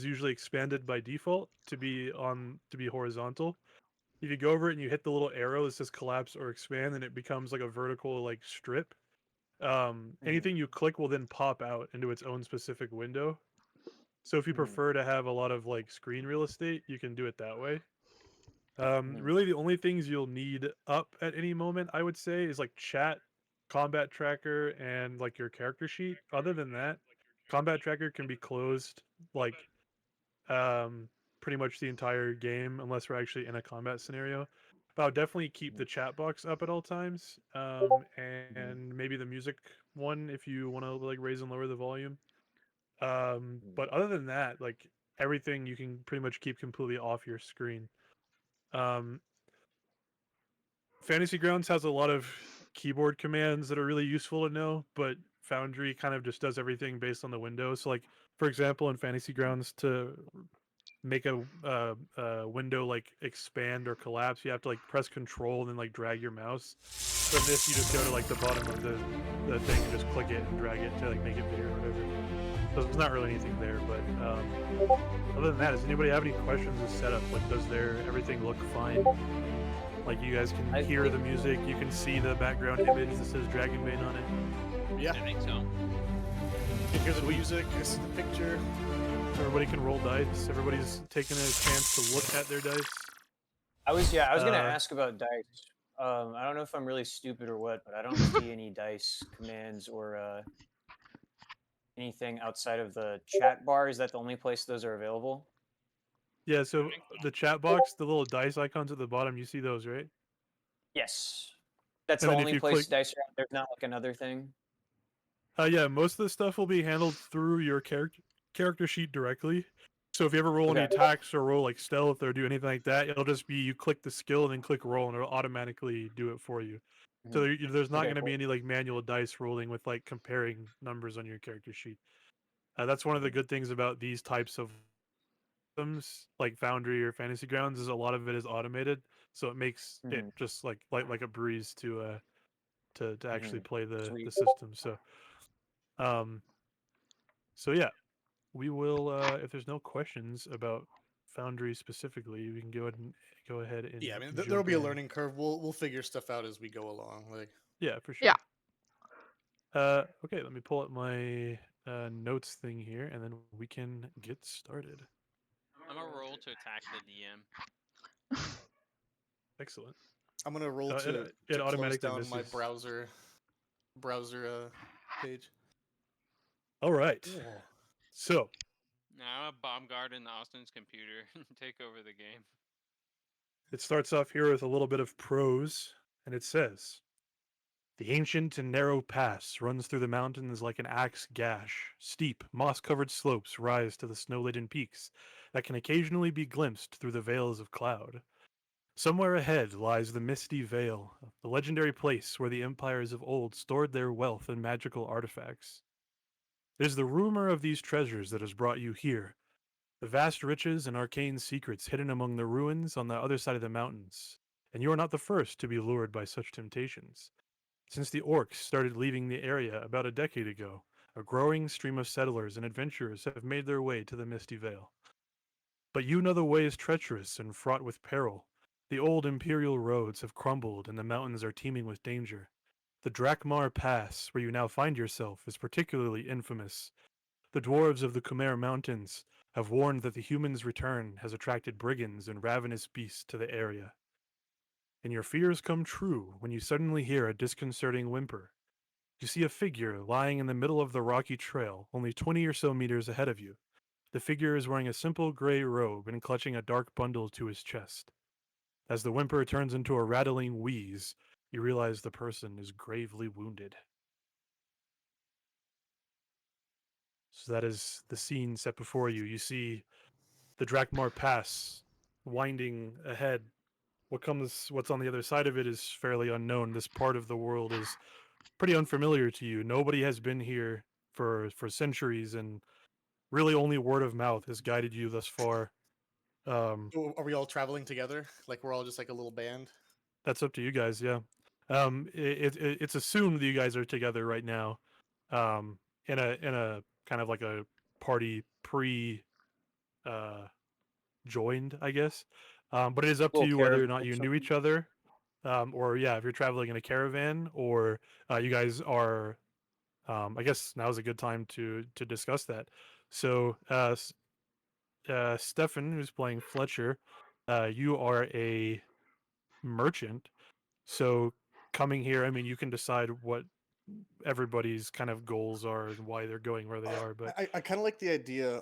usually expanded by default to be horizontal. If you go over it and you hit the little arrow that says collapse or expand, then it becomes like a vertical like strip. Mhm. Anything you click will then pop out into its own specific window. So if you Mhm. prefer to have a lot of like screen real estate, you can do it that way. Mhm. Really, the only things you'll need up at any moment, I would say, is like chat, combat tracker, and like your character sheet. Other than that, combat tracker can be closed like um, pretty much the entire game unless we're actually in a combat scenario. But I'll definitely keep the Mhm. chat box up at all times, Mhm. and maybe the music one if you want to like raise and lower the volume. Mhm. But other than that, like everything you can pretty much keep completely off your screen. Um, Fantasy Grounds has a lot of keyboard commands that are really useful to know, but Foundry kind of just does everything based on the window. So, like for example, in Fantasy Grounds, to make a window like expand or collapse, you have to like press Control and then like drag your mouse. But in this, you just go to like the bottom of the thing and just click it and drag it to like make it bigger or whatever. So there's not really anything there. But other than that, does anybody have any questions with setup? Like, does their everything look fine? Like, you guys can I hear think the music, you can see the background image that says Dragonbane on it. Yeah, I think so. you can hear the Sweet. music, I see the picture. Everybody can roll dice. Everybody's taking a chance to look at their dice. I was gonna Uh, ask about dice. I don't know if I'm really stupid or what, but I don't see any dice commands or anything outside of the chat bar. Is that the only place those are available? yeah, I so think so. the chat box, the little dice icons at the bottom, you see those, right? Yes. That's And the then if only you click, place dice are. There's not like another thing. yeah, most of the stuff will be handled through your character sheet directly. So if you ever roll any Okay. attacks or roll like stealth or do anything like that, it'll just be you click the skill and then click roll, and it'll automatically do it for you. So Mhm. there's not Okay. going to be Cool. any like manual dice rolling with like comparing numbers on your character sheet. That's one of the Mhm. good things about these types of systems, like Foundry or Fantasy Grounds, is a lot of it is automated, so it makes it Mhm. just like a breeze to actually Mhm. play the Sweet. system. Um so yeah, we will if there's no questions about Foundry specifically, we can go ahead Yeah, I and mean, there'll jump be a in. learning curve. We'll figure stuff out as we go along. Like, Yeah, for Yeah. sure. Okay, let me pull up my notes thing here, and then we can get started. I'm gonna roll to attack the DM. Excellent. I'm gonna roll It to close automatically down my misses. browser page. All right. Oh. So Now I'm bomb guarding Austin's computer. Take over the game. it starts off here with a little bit of prose, and it says, "The ancient and narrow pass runs through the mountains like an axe gash. Steep, moss covered slopes rise to the snow laden peaks that can occasionally be glimpsed through the veils of cloud. Somewhere ahead lies the Misty Vale, the legendary place where the empires of old stored their wealth and magical artifacts. It is the rumor of these treasures that has brought you here, the vast riches and arcane secrets hidden among the ruins on the other side of the mountains. And you are not the first to be lured by such temptations. Since the orcs started leaving the area about a decade ago, a growing stream of settlers and adventurers have made their way to the Misty Vale. But you know the way is treacherous and fraught with peril. The old imperial roads have crumbled and the mountains are teeming with danger. The Drakmar Pass, where you now find yourself, is particularly infamous. The dwarves of the Khmer Mountains have warned that the humans' return has attracted brigands and ravenous beasts to the area. And your fears come true when you suddenly hear a disconcerting whimper. You see a figure lying in the middle of the rocky trail, only 20 or so meters ahead of you. The figure is wearing a simple gray robe and clutching a dark bundle to his chest. As the whimper turns into a rattling wheeze, you realize the person is gravely wounded. So that is the scene set before you. You see the Drakmar Pass winding ahead. What's on the other side of it is fairly unknown. This part of the world is pretty unfamiliar to you. Nobody has been here for centuries, and really only word of mouth has guided you thus far. Um, So are we all traveling together? Like we're all just like a little band? that's up to you guys. Yeah. It's assumed that you guys are together right now, in a kind of like a party pre joined, I guess. But it is up to Little you whether or caravan not or you knew something. each other, or yeah, if you're traveling in a caravan, or you guys are. I guess now is a good time to discuss that. So, Stefan, who's playing Fletcher, you are a merchant. So coming here, I mean, you can decide what everybody's kind of goals are and why they're going where they are. But I kind of like the idea.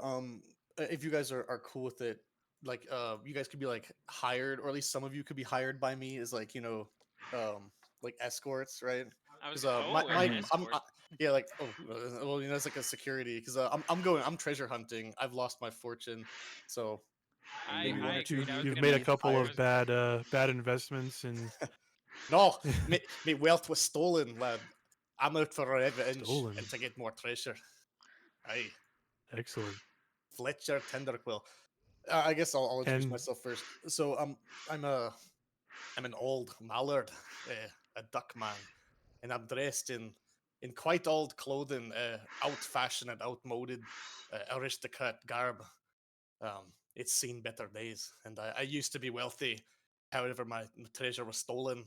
If you guys are cool with it, like you guys could be like hired, or at least some of you could be hired by me as like like escorts, right? I was Because oh, an Mhm. escort. yeah, like well, it's like a security. Because I'm treasure hunting. I've lost my fortune, so maybe one I or two agreed. of I you was you've could gonna made a be mention couple I hired. of was gonna. bad investments, and No, me wealth was stolen, lad. I'm out for revenge stolen. and to get more treasure. Aye, Excellent. Fletcher Tenderquill. I guess I'll introduce And myself first. So I'm a I'm an old mallard, a duck man, and I'm dressed in quite old clothing, out-fashioned and outmoded, aristocrat garb. It's seen better days, and I used to be wealthy. However, my treasure was stolen,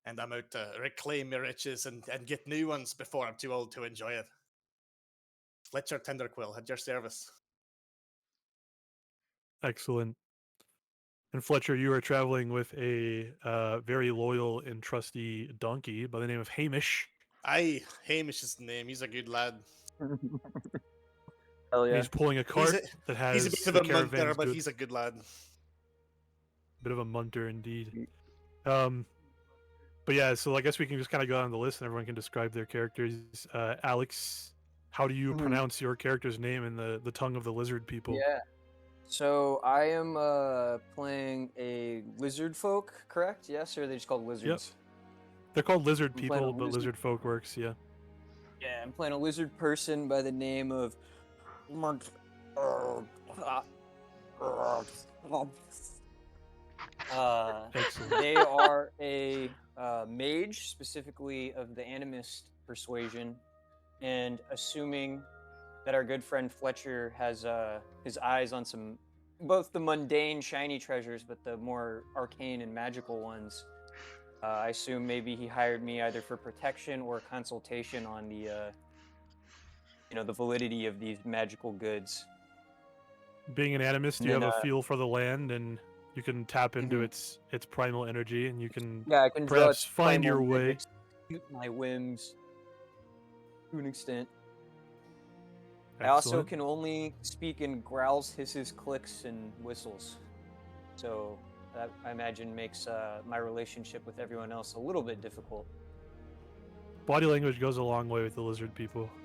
and I'm out to reclaim my riches and get new ones before I'm too old to enjoy it. Fletcher Tenderquill at your service. excellent. And Fletcher, you are traveling with a very loyal and trusty donkey by the name of Hamish, Aye, Hamish is the name. He's a good lad. Hell and yeah. he's pulling a He's cart a that he's a bit has of the a munter, caravan's but goods. he's a good lad. Bit of a munter indeed. Sweet. Um, but yeah, so I guess we can just kind of go down the list and everyone can describe their characters. Alex, how do you Mhm. pronounce your character's name in the tongue of the lizard people? Yeah. So I am playing a lizard folk, correct? Yes, or are they just called lizards? They're called lizard I'm playing a people, but lizard. lizard folk works. Yeah, Yeah, I'm playing a lizard person by the name of. excellent. They are a mage, specifically of the animist persuasion, and assuming that our good friend Fletcher has his eyes on some both the mundane shiny treasures, but the more arcane and magical ones. I assume maybe he hired me either for protection or consultation on the the validity of these magical goods. Being an animist, And you then have a feel for the land, and you can tap into mhm. its primal energy, and you can Yeah, I can draw perhaps its find primal your way. magic, suit my whims to an extent. I also Excellent. can only speak in growls, hisses, clicks, and whistles. So that I imagine makes my relationship with everyone else a little bit Body language goes a long way with the lizard people. difficult.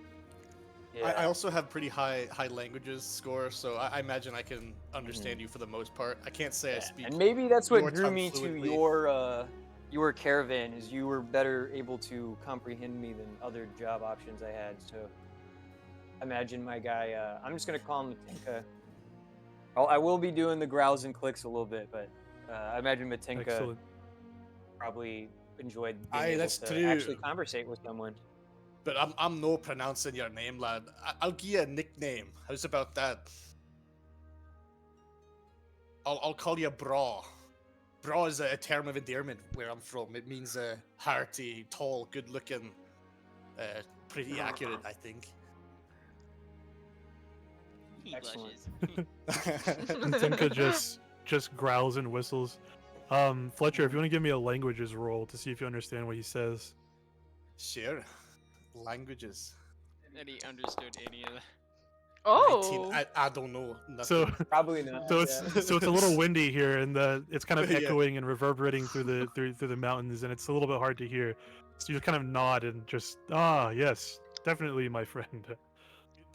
I Yeah. also have pretty high languages score, so I imagine I can Mhm. understand you for the most part. I can't say I Yeah, speak and maybe that's your what drew tongue me to fluently. your caravan, is you were better able to comprehend me than other job options I had. So I imagine my guy. I'm just gonna call him Matinka. I will be doing the growls and clicks a little bit, but I imagine Matinka Excellent. probably enjoyed being Aye, able that's to actually true. conversate with someone. But I'm no pronouncing your name, lad. I'll give you a nickname. How's about that? I'll call you Bra. Bra is a term of endearment where I'm from. It means hearty, tall, good looking. Pretty accurate, I think. He Excellent. blushes. Tinka just growls and whistles. Fletcher, if you want to give me a languages roll to see if you understand what he says. Sure. Languages. That he understood any of that. 19. Oh. I don't know. So Nothing. Probably not. so Yeah. it's a little windy here, and it's kind of Yeah. echoing and reverberating through the mountains, and it's a little bit hard to hear. So you just kind of nod and just yes, definitely, my friend. Good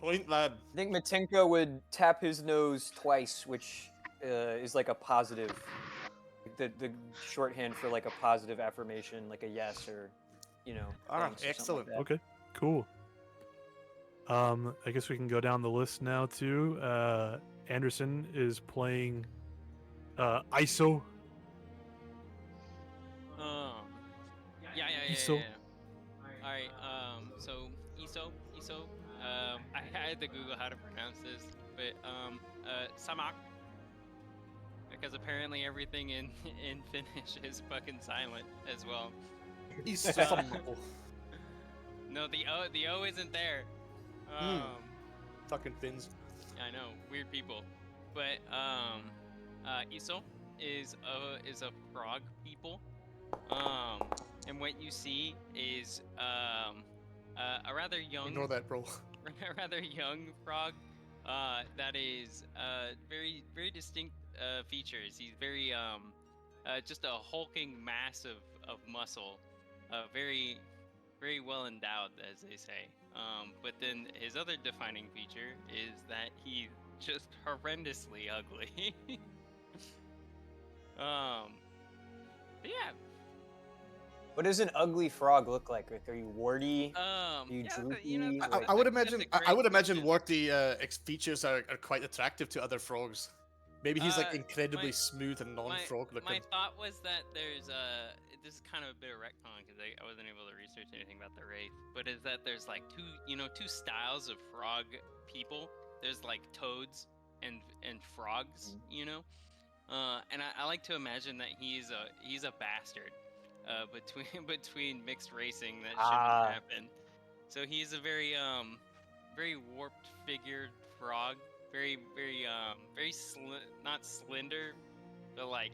point, lad. I think Matinka would tap his nose twice, which is like a positive, the shorthand for like a positive affirmation, like a yes or, Ah, thanks or something excellent. like that. Okay, cool. I guess we can go down the list now too. Anderson is playing ISO. Yeah. Iso. All right. So Iso. I had to Google how to pronounce this, but Samak. Because apparently everything in in Finnish is fucking silent as well. Isofamno. No, the O isn't there. Fucking Finns. I know, weird people. But Iso is a frog people. And what you see is a rather young Ignore that, bro. a rather young frog that is very very distinct features. He's very just a hulking mass of muscle, very very well endowed, as they say. But then his other defining feature is that he's just horrendously ugly. But yeah. What does an ugly frog look like? Like, are you warty? You Yeah, droopy? you know, Like- I would That's a imagine. great I would imagine question. Warty features are quite attractive to other frogs. Maybe he's like incredibly my- smooth and non-frog My looking. thought was that there's this is kind of a bit of retcon because I wasn't able to research anything about the wraith, but is that there's like two styles of frog people. There's like toads and frogs, you know, and I like to imagine that he's a bastard between mixed racing that shouldn't happen. So he's a very very warped figured frog, very very not slender, but like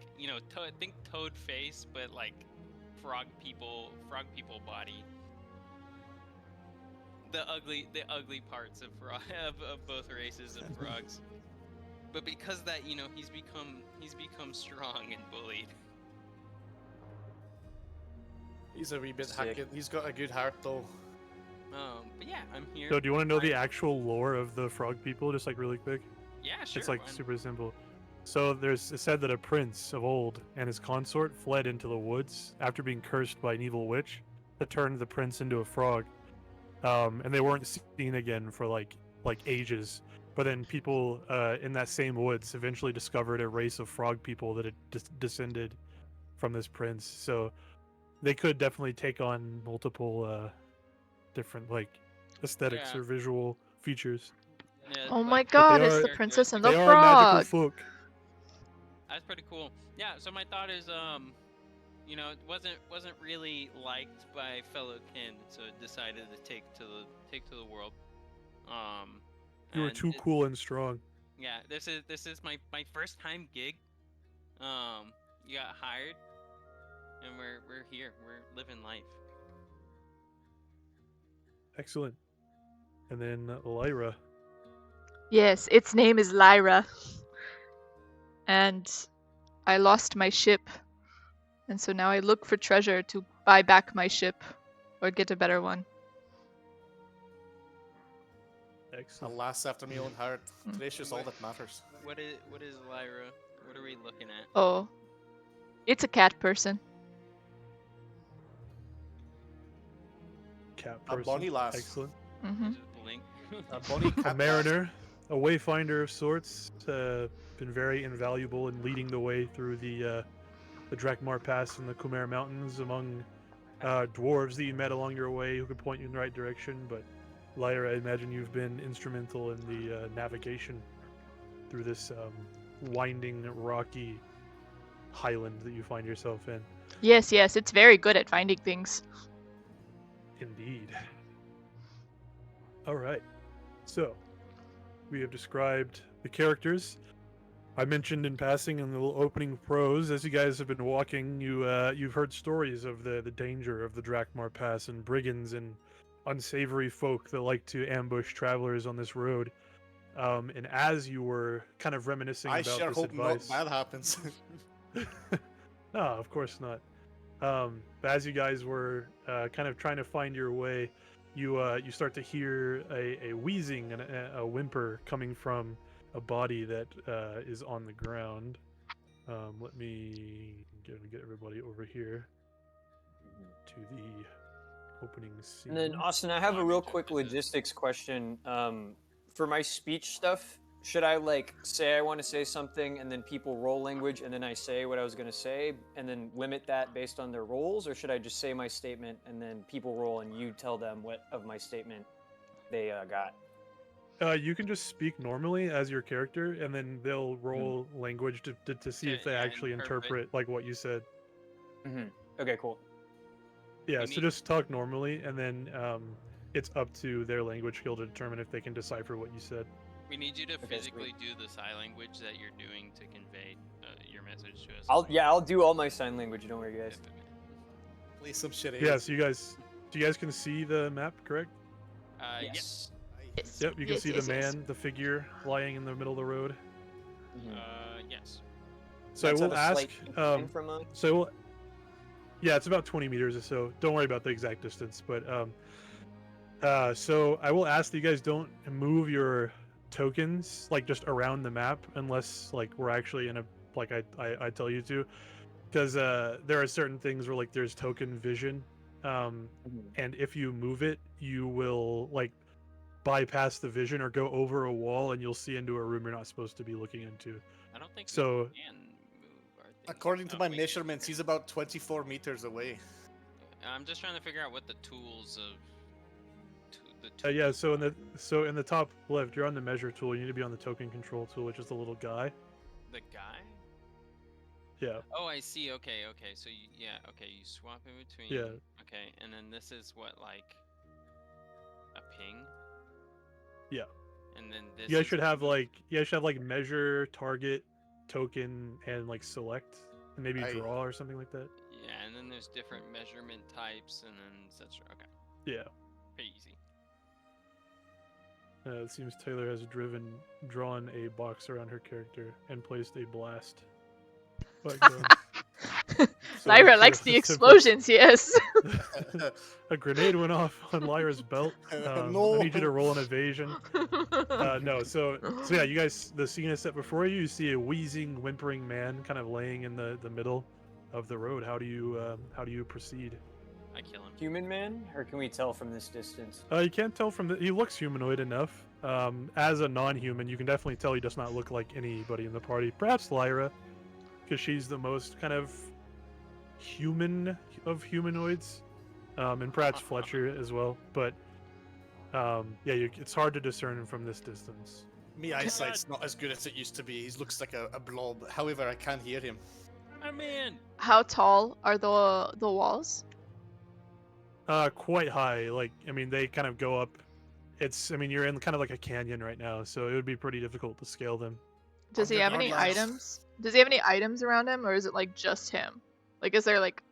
think toad face, but like frog people body. The ugly parts of of both races of frogs. But because that he's become strong and bullied. He's a wee bit Sick. hacked. He's got a good heart though. But yeah, I'm here. So, do you want to know the I'm- actual lore of the frog people, just like really quick? Yeah, sure. It's like why not? super simple. So it's said that a prince of old and his consort fled into the woods after being cursed by an evil witch that turned the prince into a frog. And they weren't seen again for like ages. But then people in that same woods eventually discovered a race of frog people that had descended from this prince. So they could definitely take on multiple different like aesthetics Yeah. or visual features. Yeah, Oh like, my they god, it's are- the princess and the They are magical frog. folk. That's pretty cool. Yeah, so my thought is it wasn't really liked by fellow kin, so it decided to take to the world. You were and too it's- cool and strong. Yeah, this is my first time gig. You got hired, and we're here. We're living life. Excellent. And then Lyra. Yes, its name is Lyra. And I lost my ship. And so now I look for treasure to buy back my ship or get a better one. Excellent. Alas, after my own heart. Mm. Gracious, all that matters. What is Lyra? What are we looking at? Oh, it's a cat person. Cat A person. bonny lass. Excellent. Hmm. Just blink. A bonny cat A mariner, a wayfinder of sorts, been very invaluable in leading the way through the Drakmar Pass and the Khmer Mountains among dwarves that you met along your way who could point you in the right direction. But Lyra, I imagine you've been instrumental in the navigation through this winding, rocky highland that you find yourself in. Yes, it's very good at finding things. Indeed. All right. So, we have described the characters. I mentioned in passing in the little opening prose, as you guys have been walking, you've heard stories of the danger of the Drakmar Pass and brigands and unsavory folk that like to ambush travelers on this road. And as you were kind of reminiscing I about sure this hope advice, not bad happens. no, of course not. But as you guys were kind of trying to find your way, you start to hear a wheezing and a whimper coming from a body that is on the ground. Let me get everybody over here to the opening scene. And then Austin, I have a I'm real quick interested in- logistics question. For my speech stuff, should I like say I want to say something and then people roll language and then I say what I was gonna say and then limit that based on their rolls, or should I just say my statement and then people roll and you tell them what of my statement they got? You can just speak normally as your character, and then they'll roll language to see if they Yeah, actually interpret like what you said. Okay, cool. Yeah, We so need- just talk normally, and then it's up to their language skill to determine if they can decipher what you said. We need you to Okay, physically do the sign language that you're doing to convey your message to us. I'll do all my sign language. Don't worry, guys. Play some shit. Yeah, so you guys can see the map, correct? Yes. Yes. Yep, you can yes, see yes, the yes. man, the figure lying in the middle of the road. Yes. So That's I at will a ask. slight incline from us. So we'll, yeah, it's about 20 meters or so. Don't worry about the exact distance, but so I will ask that you guys don't move your tokens like just around the map unless like we're actually in a like I tell you to, because there are certain things where like there's token vision, and if you move it, you will like bypass the vision or go over a wall and you'll see into a room you're not supposed to be looking into. I don't think So we can move our things. According to Oh, my we can. measurements, he's about 24 meters away. I'm just trying to figure out what the tools of yeah, so in the top left, you're on the measure tool. You need to be on the token control tool, which is the little guy. the guy. Yeah. Oh, I see. Okay. So you swap in between. Yeah. Okay, and then this is what, like a ping. Yeah. And then this. You guys is should have move. like measure, target, token, and like select, and maybe I- draw or something like that. Yeah, and then there's different measurement types, and then such. Okay, Yeah. pretty easy. It seems Taylor has drawn a box around her character and placed a blast. background. So Lyra for likes the simple- explosions, yes. A grenade went off on Lyra's belt. No. I need you to roll an evasion. No, so yeah, you guys, the scene is set before you. You see a wheezing, whimpering man kind of laying in the middle of the road. How do you proceed? I kill him. Human man, or can we tell from this distance? You can't tell from he looks humanoid enough. As a non-human, you can definitely tell he does not look like anybody in the party. Perhaps Lyra, because she's the most kind of human of humanoids, and perhaps Fletcher as well. But yeah, it's hard to discern him from this distance. Me eyesight's not as good as it used to be. He looks like a blob. However, I can hear him. I'm in. How tall are the walls? Quite high. Like, I mean, they kind of go up. You're in kind of like a canyon right now, so it would be pretty difficult to scale them. Does he have any Regardless. items? Does he have any items around him, or is it like just him? Like, is there like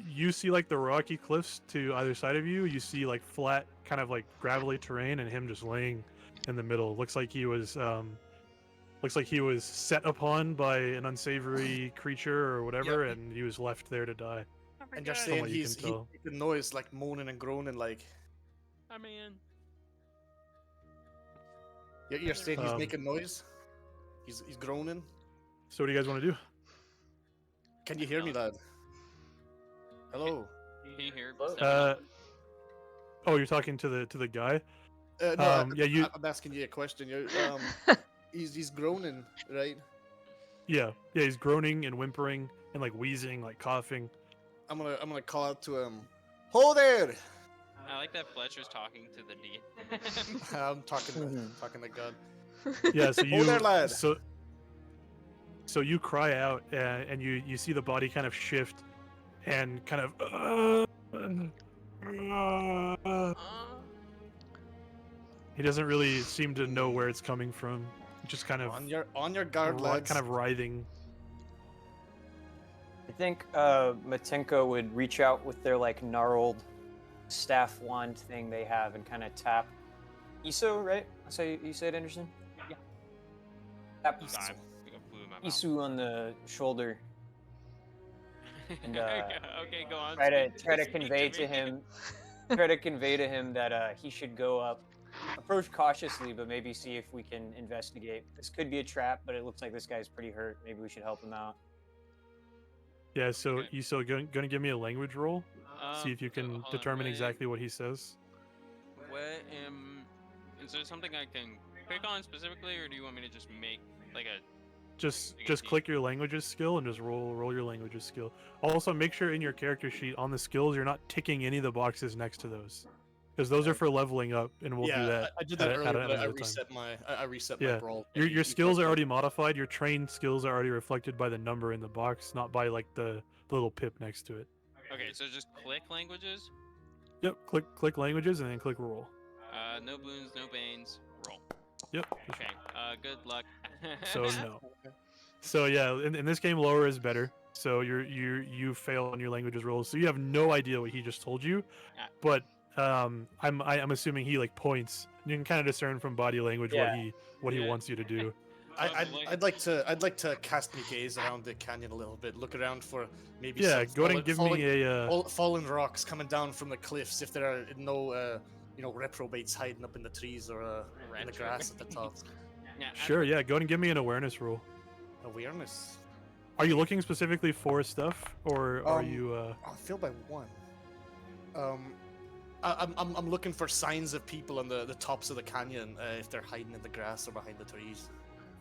You see like the rocky cliffs to either side of you. You see like flat, kind of like gravelly terrain, and him just laying in the middle. Looks like he was set upon by an unsavory creature or whatever, and he was left there to die. And you're From saying what you he's can tell. making noise like moaning and groaning like. I'm in. You're saying he's Um, making noise. He's groaning. So what do you guys want to do? Can you hear me, lad? Hello. Can you hear? Hello? Oh, you're talking to the guy. No, Yeah, you. I'm asking you a question. He's groaning, right? Yeah, he's groaning and whimpering and like wheezing, like coughing. I'm gonna call out to him. Ho there! I like that Fletcher's talking to the D. I'm talking to God. Yeah, so Hold there, lad. so you cry out, and you see the body kind of shift, and kind of. He doesn't really seem to know where it's coming from. Just kind of On your guard, lads. kind of writhing. I think Matenko would reach out with their like gnarled staff wand thing they have and kind of tap Iso, right? That's how you say it, Anderson? Yeah. Tap I'm Isu. blew in my mouth. Isu on the shoulder. And, okay, go on. Try to speak convey to me. him that he should go up, approach cautiously, but maybe see if we can investigate. This could be a trap, but it looks like this guy's pretty hurt. Maybe we should help him out. Yeah, so Okay. you still gonna give me a language roll? See if you So, can hold on, determine what- exactly what he says. Is there something I can click on specifically, or do you want me to just make like a? Just You can see. click your languages skill and just roll your languages skill. Also, make sure in your character sheet on the skills you're not ticking any of the boxes next to those. because those are for leveling up, and we'll do that. I did that at earlier, but I another time. reset my I reset my Yeah. brawl. Your skills are already modified. Your trained skills are already reflected by the number in the box, not by like the little pip next to it. Okay, so just click languages. Yep. Click languages and then click roll. No boons, no banes. Roll. Yep. Okay. Good luck. So no. So yeah, in this game, lower is better. So you fail on your languages rolls. So you have no idea what he just told you, Yeah. but I'm assuming he like points. You can kind of discern from body language what he Yeah. wants you to do. I'd like to cast my gaze around the canyon a little bit. Look around for maybe Yeah, some go ahead and give me a. fallen rocks coming down from the cliffs. If there are no reprobates hiding up in the trees or in the grass at the top. Yeah, Sure, yeah. Go ahead and give me an awareness roll. Awareness. Are you looking specifically for stuff, or are you? I failed by one. I'm looking for signs of people on the tops of the canyon if they're hiding in the grass or behind the trees.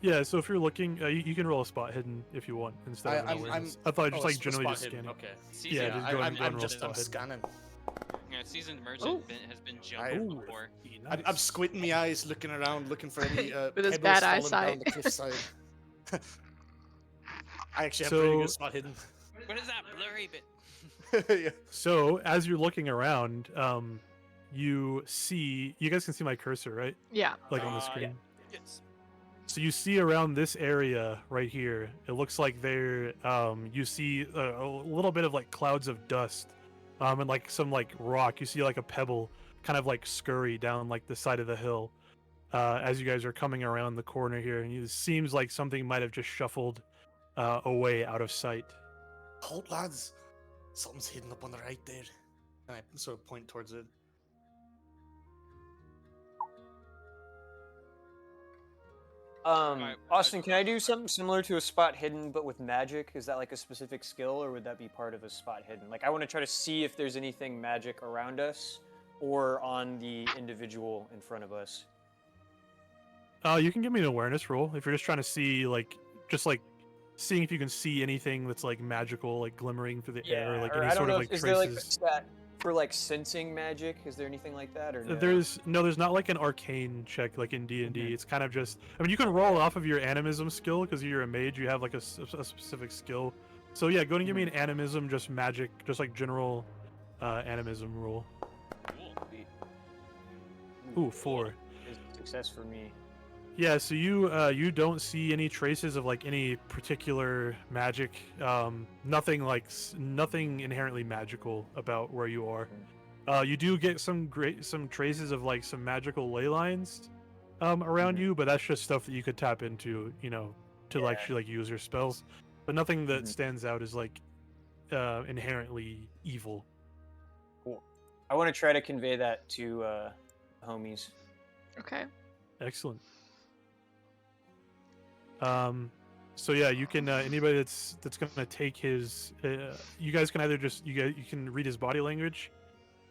Yeah. So if you're looking, you can roll a spot hidden if you want instead of an awareness. I thought just like generally just scanning. Okay. Yeah, just go ahead and I'm roll just spot I'm hidden. scanning. Yeah, seasoned merchant has been jumped Ooh. before. I'm squinting my eyes, looking around, looking for any With his pebbles bad falling eyesight. down the cliffside. I actually have So- pretty good spot hidden. What is that blurry bit? Yeah. So as you're looking around, you see. You guys can see my cursor, right? Yeah. Like on the Yeah. screen. Yes. So you see around this area right here, it looks like there, you see a little bit of like clouds of dust, and like some like rock. You see like a pebble kind of like scurry down like the side of the hill, as you guys are coming around the corner here, and it seems like something might have just shuffled away out of sight. Halt, lads. Something's hidden up on the right there. And I sort of point towards it. Austin, can I do something similar to a spot hidden but with magic? Is that like a specific skill, or would that be part of a spot hidden? Like, I want to try to see if there's anything magic around us or on the individual in front of us. You can give me an awareness roll if you're just trying to see just seeing if you can see anything that's like magical, like glimmering through the air, like or any I don't sort know of if, like is there like a traces. stat for like sensing magic? Is there anything like that, or no? There's not like an arcane check like in D&D. Mhm. It's kind of just, I mean, you can roll off of your animism skill because you're a mage. You have like a specific skill. So yeah, go and give me an animism, just magic, just like general animism roll. Cool. Ooh, 4. Is a success for me. Yeah, so you don't see any traces of like any particular magic. Nothing inherently magical about where you are. You do get some traces of like some magical ley lines around you, but that's just stuff that you could tap into, to actually like use your spells. But nothing that stands out as like inherently evil. Cool. I want to try to convey that to homies. Okay. Excellent. So yeah, you can anybody that's gonna take his. You guys can either just you can read his body language,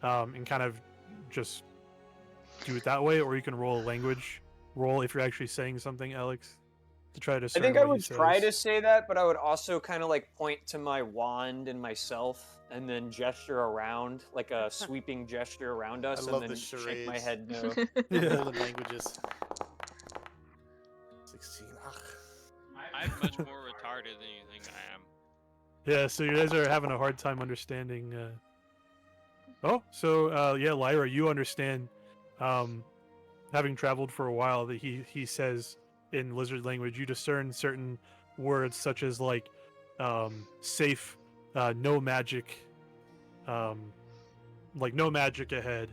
and kind of just do it that way, or you can roll a language roll if you're actually saying something, Alex, to try to I discern think I what he would try to says. say that, but I would also kind of like point to my wand and myself, and then gesture around, like a sweeping gesture around us, love and then the shake my charades. head no. Yeah. All the languages. 16. Ugh. I'm much more retarded than you think I am. Yeah, so you guys are having a hard time understanding. Yeah, Lyra, you understand, having traveled for a while, that he says in lizard language, you discern certain words such as like safe, no magic, like no magic ahead.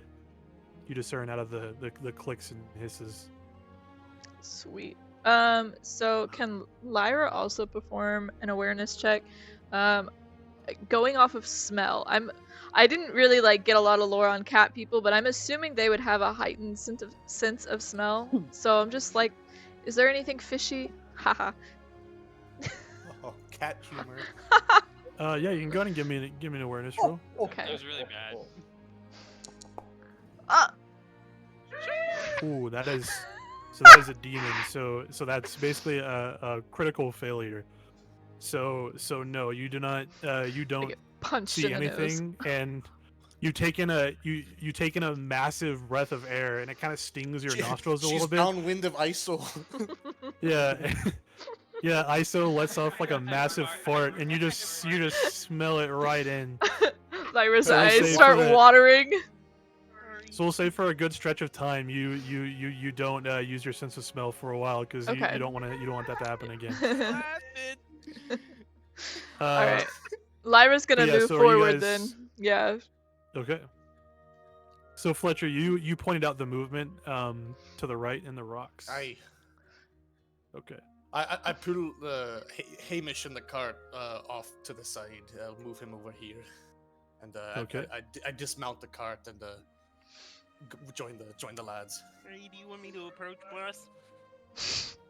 You discern out of the clicks and hisses. Sweet. So can Lyra also perform an awareness check? Going off of smell, I didn't really like get a lot of lore on cat people, but I'm assuming they would have a heightened sense of smell. So I'm just like, is there anything fishy? Haha. Oh, cat humor. Yeah, you can go ahead and give me an awareness roll. Okay. That was really bad. Ah! Ooh, that is a demon. So that's basically a critical failure. So no, you do not you I don't get punched see in the nose. anything, and you take in a massive breath of air, and it kind of stings your nostrils a She's little bit. downwind of ISO. Yeah, yeah. ISO lets off like a massive fart, and you just smell it right in. Lyra's So we'll eyes say start for the- watering. So we'll say for a good stretch of time, you don't use your sense of smell for a while because Okay. you don't want that to happen again. Blasted. All right. Lyra's gonna yeah, move so are you forward guys- then. Yeah. Okay. So Fletcher, you pointed out the movement to the right in the rocks. Aye. Okay. I pull Hamish in the cart off to the side. I'll move him over here, and Okay. I dismount the cart and join the lads. Hey, do you want me to approach, boss?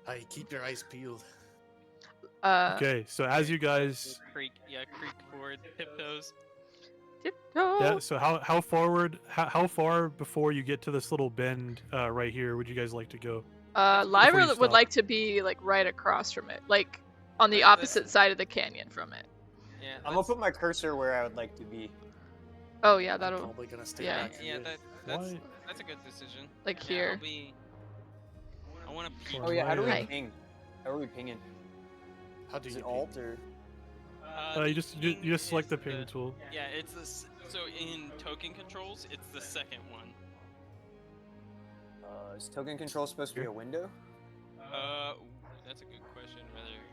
Aye, keep your eyes peeled. Okay. So as you guys, Creak forward, tiptoes. Tiptoe. yeah. So how far before you get to this little bend right here would you guys like to go? Lyra you would stop. like to be like right across from it, like on the Let's- opposite side of the canyon from it. Yeah. I'm gonna put my cursor where I would like to be. Oh yeah, I'm that'll probably gonna stay yeah. back Yeah, here. Why? that's a good decision. like Yeah, here. I want to peek. Oh yeah, how do we Hi. ping? How are we pinging? How do Is you it ping? alt or? You just ping select the is ping tool. Yeah, it's this. So in token controls, it's the second one. Is token control supposed to be a window? That's a good question.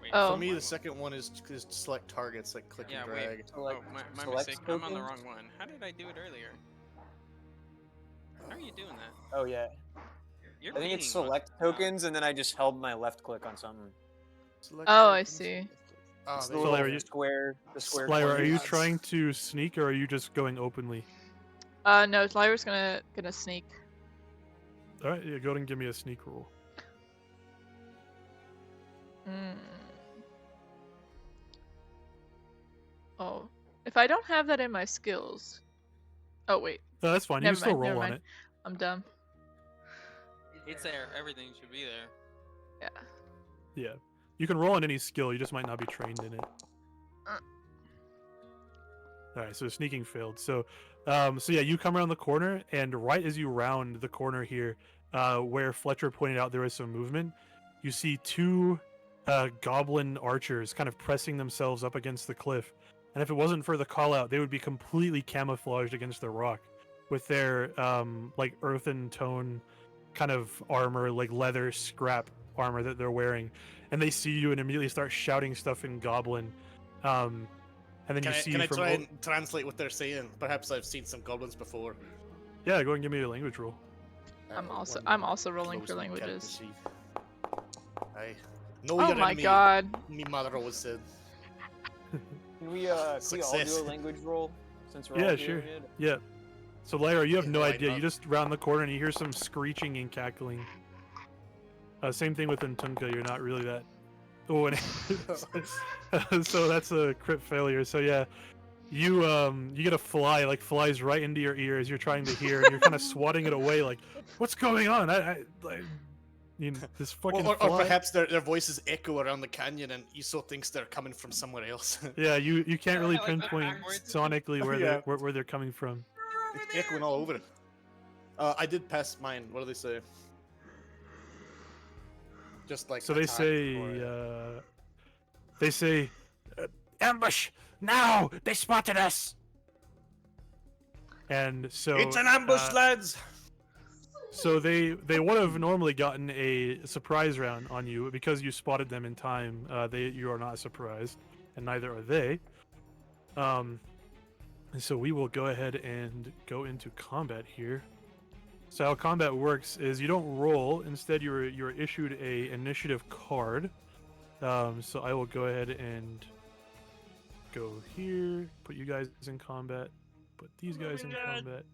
Wait, Oh. For me, the second one is to select targets, like click Yeah, and wait. drag. Select, Oh, my select mistake. I'm on the token? wrong one. How did I do it earlier? How are you doing that? Oh yeah, You're I think it's pinging, select wasn't it? tokens, and then I just held my left click on something. Select Oh, I tokens. see. Ah, It's the there you So, go. Larry, you- square, the square. Lyra, are you coordinates. trying to sneak or are you just going openly? No, Lyra's gonna sneak. All right, yeah, go ahead and give me a sneak roll. Mm. Oh, if I don't have that in my skills. Oh wait, No, that's fine. You Never can still mind, never roll on mind. it. I'm dumb. It's there. Everything should be there. Yeah. Yeah, you can roll on any skill. You just might not be trained in it. Uh. All right, so sneaking failed. So yeah, you come around the corner, and right as you round the corner here, where Fletcher pointed out there was some movement, you see two goblin archers kind of pressing themselves up against the cliff. And if it wasn't for the call out, they would be completely camouflaged against the rock with their like earthen tone kind of armor, like leather scrap armor that they're wearing. And they see you and immediately start shouting stuff in goblin. And then Can you I, see can I from try and translate what they're saying? Perhaps I've seen some goblins before. yeah, go ahead and give me a language roll. I'm also One rolling for close languages. Aye. Know Oh your my enemy, god. Me mother always said. Can we all Success. do a language roll since we're Yeah, all sure. doing it? Yeah. So Lyra, you have Yeah, no why idea. You not? just round the corner and you hear some screeching and cackling. Same thing with Untunka. You're not really that. Oh, and so that's a crit failure. So yeah, you get a fly like flies right into your ear as you're trying to hear, and you're kind of swatting it away. Like, what's going on? This fucking Or fly. perhaps their voices echo around the canyon, and Iso thinks they're coming from somewhere else. Yeah, you can't really Like, pinpoint backwards. sonically where Yeah. where they're coming from. It's echoing all over. I did pass mine. What do they say? Just like So they attack or, say, ambush now! They spotted us. And so it's an ambush, lads. So they would have normally gotten a surprise round on you, but because you spotted them in time. You are not surprised, and neither are they. And so we will go ahead and go into combat here. So how combat works is you don't roll. Instead, you're issued a initiative card. So I will go ahead and go here, put you guys in combat, put these guys in combat,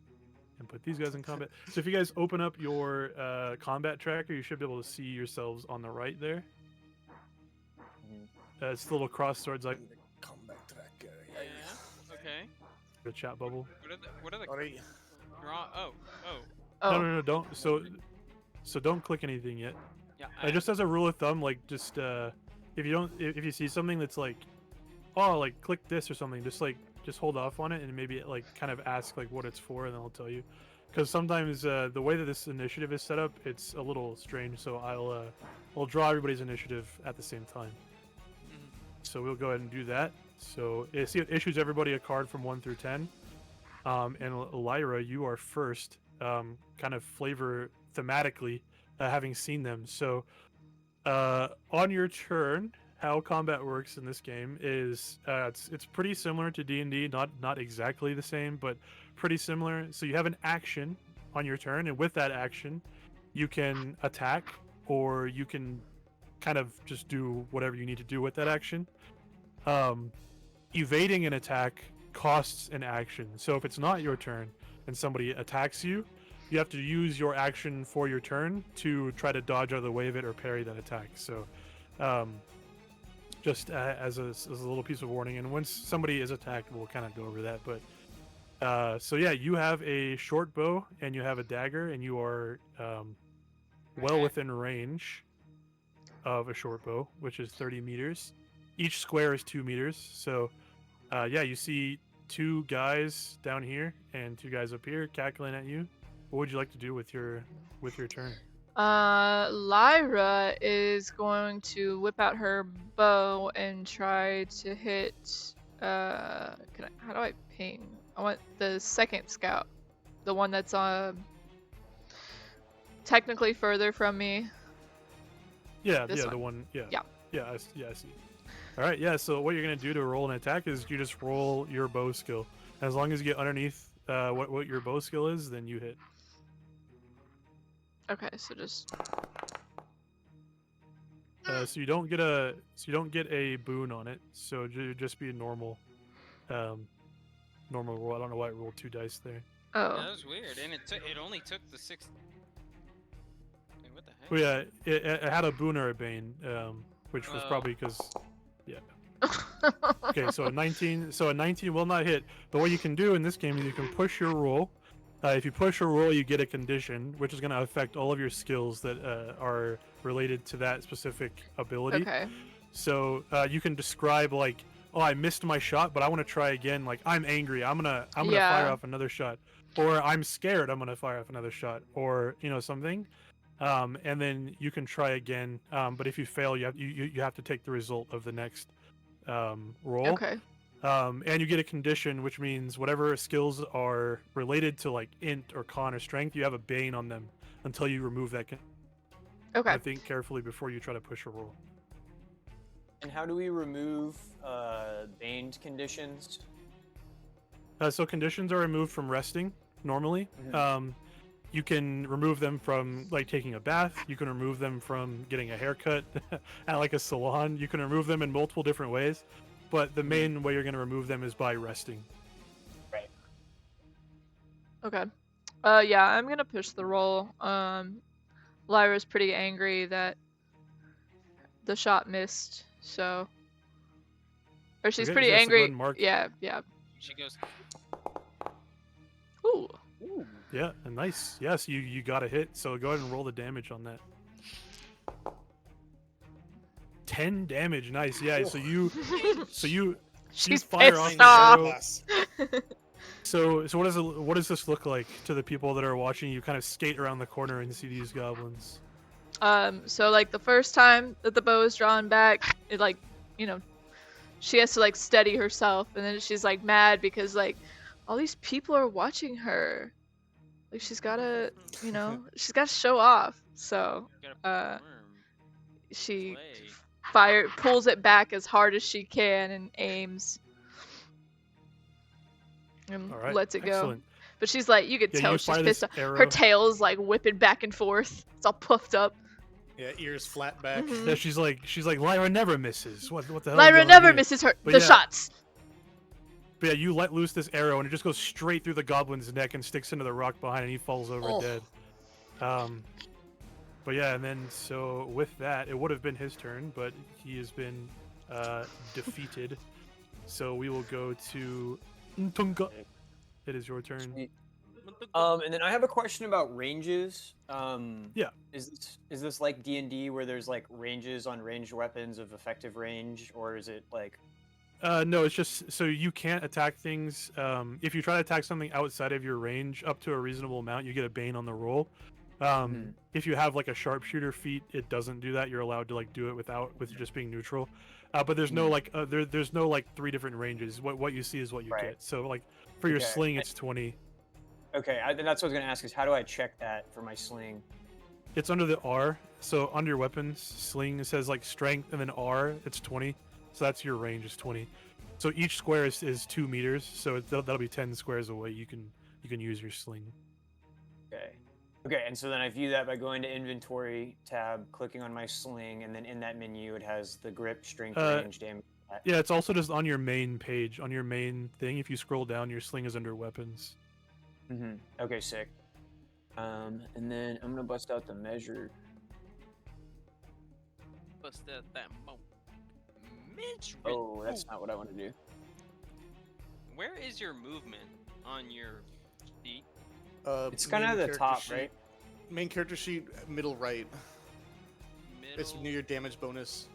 and put these guys in combat. So if you guys open up your combat tracker, you should be able to see yourselves on the right there. It's the little cross swords like Combat tracker. Yeah. Okay. the chat bubble. What are the Alright. draw? Oh. Oh. No, don't. So don't click anything yet. Yeah. Just as a rule of thumb, like just if you see something that's like, oh, like click this or something, just like just hold off on it and maybe like kind of ask like what it's for, and then I'll tell you. Because sometimes the way that this initiative is set up, it's a little strange. So I'll draw everybody's initiative at the same time. So we'll go ahead and do that. So it issues everybody a card from 1 through 10. And Lyra, you are first, kind of flavor thematically, having seen them. So on your turn, how combat works in this game is it's pretty similar to D&D, not exactly the same, but pretty similar. So you have an action on your turn, and with that action, you can attack, or you can kind of just do whatever you need to do with that action. Evading an attack costs an action. So if it's not your turn and somebody attacks you, you have to use your action for your turn to try to dodge out of the way of it or parry that attack. So just as a little piece of warning, and once somebody is attacked, we'll kind of go over that. But so yeah, you have a short bow and you have a dagger, and you are well within range of a short bow, which is 30 meters. Each square is 2 meters. So yeah, you see 2 guys down here and 2 guys up here cackling at you. What would you like to do with your turn? Lyra is going to whip out her bow and try to hit. How do I ping? I want the second scout, the one that's technically further from me. Yeah, This yeah, one. the one. Yeah, Yeah. I see. All right, yeah. So what you're gonna do to roll an attack is you just roll your bow skill. As long as you get underneath what your bow skill is, then you hit. Okay, so just So you don't get a boon on it. So just be a normal roll. I don't know why it rolled 2 dice there. That oh. was weird, and it only took the 6. Wait, what the heck? Well, yeah, it had a boon or a bane, which was Oh. probably because. Yeah. Okay, so a 19 will not hit. But what you can do in this game is you can push your roll. If you push a roll, you get a condition, which is going to affect all of your skills that are related to that specific ability. Okay. So you can describe like, oh, I missed my shot, but I want to try again. Like, I'm angry, I'm gonna fire off another shot, or I'm scared, I'm gonna fire off another shot, or something. And then you can try again. But if you fail, you have to take the result of the next roll. Okay. And you get a condition, which means whatever skills are related to like int or con or strength, you have a bane on them until you remove that. Okay. I think carefully before you try to push a roll. And how do we remove baned conditions? So conditions are removed from resting normally. You can remove them from like taking a bath. You can remove them from getting a haircut at like a salon. You can remove them in multiple different ways. But the main way you're going to remove them is by resting. Right. Okay. Yeah, I'm gonna push the roll. Lyra's pretty angry that the shot missed, so. Or she's Okay, pretty so go ahead angry. and mark- Yeah. She goes. Ooh. Ooh. Yeah, and nice. Yes, you got a hit. So go ahead and roll the damage on that. 10 damage. Nice. Yeah. So you She's fire pissed off off. an arrow. So what does this look like to the people that are watching? You kind of skate around the corner and see these goblins. So like the first time that the bow is drawn back, it like, she has to like steady herself, and then she's like mad because like all these people are watching her. Like she's gotta, she's gotta show off. So Gotta perform, she play. pulls it back as hard as she can and aims. And All right. lets it go. Excellent. But she's like, you could Yeah, tell you she's fire pissed this off. arrow. Her tail's like whipping back and forth. It's all puffed up. Yeah, ears flat back. Mhm. Yeah, she's like Lyra never misses. What the hell? is Lyra going on never here? misses the yeah. shots. But yeah, you let loose this arrow and it just goes straight through the goblin's neck and sticks into the rock behind, and he falls over Oh. dead. But yeah, and then so with that, it would have been his turn, but he has been defeated. So we will go to Ntunga. It is your turn. Sweet. And then I have a question about ranges. Yeah. Is this like D&D where there's like ranges on ranged weapons of effective range, or is it like? No, it's just so you can't attack things. If you try to attack something outside of your range up to a reasonable amount, you get a bane on the roll. If you have like a sharpshooter feat, it doesn't do that. You're allowed to like do it with just being neutral. But there's no like there's no like 3 different ranges. What you see is what you Right. get. So like for your Okay. sling, it's 20. Okay, then that's what I was gonna ask is how do I check that for my sling? It's under the R. So under your weapons, sling it says like strength, and then R, it's 20. So that's your range is 20. So each square is 2 meters. So that'll be 10 squares away. You can use your sling. Okay. Okay, and so then I view that by going to inventory tab, clicking on my sling, and then in that menu it has the grip, strength, range, damage. Yeah, it's also just on your main page, on your main thing. If you scroll down, your sling is under weapons. Okay, sick. And then I'm gonna bust out the measure. Bust out that Mitch. Oh, that's not what I want to do. Where is your movement on your sheet? It's kind of main at the character top, sheet. right? Main character sheet, middle right. It's Middle. near your damage bonus.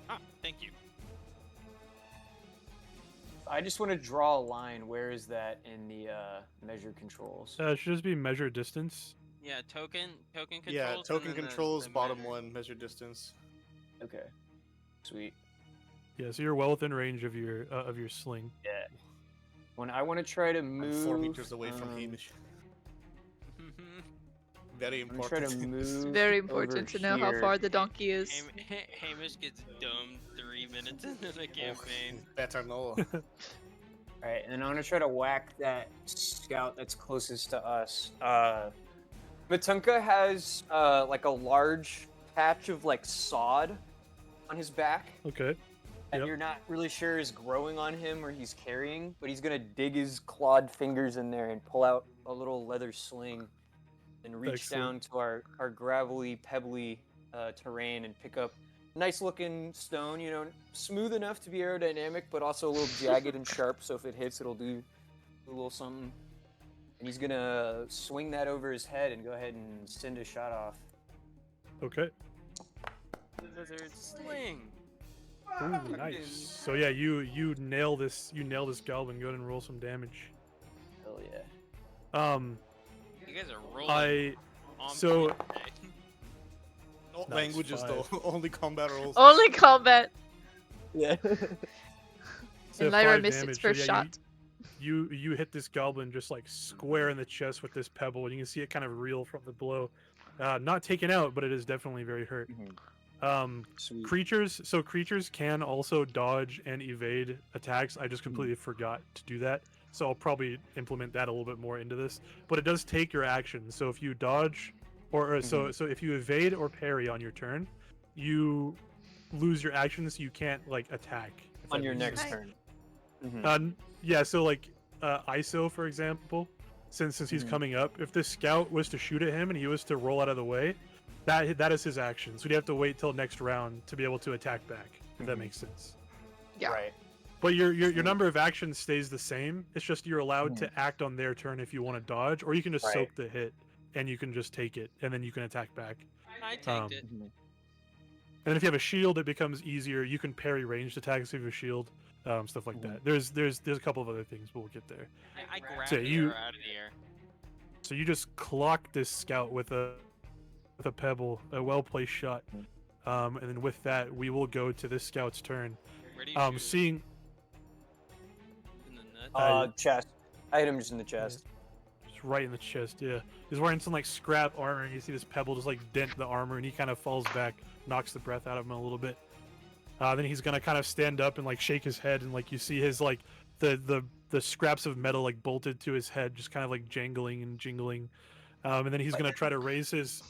Ah, thank you. I just want to draw a line. Where is that in the measure controls? It should just be measure distance. Yeah, token controls. Yeah, and token then the controls, bottom measure. one, measure distance. Okay, sweet. Yeah, so you're well within range of your sling. Yeah. When I want to try to I'm move, 4 meters away from Hamish. Very I'm gonna try important. to move. It's very important over to know how here. far the donkey is. Hamish gets domed 3 minutes into the campaign. Better know. Alright, and I'm gonna try to whack that scout that's closest to us. Matunka has like a large patch of like sod on his back Okay. that Yep. you're not really sure is growing on him or he's carrying, but he's gonna dig his clawed fingers in there and pull out a little leather sling and reach down Excellent. to our gravelly, pebbly terrain and pick up nice looking stone, you know, smooth enough to be aerodynamic, but also a little jagged and sharp, so if it hits, it'll do a little something. And he's gonna swing that over his head and go ahead and send a shot off. Okay. Lizard sling. Ooh, nice. So yeah, you nail this goblin. Go ahead and roll some damage. Hell yeah. You guys are rolling. On so- point today. No Nice, languages though, only combat rolls. Only combat. Yeah. So And Lyra 5 missed damage. its So first yeah, shot. You hit this goblin just like square in the chest with this pebble, and you can see it kind of reel from the blow. Not taken out, but it is definitely very hurt. Sweet. Creatures can also dodge and evade attacks. I just completely forgot to do that, so I'll probably implement that a little bit more into this. But it does take your action. So if you dodge, so if you evade or parry on your turn, you lose your action, so you can't like attack if On that your makes next sense. turn. Yeah. So like ISO, for example, since he's coming up, if this scout was to shoot at him and he was to roll out of the way, that is his action. So he'd have to wait till next round to be able to attack back. If that makes sense. Yeah. Right. But your number of actions stays the same. It's just you're allowed to act on their turn if you want to dodge, or you can just Right. soak the hit and you can just take it, and then you can attack back. I taked Um, it. And then if you have a shield, it becomes easier. You can parry ranged attacks if you have a shield, stuff like that. There's a couple of other things, but we'll get there. I grabbed So the you- arrow out of the air. So you just clock this scout with a pebble, a well placed shot, and then with that we will go to this scout's turn. Where do you shoot it? Seeing In the nuts? Chest. I hit him just in the chest. just right in the chest. Yeah, he's wearing some like scrap armor, and you see this pebble just like dent the armor, and he kind of falls back, knocks the breath out of him a little bit. Then he's gonna kind of stand up and like shake his head, and like you see his like the scraps of metal like bolted to his head, just kind of like jangling and jingling. And then he's gonna try to raise his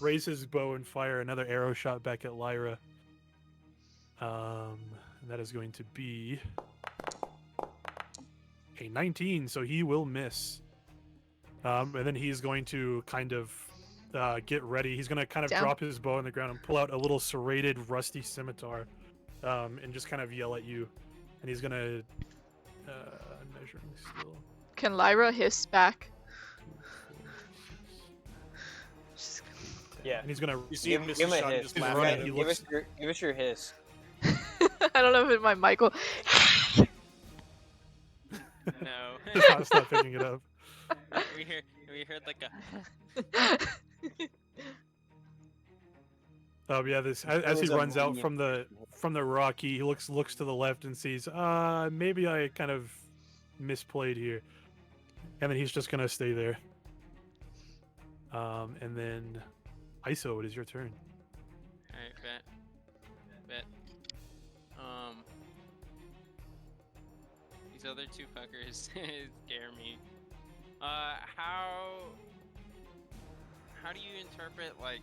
bow and fire another arrow shot back at Lyra. And that is going to be a 19, so he will miss. And then he's going to kind of get ready. He's going to kind of Down. drop his bow on the ground and pull out a little serrated, rusty scimitar, and just kind of yell at you. And he's going to measuring still. Can Lyra hiss back? She's- Yeah. And he's going to You see him miss a give him a shot and hiss. just He's laugh running, at he him. Give looks- us your hiss. I don't know if my mic will. No. It's not picking it up. we heard like a Yeah, this There as he was a runs out medium- from the rock, he looks to the left and sees, maybe I kind of misplayed here, and then he's just gonna stay there. And then ISO, it is your turn. Alright, bet. These other two fuckers scare me. How do you interpret like?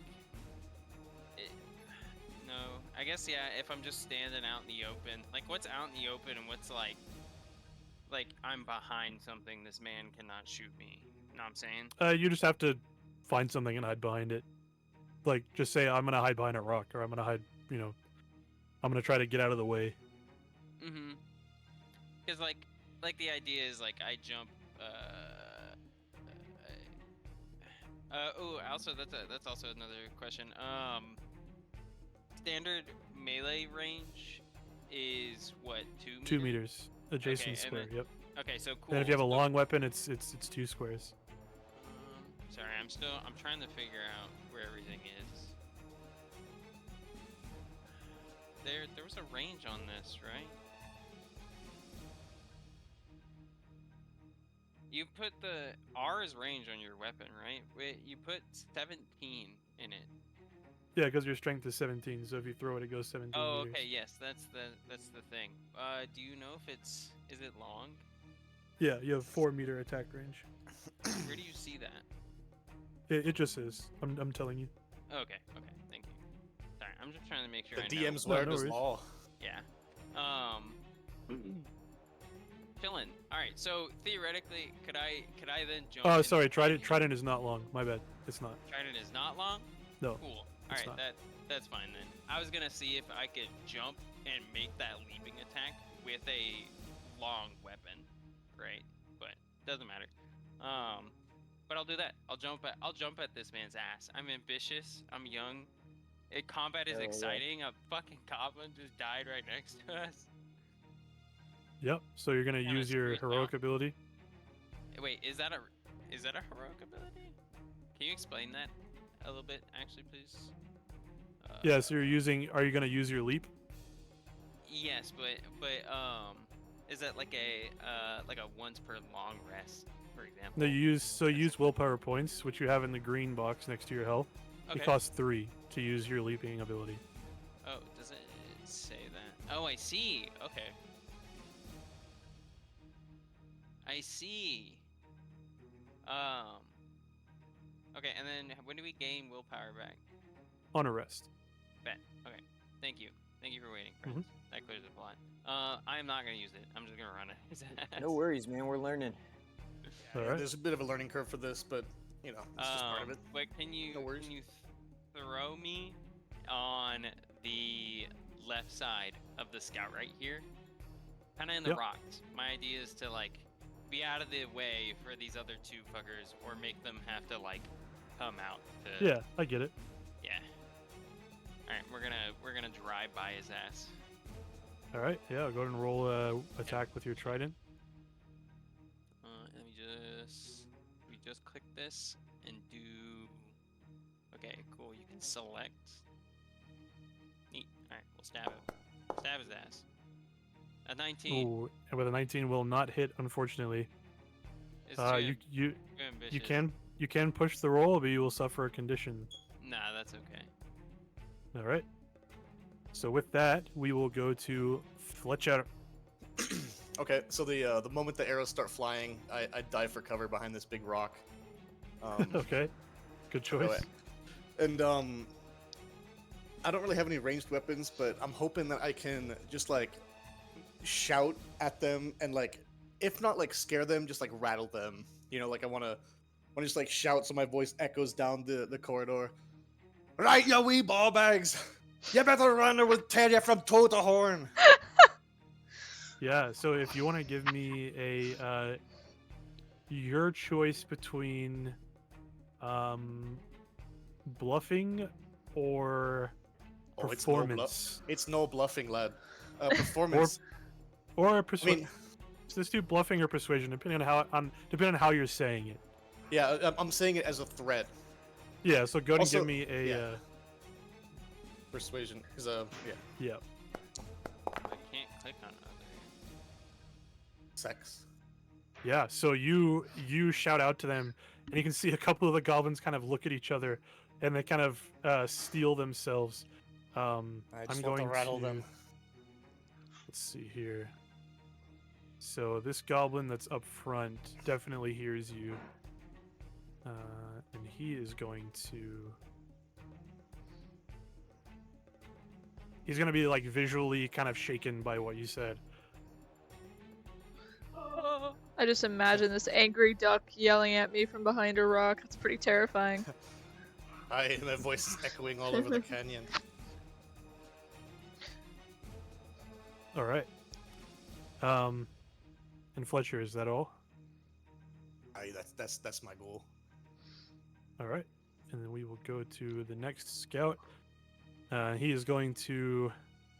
No, I guess yeah. If I'm just standing out in the open, like what's out in the open and what's like I'm behind something. This man cannot shoot me. You know what I'm saying? You just have to find something and hide behind it. Like, just say I'm gonna hide behind a rock, or I'm gonna hide. I'm gonna try to get out of the way. Mm-hmm. Because like the idea is like I jump. Oh, also that's also another question. Standard melee range is what 2 meters adjacent Okay, and square. then- Yep. Okay, so cool. And if you have a so- long weapon, it's 2 squares. Sorry, I'm trying to figure out where everything is. There was a range on this, right? You put the R's range on your weapon, right? Wait, you put 17 in it. Yeah, because your strength is 17, so if you throw it, it goes 17 Oh, meters. okay, yes, that's the thing. Do you know if is it long? Yeah, you have 4-meter attack range. Where do you see that? It just is. I'm telling you. Okay, thank you. Sorry, I'm just trying to make sure The I know. DM's No, word no is worries. law. Yeah. Chillin'. All right. So theoretically, could I then jump? Oh, in sorry. behind him? Trident is not long. My bad. It's not. Trident is not long. No. Cool. All it's right. not. That's fine then. I was gonna see if I could jump and make that leaping attack with a long weapon, right? But doesn't matter. But I'll do that. I'll jump at this man's ass. I'm ambitious. I'm young. Combat is Hell yeah. exciting. A fucking goblin just died right next to us. Yep. So you're gonna Kinda use your screws me heroic out. ability. Wait, is that a heroic ability? Can you explain that a little bit, actually, please? Yeah. So you're using. Are you gonna use your leap? Yes, but is that like a once per long rest, for example? No. You use willpower points, which you have in the green box next to your health. Okay. It costs 3 to use your leaping ability. Oh, does it say that? Oh, I see. Okay. I see. Okay, and then when do we gain willpower back? On a rest. Bet. Okay. Thank you. Thank you for waiting, Mm-hmm. friends. That clears up a lot. I am not gonna use it. I'm just gonna run it. No worries, man. We're learning. All Yeah, right. There's a bit of a learning curve for this, but it's just part of it. But can you No worries. throw me on the left side of the scout right here? Kind of in the Yep. rocks. My idea is to like be out of the way for these other two fuckers, or make them have to like come out to. Yeah, I get it. Yeah. All right, we're gonna drive by his ass. All right. Yeah. Go ahead and roll attack with your trident. Let me just click this and do. Okay, cool. You can select. Neat. All right, we'll stab it. Stab his ass. A 19. Ooh, and with a 19 will not hit, unfortunately. It's too You ambitious. you can push the roll, but you will suffer a condition. Nah, that's okay. All right. So with that, we will go to Fletcher. Okay, so the moment the arrows start flying, I dive for cover behind this big rock. Okay. Good choice. And I don't really have any ranged weapons, but I'm hoping that I can just like shout at them and like, if not like scare them, just like rattle them. Like I want to just like shout so my voice echoes down the corridor. Right, you wee ball bags! You better run or we'll tear you from toe to horn. Yeah. So if you want to give me a your choice between bluffing or Oh, it's no bluff. performance. It's no bluffing, lad. Performance. Or I persuasion. mean, Let's do bluffing or persuasion, depending on how you're saying it. yeah, I'm saying it as a threat. Yeah. So go ahead and Also, give me a. yeah. Persuasion is yeah, Yeah. I can't click on other. sex. Yeah. So you shout out to them, and you can see a couple of the goblins kind of look at each other, and they kind of steel themselves. I just I'm want going to rattle them. Let's see here. So this goblin that's up front definitely hears you, and he is going to. He's gonna be like visually kind of shaken by what you said. I just imagine this angry duck yelling at me from behind a rock. It's pretty terrifying. And that voice is echoing all over the canyon. All right. And Fletcher, is that all? That's my goal. All right. And then we will go to the next scout. He is going to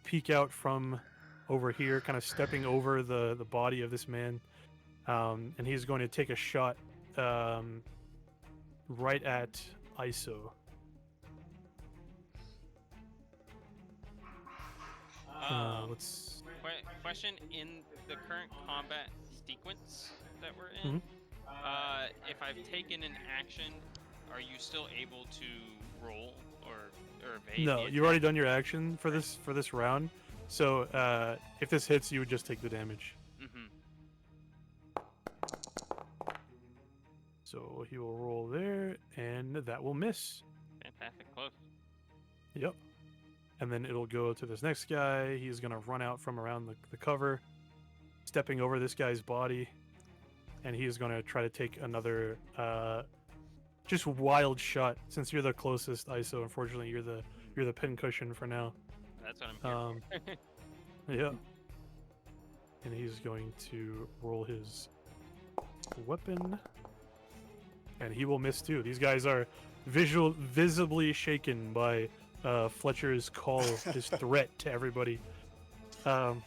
peek out from over here, kind of stepping over the body of this man. And he's going to take a shot right at ISO. Let's. Question: in the current combat sequence that we're in, if I've taken an action, are you still able to roll or evade? No, you've already done your action for this round. So if this hits, you would just take the damage. So he will roll there, and that will miss. Fantastic, close. Yep. And then it'll go to this next guy. He's going to run out from around the cover, stepping over this guy's body. And he's going to try to take another just wild shot. Since you're the closest, ISO, unfortunately, you're the pincushion for now. That's what I'm here for. Yeah. And he's going to roll his weapon. And he will miss too. These guys are visibly shaken by Fletcher's call, his threat to everybody. And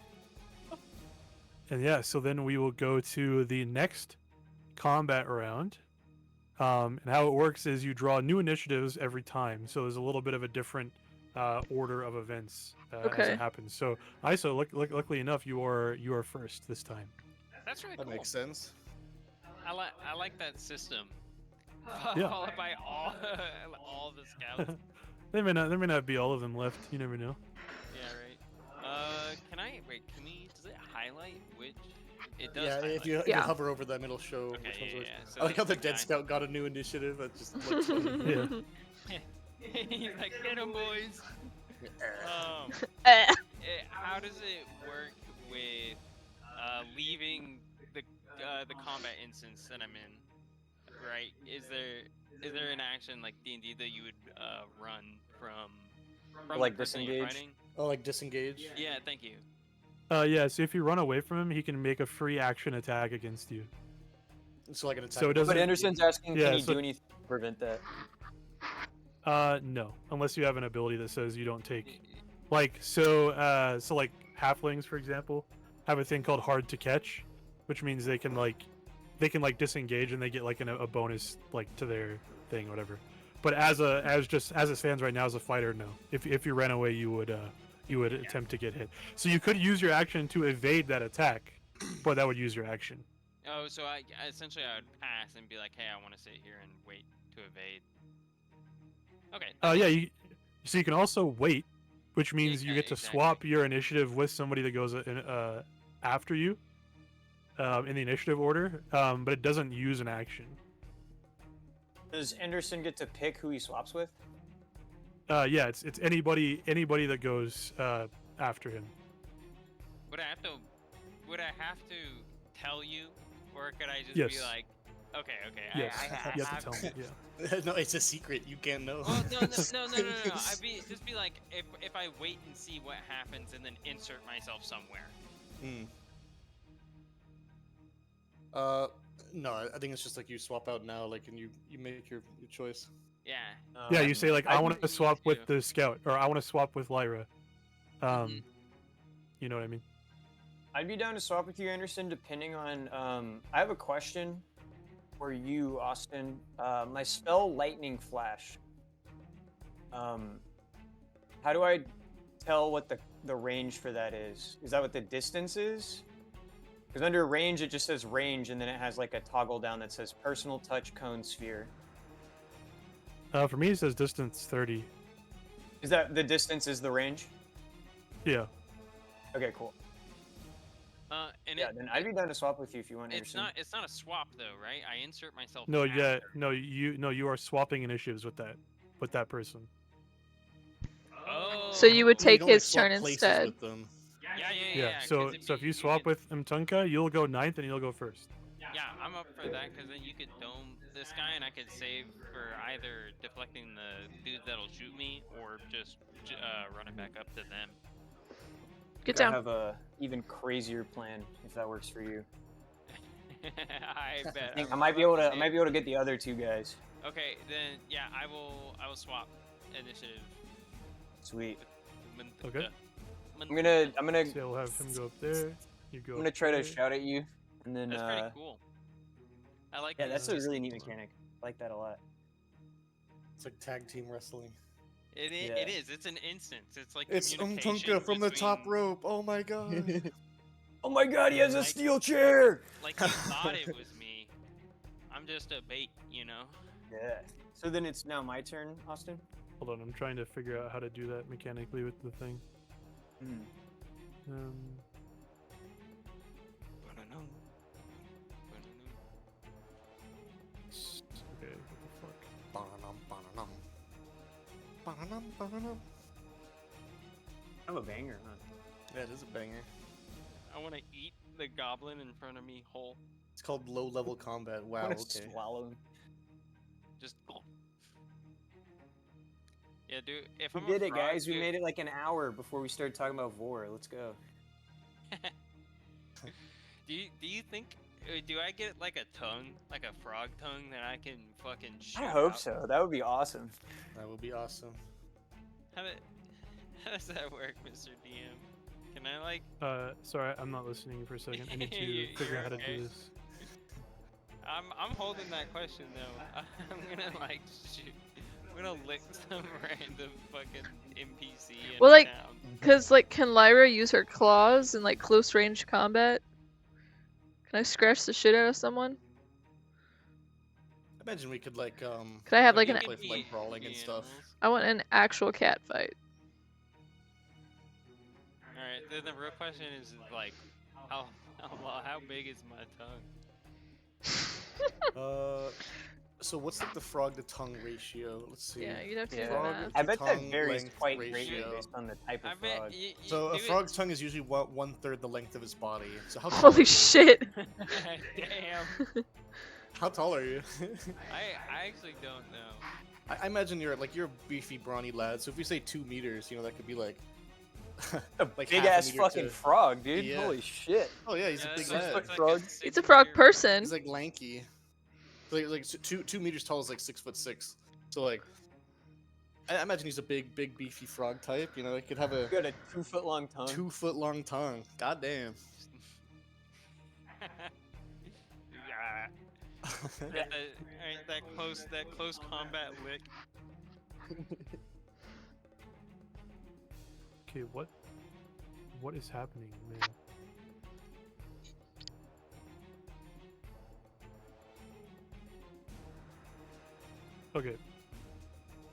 yeah, so then we will go to the next combat round. And how it works is you draw new initiatives every time. So there's a little bit of a different order of events as Okay. it happens. So ISO, luckily enough, you are first this time. That's really That cool. makes sense. I like that system. Yeah. Followed by all the scouts. There may not be all of them left. You never know. Yeah, right. Can we? Does it highlight which? It does. Yeah, highlight. if you Yeah. hover over them, it'll show Okay, which one's yeah, which. yeah. So I like how that's the dead guy. scout got a new initiative. That just looks funny. Yeah. He's like, get 'em, boys. Eh. How does it work with leaving the combat instance that I'm in? Right? Is there an action like D&D that you would run from Like the person you're disengage? fighting? Oh, like disengage. Yeah, thank you. Yeah. So if you run away from him, he can make a free action attack against you. So like an attack. So it doesn't- But Anderson's asking, Yeah, can he so- do anything to prevent that? No, unless you have an ability that says you don't take. Like so like halflings, for example, have a thing called hard to catch, which means they can disengage and they get like a bonus like to their thing, whatever. But as it stands right now as a fighter, no. If you ran away, you would attempt to get hit. So you could use your action to evade that attack, but that would use your action. Oh, so I essentially I would pass and be like, hey, I want to sit here and wait to evade. Okay. Yeah. So you can also wait, which means you Yeah, get to exactly. swap your initiative with somebody that goes after you in the initiative order, but it doesn't use an action. Does Anderson get to pick who he swaps with? Yeah, it's anybody that goes after him. Would I have to tell you, or could I just Yes. be like, okay, Yes, I you have have to tell me. Yeah. No, it's a secret. You can't know. Well, no. I'd just be like, if I wait and see what happens, and then insert myself somewhere. No, I think it's just like you swap out now, like, and you make your choice. Yeah. Yeah, you say like I I want can to swap use with the scout, or I want to swap with Lyra. You know what I mean? I'd be down to swap with you, Anderson, depending on. I have a question for you, Austin. My spell Lightning Flash. How do I tell what the range for that is? Is that what the distance is? Because under range, it just says range, and then it has like a toggle down that says personal touch cone sphere. For me, it says distance 30. Is that the distance is the range? Yeah. Okay, cool. And Yeah, then I'd be down to swap with you if you want. it's Anderson. not a swap though, right? I insert myself. No, yeah, after. no, you are swapping initiatives with that person. Oh. So you would You take can only his swap turn places instead. with them. Yeah. So if you swap with Mtunka, you'll go 9th and you'll go first. Yeah, I'm up for that because then you could dome this guy and I could save for either deflecting the dude that'll shoot me or just run it back up to them. Get I down. have a even crazier plan if that works for you. I bet. I think I might be able to get the other two guys. Okay, then yeah, I will swap initiative. Sweet. with Okay. Muntuka. I'm gonna So we'll have him go up there. You go. I'm gonna up try to there. shout at you, and then That's pretty cool. I like. yeah, that. that's a really neat mechanic. I like that a lot. It's like tag team wrestling. It Yeah. is. It's an instance. It's like It's communication Umtunka from the top between- rope. Oh my god. Oh my God, he has a Like- steel chair. Like you thought it was me. I'm just a bait, you know. Yeah. So then it's now my turn, Austin. Hold on, I'm trying to figure out how to do that mechanically with the thing. Hmm. Okay, what the fuck? Ba-na-num, ba-na-num. Ba-na-num, ba-na-num. I'm a banger, huh? That is a banger. I want to eat the goblin in front of me whole. It's called low level combat. I'm Wow. gonna Okay. swallow him. Just. Yeah, dude. If We I'm did a it, frog, guys. We dude- made it like an hour before we started talking about Vor. Let's go. Do you think? Do I get like a tongue, like a frog tongue that I can fucking shoot I hope out? so. That would be awesome. That would be awesome. How does that work, Mr. DM? Can I like? Sorry, I'm not listening for a second. I need You- to figure out how to you're okay. do this. I'm holding that question though. I'm gonna like shoot. I'm gonna lick some random fucking NPC in Well, a like- town. Cause like, can Lyra use her claws in like close range combat? Can I scratch the shit out of someone? Imagine we could like Could I have like You an? play can for, like, eat brawling and the stuff. animals. I want an actual cat fight. Alright, then the real question is like, how big is my tongue? So what's like the frog to tongue ratio? Let's see. Yeah, you'd have to Yeah. do the Frog math. I bet that tongue varies length quite greatly ratio. based on the type I of bet frog. you So a do it- frog's tongue is usually 1/3 the length of his body. So how tall are Holy you? shit! Damn. How tall are you? I actually don't know. I imagine you're a beefy, brawny lad. So if we say 2 meters, you know that could be like. A like big half a ass meter fucking to- frog, dude. Yeah. Holy shit. Oh yeah, he's Yeah, a big that's lad. foot like frog. He's a frog 6-meter person. He's like lanky. Like 2 meters tall is like 6'6". So like, I imagine he's a big beefy frog type. You know, he could have a You got a 2 foot long tongue. 2 foot long tongue. God damn. Yeah. That close combat lick. Okay, what is happening, man? Okay,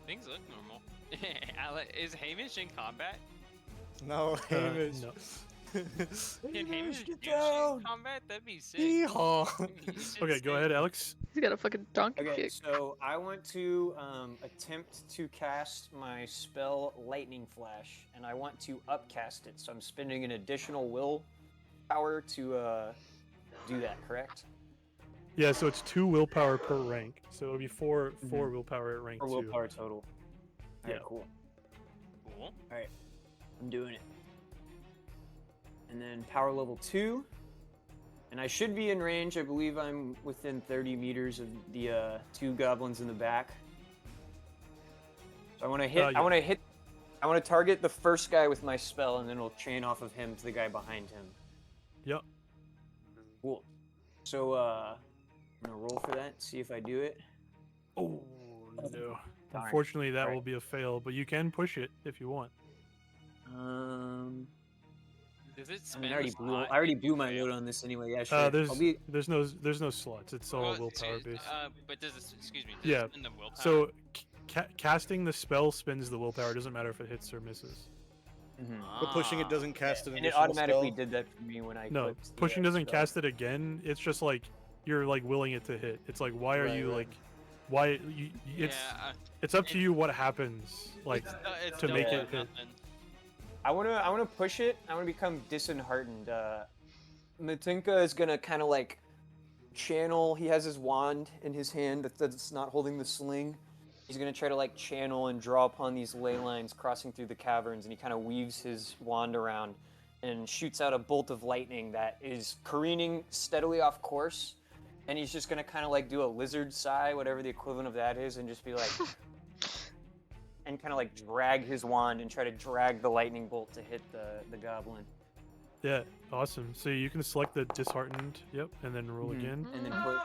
Things look normal. Is Hamish in combat? No, Hamish. no. Can Hamish do get shit down! in combat? That'd be sick. Yeehaw. You should Okay, go stay- ahead, Alex. He's got a fucking donkey Okay, kick. so I want to attempt to cast my spell Lightning Flash, and I want to upcast it. So I'm spending an additional will power to do that. Correct? Yeah, so it's 2 willpower per rank. So it'll be 4 willpower at rank Or 2. willpower total. Alright, Yeah. cool. Cool. I'm doing it. And then power level 2. And I should be in range. I believe I'm within 30 meters of the 2 goblins in the back. So I want to hit. yeah. I I want to target the first guy with my spell, and then it'll chain off of him to the guy behind him. Yep. Cool. So I'm gonna roll for that. See if I do it. Oh no. Darn. Unfortunately, that Right. will be a fail, but you can push it if you want. Does it I spend mean, a I slot already if blew you my fail? load on this anyway. Yeah, sure. There's no slots. It's all Well, willpower so, based. but does it, excuse me, does Yeah, it spend the willpower? So casting the spell spends the willpower. It doesn't matter if it hits or misses. But pushing it Ah. doesn't cast an And it additional automatically spell. did that for me when I No, clicked the, pushing doesn't spell. cast it again. It's just like you're like willing it to hit. It's like why are Right, you right. like why it's Yeah, it's up to you what happens like it's to make double it or hit. nothing. I wanna push it. I wanna become disheartened. Matinka is gonna kind of like channel. He has his wand in his hand that's not holding the sling. He's gonna try to like channel and draw upon these ley lines crossing through the caverns, and he kind of weaves his wand around and shoots out a bolt of lightning that is careening steadily off course. And he's just gonna kind of like do a lizard sigh, whatever the equivalent of that is, and just be like, and kind of like drag his wand and try to drag the lightning bolt to hit the goblin. Yeah, awesome. So you can select the disheartened. Yep, and then roll Mhm. again. And then push.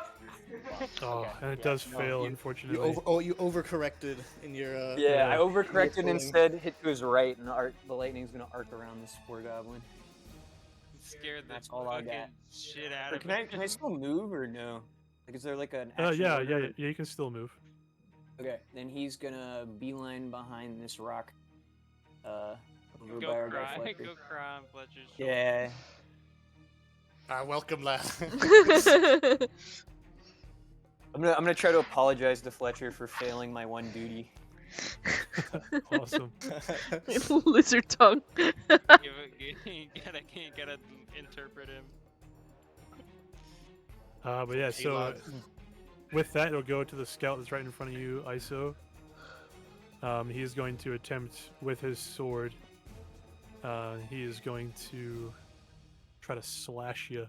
Oh, Okay, and it yeah, does no, fail, you- unfortunately. You overcorrected in your. Yeah, I Yeah. overcorrected You're instead, hit to his right, and the lightning's gonna arc around this poor goblin. Scared the That's all I got. fucking shit out Or of can I still move or no? Like, is there like an Yeah, action order? yeah, you can still move. Okay, then he's gonna beeline behind this rock. Over by Go our guy cry, Fletcher. go cry on Fletcher's shoulder. Yeah. Welcome, lad. I'm gonna try to apologize to Fletcher for failing my one duty. Awesome. Lizard tongue. You gotta interpret him. But yeah, Okay, so lad. with that, it'll go to the scout that's right in front of you, ISO. He is going to attempt with his sword. He is going to try to slash you,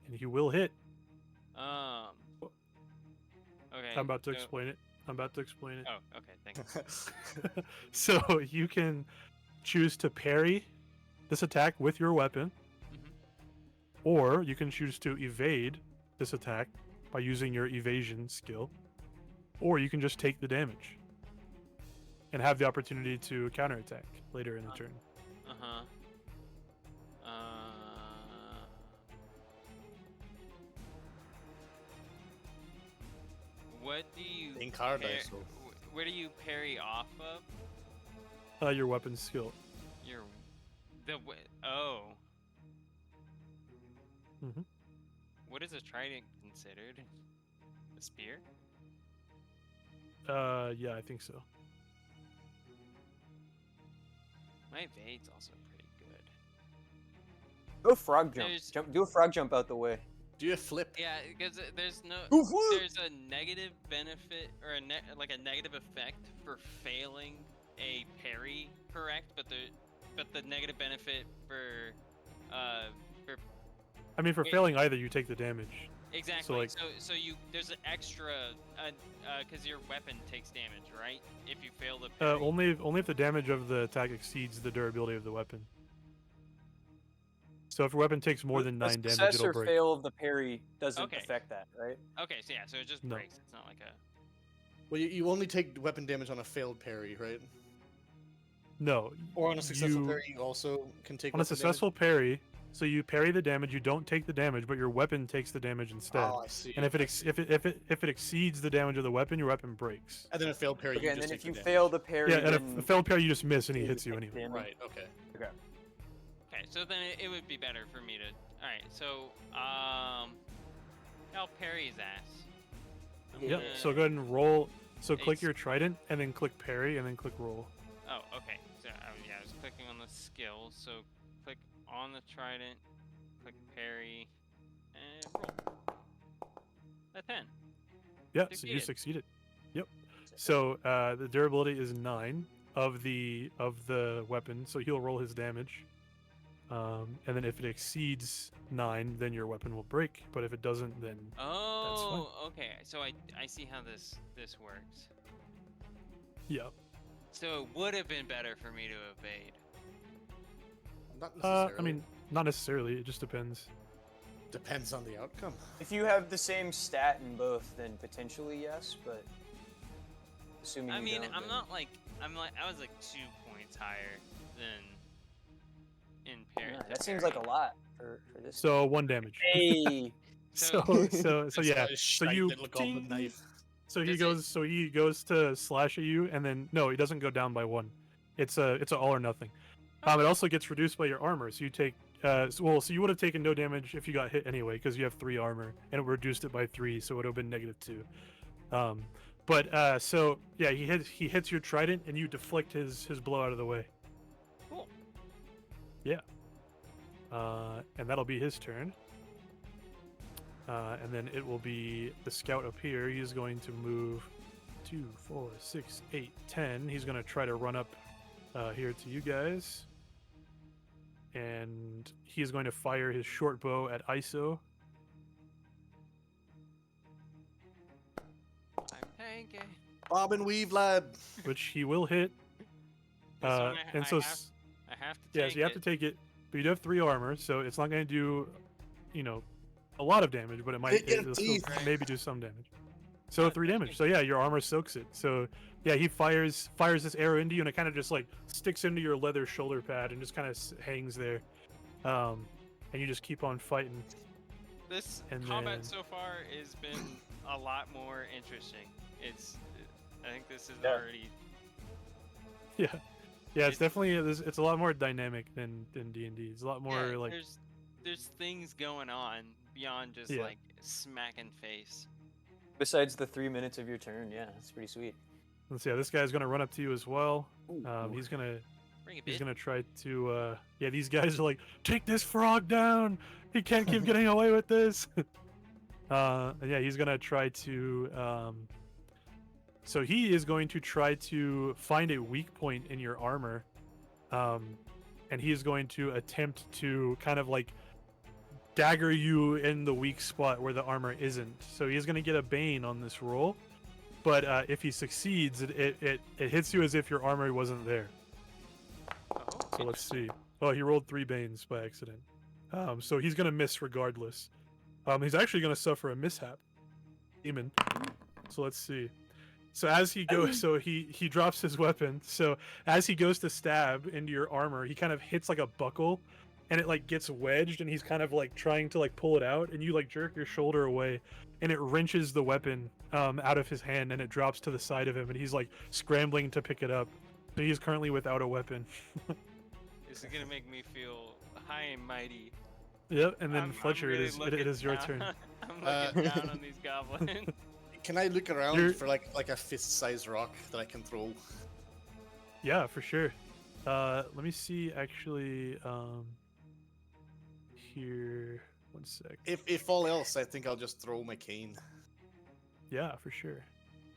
and he will hit. Okay. I'm about to so- explain it. Oh, okay, thanks. So you can choose to parry this attack with your weapon, Mhm. or you can choose to evade this attack by using your evasion skill, or you can just take the damage and have the opportunity to counterattack later in the turn. Uh-huh. What do you In card par- ISO. where do you parry off of? Your weapon skill. Your oh. Mhm. What is a trident considered? A spear? Yeah, I think so. My evade's also pretty good. Go frog jump. There's- Do a frog jump out the way. Do you flip? Yeah, because there's no Oof, woo! there's a negative benefit or a negative effect for failing a parry correct, but the negative benefit for I mean, for Wait. failing either, you take the damage. exactly like- so you there's an extra because your weapon takes damage, right? If you fail the parry. Only if the damage of the attack exceeds the durability of the weapon. So if your weapon takes more than 9 damage, Success it'll or break. fail of the parry doesn't Okay. affect that, right? Okay, so yeah, so it just No. breaks. It's not like a Well, you only take weapon damage on a failed parry, right? No. Or on a successful you- parry, you also can take. On a weapon successful parry, so you parry the damage, you don't take the damage, but your weapon takes the damage instead. Damage? Oh, I see. And if it exceeds the damage of the weapon, your weapon breaks. And then a failed parry, Okay, you and just then take if you the fail damage. the parry, Yeah, and then a failed parry, you just miss and he you hits you take anyway. damage. Right. Okay. okay. So then it would be better for me to. All right, so I'll parry his ass. I'm Yep. gonna- So go ahead and roll. So click Ace. your trident and then click parry and then click roll. Oh, okay. So yeah, I was clicking on the skill. So click on the trident, click parry, and roll. A 10. Yeah, so you Succeeded. succeeded. Yep. So the durability is 9 of the weapon, so he'll roll his damage. And then if it exceeds 9, then your weapon will break. But if it doesn't, then Oh, okay. So I see how this works. Yeah. So it would have been better for me to evade. Not necessarily. I mean, not necessarily. It just depends. depends on the outcome. If you have the same stat in both, then potentially yes, but assuming I you mean, don't, I'm then- not like I was like 2 points higher than in Yeah, parent. that seems like a lot for this. So 1 damage. Hey, So It's yeah. got a So shite you little goblin ting. knife. So he Does it- goes. So he goes to slash at you, and then no, he doesn't go down by 1. It's a all or nothing. It also gets reduced by your armor. So you take. So you would have taken no damage if you got hit anyway, because you have 3 armor, and it reduced it by 3, so it would have been -2. So yeah, he hits your trident, and you deflect his blow out of the way. Cool. Yeah. And that'll be his turn. And then it will be the scout up here. He's going to move 2, 4, 6, 8, 10. He's going to try to run up here to you guys. And he's going to fire his short bow at ISO. I'm tanky. Bob and weave, lad. Which he will hit. This one And I so, have to yeah, take so you have it. to take it. But you do have 3 armor, so it's not going to do, a lot of damage, but it might Hit your it'll still teeth. maybe do some damage. So Yeah, 3 thank damage. you. So yeah, your armor soaks it. So yeah, he fires this arrow into you, and it kind of just like sticks into your leather shoulder pad and just kind of hangs there. And you just keep on fighting. This and combat then- so far has been a lot more interesting. I think this is Yeah. already. Yeah, yeah, it's definitely it's a lot more dynamic than D&D. It's a lot more Yeah, like there's things going on beyond just Yeah. like smacking face. besides the 3 minutes of your turn, yeah, that's pretty sweet. let's see. This guy's gonna run up to you as well. Ooh, He's gonna Bring it, He's bitch. gonna try to. Yeah, these guys are like, take this frog down. He can't keep getting away with this. And yeah, he's gonna try to. So he is going to try to find a weak point in your armor, and he is going to attempt to kind of like dagger you in the weak spot where the armor isn't. So he's gonna get a bane on this roll, but if he succeeds, it hits you as if your armor wasn't there. Oh, So let's see. Oh, he rolled 3 banes by accident. So he's gonna miss regardless. He's actually gonna suffer a mishap. Demon. So let's see. So as he goes, so he drops his weapon. So as he goes to stab into your armor, he kind of hits like a buckle, and it like gets wedged, and he's kind of like trying to like pull it out, and you like jerk your shoulder away, and it wrenches the weapon out of his hand, and it drops to the side of him, and he's like scrambling to pick it up. So he's currently without a weapon. This is gonna make me feel high and mighty. Yep, and then I'm Fletcher, really it is looking your down- turn. I'm Uh, looking down on these goblins. Can I look around You're- for like a fist-sized rock that I can throw? Yeah, for sure. Let me see actually. Here, 1 sec. If all else, I think I'll just throw my cane. Yeah, for sure.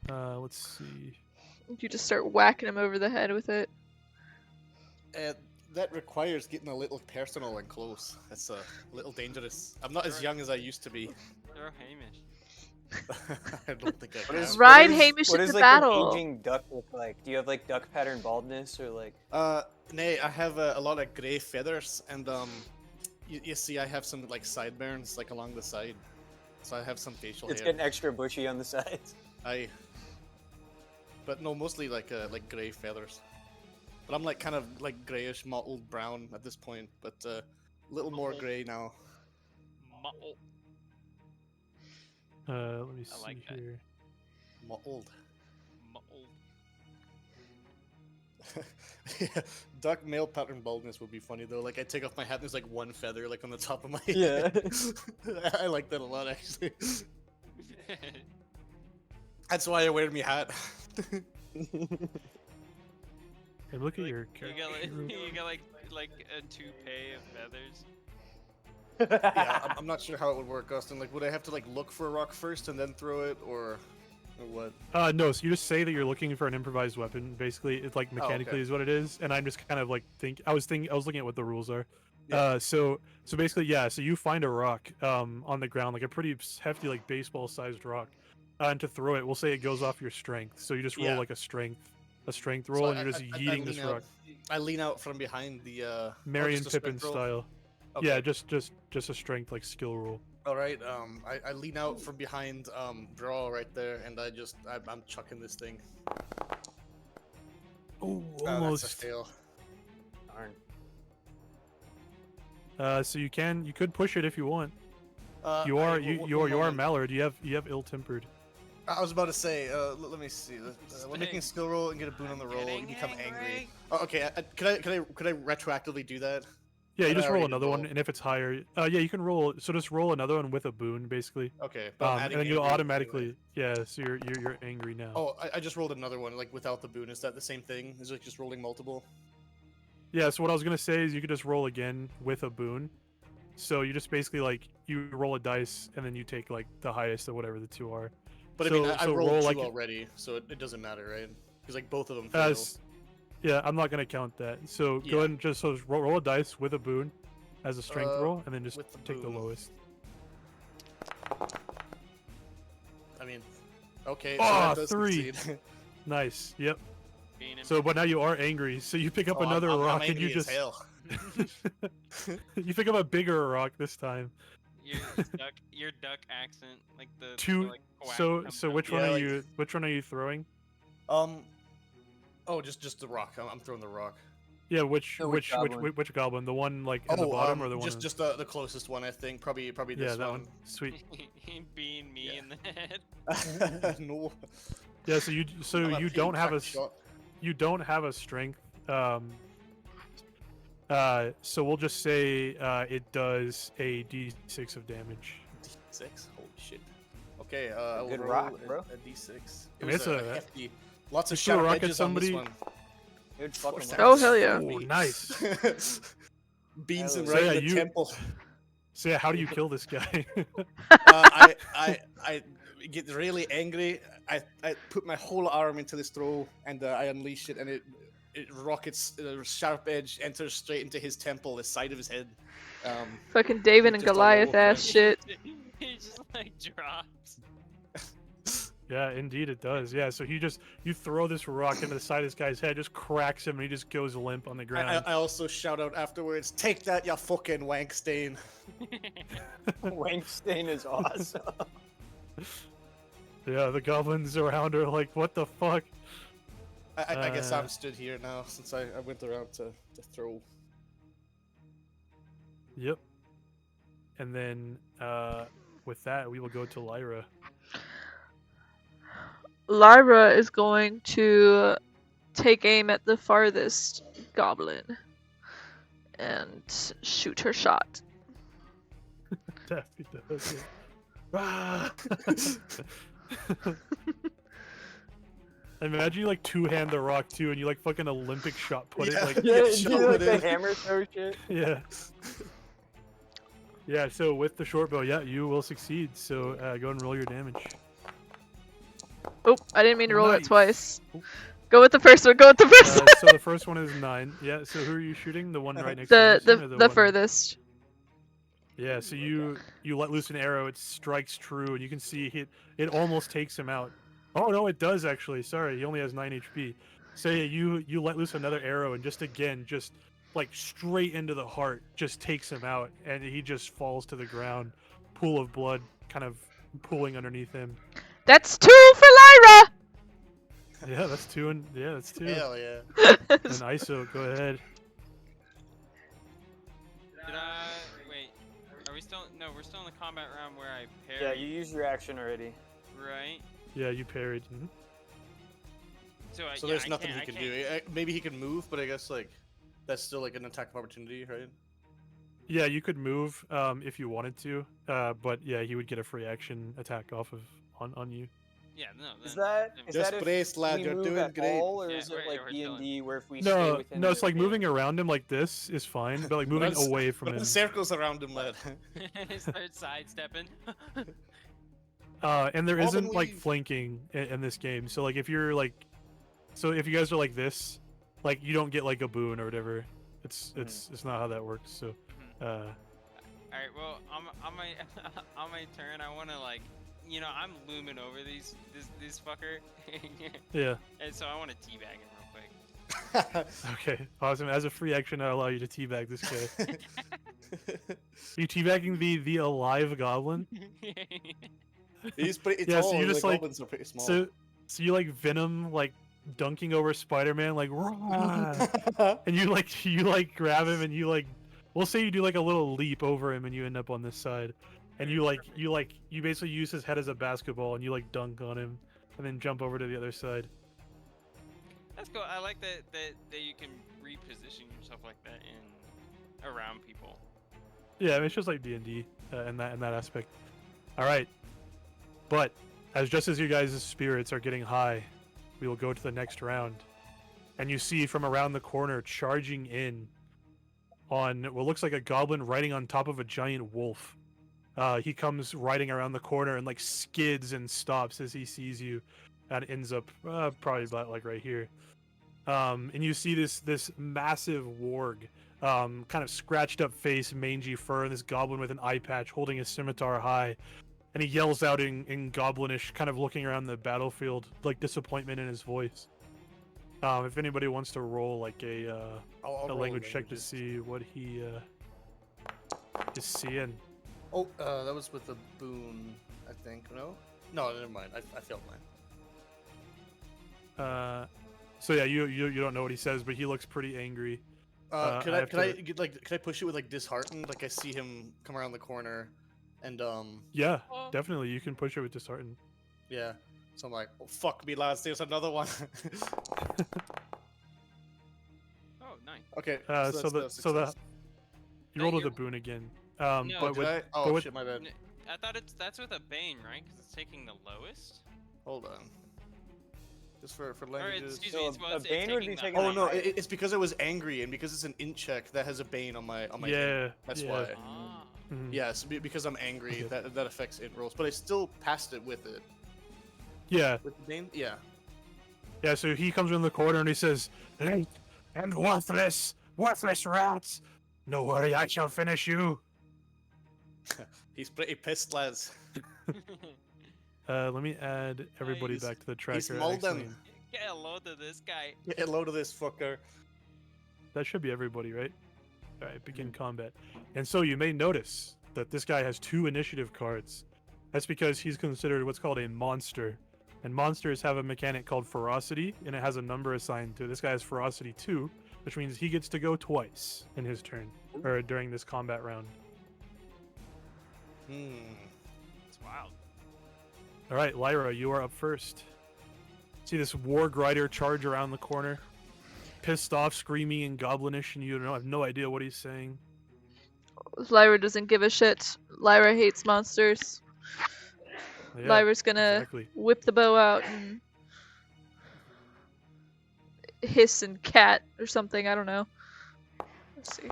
Let's see. You just start whacking him over the head with it. That requires getting a little personal and close. That's a little dangerous. I'm not as Sure. young as I used to be. Throw Hamish. I don't think I What can. is- Ride what is- Hamish what into is, like, battle. An aging duck look like? Do you have like duck pattern baldness or like? Nay, I have a lot of gray feathers, and you see, I have some like sideburns like along the side, so I have some facial It's hair. getting extra bushy on the sides. But no, mostly like gray feathers. But I'm like kind of like grayish, mottled brown at this point, but a little more gray now. Mottle. Let me see I like that. here. Mottled. Mottle. Yeah, duck male pattern baldness would be funny though. Like I take off my hat and there's like one feather like on the top of my Yeah. head. I like that a lot actually. That's why I wear my hat. Hey, look at your You character. got like real- you got like a toupee of feathers. Yeah, I'm not sure how it would work, Austin. Like, would I have to like look for a rock first and then throw it, or what? No, so you just say that you're looking for an improvised weapon. Basically, it's like mechanically okay. is what it is, and I'm just kind of like I was looking at what the rules are. Yeah. So basically, yeah. So you find a rock on the ground, like a pretty hefty, like baseball-sized rock, and to throw it, we'll say it goes off your strength. So you just roll Yeah. like a strength a strength So roll, and you're just yeeting this lean out. rock, I lean out from behind the. Merry and just a Pippin strength roll? style. Okay. Yeah, just a strength like skill roll. All right. I lean out from behind Draw right there, and I'm chucking this thing. Oh, That's a almost. fail. Darn. So you could push it if you want. You I- are w- you one are moment. Mallard. You have ill-tempered. I was about to say. Let me see. We're making a skill roll and get a boon on the roll. You Getting become angry. angry. Oh, okay. Could I retroactively do that? Yeah, you But I just roll already did another one, roll. and if it's higher, yeah, you can roll. So just roll another one with a boon, basically. Okay. But I'm And adding then you'll angry automatically, yeah. So you're angry now. Oh, I just rolled another one, like without the boon. Is that the same thing? Is it just rolling multiple? Yeah. So what I was gonna say is you could just roll again with a boon. So you just basically like you roll a dice, and then you take like the highest of whatever the two are. But I So- mean, I so rolled roll two like- already, so it doesn't matter, right? Because like both of them fail. Yeah, I'm not gonna count that. So Yeah. go ahead and just roll a dice with a boon as a strength roll, and then just with the take the boon. lowest. I mean, okay. Ah, that does 3. succeed. Nice. Yep. Being in- So, but now you are angry. So you pick up Oh, I'm- another I'm rock, and angry you as just hell. you pick up a bigger rock this time. your duck accent, like the Two. like, quack So comes so out. which one Yeah, are like- you? Which one are you throwing? Oh, just the rock. I'm throwing the rock. Yeah, which So which goblin? which goblin? The one like at the bottom, or the one? just the closest one, I think. Probably yeah, this that one. one. Sweet. Being me Yeah. in the head. No. Yeah. So I'm a you pink don't have a crack shot. you don't have a strength. So we'll just say it does a d6 of damage. D6. Holy shit. Okay. I will Good roll rock, bro. a D6. It I mean, was it's a a- hefty. Lots you of threw a sharp rock at edges on this somebody- one. Good fucking Force work. Oh, hell yeah. Oh, nice. Beans him So right yeah, in the you- temple. So yeah, how do you kill this guy? I get really angry. I put my whole arm into this throw and I unleash it, and it rockets. A sharp edge enters straight into his temple, the side of his head. Fucking David and Just a Goliath little ass shit. He just like drops. Yeah, indeed it does. Yeah, so you throw this rock into the side of this guy's head, just cracks him, and he just goes limp on the ground. I also shout out afterwards, "Take that, you fucking wank stain!" Wank stain is awesome. Yeah, the goblins around are like, what the fuck? I guess Uh, I'm stood here now since I went around to throw. Yep. And then with that, we will go to Lyra. Lyra is going to take aim at the farthest goblin and shoot her shot. Daffy does it. Ah! Imagine you like two-hand the rock too, and you like fucking Olympic shot put Yeah. it like Yeah, do shove like it the in. hammer throw shit. yeah. Yeah, so with the short bow, yeah, you will succeed. So go and roll your damage. Oh, I didn't mean to roll it Nice. twice. Oop. Go with the first one. Go with the first one. So the first one is 9. Yeah. So who are you shooting? The one right next to The Anderson, or the one- furthest. Yeah. So you let loose an arrow. It strikes true, and you can see it almost takes him out. Oh no, it does actually. Sorry, he only has 9 HP. So yeah, you let loose another arrow, and just like straight into the heart, just takes him out, and he just falls to the ground, pool of blood kind of pooling underneath him. That's 2 for Lyra. Yeah, that's 2, and yeah, that's 2. Hell yeah! And ISO, go ahead. Did I wait? Are we still? No, we're still in the combat round where I Yeah, parry. you used your action already. Right. Yeah, you parried. Mhm. So, So yeah, there's I nothing can't- he I can do. Maybe he can move, but I guess like that's still like an attack of opportunity, right? Yeah, you could move if you wanted to, but yeah, he would get a free action attack off of on you. Yeah, no. Is then- that then- is Just that if brace, lad, we you're move doing at great. all, or Yeah, is it we're- like we're D&D where if we stay No, within no, it's the like moving range- around him like this is fine, but like moving Let's- away from Run him. circles around him, lad. Start sidestepping. And there isn't like Probably- flanking in this game, so like if you're like, so if you guys are like this, like you don't get like a boon or whatever. It's not how that works. So, All right. Well, on my on my turn, I want to like, I'm looming over this fucker, yeah. and so I want to teabag him real Okay, awesome. As a free action, I allow you to teabag this guy. Are you teabagging the alive goblin? He's pretty Yeah, so tall. you The just like goblins are pretty small. so you like Venom like dunking over Spider-Man like "Rah!" and you like grab him and you like we'll say you do like a little leap over him and you end up on this side. And you basically use his head as a basketball and you like dunk on him and then jump over to the other side. That's cool. I like that you can reposition yourself like that in around people. Yeah, I mean, it's just like D&D in that aspect. All right, but just as you guys' spirits are getting high, we will go to the next round, and you see from around the corner charging in on what looks like a goblin riding on top of a giant wolf. He comes riding around the corner and like skids and stops as he sees you, and ends up probably about like right here. And you see this massive warg, kind of scratched up face, mangy fur, and this goblin with an eye patch holding his scimitar high, and he yells out in goblinish, kind of looking around the battlefield, like disappointment in his voice. If anybody wants to roll like a I'll roll language check to languages. see what he is seeing. Oh, that was with the boon, I think. No, never mind. I failed mine. So yeah, you don't know what he says, but he looks pretty angry. Could I I have could I to- get like could I push it with like disheartened? Like I see him come around the corner, and Yeah, Oh. definitely you can push it with disheartened. yeah. So I'm like, oh, fuck me, lads. There's another one. Oh, nice. Okay. So that's the a so the success. you rolled with you're- a boon again. No, But Did with I? Oh but with shit, my bad. I thought that's with a bane, right? Because it's taking the lowest. Hold on. Just for Or languages. excuse So me, a- it's, a it's bane would be the taking Oh the no, highest. it's because I was angry, and because it's an int check that has a bane on my int. yeah, That's yeah. why. Ah. Mhm. Yes, because I'm angry, Okay. that affects int rolls. But I still passed it with it. Yeah, With the bane, yeah. yeah. So he comes around the corner and he says, "Late and worthless rats. No worry, I shall finish you." He's pretty pissed, lads. Let me add everybody He's- back to the tracker. He's molding. Excellent. Get a load of this guy. Get a load of this fucker. That should be everybody, right? All right, begin combat. And so you may notice that this guy has 2 initiative cards. That's because he's considered what's called a monster. And monsters have a mechanic called ferocity, and it has a number assigned to it. This guy has ferocity 2, which means he gets to go twice in his turn, or during this combat round. It's wild. All right, Lyra, you are up first. See this warg rider charge around the corner, pissed off, screaming in goblinish, and you have no idea what he's saying. Lyra doesn't give a shit. Lyra hates monsters. Yeah, Lyra's gonna exactly. whip the bow out and hiss and cat or something. I don't know. Let's see.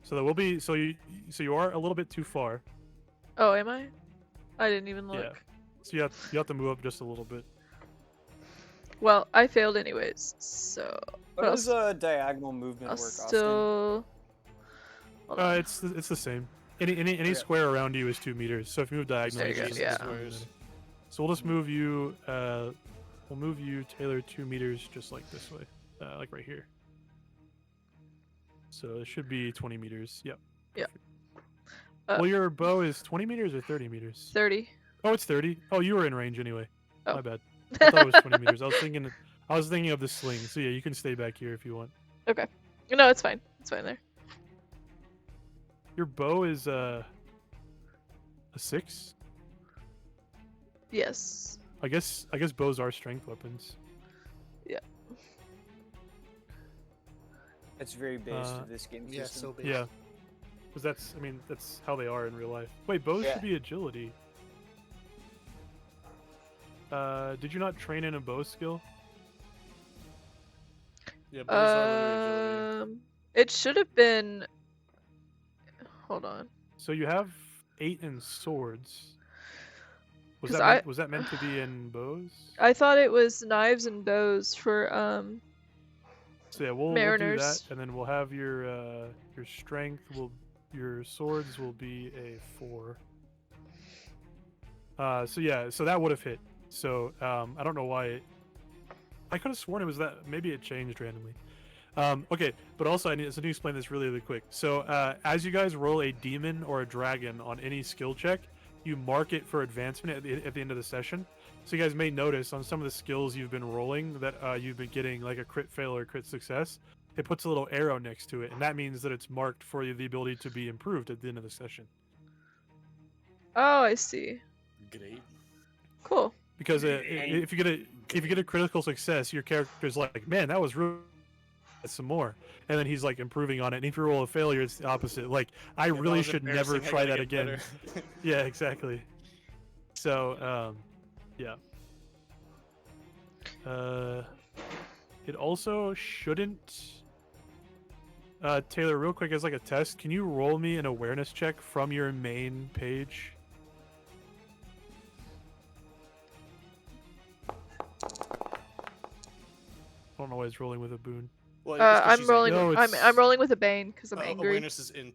So there will be so you are a little bit too far. Oh, am I? I didn't even look. Yeah. So you have to move up just a little bit. Well, I failed anyways, so What I'll does diagonal movement I'll work, Austin? still. Hold on. It's the same. Any Okay. square around you is 2 meters. So if you move diagonally, There you it's go, just yeah. 1 minute. So we'll just move you. We'll move you, Taylor, 2 meters, just like this way, like right here. So it should be 20 meters. Yep. Yep. Well, your bow is 20 meters or 30 meters? 30. Oh, it's 30. Oh, you were in range anyway. Oh. My bad. I thought it was 20 meters. I was thinking of the sling. So yeah, you can stay back here if you want. Okay. No, it's fine. It's fine there. Your bow is a 6. Yes. I guess bows are strength weapons. It's very based Uh, to this game Yeah, system. so big. Yeah. Because that's how they are in real life. Wait, bows Yeah. should be agility. Did you not train in a bow skill? Yeah, bows are literally agility. It should have been. Hold on. So you have 8 in swords. Was 'Cause that meant to be in bows? I thought it was knives and bows for So yeah, we'll do mariners. that, and then we'll have your strength your swords will be a 4. So yeah, so that would have hit. So I don't know why I could have sworn it was that. Maybe it changed randomly. Okay, but also I need to explain this really, really quick. So as you guys roll a demon or a dragon on any skill check, you mark it for advancement at the end of the session. So you guys may notice on some of the skills you've been rolling that you've been getting like a crit fail or a crit success. It puts a little arrow next to it, and that means that it's marked for the ability to be improved at the end of the session. Oh, I see. Great. Cool. Because if you get a critical success, your character's like, man, that was really some more, and then he's like improving on it. And if you roll a failure, it's the opposite. Like, I Yeah, that really was should never embarrassing, I try gotta that get again. better. Yeah, exactly. So, yeah. It also shouldn't. Taylor, real quick, as like a test, can you roll me an awareness check from your main page? I don't know why it's rolling with a boon. Well, it's 'cause I'm she's rolling. No, I'm it's- rolling with a bane because I'm angry. angry. Awareness is in.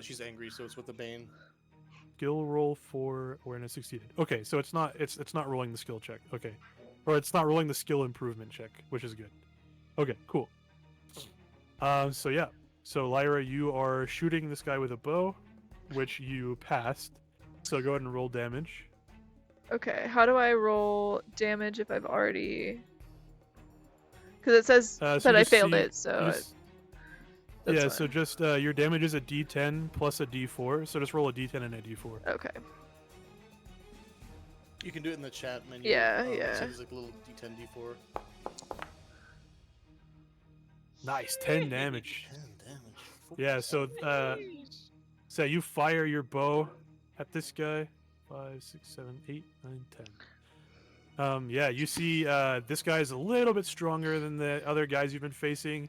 She's angry, so it's with the bane. Skill roll for awareness succeeded. Okay, so it's not rolling the skill check. Okay, or it's not rolling the skill improvement check, which is good. Okay, cool. So yeah, so Lyra, you are shooting this guy with a bow, which you passed. So go ahead and roll damage. Okay, how do I roll damage if I've already? Because it says So that you I just failed see- it, so you just- that's yeah. So fine. just your damage is a D10 plus a D4. So just roll a D10 and a D4. Okay. You can do it in the chat menu. Yeah, So yeah. there's like a little D10, D4. Nice, 10 damage. 10 damage. Yeah. So so you fire your bow at this guy. 5, 6, 7, 8, 9, 10. Yeah, you see this guy's a little bit stronger than the other guys you've been facing.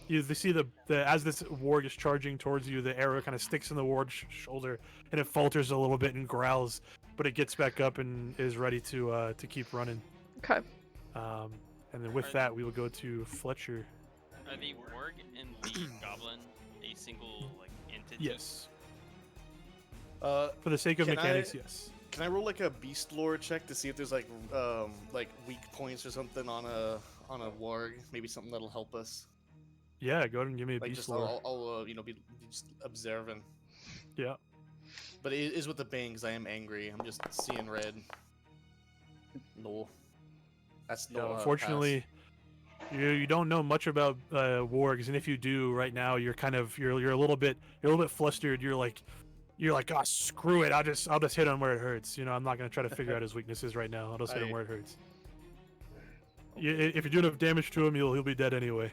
You see the as this warg is charging towards you, the arrow kind of sticks in the warg's shoulder and it falters a little bit and growls, but it gets back up and is ready to keep running. Okay. And then with that, we will go to Fletcher. Are the warg and the goblin a single like entity? Yes. Uh, For the sake of Can mechanics, I- yes. can I roll like a beast lore check to see if there's like weak points or something on a warg? Maybe something that'll help us. Yeah, go ahead and give me a Like beast just lore. I'll be just observing. Yeah. But it is with the bane because I am angry. I'm just seeing red. No. That's no. No, unfortunately, you don't know much about wargs, and if you do, right now you're a little bit flustered. You're like, oh, screw it. I'll just hit him where it hurts. You know, I'm not gonna try to figure out his weaknesses right now. I'll just hit him where it hurts. If you do enough damage to him, he'll be dead anyway.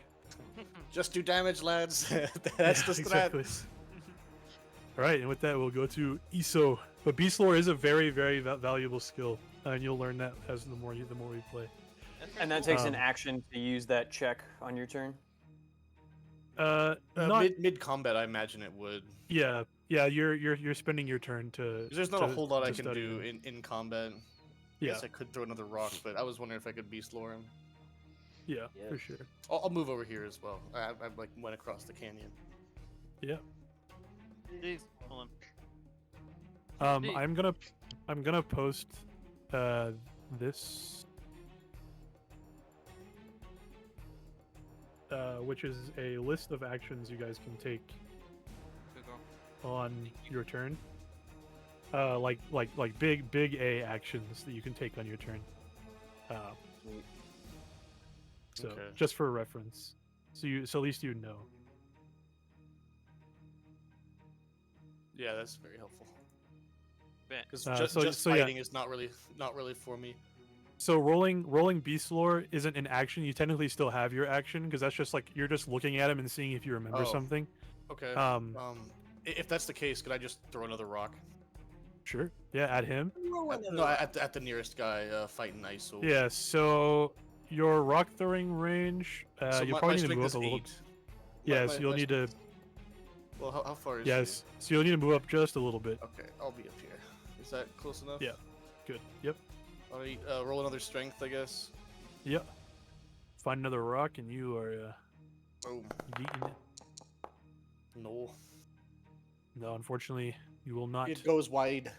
Just do damage, lads. That's the strat. Exactly. All right, and with that, we'll go to Iso. But beast lore is a very, very valuable skill, and you'll learn that as the more we play. That's And pretty that takes an Um, action to use that check on your turn. Not Mid combat, I imagine it would. yeah. You're spending your turn to. 'Cause there's not a to- whole lot I to can study do them. in combat. Yeah, Guess I could throw another rock, but I was wondering if I could beast lore him. yeah, Yeah. for sure. I'll move over here as well. I like went across the canyon. Yeah. Jeez, hold on. Hey. I'm gonna post this, which is a list of actions you guys can take Good girl. on your turn. Like big A actions that you can take on your turn. Sweet. So Okay. just for reference, so at least you know. Yeah, that's very helpful. Bet. Because Uh, just so yeah. fighting is not really for me. So rolling beast lore isn't an action. You technically still have your action because that's just like you're just looking at him and seeing if you remember Oh. something. Okay. If that's the case, could I just throw another rock? Sure. Yeah, at him. At the nearest guy fighting ISO. Yeah. So your rock throwing range, So you'll my probably need to strength move is up a little. 8. Yes, you'll need to. Well, how far is Yes, so you'll need to move up just a little bit. she? Okay, I'll be up here. Is that close enough? Yeah. Good. Yep. Alright, roll another strength, I guess. Yep. Find another rock and you are Boom. yeeting it. No. No, unfortunately, you will not. It goes wide.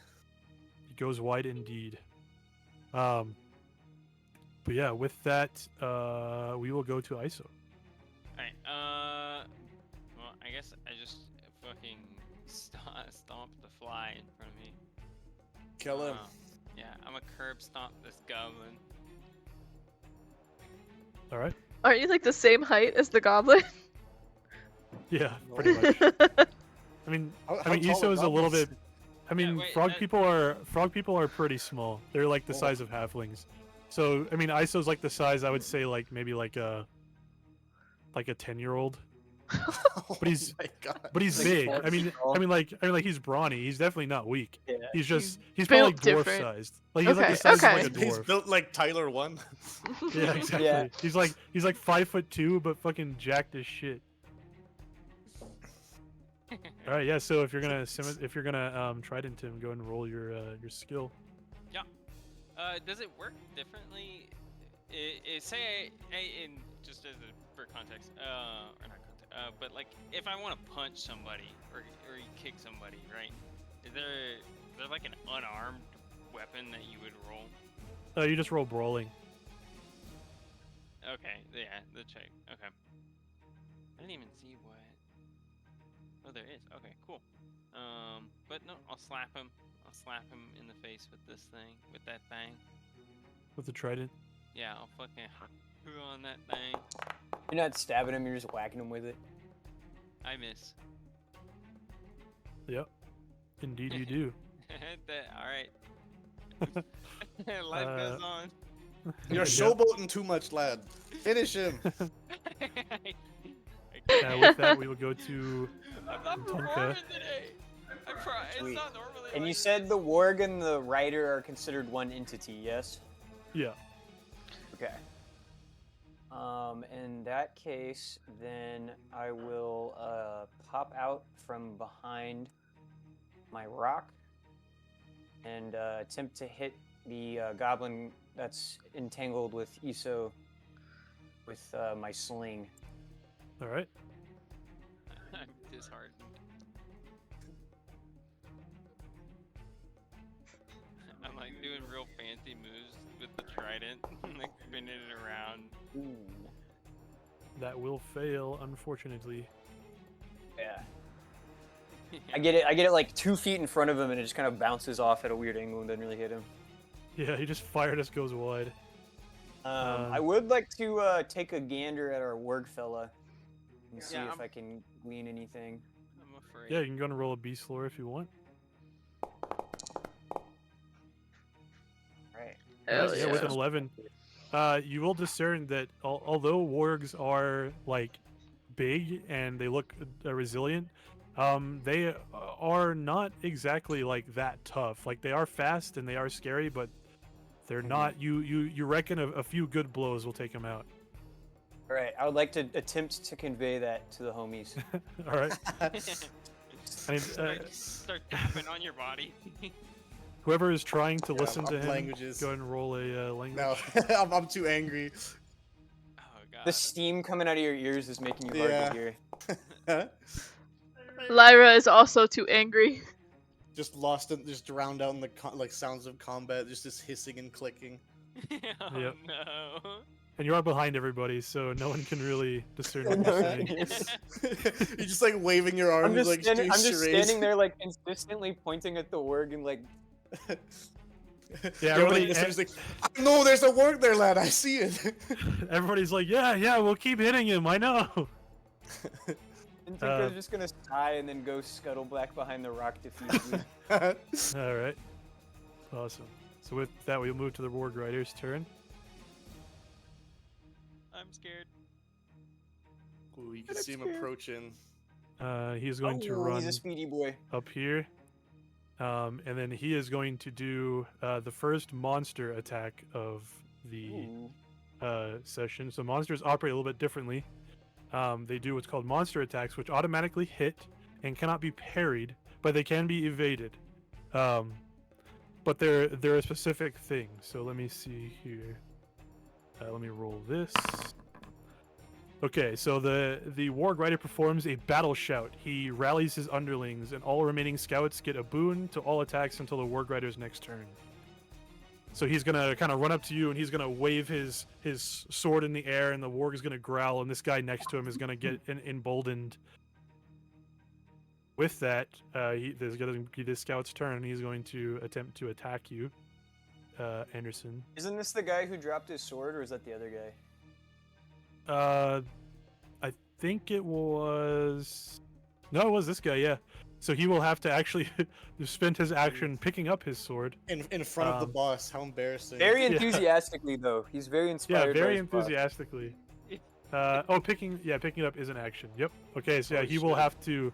It goes wide indeed. But yeah, with that, we will go to ISO. Alright, well, I guess I just fucking stomp the fly in front of me. Kill him. Yeah, I'm a curb stomp this goblin. All right. Aren't you like the same height as the goblin? Yeah, No. pretty much. I mean, How I mean, tall ISO are is a little goblins? bit. I mean, wait, frog that- people are pretty small. They're like the Oh. size of halflings. So I mean, ISO's like the size I would say like maybe like a 10-year-old. But he's- Oh my God. But he's Like big. 4 I mean, feet tall. like he's brawny. He's definitely not weak. Yeah. He's just he's built probably dwarf different. sized. Like he's like Okay, the size okay. of like a He's dwarf. built like Tyler 1. Yeah, exactly. Yeah. He's like 5'2", but fucking jacked as shit. All right, yeah. So if you're gonna trident him, go and roll your skill. Does it work differently? Say in just as for context, or not context, but like if I want to punch somebody or you kick somebody, right? Is there like an unarmed weapon that you would roll? You just roll brawling. Okay, yeah, the check. Okay. I didn't even see what. Oh, there is. Okay, cool. But no, I'll slap him. I'll slap him in the face with this thing, with that thing. With the trident. Yeah, I'll fucking hoo on that thing. You're not stabbing him, you're just whacking him with it. I miss. Yep. Indeed, you do. All right. Life goes on. You're Yep. showboating too much, lad. Finish him. With that, we will go to. I'm not Tonka. performing today. I'm it's Sweet. not normally. And you like said this. the warg and the rider are considered one entity, yes? Yeah. Okay. In that case, then I will pop out from behind my rock and attempt to hit the goblin that's entangled with Iso with my sling. All right. I'm disheartened. I'm like doing real fancy moves with the trident, like spinning it around. Ooh. That will fail, unfortunately. Yeah. I get it like 2 feet in front of him and it just kind of bounces off at a weird angle and doesn't really hit him. Yeah, he just fired us goes wide. I would like to take a gander at our warg fella and see Yeah, if I can glean anything. I'm afraid. Yeah, you can go and roll a beast lore if you want. Right. Hell Yeah, yeah. with an 11. You will discern that although wargs are like big and they look resilient, they are not exactly like that tough. Like they are fast and they are scary, but they're not. You reckon a few good blows will take them out. All right. I would like to attempt to convey that to the homies. All right. I mean, Start tapping on your body. whoever is trying to listen to up him, languages. go ahead and roll a language. No, I'm too angry. Oh god. The steam coming out of your ears is making you hard Yeah. to hear. Lyra is also too angry. Just lost in, just drowned out in the like sounds of combat. Just this hissing and clicking. Oh Yep. no. And you are behind everybody, so no one can really discern what No you're one saying. can. You're just like waving your arms, I'm just, like standing, doing I'm just charades. standing there like consistently pointing at the warg and like Yeah, Everybody everybody- is like, no, there's a work there, lad. I see it. Everybody's like, yeah, we'll keep hitting him. I know. and Tinko's just gonna sigh and then go scuttle back behind the rock diffusely. All right. Awesome. So with that, we'll move to the Warg Rider's turn. I'm scared. Ooh, you can I'm see him scared. approaching. He is going to Oh, run he's a speedy boy. up here. And then he is going to do the first monster attack of the Ooh. session. So monsters operate a little bit differently. They do what's called monster attacks, which automatically hit and cannot be parried, but they can be evaded. But they're a specific thing. So let me see here. Let me roll this. Okay, so the Warg Rider performs a battle shout. He rallies his underlings, and all remaining scouts get a boon to all attacks until the Warg Rider's next turn. So he's gonna kind of run up to you and he's gonna wave his sword in the air, and the warg is gonna growl, and this guy next to him is gonna get emboldened. With that, there's gonna be this scout's turn, and he's going to attempt to attack you, Anderson. Isn't this the guy who dropped his sword, or is that the other guy? I think it was. No, it was this guy. Yeah. So he will have to actually spend his action picking up his sword In front of the boss. How embarrassing. Very enthusiastically, though. He's very inspired. Yeah, very by his boss. enthusiastically. Picking it up is an action. Yep. Okay, so yeah, Oh, he will shit. have to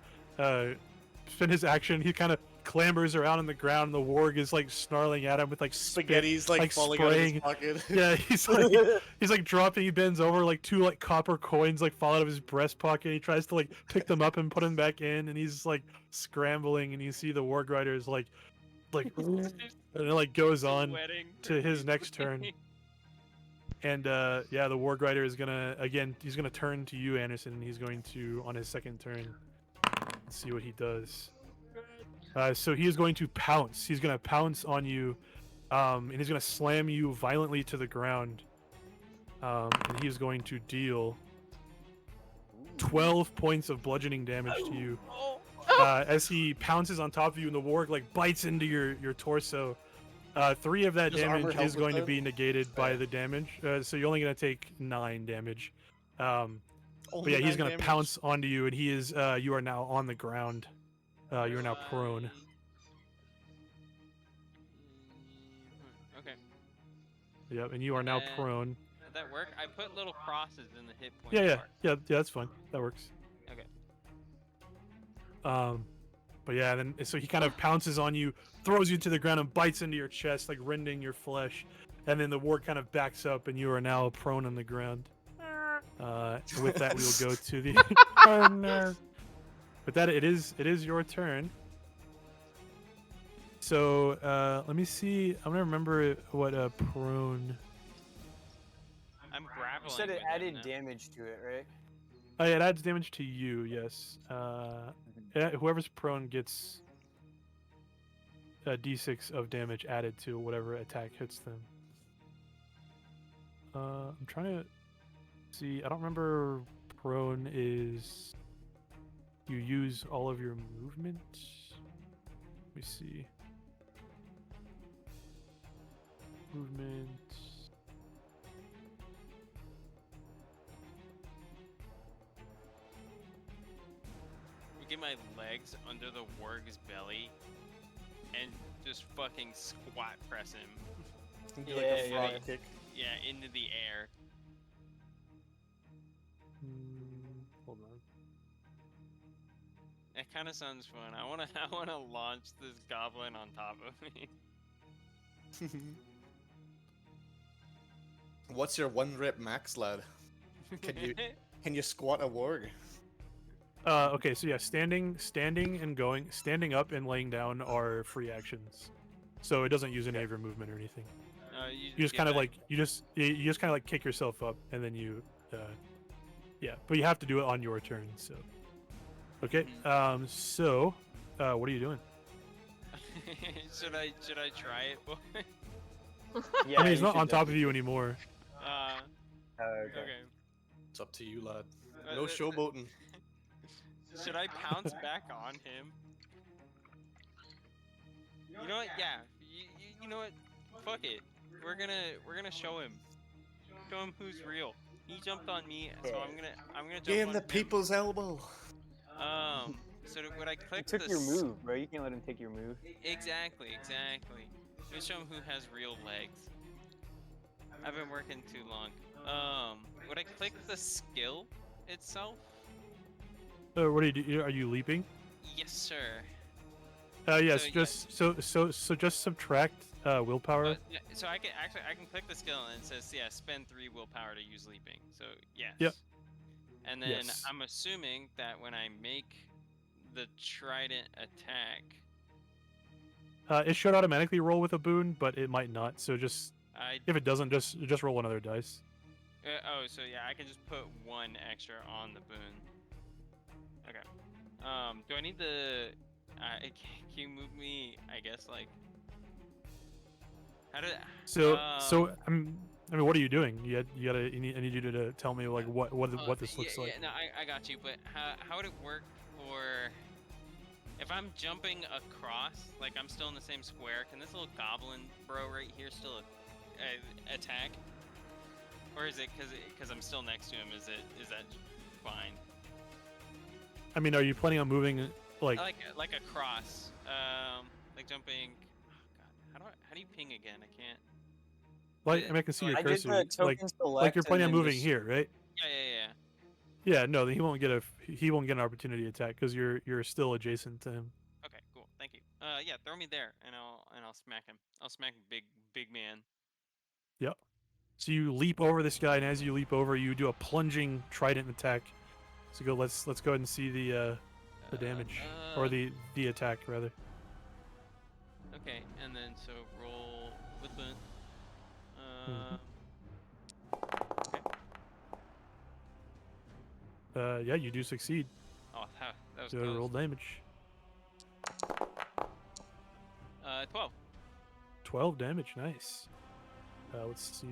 spend his action. He kind of clambers around on the ground, and the warg is like snarling at him with like Spaghetti's like, like falling out of his spraying. pocket. Yeah, he's like dropping. He bends over, like 2 like copper coins like fall out of his breast pocket. He tries to like pick them up and put them back in, and he's like scrambling. And you see the warg rider is like, and it like goes on to his next turn. And the warg rider is gonna he's gonna turn to you, Anderson, and he's going to on his second turn see what he does. So he is going to pounce. He's going to pounce on you, and he's going to slam you violently to the ground. And he is going to deal 12 points of bludgeoning damage to you. As he pounces on top of you, and the warg like bites into your torso. 3 of that Does armor damage help is with going to that? be negated by the damage. So you're only going to take 9 damage. But Only yeah, he's 9 going to damage. pounce onto you, and he is. You are now on the ground. You are now prone. Okay. Yep, and you are now Uh, prone. Did that work? I put little crosses in the hit point. Yeah, that's fine. That works. Okay. But yeah, then so he kind of pounces on you, throws you to the ground, and bites into your chest, like rending your flesh. And then the warg kind of backs up, and you are now prone on the ground. With that, we will go to the partner. With that, it is your turn. So let me see. I'm gonna remember what prone. I'm grappling. You said it with him added now. damage to it, right? Oh, yeah, it adds damage to you. Yes. Whoever's prone gets a d6 of damage added to whatever attack hits them. I'm trying to see. I don't remember. Prone is you use all of your movement. Let me see. Movement. We get my legs under the warg's belly and just fucking squat press him. Do like a Yeah, frog yeah. kick. Yeah, into the air. Hold on. It kind of sounds fun. I wanna launch this goblin on top of me. What's your 1 rep max, lad? Can you squat a warg? Okay, so yeah, standing standing up and laying down are free actions. So it doesn't use any of your movement or anything. You just get kind of back. like you just kind of like kick yourself up, and then you yeah, but you have to do it on your turn. So okay, so what are you doing? should I try it, boy? Yeah, I mean, he's you not should on top of you anymore. Okay. Okay. It's up to you, lad. Uh, No uh, showboating. Should I pounce back on him? You know what? Yeah. You know what? Fuck it. We're gonna show him. Show him who's real. He jumped on me, so I'm gonna jump Get in on the him. people's elbow. So would I You click took the your s- move, bro. You can't let him take your move. Exactly. Let's show him who has real legs. I've been working too long. Would I click the skill itself? What do you do? Are you leaping? Yes, sir. Yes. So, yeah. Just just subtract willpower. So I can click the skill and it says spend 3 willpower to use leaping. So yes. Yep. And then Yes. I'm assuming that when I make the trident attack, It should automatically roll with a boon, but it might not. So just I if it doesn't, just roll another dice. so yeah, I can just put 1 extra on the boon. Okay. Do I need the? Can you move me? I guess like. How did? So I mean, what are you doing? I need you to tell me like what this looks yeah, like. Yeah, no, I got you. But how would it work for if I'm jumping across? Like I'm still in the same square. Can this little goblin bro right here still attack? Or is it because I'm still next to him? Is that fine? I mean, are you planning on moving like? Like across, like jumping. Oh God, how do you ping again? I can't. Like, I mean, I can see your I did cursor. the token Like you're select planning on and then moving just- here, right? Yeah. Yeah, no, then he won't get an opportunity attack because you're still adjacent to him. Okay, cool. Thank you. Yeah, throw me there, and I'll smack him. I'll smack big man. Yep. So you leap over this guy, and as you leap over, you do a plunging trident attack. So let's go ahead and see the damage or the attack rather. Okay, and then so roll with the. Okay. Yeah, you do succeed. Oh, that was Go ahead and roll close. damage. 12. 12 damage, nice. Let's see.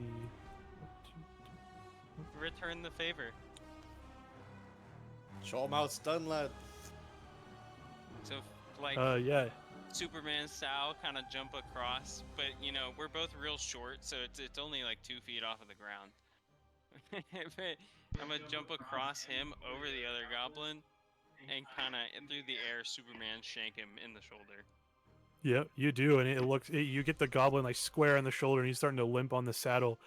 Return the favor. Show 'em how it's done, lad. So like Yeah. Superman style, kind of jump across, but we're both real short, so it's only like 2 feet off of the ground. But I'm gonna jump across him over the other goblin, and kind of through the air, Superman shank him in the shoulder. Yep, you do, and you get the goblin like square on the shoulder, and he's starting to limp on the saddle.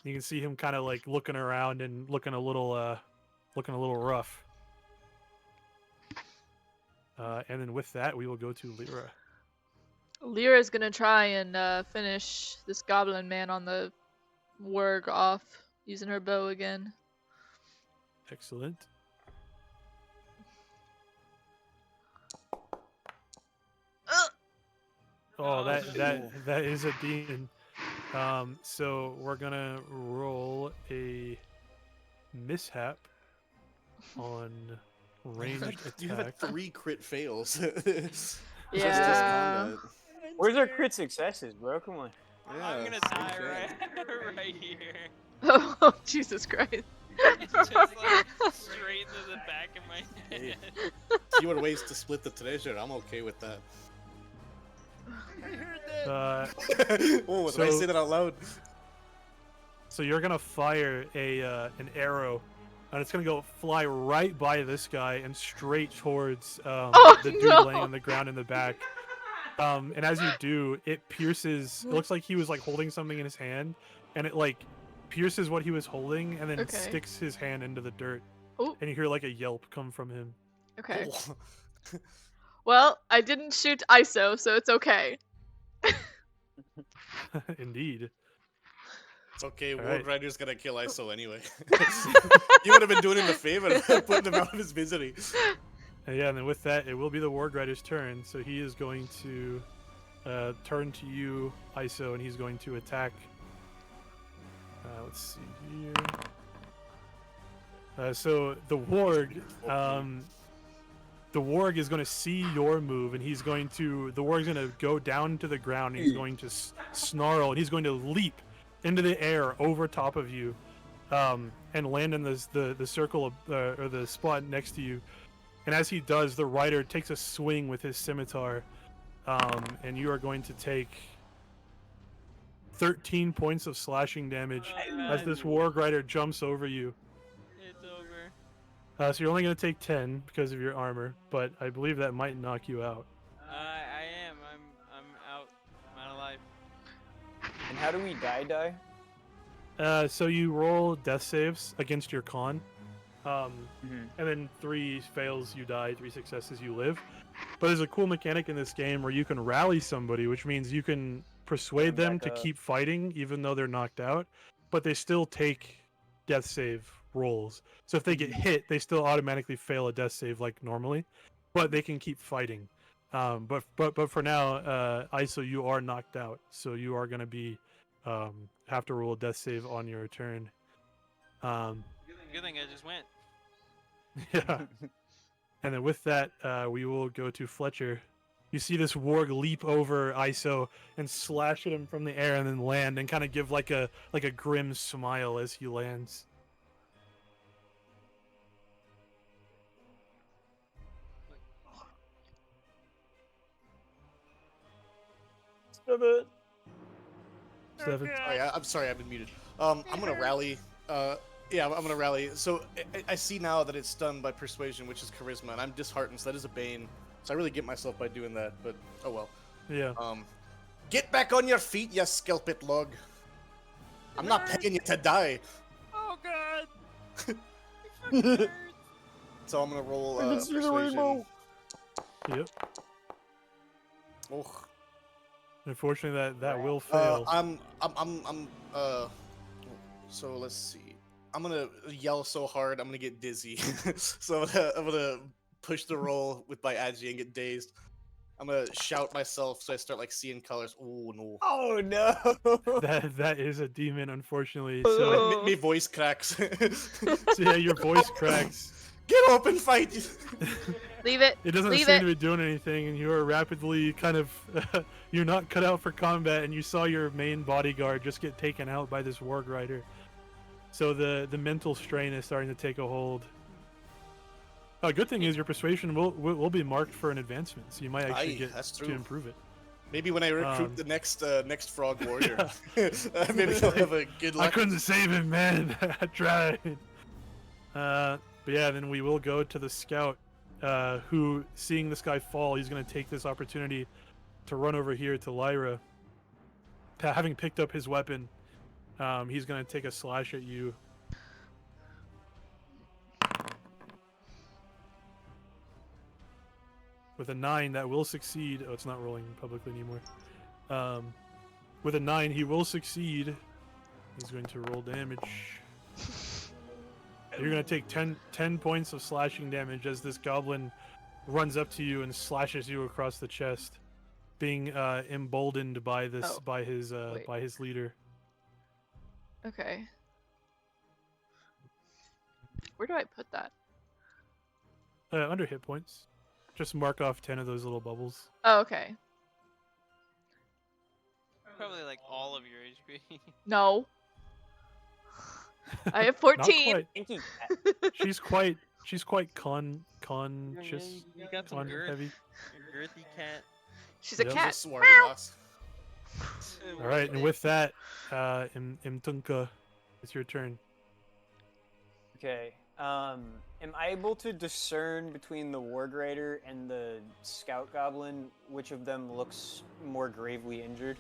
You can see him kind of like looking around and looking a little rough. And then with that, we will go to Lyra. Lyra's gonna try and finish this goblin man on the warg off using her bow again. Excellent. Oh, that is a demon. So we're gonna roll a mishap on ranged attack. You had 3 crit fails. Yeah. Where's our crit successes, bro? Come on. Yeah, I'm gonna same die shit. right here. Oh, Jesus Christ. It's just like straight into the back of my Hey. head. Fewer ways to split the treasure. I'm okay with that. Oh, did I say that out loud? So you're gonna fire an arrow, and it's gonna fly right by this guy and straight towards the dude no. laying on the ground in the back. And as you do, it pierces. It looks like he was like holding something in his hand, and it like pierces what he was holding, and then Okay. sticks his hand into the dirt. Oh. And you hear like a yelp come from him. Okay. Oh. Well, I didn't shoot ISO, so it's okay. Indeed. It's okay, All Warg right. Rider's gonna kill ISO anyway. You would have been doing him a favor, putting him out of his misery. And yeah, and then with that, it will be the Warg Rider's turn. So he is going to turn to you, ISO, and he's going to attack. Let's see here. So the Warg is going to see your move, and the Warg's going to go down to the ground, and he's going to snarl, and he's going to leap into the air over top of you, and land in the circle of, or the spot next to you. And as he does, the rider takes a swing with his scimitar, and you are going to take 13 points of slashing damage as this Warg Rider jumps over you. It's over. So you're only going to take 10 because of your armor, but I believe that might knock you out. I am. I'm out. I'm out of life. And how do we die? So you roll death saves against your con, Mm-hmm. and then 3 fails you die, 3 successes you live. But there's a cool mechanic in this game where you can rally somebody, which means you can persuade them back to up. keep fighting even though they're knocked out, but they still take death save rolls. So if they get hit, they still automatically fail a death save like normally, but they can keep fighting. But for now, ISO, you are knocked out, so you are going to be have to roll a death save on your turn. Good thing I just went. Yeah. And then with that, we will go to Fletcher. You see this warg leap over ISO and slash at him from the air and then land and kind of give like a grim smile as he lands. Seven. I'm sorry, I've been muted. I'm gonna rally. Yeah, I'm gonna rally. So I see now that it's done by persuasion, which is charisma, and I'm disheartened. So that is a bane. So I really get myself by doing that, but oh well. Yeah. Get back on your feet, you skelpit log. I'm not paying you to die. Oh god. So I'm gonna roll persuasion. Yep. Oh. Unfortunately, that will fail. So let's see. I'm gonna yell so hard I'm gonna get dizzy. So I'm gonna push the roll with my agi and get dazed. I'm gonna shout myself so I start like seeing colors. Oh no. Oh no! That is a demon, unfortunately. So So, my voice cracks. so yeah, your voice cracks. Get up and fight! Leave it. It doesn't Leave seem it. to be doing anything, and you are rapidly kind of you're not cut out for combat, and you saw your main bodyguard just get taken out by this warg rider. So the mental strain is starting to take a hold. Good thing is your persuasion will be marked for an advancement, so you might actually Aye, get that's to true. improve it. Maybe when I recruit Um, the next frog warrior, maybe I'll have a good luck. I couldn't save him, man. I tried. But yeah, then we will go to the scout, who, seeing this guy fall, he's going to take this opportunity to run over here to Lyra. Having picked up his weapon, he's going to take a slash at you. With a 9, that will succeed. Oh, it's not rolling publicly anymore. With a 9, he will succeed. He's going to roll damage. You're going to take 10 points of slashing damage as this goblin runs up to you and slashes you across the chest, being emboldened by this Oh, by his wait. leader. Okay. Where do I put that? Under hit points. Just mark off 10 of those little bubbles. Oh, okay. Probably like all of your HP. No. I have Not 14. quite. Thank you, Cat. She's quite conscious, You got some con girth. heavy. Your girthy cat. She's a Yep. cat. Just swarmy boss. All right, and with that, Imtunka, it's your turn. Okay. Am I able to discern between the Warg Rider and the Scout Goblin which of them looks more gravely injured?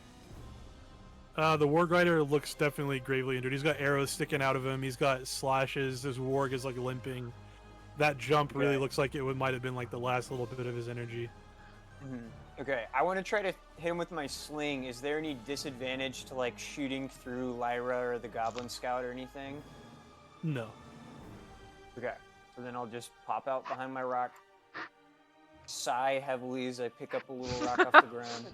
The Warg Rider looks definitely gravely injured. He's got arrows sticking out of him. He's got slashes. This Warg is like limping. That jump really Okay. looks like it might have been like the last little bit of his energy. Okay, I want to try to hit him with my sling. Is there any disadvantage to like shooting through Lyra or the Goblin Scout or anything? No. Okay, so then I'll just pop out behind my rock, sigh heavily as I pick up a little rock off the ground,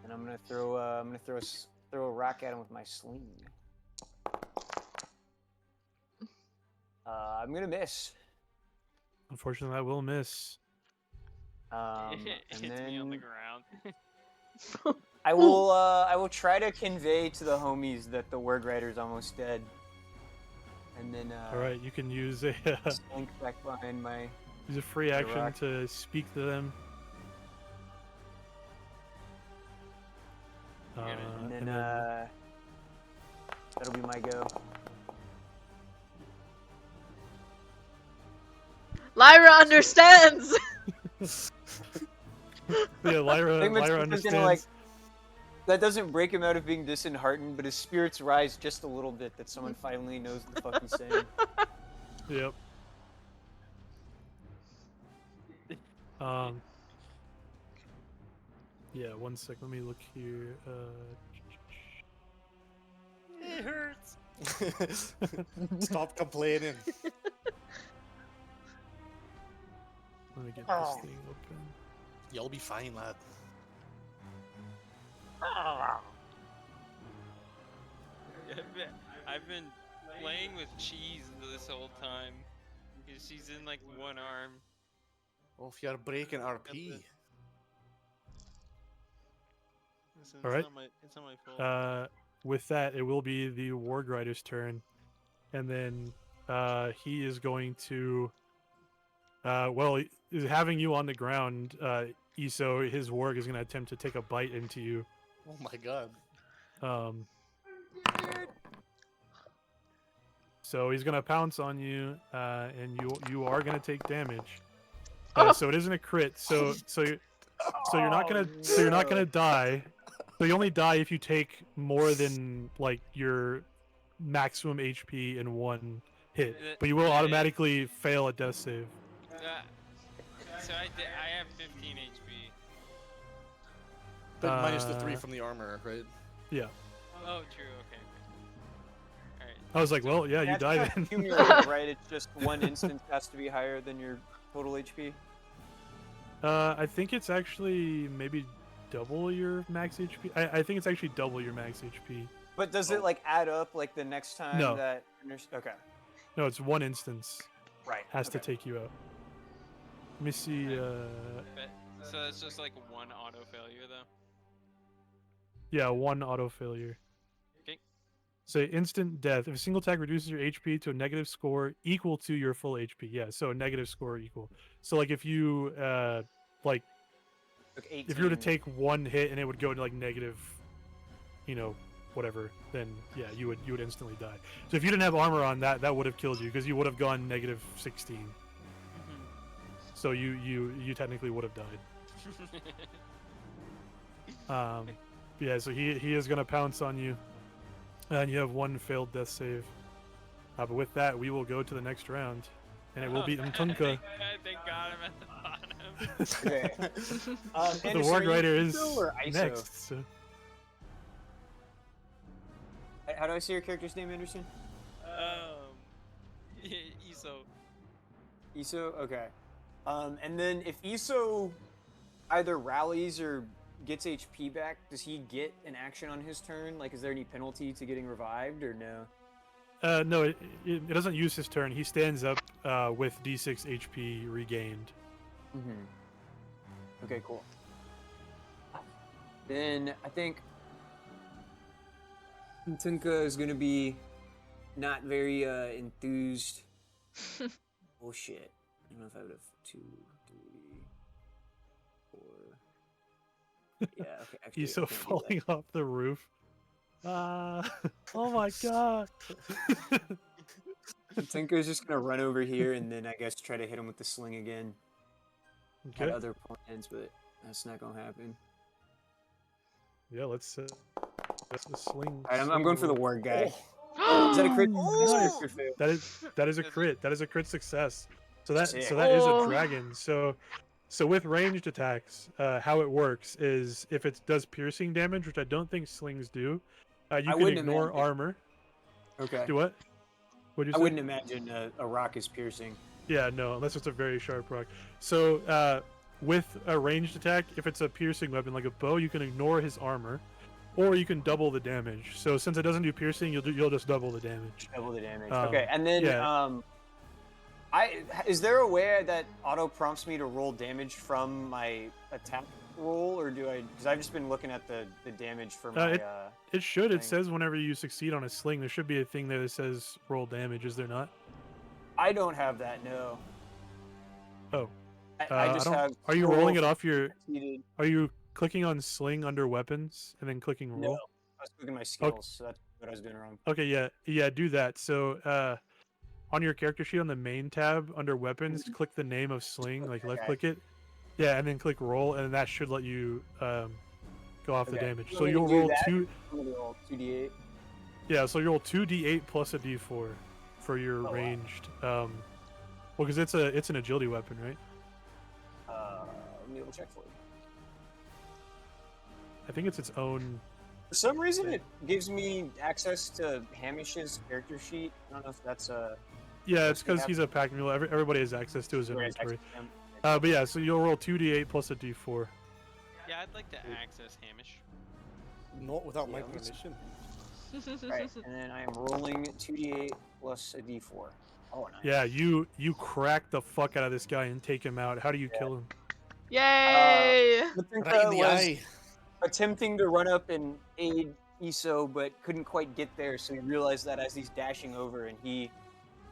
and I'm gonna throw a rock at him with my sling. I'm gonna miss. Unfortunately, that will miss. And Hits me on the then ground. I will try to convey to the homies that the Warg Rider's almost dead. And then All right, you can use a slink back behind my use a free action rock. to speak to them. and then that'll be my go. Lyra understands. yeah, Lyra I think Lyra Matilda's understands. gonna, like, that doesn't break him out of being disheartened, but his spirits rise just a little bit that someone finally knows what the fuck he's saying. Yep. Yeah, one sec. Let me look here. It hurts. Stop complaining. Let me get this thing open. You'll be fine, lad. I've been playing with cheese this whole time. She's in like one arm. Oh, if you're breaking RP. Listen, All right. It's not my fault. With that, it will be the Warg Rider's turn, and then he is going to. Is having you on the ground, Iso. His Warg is going to attempt to take a bite into you. Oh my god. So he's going to pounce on you, and you are going to take damage. Oh. So it isn't a crit. So you're not gonna die. So you only die if you take more than like your maximum HP in one hit. But you will automatically fail a death save. So I have 15 HP. But minus the 3 from the armor, right? Yeah. Oh, true. Okay. Alright. I was like, well, yeah, you That's died not then. cumulative, right? It's just one instance has to be higher than your total HP. I think it's actually maybe double your max HP. I think it's actually double your max HP. But does it like add up like the next time No. that? Okay. No, it's one instance. Right. Has to okay. take you out. Let me see. So that's just like one auto failure, though. Yeah, one auto failure. Okay. So instant death. If a single attack reduces your HP to a negative score equal to your full HP. Yeah, so a negative score equal. So like if you like Took if you were to 18. take one hit and it would go to like negative, whatever, then yeah, you would instantly die. So if you didn't have armor on, that would have killed you because you would have gone negative 16. So you technically would have died. Yeah, so he is gonna pounce on you, and you have one failed death save. But with that, we will go to the next round, and it will be Mtunka. They got him at the bottom. Okay. The Anderson, Warg are you Rider is Iso or Iso? next. So. How do I say your character's name, Anderson? Iso. Iso. Okay. And then if Iso either rallies or gets HP back, does he get an action on his turn? Like, is there any penalty to getting revived or no? No, it doesn't use his turn. He stands up with D6 HP regained. Mm-hmm. Okay, cool. Then I think Tunka is gonna be not very enthused. Oh shit! I don't know if I would have 2, 3, 4. Yeah. Okay. Actually, He's I so can't do that. falling off the roof. Oh my god! Tunka's just gonna run over here and then I guess try to hit him with the sling again. Had Okay. other plans, but that's not gonna happen. Yeah, let's the sling. Alright, I'm going for the roll. ward guy. Oh. Is that a crit? Nice. Crit fail? That is a crit. That is a crit success. So that Sick. is a Oh. dragon. So with ranged attacks, how it works is if it does piercing damage, which I don't think slings do, you I can wouldn't ignore imagine. armor. Okay. Do what? What'd you I say? wouldn't imagine a rock is piercing. Yeah, no, unless it's a very sharp rock. So with a ranged attack, if it's a piercing weapon like a bow, you can ignore his armor, or you can double the damage. So since it doesn't do piercing, you'll just double the damage. Double the damage. Um, Okay, and then yeah. is there a way that auto prompts me to roll damage from my attack roll, or do I? Because I've just been looking at the damage for my. It should. It thing. says whenever you succeed on a sling, there should be a thing there that says roll damage. Is there not? I don't have that. No. Oh. I just don't- have. Are you rolling it off your? Succeeded. Are you clicking on sling under weapons and then clicking No, roll? I was clicking my skills, so that's what I was doing wrong. Okay, yeah, do that. So on your character sheet on the main tab under weapons, click the name of sling, like left click it. Yeah, and then click roll, and that should let you go off the Okay. damage. You So want me to you'll do roll that? two. I'm gonna roll 2d8. Yeah, so you roll 2d8 plus a d4 for your wow. ranged. Well, because it's an agility weapon, right? Let me double check for you. I think it's its own. For some reason, it gives me access to Hamish's character sheet. I don't know if that's Yeah, it's we because have- he's a pack mule. Everybody has access to his where it's inventory. access to him. But yeah, so you'll roll 2d8 plus a d4. Yeah, I'd like to access Hamish. Not without my Yeah, let's- permission. Right, and then I am rolling 2d8 plus a d4. Oh, nice. Yeah, you crack the fuck out of this guy and take him out. How do you kill him? Yay! Right in the was eye. attempting to run up and aid Iso, but couldn't quite get there. So he realized that as he's dashing over, and he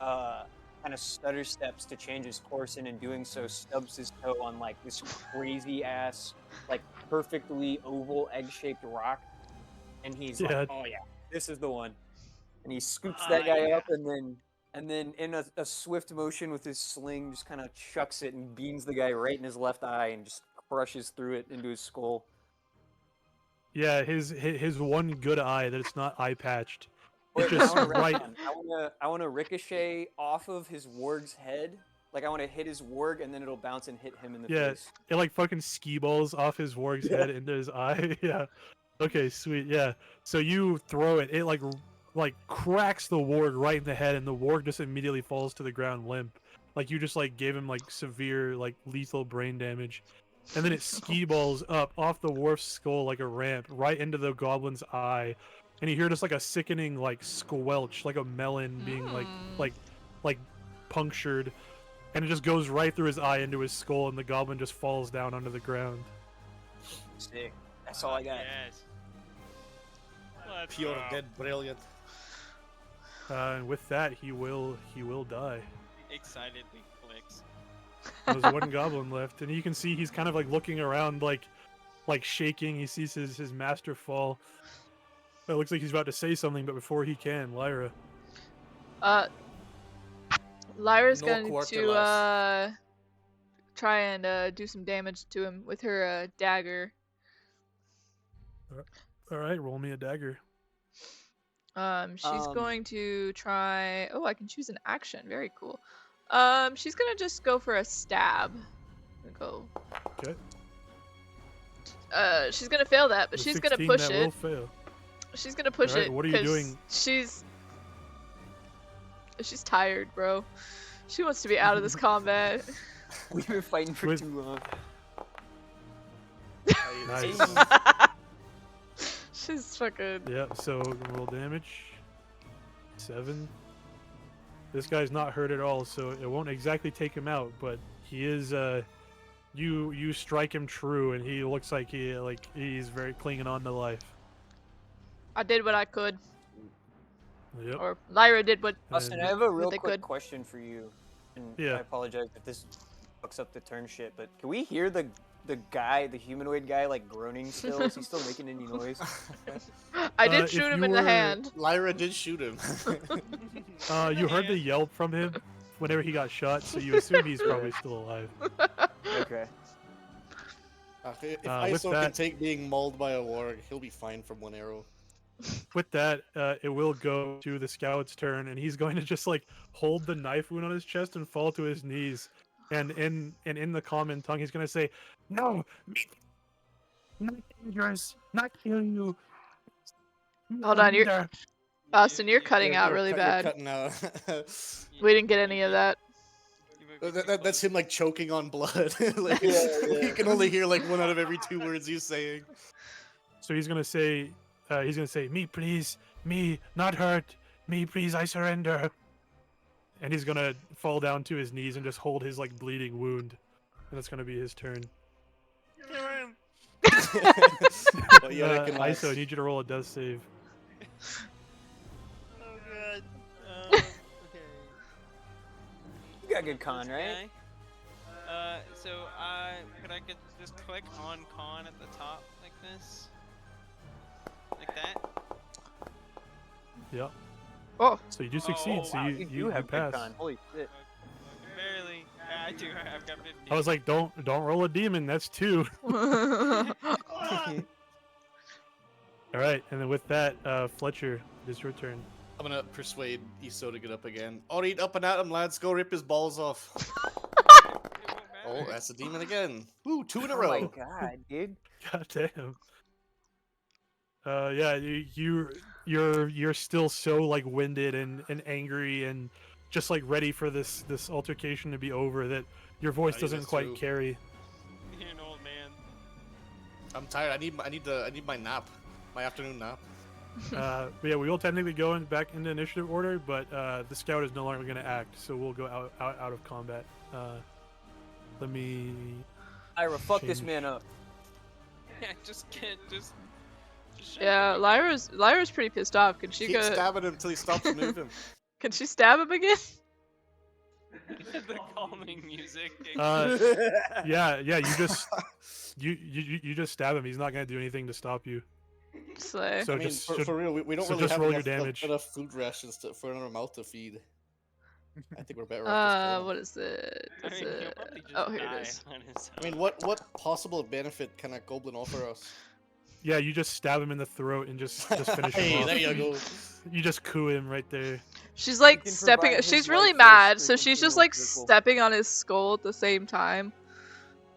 kind of stutter steps to change his course, and in doing so, stubs his toe on like this crazy ass, like perfectly oval egg-shaped rock, and he's Yeah. like, "Oh yeah, this is the one." And he scoops Ah, that guy yeah. up, and then in a swift motion with his sling, just kind of chucks it and beans the guy right in his left eye, and just crushes through it into his skull. Yeah, his one good eye that it's not eye patched. Wait, It's just I wanna right. I wanna ricochet off of his warg's head. Like I want to hit his warg, and then it'll bounce and hit him in the Yeah, face. it like fucking ski balls off his warg's head into his eye. Yeah. Okay, sweet. Yeah. So you throw it. It like cracks the warg right in the head, and the warg just immediately falls to the ground limp. Like you just like gave him like severe like lethal brain damage, and then it ski balls up off the dwarf's skull like a ramp right into the goblin's eye, and you hear just like a sickening like squelch, like a melon being like punctured. And it just goes right through his eye into his skull, and the goblin just falls down onto the ground. Sick. That's all I got. Yes. Let's Pure go. dead brilliant. And with that, he will die. Excitedly clicks. There's one goblin left, and you can see he's kind of like looking around, like shaking. He sees his master fall. It looks like he's about to say something, but before he can, Lyra. Lyra's No going quarter to less. try and do some damage to him with her dagger. All right, roll me a dagger. She's going to try. Oh, I can choose an action. Very cool. She's gonna just go for a stab. Go. Okay. She's gonna fail that, but With she's gonna 16, push that it. will fail. She's gonna push Alright, it. what are you 'cause doing? She's tired, bro. She wants to be out of this combat. We've been fighting for With- too long. Nice. She's fucking. Yeah. So roll damage. 7. This guy's not hurt at all, so it won't exactly take him out, but he is. You strike him true, and he looks like he's very clinging on to life. I did what I could, Yep. or Lyra did what. Austin, And- I have a real they quick could. question for you, and Yeah. I apologize if this fucks up the turn shit, but can we hear the guy, the humanoid guy, like groaning still? Is he still making any noise? I did if shoot him you in the were- hand. Lyra did shoot him. You heard the yelp from him whenever he got shot, so you assume he's probably still alive. Okay. If with Iso can that- take being mauled by a warg, he'll be fine from one arrow. With that, it will go to the scout's turn, and he's going to just like hold the knife wound on his chest and fall to his knees. And in the common tongue, he's going to say, "No, not dangerous, not kill you." Hold on, you're- There." Austin, you're cutting out really You're bad. cutting out. We didn't get any of that. That's him like choking on blood. Like, Yeah, You yeah. can only hear like 1 out of every 2 words he's saying. So he's going to say, "Me, please, me, not hurt, me, please, I surrender." And he's going to fall down to his knees and just hold his like bleeding wound, and that's going to be his turn. But yeah, I can Iso, I need you to roll a death save. Oh god. Okay. You got good con, right? Okay. So could I get just click on con at the top like this? Like that? Yep. Oh, So you do succeed. So Wow, you do have pass. good con. Holy shit. Barely. I do. I've got 50. I was like, don't roll a demon. That's 2. All right, and then with that, Fletcher, it is your turn. I'm gonna persuade Iso to get up again. Alright, up and at him, lads. Go rip his balls off. Oh, that's a demon again. Woo, 2 in a Oh row. my god, dude. God damn. Yeah, you're still so like winded and angry and just like ready for this altercation to be over that your voice Yeah, doesn't that's quite true. carry. You're an old man. I'm tired. I need my nap. My afternoon nap. But yeah, we will technically go back into initiative order, but the scout is no longer going to act, so we'll go out of combat. Let me. Ira, fuck this change- man up. Yeah, just can't just. Yeah, Lyra's pretty pissed off. Can she Keep go? stabbing him until he stops moving. Can she stab him again? The calming music. Yeah. You just you just stab him. He's not going to do anything to stop you. Slay. So I mean, just for real, we don't so really just have roll your enough, damage. enough food rations for another mouth to feed. I think we're better off just killing him. What is it? I Is mean, he'll it? probably just Oh, here die it is. on his I mean, what possible benefit can a goblin offer us? Yeah, you just stab him in the throat and just finish him Hey, off. there you go. You just coo him right there. She's like can stepping. provide She's his really life mad, force so for she's just continual like circle. stepping on his skull at the same time.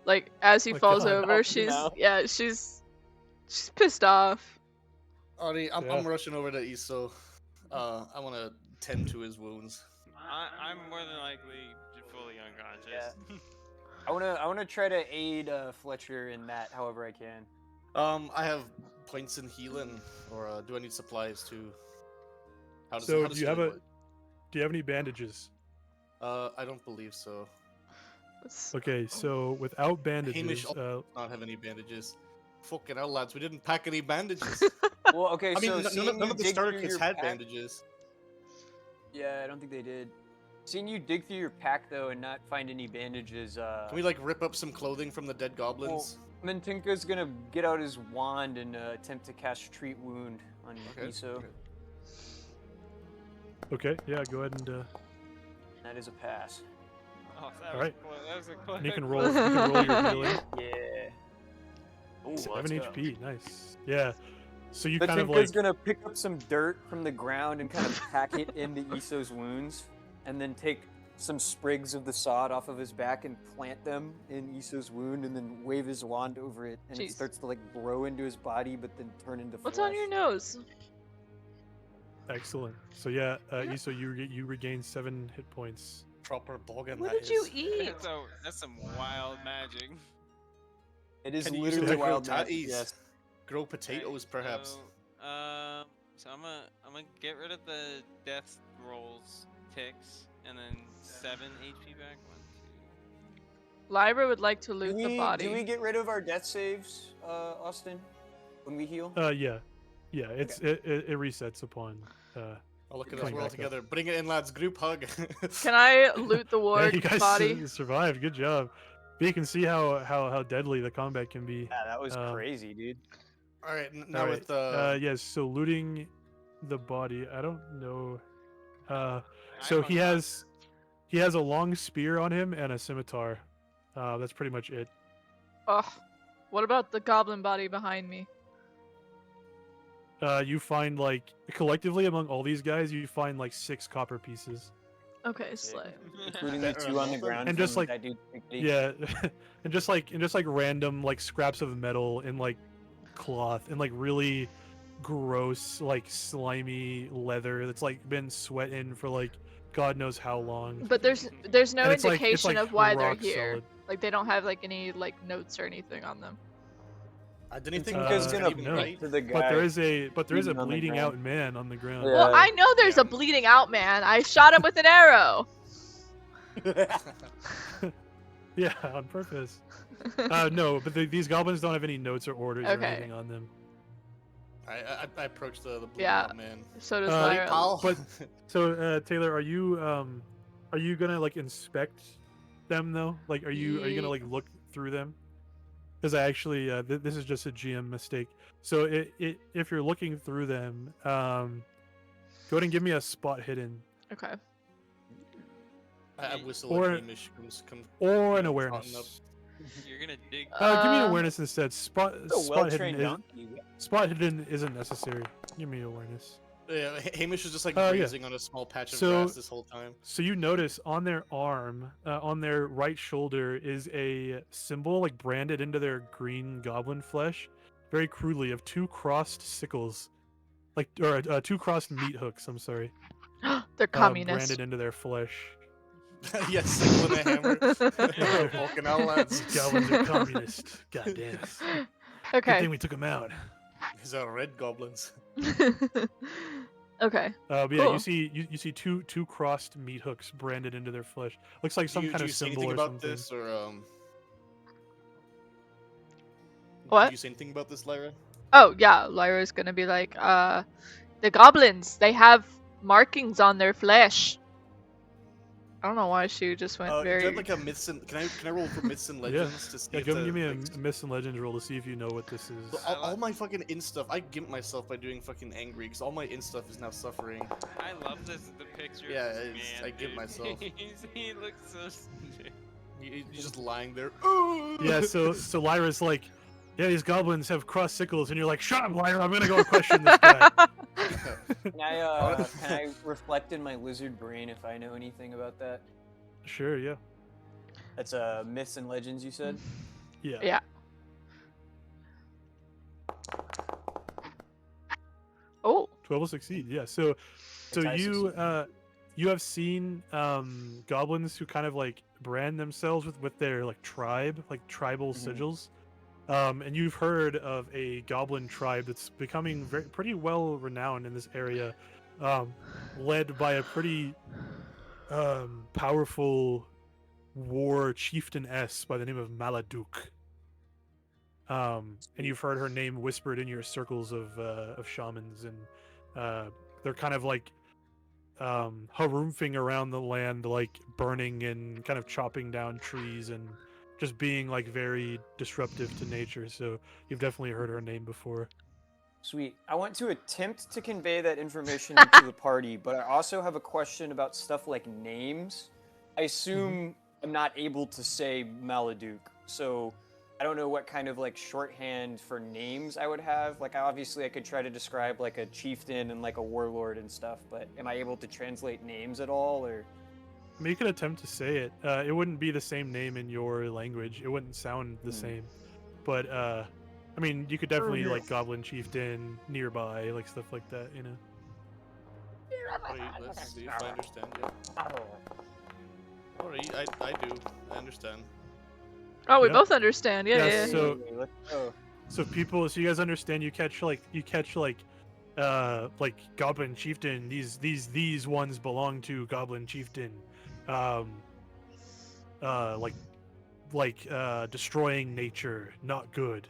Like as he Oh my falls God. over, Helping him out. she's pissed off. Alright, I'm Yeah. rushing over to Iso. I want to tend to his wounds. I'm more than likely fully unconscious. I wanna try to aid Fletcher in that however I can. I have points in healing, or do I need supplies too? How So how do you have healing a? work? Do you have any bandages? I don't believe so. Let's- Okay, so without Hamish bandages, does not have any bandages. Fucking hell, lads, we didn't pack any bandages. Well, okay, I mean, so none seeing of you the dig starter through kits your had pack- bandages. Yeah, I don't think they did. Seeing you dig through your pack though and not find any bandages, Can we like rip up some clothing from the dead goblins? Mintinka's gonna get out his wand and attempt to cast Treat Wound on Okay, Iso. okay. okay, yeah, go ahead and That is a pass. Oh, that Alright. That was a close. you can roll. You can roll your healing. Yeah. Ooh, 7 HP, nice. Yeah. So you kind of Mintinka's like gonna pick up some dirt from the ground and kind of pack it into Iso's wounds, and then take some sprigs of the sod off of his back and plant them in Iso's wound, and then wave his wand over it, and it Jeez. starts to like grow into his body, but then turn into What's on flesh. your nose? excellent. So yeah, Iso, you regain 7 hit points. Proper boggin. What that did you is. eat? That's some wild magic. It is Can you use literally it to grow wild magic. tatties? Yes. Grow potatoes, perhaps. So I'm gonna get rid of the death rolls ticks and then 7 HP back. 1, 2. Lyra would like to loot Do the we, body. do we get rid of our death saves, Austin, when we heal? Yeah, it resets upon. Oh, look at us, coming we're all back up. together. Bring it in, lads. Group hug. Can I loot the Yeah, ward you guys body? survived. Good job. But you can see how deadly the combat can be. Yeah, that was Um, crazy, dude. All right, now Alright, with yes. So looting the body. I don't know. I'm So he unconscious. has a long spear on him and a scimitar. That's pretty much it. Ugh. What about the goblin body behind me? You find like collectively among all these guys, you find like 6 copper pieces. Okay, Sick. slay. Including the Better 2 on the than ground And just, from like- that dude. Yeah, and just like random like scraps of metal and like cloth and like really gross like slimy leather that's like been sweat in for like God knows how long. But there's no And it's indication like of why they're rock here. solid. Like they don't have like any like notes or anything on them. I didn't think Mintinka's was gonna even no. right. to the guy. But there is a bleeding on the bleeding ground. out man on the ground. Yeah. Well, I know there's a bleeding out man. I shot him with an arrow. Yeah, on purpose. No, but these goblins don't have any notes or orders or Okay. anything on them. I approached the bleeding Yeah. out man. So does Uh, Hey, Lyra. pal. But so Taylor, are you gonna like inspect them though? Like, are you gonna like look through them? Because I actually this is just a GM mistake. So if you're looking through them, go ahead and give me a spot hidden Okay. I whistle Or- at Hamish comes or an Yeah, awareness. up. You're gonna dig. Give me an Uh, awareness instead. Spot A spot hidden well-trained is, donkey. spot hidden isn't necessary. Give me awareness. Yeah, Hamish is just like Yeah. grazing on a small patch of So- grass this whole time. So you notice on their arm, on their right shoulder, is a symbol like branded into their green goblin flesh, very crudely, of 2 crossed sickles, like or 2 crossed meat hooks. I'm sorry, They're communists. branded into their flesh. Yes, sickle and a hammer. Fucking hell, lads. These goblins are communist. Goddamn. Good Okay. thing we took them out. These are red goblins. Okay. But yeah, Cool. you see two crossed meat hooks branded into their flesh. Looks like some do kind you of say symbol anything or about something. this, or What? Did you say anything about this, Lyra? Oh yeah, Lyra's gonna be like, the goblins, they have markings on their flesh. I don't know why she just went Do you very. have like a myths and can I roll for myths and Yeah. legends to see Yeah, if give me a like, myths and legends roll to see if you know what this is. so all my fucking int stuff, I gimp myself by doing fucking angry because all my int stuff is now suffering. I love the picture. Yeah, of this it's- man, I give dude. myself. He looks so stupid. You're just lying there. Yeah, so Lyra's like, yeah, these goblins have crossed sickles, and you're like, shut up, Lyra, I'm gonna go question this guy. Can I reflect in my lizard brain if I know anything about that? Sure, yeah. That's myths and legends, you said? Yeah. Yeah. Oh. 12 will succeed, yeah. So I you succeed. you have seen goblins who kind of like brand themselves with their like tribe, like tribal Mhm. sigils. And you've heard of a goblin tribe that's becoming pretty well renowned in this area, led by a pretty powerful war chieftainess by the name of Maladuk. And you've heard her name whispered in your circles of shamans, and they're kind of like haroomphing around the land, like burning and kind of chopping down trees and just being like very disruptive to nature. So you've definitely heard her name before. Sweet. I want to attempt to convey that information to the party, but I also have a question about stuff like names. I assume I'm not able to say Maladuke, so I don't know what kind of like shorthand for names I would have. Like obviously I could try to describe like a chieftain and like a warlord and stuff, but am I able to translate names at all, or? I mean, you could attempt to say it. It wouldn't be the same name in your language. It wouldn't sound the same. But I mean, you could definitely like Goblin Chieftain nearby, like stuff like that, you know. Alright, let's see if I understand. Yeah. Alright, I do. I understand. Oh, we Yeah. both understand. Yeah, Yeah, yeah. so- Let's go. So you guys understand. You catch like Goblin Chieftain. These ones belong to Goblin Chieftain. Destroying nature, not good.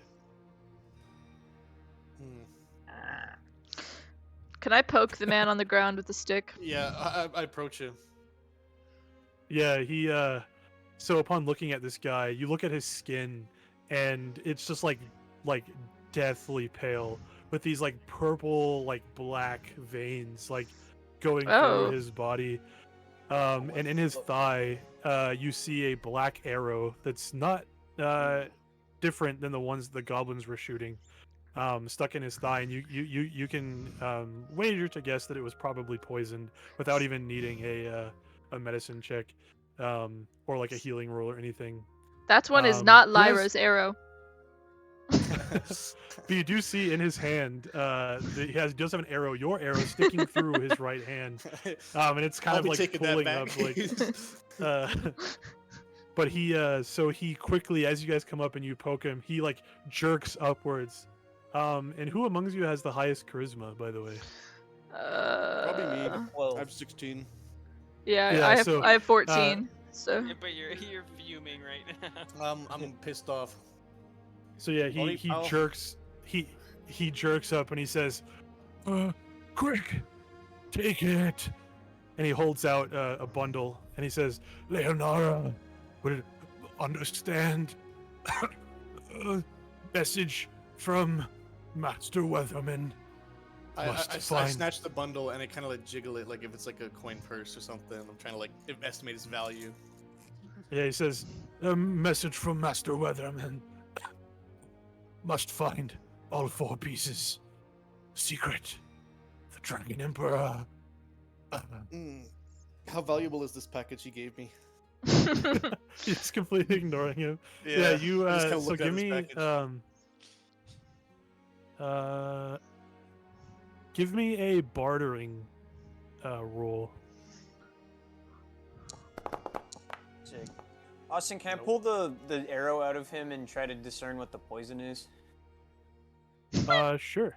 Hmm. Can I poke the man on the ground with the stick? Yeah, I approach him. Yeah, he so upon looking at this guy, you look at his skin and it's just like deathly pale with these like purple like black veins like going Oh. through his body. And in his thigh, you see a black arrow that's not different than the ones the goblins were shooting. Stuck in his thigh, and you can wager to guess that it was probably poisoned without even needing a medicine check, or like a healing roll or anything. That one is not he has- Lyra's arrow. But you do see in his hand, he does have an arrow, your arrow sticking through his right hand, and it's kind I'll of be like taking pulling that up back. like. But he quickly, as you guys come up and you poke him, he like jerks upwards. And who amongst you has the highest charisma, by the way? Probably me. Well, I have 16. Yeah, Yeah, I have 14. So Yeah, but you're fuming right now. I'm pissed off. So yeah, Holy he cow. jerks he jerks up and he says, "Quick, take it." And he holds out a bundle and he says, "Leonara would understand. Message from Master Weatherman. I Must I find- snatch the bundle and I kind of like jiggle it like if it's like a coin purse or something. I'm trying to like estimate its value. Yeah, he says, "A message from Master Weatherman. Must find all 4 pieces. Secret. The Dragon Emperor." How valuable is this package he gave me? He's completely ignoring him. Yeah, you I just kinda so looked at give his me package. give me a bartering roll. sick. Austin, can I pull the arrow out of him and try to discern what the poison is? Sure.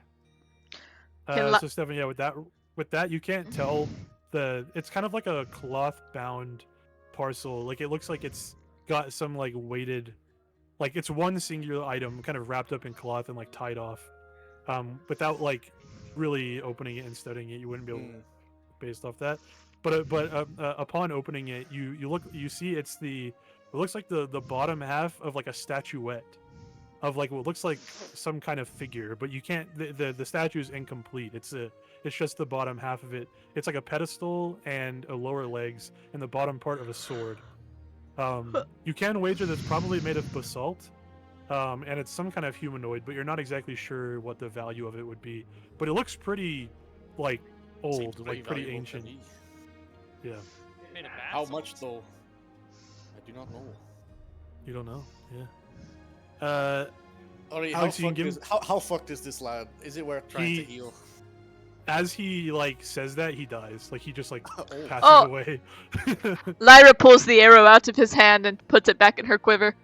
Can So Stefan, yeah, with that you can't tell it's kind of like a cloth bound parcel. Like it looks like it's got some like weighted, like it's one singular item kind of wrapped up in cloth and like tied off. Without like really opening it and studying it, you wouldn't be able based off that. But upon opening it, you see it looks like the bottom half of like a statuette of like what looks like some kind of figure, but you can't. The statue is incomplete. It's just the bottom half of it. It's like a pedestal and a lower legs and the bottom part of a sword. You can wager that it's probably made of basalt, and it's some kind of humanoid, but you're not exactly sure what the value of it would be. But it looks pretty like Seems old, like pretty valuable to ancient. me. Yeah, Made of How basalt. much though? I do not know. you don't know. Yeah. Alright, Alex, you can give- how fucked is this lad? Is it worth trying to heal? As he like says that, he dies. Like he just like Oh. passes Oh. away. Lyra pulls the arrow out of his hand and puts it back in her quiver.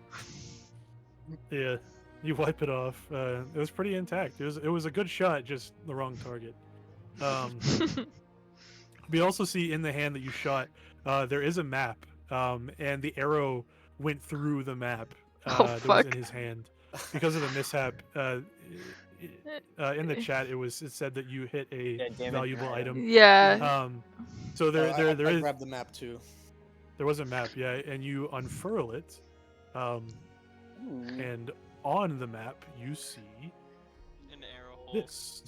Yeah, you wipe it off. It was pretty intact. It was a good shot, just the wrong target. We also see in the hand that you shot, there is a map, and the arrow went through the map Oh, that was fuck. in his hand because of the mishap. In the chat, it said that you hit a Yeah, damage valuable item. item. Yeah. So there I is grabbed the map too. there was a map, yeah, and you unfurl it, and on the map you see An arrow hole. this.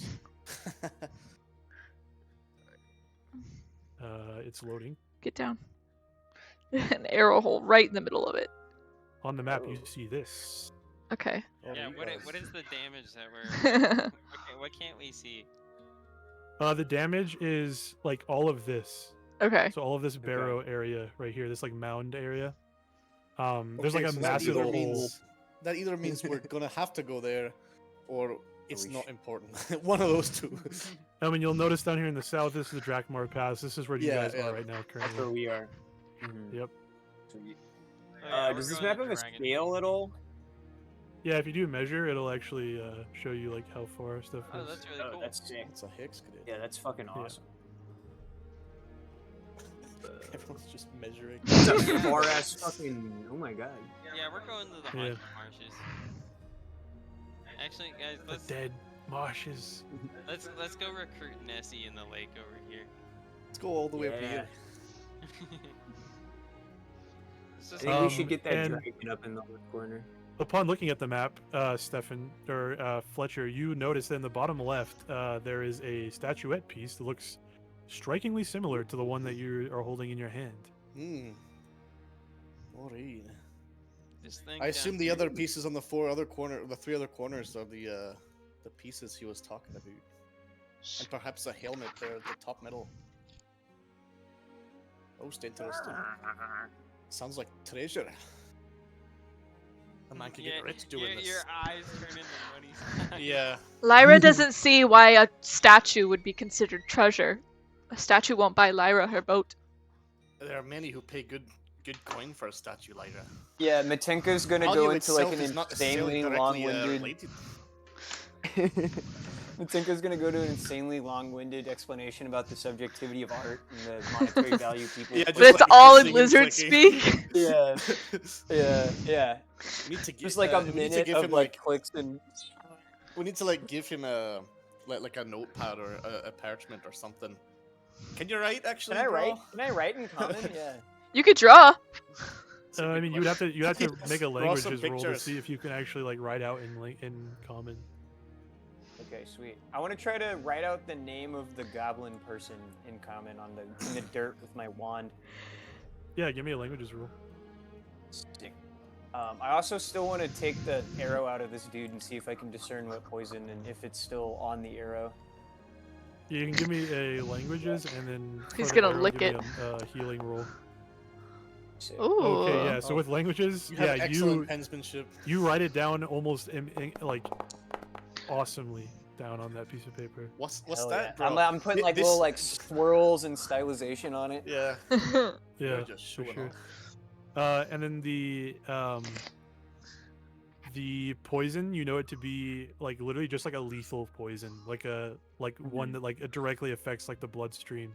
It's loading. Get down. An arrow hole right in the middle of it. On the map, you see this. Okay. Yeah, you what guys. is the damage that we're... okay, what can't we see? The damage is like all of this. Okay. So all of this barrow area right here, this like mound area. There's Okay, like a so massive that hole. either means we're gonna have to go there, or it's we not important. One of those two. I mean, you'll notice down here in the south, this is the Drakmar Pass. This is where you Yeah, guys yeah. are right now, That's where currently. we are. Mhm. Yep. Sweet. Oh, yeah, we're Does this going map to have a Dragon scale at all? Yeah, if you do measure, it'll actually show you like how far stuff Oh, is. that's really Oh, cool. that's sick. It's a hex grid. Yeah, that's fucking awesome. Everyone's just measuring. That's a far ass fucking. Oh my god. Yeah, we're going to the Yeah. haunted marshes. Actually, guys, The let's dead marshes. let's go recruit Nessie in the lake over here. Let's go all the way up Yeah. here. This I is think we should get that and- dragon up in the left corner. Upon looking at the map, Stefan or Fletcher, you notice that in the bottom left there is a statuette piece that looks strikingly similar to the one that you are holding in your hand. Alright. this thing. I assume down the here- other pieces on the three other corners are the pieces he was talking about, and perhaps a helmet there at the top middle. Most interesting. Sounds like treasure. A man can get rich doing this. Your eyes turn into money signs. Yeah. Lyra doesn't see why a statue would be considered treasure. A statue won't buy Lyra her boat. There are many who pay good coin for a statue like that. Yeah, Matenka's gonna Value go into like itself an is not necessarily insanely directly, long-winded. related. Matenka's gonna go to an insanely long-winded explanation about the subjectivity of art and the monetary value people. Yeah, put just That's like all in clicking and lizard clicking. speak. Yeah, yeah. We need to give, Just like a we need to minute give of him like clicks and. we need to like give him a like a notepad or a parchment or something. Can you write actually? Can I bro? write? Can I write in common? Yeah. You could draw. That's a I good mean, you'd have to question. make a Draw some languages roll to pictures. see if you can actually like write out in common. Okay, sweet. I want to try to write out the name of the goblin person in common on in the dirt with my wand. Yeah, give me a languages rule. Sick. I also still want to take the arrow out of this dude and see if I can discern what poison and if it's still on the arrow. You can give me a languages and then He's for the gonna arrow, lick give me a healing roll. Sick. Ooh. Okay, yeah. So Oh. with languages, You have yeah, excellent penmanship. you write it down almost like awesomely down on that piece of paper. What's Hell that, yeah. bro? I'm putting like This- little like swirls and stylization on it. Yeah. Yeah, You're just for showing sure. off. And then the poison, you know it to be like literally just like a lethal poison, like one that like it directly affects like the bloodstream,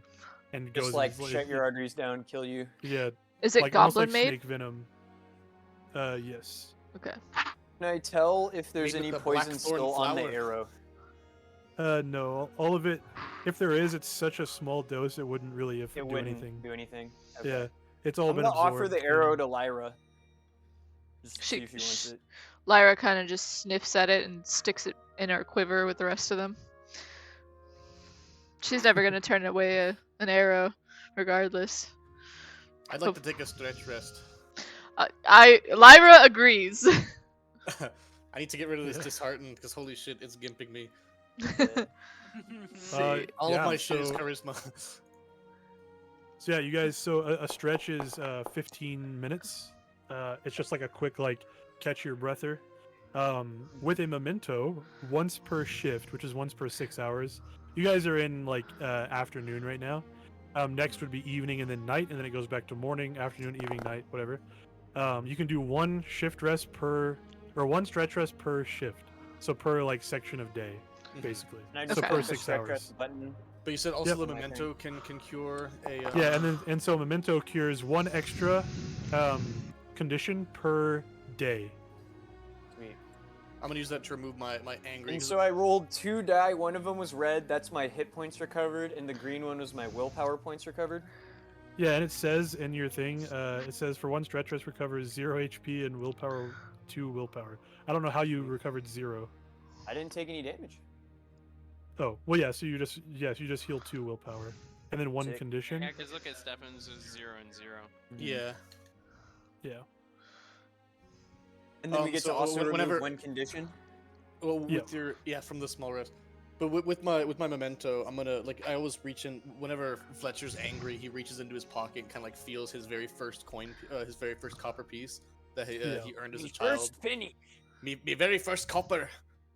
and Just goes like into, shut your arteries down, kill you. yeah, Is it like almost goblin like made? snake venom. Yes. Okay. Can I tell if there's Made with any the poison blackthorn still on the flower. arrow? No, all of it. If there is, it's such a small dose it wouldn't really It do wouldn't anything. do anything. Okay. Yeah, it's all I'm been gonna absorbed. offer the arrow to Lyra. Just to She- see if she wants it. Lyra kind of just sniffs at it and sticks it in her quiver with the rest of them. She's never gonna turn away an arrow, regardless. I'd like to take a stretch rest. Lyra agrees. I need to get rid of this Yeah. disheartened because holy shit, it's gimping me. See. All of Yeah, my shit is so- charisma. So yeah, you guys. So a stretch is 15 minutes. It's just like a quick like catch your breather. With a memento, once per shift, which is once per 6 hours. You guys are in like afternoon right now. Next would be evening and then night, and then it goes back to morning, afternoon, evening, night, whatever. You can do one shift rest per, or one stretch rest per shift. So per like section of day, basically. And I So just Okay. per click the 6 stretch hours. rest button. But you said also Yep. the My memento can cure a. Yeah, and so memento cures one extra condition per day. Sweet. I'm gonna use that to remove my angry. And 'cause so I rolled 2 die. One of them was red. That's my hit points recovered, and the green one was my willpower points recovered. Yeah, and it says in your thing, it says for one stretch rest recovers 0 HP and willpower 2 willpower. I don't know how you recovered 0. I didn't take any damage. Oh, well, yeah. So you just heal 2 willpower, and then 1 Sick. condition. Yeah, because look at Stefan's is 0 and 0. Yeah. Yeah. And then we get so to also remove whenever- one condition. Well, Yeah. with your from the small rest. But with my memento, I'm gonna like I always reach in whenever Fletcher's angry. He reaches into his pocket, and kind of like feels his very first coin, his very first copper piece that Yeah. he earned as a Me child. first penny. Me very first copper,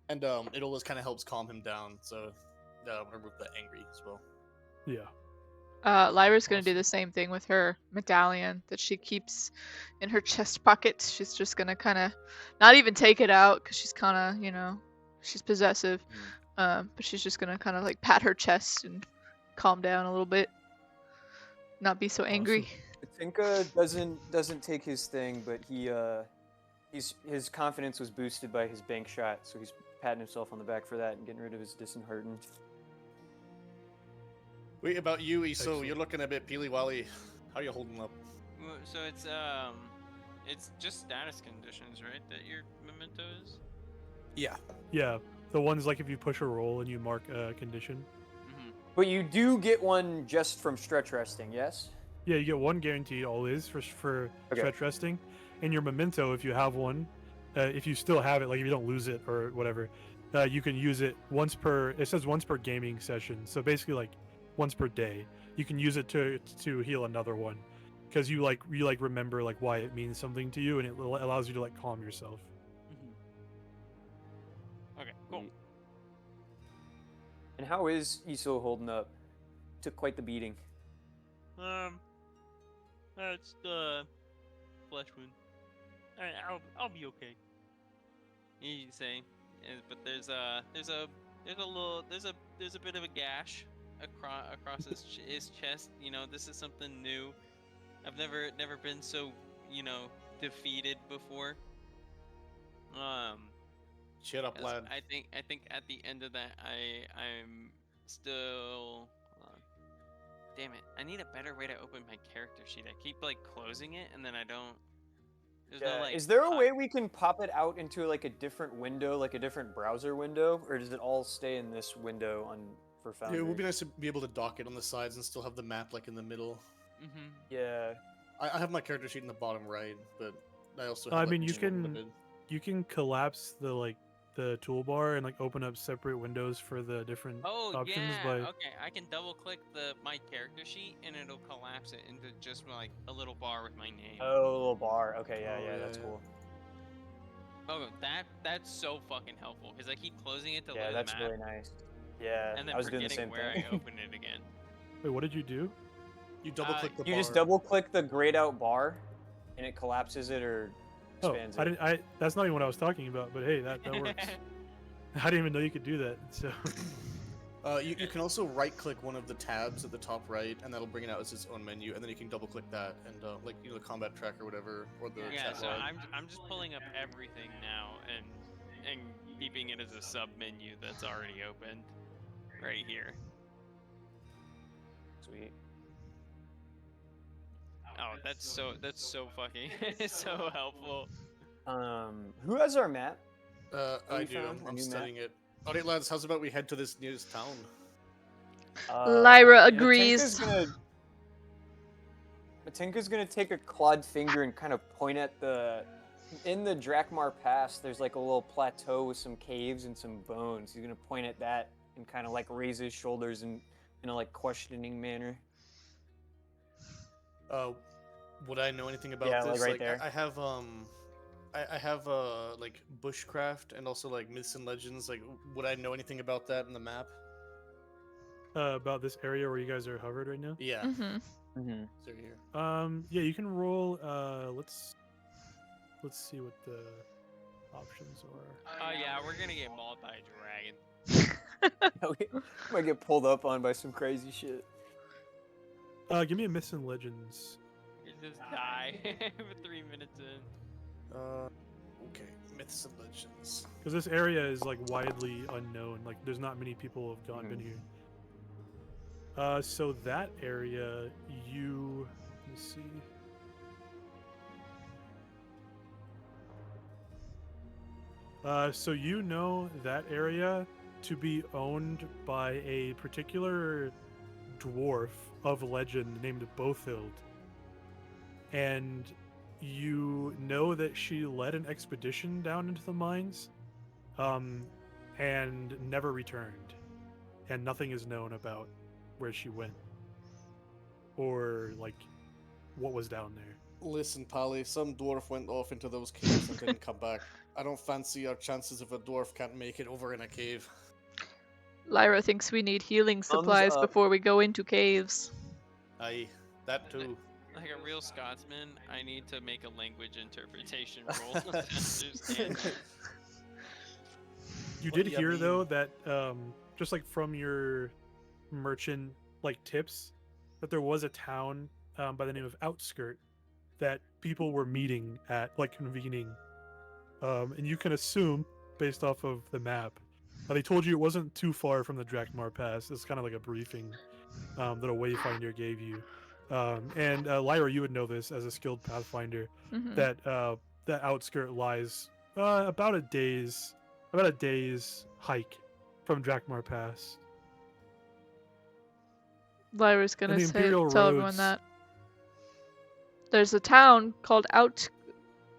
and it always kind of helps calm him down. So remove that angry as well. Yeah. Lyra's gonna do the same thing with her medallion that she keeps in her chest pocket. She's just gonna kind of not even take it out because she's kind of, she's possessive. But she's just gonna kind of like pat her chest and calm down a little bit, not be so angry. Tinka doesn't take his thing, but his confidence was boosted by his bank shot, so he's patting himself on the back for that and getting rid of his disheartened. Wait, about you, Iso, Excellent. you're looking a bit peely-wally. How are you holding up? So it's just status conditions, right? That your memento is. Yeah. Yeah. The ones like if you push a roll and you mark a condition. Mm-hmm. But you do get one just from stretch resting, yes? Yeah, you get 1 guaranteed always for Okay. stretch resting, and your memento if you have one, if you still have it, like if you don't lose it or whatever, you can use it once per. It says once per gaming session, so basically like once per day. You can use it to heal another one, because you remember like why it means something to you, and it allows you to like calm yourself. Okay, cool. Sweet. And how is Iso holding up? Took quite the beating. That's the flesh wound. I'll be okay. You say, but there's a bit of a gash across his chest. This is something new. I've never been so defeated before. Cheer up, Yes, lad. I think at the end of that I'm still. Hold on. Damn it! I need a better way to open my character sheet. I keep like closing it and then I don't. There's no, like, Is there a pop- way we can pop it out into like a different window, like a different browser window, or does it all stay in this window for Foundry? Yeah, it would be nice to be able to dock it on the sides and still have the map like in the middle. Mhm. Yeah. I have my character sheet in the bottom right, but I also. I Have, mean, like, you just one in the can- mid. You can collapse the toolbar and like open up separate windows for the different Oh options yeah. by. Okay, I can double click my character sheet and it'll collapse it into just like a little bar with my name. Oh, a little bar. Okay, yeah, Oh, yeah, that's yeah. cool. Oh, that's so fucking helpful because I keep closing it to Yeah, load that's the map, really nice. Yeah, and then I was doing the forgetting same where thing. I open it again. Wait, what did you do? You double click the You bar. just double click the grayed out bar, and it collapses it or Oh, expands I it. didn't. That's not even what I was talking about. But hey, that works. I didn't even know you could do that. So. You can also right-click one of the tabs at the top right, and that'll bring it out as its own menu, and then you can double-click that, and like the combat track or whatever, or the Yeah, chat so bar. I'm just pulling up everything now and keeping it as a sub menu that's already opened right here. Sweet. Oh, that's so fucking so helpful. Who has our map? I we do. found a I'm new map? studying it. Alright, lads. How's about we head to this nearest town? Lyra agrees. Matinka's gonna take a clawed finger and kind of point at in the Drakmar Pass. There's like a little plateau with some caves and some bones. He's gonna point at that and kind of like raise his shoulders in a like questioning manner. Would I know anything about Yeah, this? like right there. I have I have like bushcraft and also like myths and legends. Like, would I know anything about that in the map? About this area where you guys are hovered right now. Yeah. Mm-hmm. So here. Yeah, you can roll. Let's see what the options are. Oh yeah, we're gonna get mauled by a dragon. We might get pulled up on by some crazy shit. Give me a myths and legends. You just die with 3 minutes in. Okay. Myths and legends. Because this area is like widely unknown. Like, there's not many people have been here. So that area, let me see. So you know that area to be owned by a particular dwarf of legend named Bothild. And you know that she led an expedition down into the mines, and never returned. And nothing is known about where she went, or like what was down there. Listen, Pally, some dwarf went off into those caves and didn't come back. I don't fancy our chances if a dwarf can't make it over in a cave. Lyra thinks we need healing supplies up. before we go into caves. Aye, that too. Like a real Scotsman, I need to make a language interpretation roll to understand. You What did do you hear mean? though that just like from your merchant like tips, that there was a town by the name of Outskirt that people were meeting at, like convening, and you can assume based off of the map. They told you it wasn't too far from the Drakmar Pass. It's kind of like a briefing that a wayfinder gave you. And Lyra, you would know this as a skilled pathfinder, Mhm. that that Outskirt lies about a day's hike from Drakmar Pass. Lyra's gonna And the say, Imperial tell everyone roads- that. There's a town called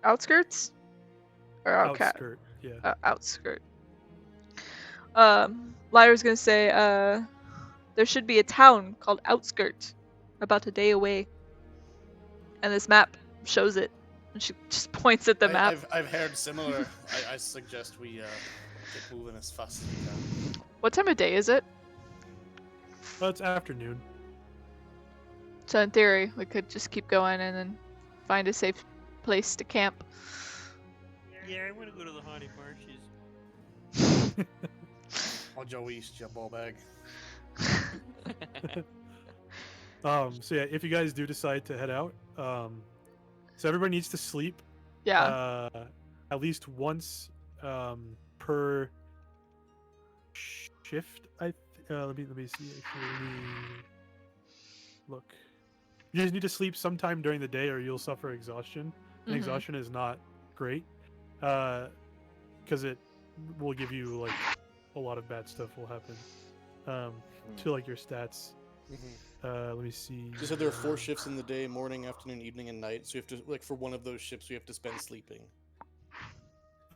Outskirts? Or Outskirt, yeah. Outskirt. Lyra's gonna say, there should be a town called Outskirt, about a day away. And this map shows it. And she just points at the map. I've heard similar. I suggest we get moving as fast as we can. What time of day is it? Well, it's afternoon. So in theory, we could just keep going and then find a safe place to camp. Yeah, I want to go to the haunted marshes. On Joe East, your ball bag. So yeah, if you guys do decide to head out, so everybody needs to sleep Yeah. at least once per shift. Let me see. Actually, let me look. You just need to sleep sometime during the day, or you'll suffer exhaustion. And Mhm. exhaustion is not great, because it will give you like a lot of bad stuff will happen to like your stats. Let me see. You said there are 4 shifts in the day: morning, afternoon, evening, and night. So you have to, like, for one of those shifts, you have to spend sleeping.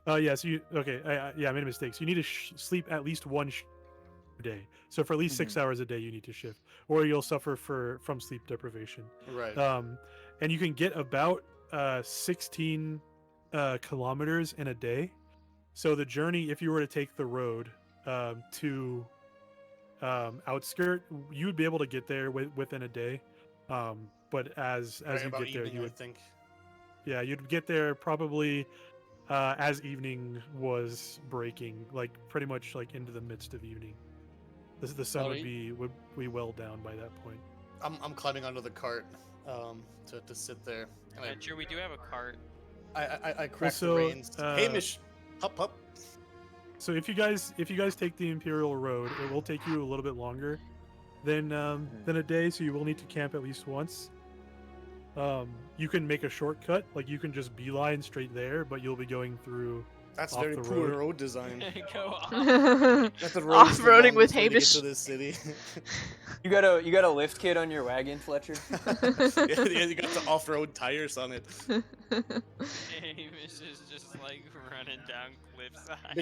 Yeah. So you okay? Yeah, I made a mistake. So you need to sleep at least one a day. So for at least 6 hours a day, you need to shift, or you'll suffer from sleep deprivation. Right. And you can get about 16 kilometers in a day. So the journey, if you were to take the road to Outskirt, you would be able to get there within a day. But as Right, you about get there, evening, you I would think. Yeah, you'd get there probably as evening was breaking, like pretty much like into the midst of evening. The sun would Alright. be well down by that point. I'm climbing onto the cart to sit there. And Sure, we do have a cart. I crack so, the reins. Hamish, hup. So if you guys take the Imperial Road, it will take you a little bit longer than a day, so you will need to camp at least once. You can make a shortcut, like you can just beeline straight there, but you'll be going through That's off very the poor road. road design. Go off. That the road is the Off-roading with longest way to get Hamish. to this city. You got a lift kit on your wagon, Fletcher? Yeah, you got the off-road tires on it. Hamish is just like running down cliffside.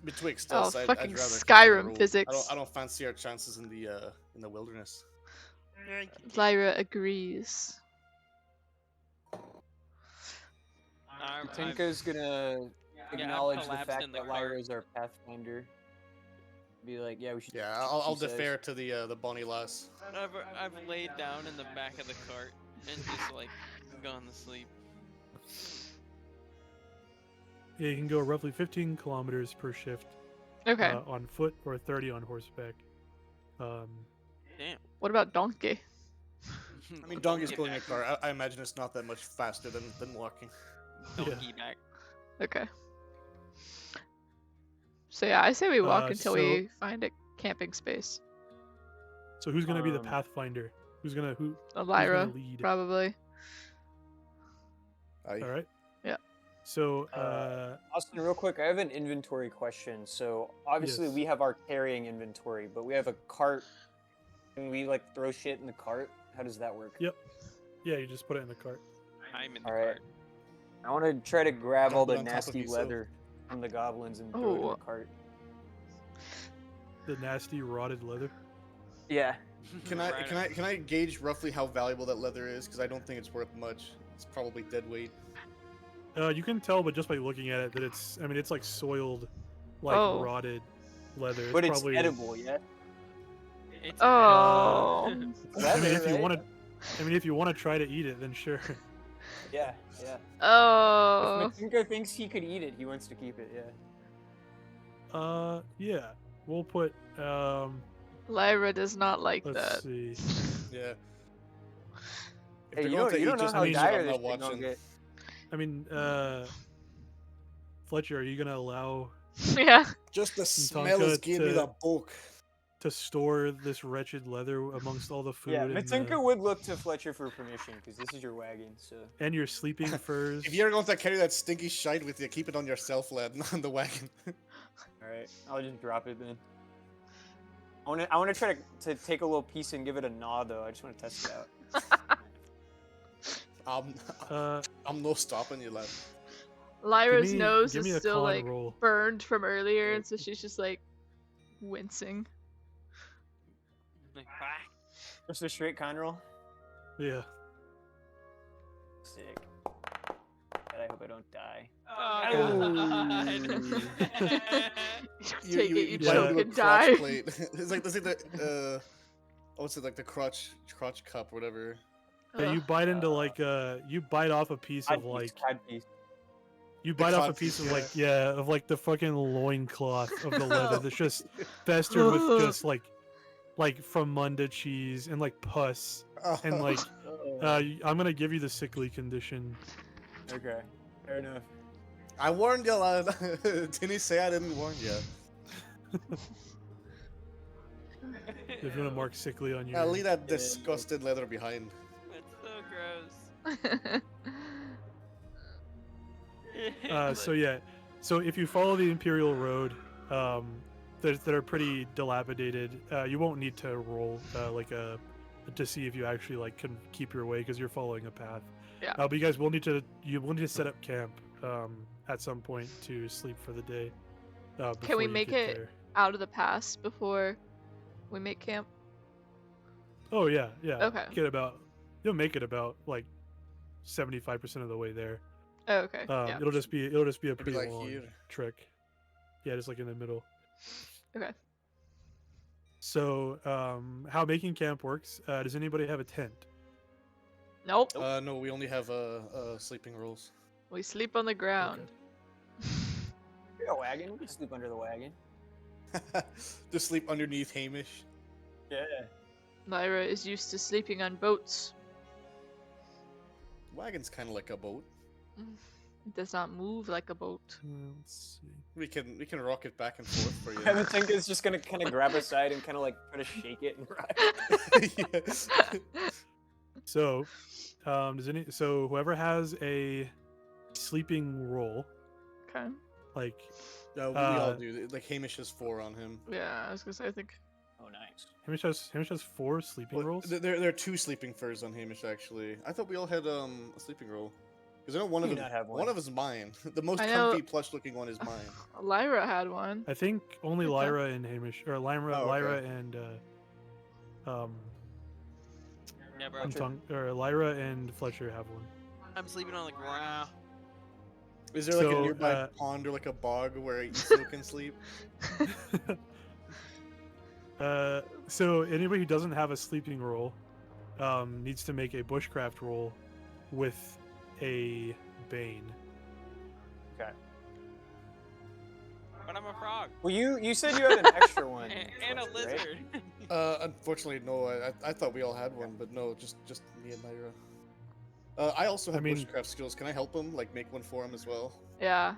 Betwixt Oh, us, I'd fucking rather keep the Skyrim road. physics. I don't fancy our chances in the wilderness. Lyra agrees. Tinka's gonna I've acknowledge the collapsed fact in the that cart. Lyra is our pathfinder. Be like, yeah, we should. Yeah, she I'll says. defer to the bonny lass. I've laid down in the back of the cart and just like gone to sleep. Yeah, you can go roughly 15 kilometers per shift Okay. on foot or 30 on horseback. Damn. What about donkey? I mean, donkey's pulling a car. I imagine it's not that much faster than walking. Donkey back. Okay. So yeah, I say we walk until so- we find a camping space. So who's gonna be the Um, pathfinder? Who's gonna Lyra, lead? probably. Aye. All right. Yeah. So Austin, real quick, I have an inventory question. So obviously Yes. we have our carrying inventory, but we have a cart. Can we like throw shit in the cart? How does that work? Yep. Yeah, you just put it in the cart. I'm in the Alright. cart. I want to try to grab all Put the on top of nasty yourself. leather from the goblins and throw it in Oh. the cart. The nasty rotted leather. Yeah. Can I gauge roughly how valuable that leather is? Because I don't think it's worth much. It's probably dead weight. You can tell, but just by looking at it, that it's. I mean, it's like soiled, like Oh. rotted leather. But it's probably, edible, yeah? It's Oh. I mean, Leather, if you right? want to, if you want to try to eat it, then sure. Yeah, yeah. Oh. If Matinka thinks he could eat it, he wants to keep it, yeah. Yeah. We'll put. Lyra does not like Let's that. see. Yeah. If Hey, they're you going to don't eat know just how meat, dire I'm this not thing gonna watching. get. I mean, Fletcher, are you gonna allow Yeah. Just the Tonka smell is giving me to- the bulk. to store this wretched leather amongst all the food Yeah, and, Matinka would look to Fletcher for permission, because this is your wagon, so... and your sleeping furs? If you're going to carry that stinky shite with you, keep it on yourself, lad, not on the wagon. Alright, I'll just drop it then. I wanna try to take a little piece and give it a gnaw, though. I just want to test it out. I'm no stopping you, lad. Lyra's nose give me is a still con like roll. burned from earlier, and so she's just like wincing. like, "Ah." Just a straight con roll? Yeah. Sick. God, I hope I don't die. Oh, Take it, you yeah. choke bite into a and crotch die. plate. It's like the what's it, like the crotch cup, whatever. Yeah, you bite into like you bite off a piece of like Cod piece. you bite off a cod piece piece, of like of like the fucking loincloth of the leather that's just festered with just like from Munda cheese and like pus and like I'm gonna give you the sickly condition. Okay, fair enough. I warned you, lad. Didn't he say I didn't warn you? If you want to mark sickly on your Leave that disgusted leather behind. That's so gross. so yeah, so if you follow the Imperial Road, that are pretty dilapidated, you won't need to roll to see if you actually like can keep your way because you're following a path. Yeah. But you guys will need to set up camp at some point to sleep for the day. Can before we you make get it there. out of the pass before we make camp? Oh yeah. Okay. You'll make it about like 75% of the way there. Oh, okay. Yeah. It'll just be a pretty like long here. trek. Yeah, just like in the middle. Okay. So, how making camp works? Does anybody have a tent? Nope. No, we only have sleeping rolls. We sleep on the ground. You're a wagon. We can sleep under the wagon. To sleep underneath Hamish. Yeah. Lyra is used to sleeping on boats. Wagon's kind of like a boat. It does not move like a boat. Let's see. We can rock it back and forth for you. I would think it's just gonna kind of grab a side and kind of like try to shake it and rock. Yeah. So, so whoever has a sleeping roll, Okay. like We all do. Like Hamish has 4 on him. Yeah, I was gonna say I think. Oh, nice. Hamish has 4 sleeping rolls. There are 2 sleeping furs on Hamish actually. I thought we all had a sleeping roll. Because I know one of Do them. not have One one. of them is mine. The most I know- comfy, plush-looking one is mine. Lyra had one. I think only Okay. Lyra and Hamish, or Lyra, Oh, okay. Lyra and Yeah, bro. Lyra and Fletcher have one. I'm sleeping on the ground. Is there like So, a nearby pond or like a bog where Iso can sleep? So anybody who doesn't have a sleeping roll needs to make a bushcraft roll with a bane. Okay. But I'm a frog. Well, you said you had an extra one. And a Fletcher, right? lizard. Unfortunately, no. I thought we all had one, but no, just me and Lyra. I also have mean- bushcraft skills. Can I help him? Like make one for him as well? Yeah.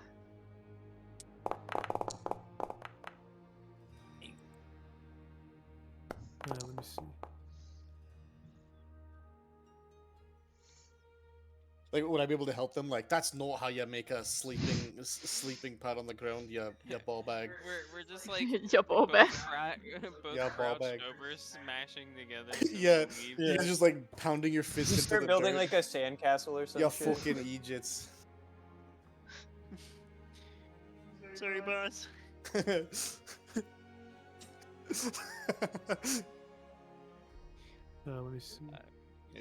Let me see. Like, would I be able to help them? Like, that's not how you make a sleeping pad on the ground. You ball bag. We're just like Yup, all bad. both Yeah, ball crouched bag. over, smashing together. so Yeah, we leave. You're just like pounding your fist Just into start the building dirt. like a sandcastle or something. Yeah, fucking Egypts. Sorry, boss. Let me see.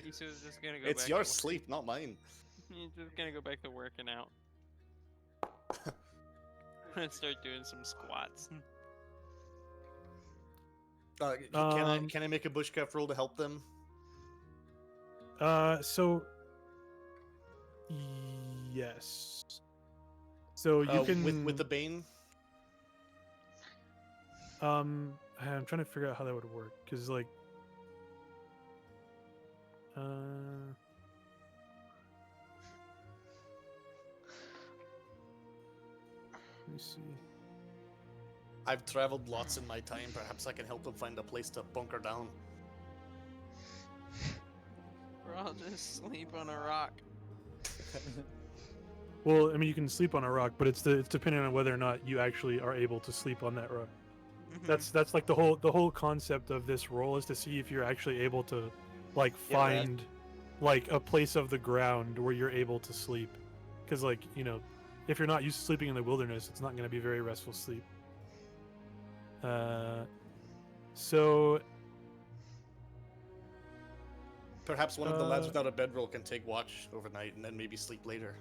He's just gonna go It's back your to sleep, not mine. He's just gonna go back to working out. And start doing some squats. Can I make a bushcraft roll to help them? So yes. So you can with the bane. I'm trying to figure out how that would work because like let me see. I've traveled lots in my time. Perhaps I can help them find a place to bunker down. Or I'll just sleep on a rock. Well, I mean, you can sleep on a rock, but it's depending on whether or not you actually are able to sleep on that rock. That's like the whole concept of this roll is to see if you're actually able to like Yeah, man. find like a place of the ground where you're able to sleep, because like if you're not used to sleeping in the wilderness, it's not going to be very restful sleep. So Perhaps one of the lads without a bedroll can take watch overnight and then maybe sleep later.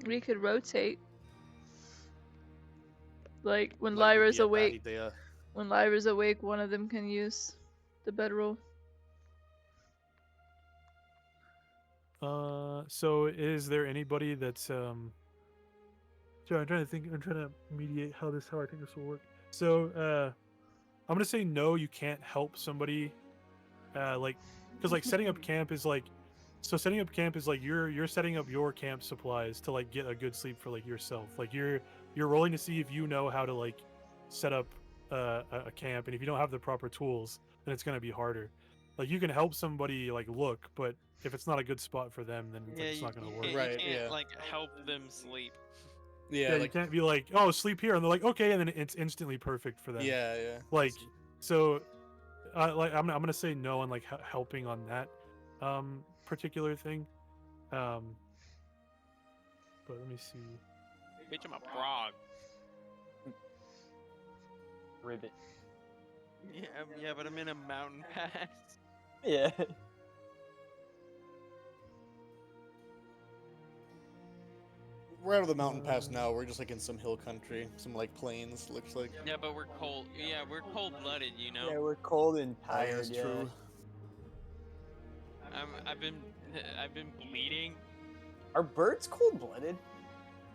We could rotate. Like when Might Lyra's be a bad awake, idea. when Lyra's awake, one of them can use the bedroll. So is there anybody that's Sorry, I'm trying to think. I'm trying to mediate how I think this will work. So I'm gonna say no. You can't help somebody, because like setting up camp is like, so setting up camp is like you're setting up your camp supplies to like get a good sleep for like yourself. Like you're rolling to see if you know how to like set up a camp, and if you don't have the proper tools, then it's gonna be harder. Like you can help somebody like look, but if it's not a good spot for them, then Yeah, it's not gonna work. Right, You can't yeah. like help them sleep. Yeah, Yeah, you like can't be like, oh, sleep here, and they're like, okay, and then it's instantly perfect for them. yeah. Like, so, like I'm gonna say no on like helping on that particular thing. But let me see. Bitch, I'm a frog. Ribbit. Yeah, but I'm in a mountain pass. Yeah. We're out of the mountain pass now. We're just like in some hill country, some like plains. Looks like. Yeah, but we're cold. Yeah, we're cold-blooded, you know. Yeah, we're cold and tired. That's yeah. true. I've been I've been bleeding. Are birds cold-blooded?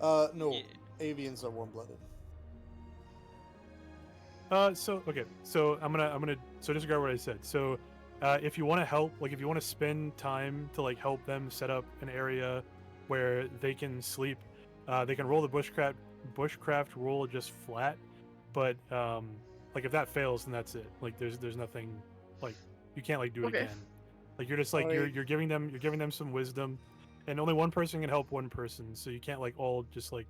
No. Yeah. Avians are warm-blooded. So okay, so I'm gonna so disregard what I said. So, if you want to help, like if you want to spend time to like help them set up an area where they can sleep, they can roll the bushcraft roll just flat, but like if that fails, then that's it. Like there's nothing, like you can't like do it Okay. again. Like you're just like Alright. you're giving them some wisdom, and only one person can help one person, so you can't like all just like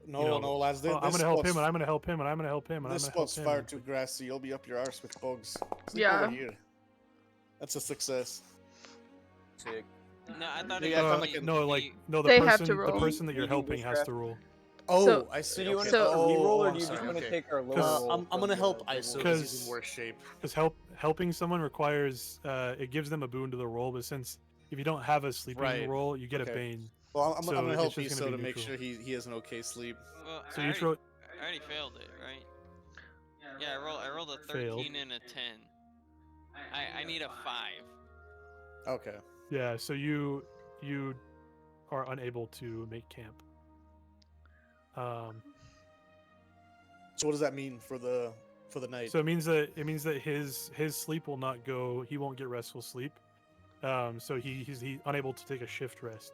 No, you know, no, lads. oh, I'm This gonna help him, spot's- and I'm gonna help him, and I'm gonna help him, and This I'm gonna help spot's him. far It's too like- grassy. You'll be up your arse with bugs. Sleep Yeah. over here. That's a success. Sick. No, I thought Yeah, I it found was like a- no, the They person have to the roll. person that you're Medium helping has bushcraft. to roll. Oh, So- I So see. do you want okay. to take a reroll, or I'm do you just sorry, want to okay. take our lower Because- roll? I'm from gonna the help big Iso roll? because he's in Because- worse shape. Because helping someone requires it gives them a boon to the roll, but since if you don't have a sleeping Right, roll, you get a okay. bane. Well, I'm So gonna it's help just Iso gonna to be make neutral. sure he has an okay sleep. Well, So I you throw already failed it, right? Yeah, I rolled a 13 Failed. and a 10. I need a 5. Okay. yeah. So you are unable to make camp. So what does that mean for the night? So it means that his sleep will not go. He won't get restful sleep. So he's unable to take a shift rest.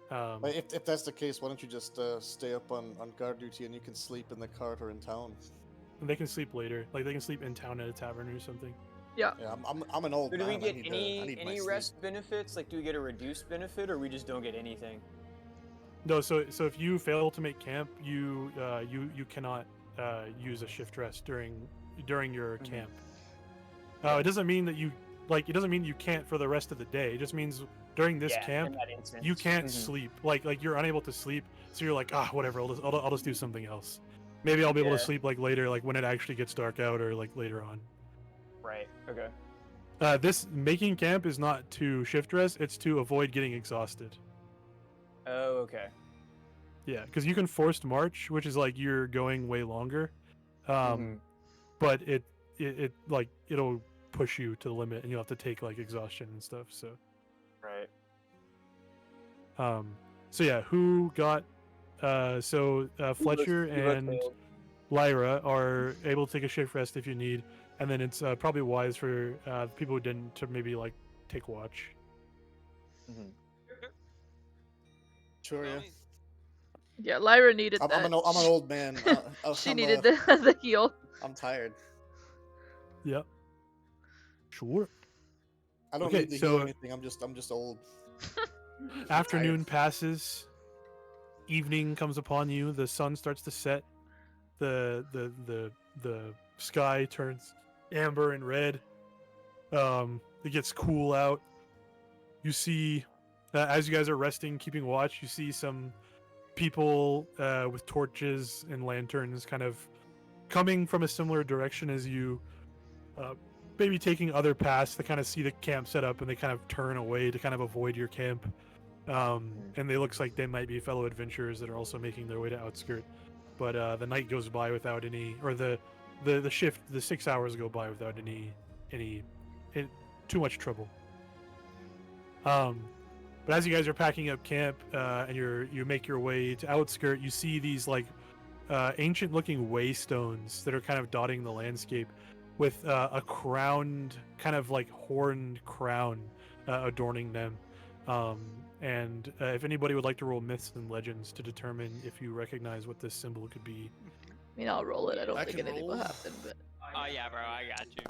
But if that's the case, why don't you just stay up on guard duty and you can sleep in the cart or in town? And they can sleep later. Like they can sleep in town at a tavern or something. Yeah, I'm an old So do man. we get I need, any I need my any sleep. rest benefits? Like, do we get a reduced benefit, or we just don't get anything? No, so if you fail to make camp, you cannot use a shift rest during your Mhm. camp. It doesn't mean that you it doesn't mean you can't for the rest of the day. It just means during this Yeah, camp in that instance. you can't Mhm. sleep. Like you're unable to sleep, so you're like whatever. I'll just do something else. Maybe I'll be able to Yeah. sleep like later, like when it actually gets dark out or like later on. Right. Okay. This making camp is not to shift rest; it's to avoid getting exhausted. Oh, okay. Yeah, because you can forced march, which is like you're going way longer, Mhm. but it like it'll push you to the limit, and you'll have to take like exhaustion and stuff. So Right. so yeah, who got Fletcher and Lyra are able to take a shift rest if you need, and then it's probably wise for people who didn't to maybe like take watch. Mhm. Sure, yeah. Yeah, Lyra needed I'm that. an old man. She I'm, needed the heal. I'm tired. Yep. Sure. I don't Okay, need to so- heal anything. I'm just old. Afternoon passes. Evening comes upon you. The sun starts to set. The sky turns amber and red. It gets cool out. You see, as you guys are resting, keeping watch, you see some people with torches and lanterns kind of coming from a similar direction as you, maybe taking other paths to kind of see the camp set up, and they kind of turn away to kind of avoid your camp. And it looks like they might be fellow adventurers that are also making their way to Outskirt. But the night goes by without any, or the 6 hours go by without any too much trouble. But as you guys are packing up camp and you make your way to Outskirt, you see these like ancient-looking waystones that are kind of dotting the landscape, with a crowned, kind of like horned crown adorning them. And if anybody would like to roll myths and legends to determine if you recognize what this symbol could be. I mean, I'll roll it. I don't I think can any will roll. happen, but Oh yeah, bro, I got you.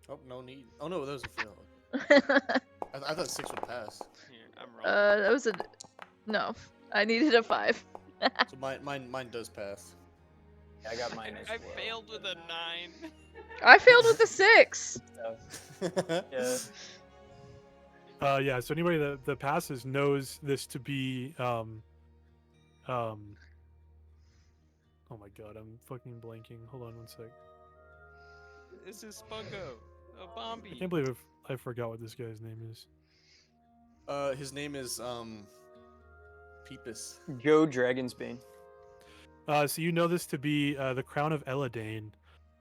Oh, no need. Oh no, that was a fail. I thought 6 would pass. Here, I'm rolling. that was a no. I needed a 5. So mine does pass. Yeah, I got mine as I well. failed with a 9. I failed with a 6. Yeah. Yeah, so anybody that passes knows this to be oh my god, I'm fucking blanking. Hold on one sec. This is Spunko. A I Bombi. can't believe I forgot what this guy's name is. His name is Peepus. Joe Dragonsbane. So you know this to be the Crown of Eladane,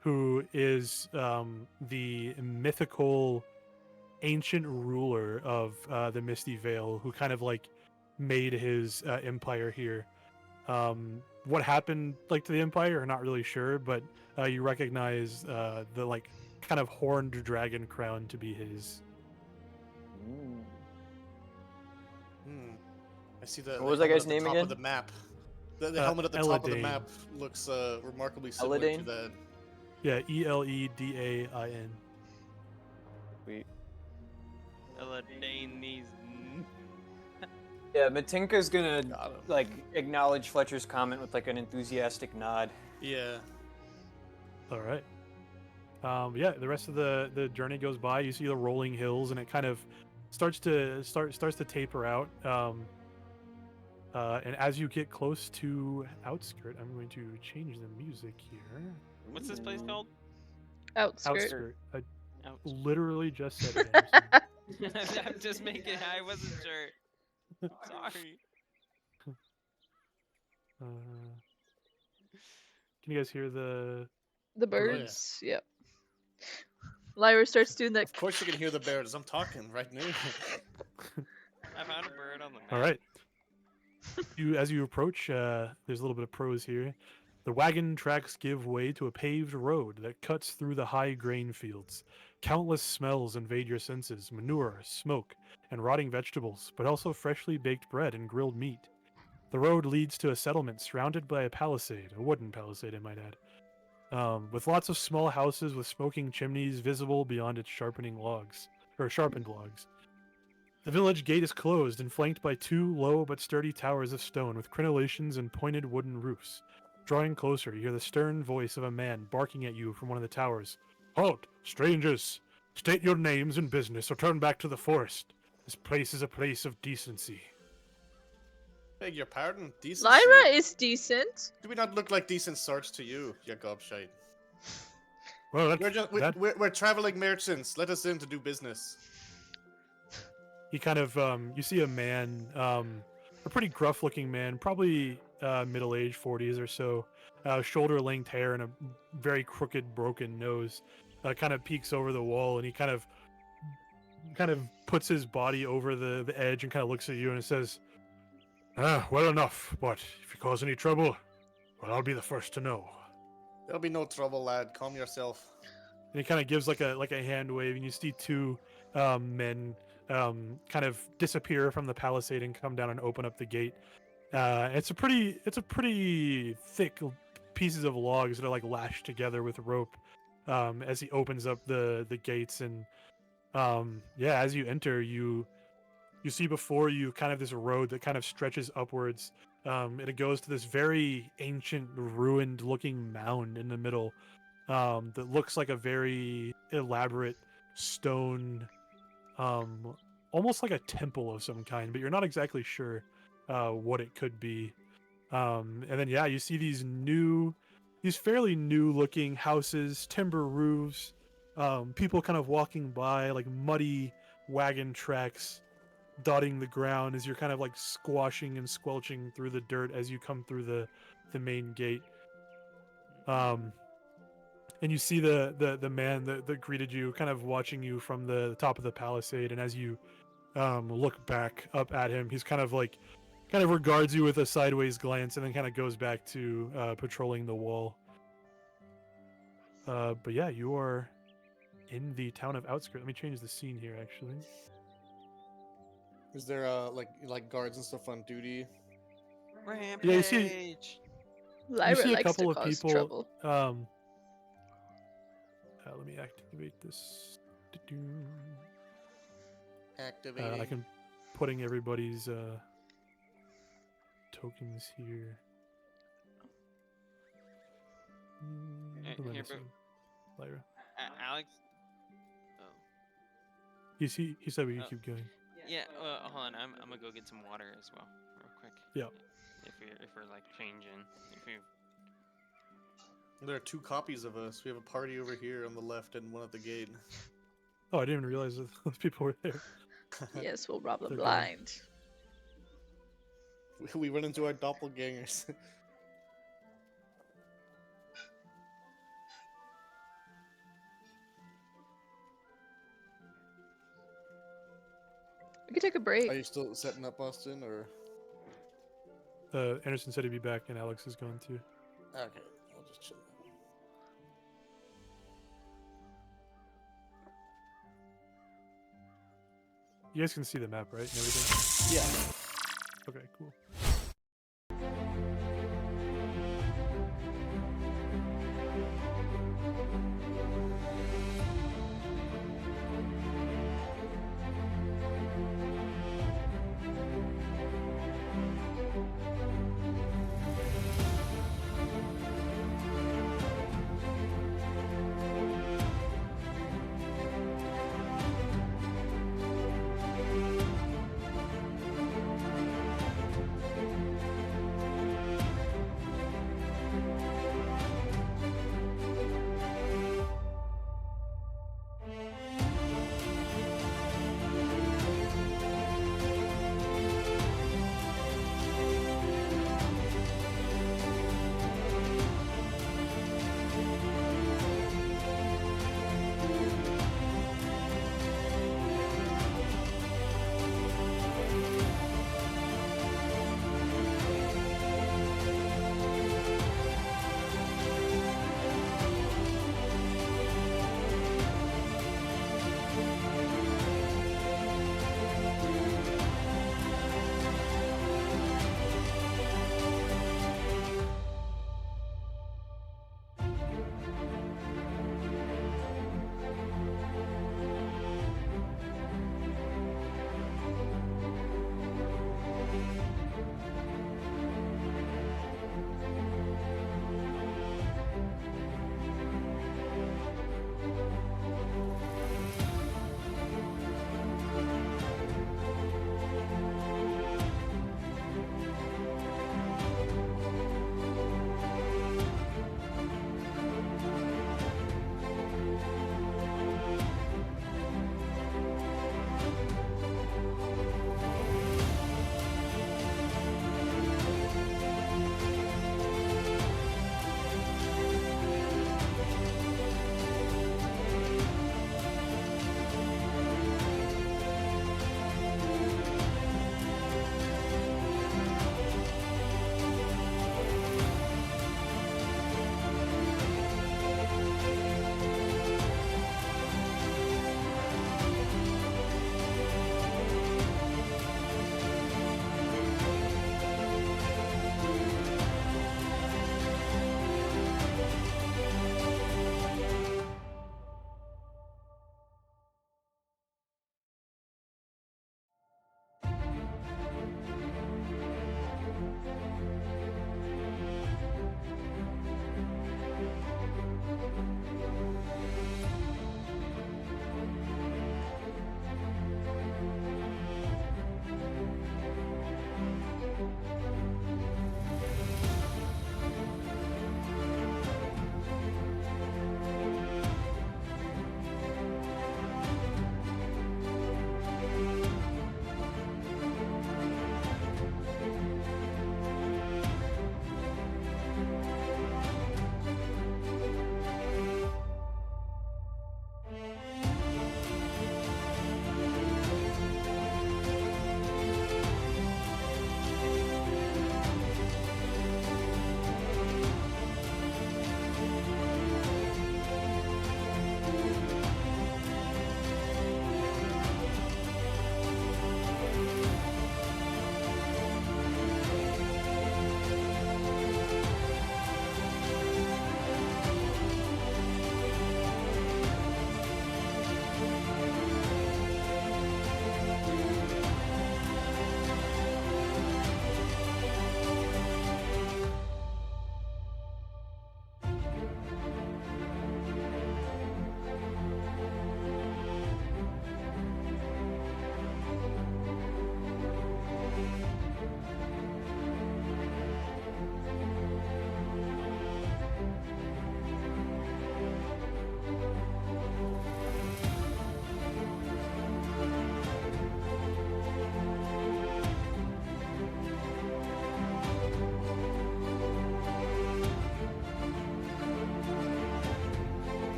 who is the mythical ancient ruler of the Misty Vale who kind of like made his empire here. What happened like to the empire, I'm not really sure, but you recognize the like kind of horned dragon crown to be his. Ooh. I see the What was that helmet guy's at the name top again? of the map. The helmet at the top of the Eladane. map looks remarkably similar to Eladane? that. Yeah, Eledain. Sweet. Eladane these. Yeah, Matinka's gonna Got him. like acknowledge Fletcher's comment with like an enthusiastic nod. Yeah. All right. Yeah, the rest of the journey goes by. You see the rolling hills, and it kind of starts to taper out. And as you get close to Outskirt, I'm going to change the music here. What's this place called? Outskirt. Outskirt. I Ouch. literally just said it. Anderson. I'm just making. I wasn't sure. Sorry. Can you guys hear the? The birds. Yep. Lyra starts doing that. Of course you can hear the birds. I'm talking right now. I found a bird on the map. All right. As you approach, there's a little bit of prose here. The wagon tracks give way to a paved road that cuts through the high grain fields. Countless smells invade your senses: manure, smoke, and rotting vegetables, but also freshly baked bread and grilled meat. The road leads to a settlement surrounded by a palisade, a wooden palisade, I might add, with lots of small houses with smoking chimneys visible beyond its sharpened logs. The village gate is closed and flanked by two low but sturdy towers of stone with crenellations and pointed wooden roofs. Drawing closer, you hear the stern voice of a man barking at you from one of the towers. "Halt, strangers! State your names and business or turn back to the forest. This place is a place of decency." Beg your pardon? Decent. Lyra is decent. Do we not look like decent sorts to you, you gobshite? Well, We're traveling merchants. Let us in to do business. he kind of you see a man, a pretty gruff looking man, probably middle-aged, 40s or so, shoulder-length hair and a very crooked broken nose, kind of peeks over the wall, and he kind of puts his body over the edge and kind of looks at you and says, "Well enough, but if you cause any trouble, well, I'll be the first to know." There'll be no trouble, lad. Calm yourself. And he kind of gives like a hand wave, and you see two men kind of disappear from the palisade and come down and open up the gate. It's a pretty thick pieces of logs that are like lashed together with rope. As he opens up the gates, and as you enter, you see before you kind of this road that kind of stretches upwards. And it goes to this very ancient, ruined-looking mound in the middle that looks like a very elaborate stone, almost like a temple of some kind, but you're not exactly sure what it could be. And then you see these fairly new-looking houses, timber roofs, people kind of walking by, like muddy wagon tracks dotting the ground as you're kind of like squashing and squelching through the dirt as you come through the main gate. And you see the man that greeted you kind of watching you from the top of the palisade, and as you look back up at him, he's kind of regards you with a sideways glance and then kind of goes back to patrolling the wall. But yeah, you are in the town of Outskirt. Let me change the scene here actually. Is there like guards and stuff on duty? Rampage. Yeah, you see- Lyra see a likes couple to of cause people, trouble. Let me activate this. Activating. I can putting everybody's tokens here. Who am I here, missing? Lyra. Alex. Oh. He said we could Oh. keep going. Yeah. Hold on. I'm gonna go get some water as well, real quick. Yeah. If we're like changing, if we. There are two copies of us. We have a party over here on the left and one at the gate. Oh, I didn't even realize that those people were there. Yes, we'll rob them Okay. blind. We run into our doppelgangers. We could take a break. Are you still setting up, Austin, or? Anderson said he'd be back, and Alex is going to. Okay, I'll just chill. You guys can see the map, right? And everything? Yeah. Okay, cool.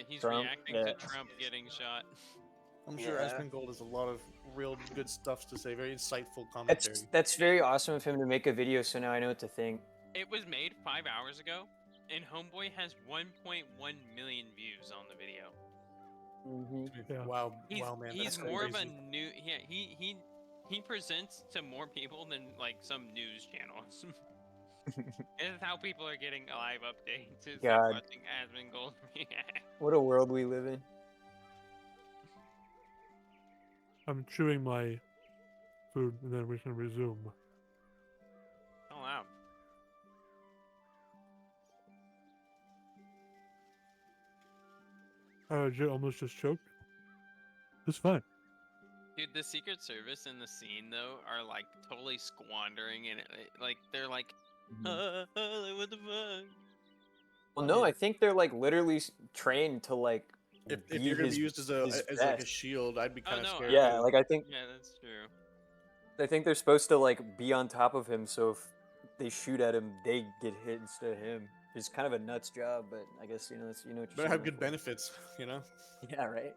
He's Trump, reacting yeah. to Trump getting shot. I'm sure Yeah. Asmongold has a lot of real good stuff to say. Very insightful commentary. That's very awesome of him to make a video. So now I know what to think. It was made 5 hours ago, and Homeboy has 1.1 million views on the video. Yeah. Wow, He's, wow, man. he's That's more of a crazy. new. Yeah, he presents to more people than like some news channels. This is how people are getting live updates. Is like God. watching Asmongold react. What a world we live in. I'm chewing my food, and then we can resume. Oh wow. Almost just choked. It's fine. Dude, the Secret Service in the scene though are like totally squandering and like they're like, what the fuck? Well, no, I think they're like literally trained to like. If be you're gonna his- be used as his like a best. shield, I'd be Oh, kind of no, scared. Yeah, too. like I think Yeah, that's true. they're supposed to like be on top of him, so if they shoot at him, they get hit instead of him. It's kind of a nuts job, but I guess that's what you're Better have signing good for. benefits, you know. Yeah, right.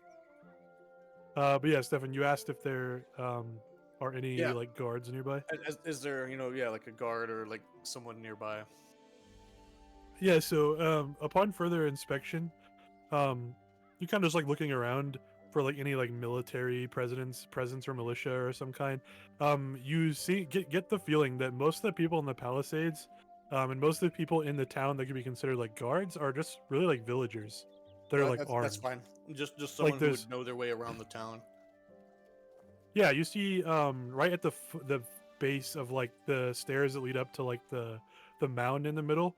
But yeah, Stefan, you asked if there are any Yeah. like guards nearby. Is there, like a guard or like someone nearby? Yeah. So upon further inspection, you kind of just like looking around for like any like military presence or militia or some kind. You get the feeling that most of the people in the Palisades, and most of the people in the town that could be considered like guards are just really like villagers. They're Yeah, like armed. that's fine. Just someone who there's- would know their way around the town. Yeah, you see, right at the base of like the stairs that lead up to like the mound in the middle.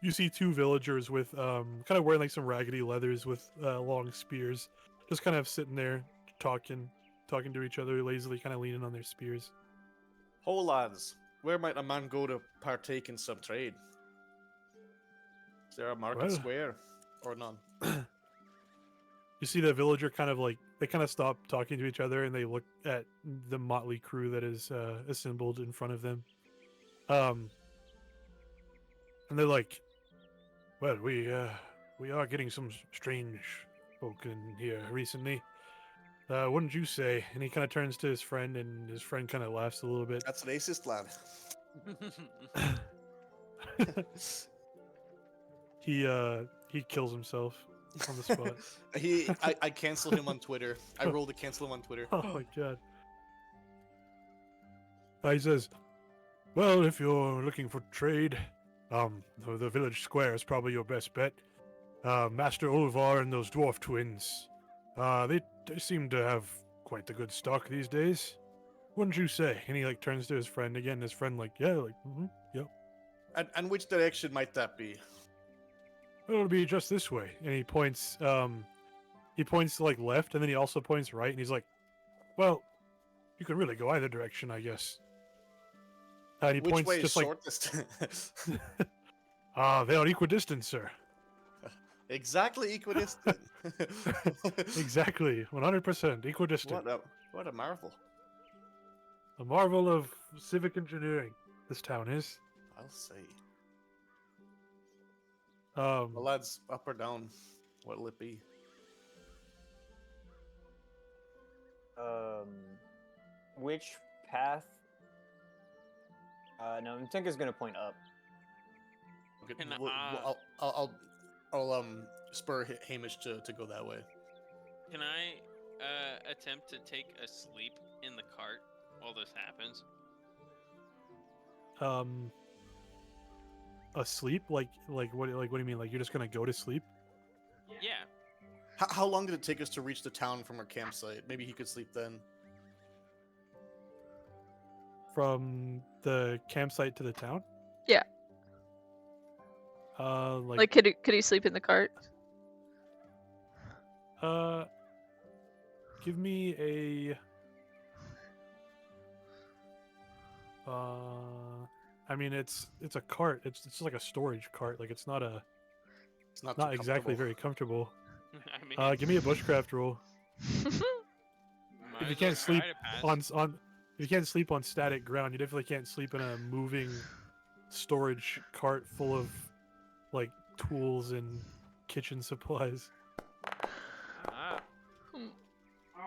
You see two villagers with kind of wearing like some raggedy leathers with long spears, just kind of sitting there talking to each other, lazily kind of leaning on their spears. Ho lads, where might a man go to partake in some trade? Is there a market Well- square or none? You see the villager kind of like they kind of stop talking to each other and they look at the motley crew that is assembled in front of them. And they're like, "Well, we are getting some strange folk in here recently. Wouldn't you say?" And he kind of turns to his friend, and his friend kind of laughs a little bit. That's racist, lad. He kills himself on the spot. I canceled him on Twitter. I rolled to cancel him on Twitter. Oh my god. He says, "Well, if you're looking for trade, the village square is probably your best bet. Master Olvar and those dwarf twins, they seem to have quite the good stock these days. Wouldn't you say?" And he like turns to his friend again. His friend like, "Yeah, like, yep. And which direction might that be? It'll be just this way." And he points to like left, and then he also points right, and he's like, "Well, you can really go either direction, I guess." And he Which points way is just like, shortest? they are equidistant, sir. Exactly equidistant. Exactly, 100% equidistant. What a marvel. A marvel of civic engineering. This town is. I'll say. Um, The lads, up or down? What'll it be? Which path? No, Mtinka's gonna point up. Okay, Can, I'll spur Hamish to go that way. Can I attempt to take a sleep in the cart while this happens? asleep? Like what? Like what do you mean? Like you're just gonna go to sleep? Yeah. How long did it take us to reach the town from our campsite? Maybe he could sleep then. From the campsite to the town? Yeah. Like Like, could he sleep in the cart? give me a. I mean, it's a cart. It's just like a storage cart. Like it's not It's not not too exactly comfortable. very comfortable. I mean, Give me a bushcraft roll. might If you as well can't sleep try to pass. on if you can't sleep on static ground, you definitely can't sleep in a moving storage cart full of like tools and kitchen supplies. Ah,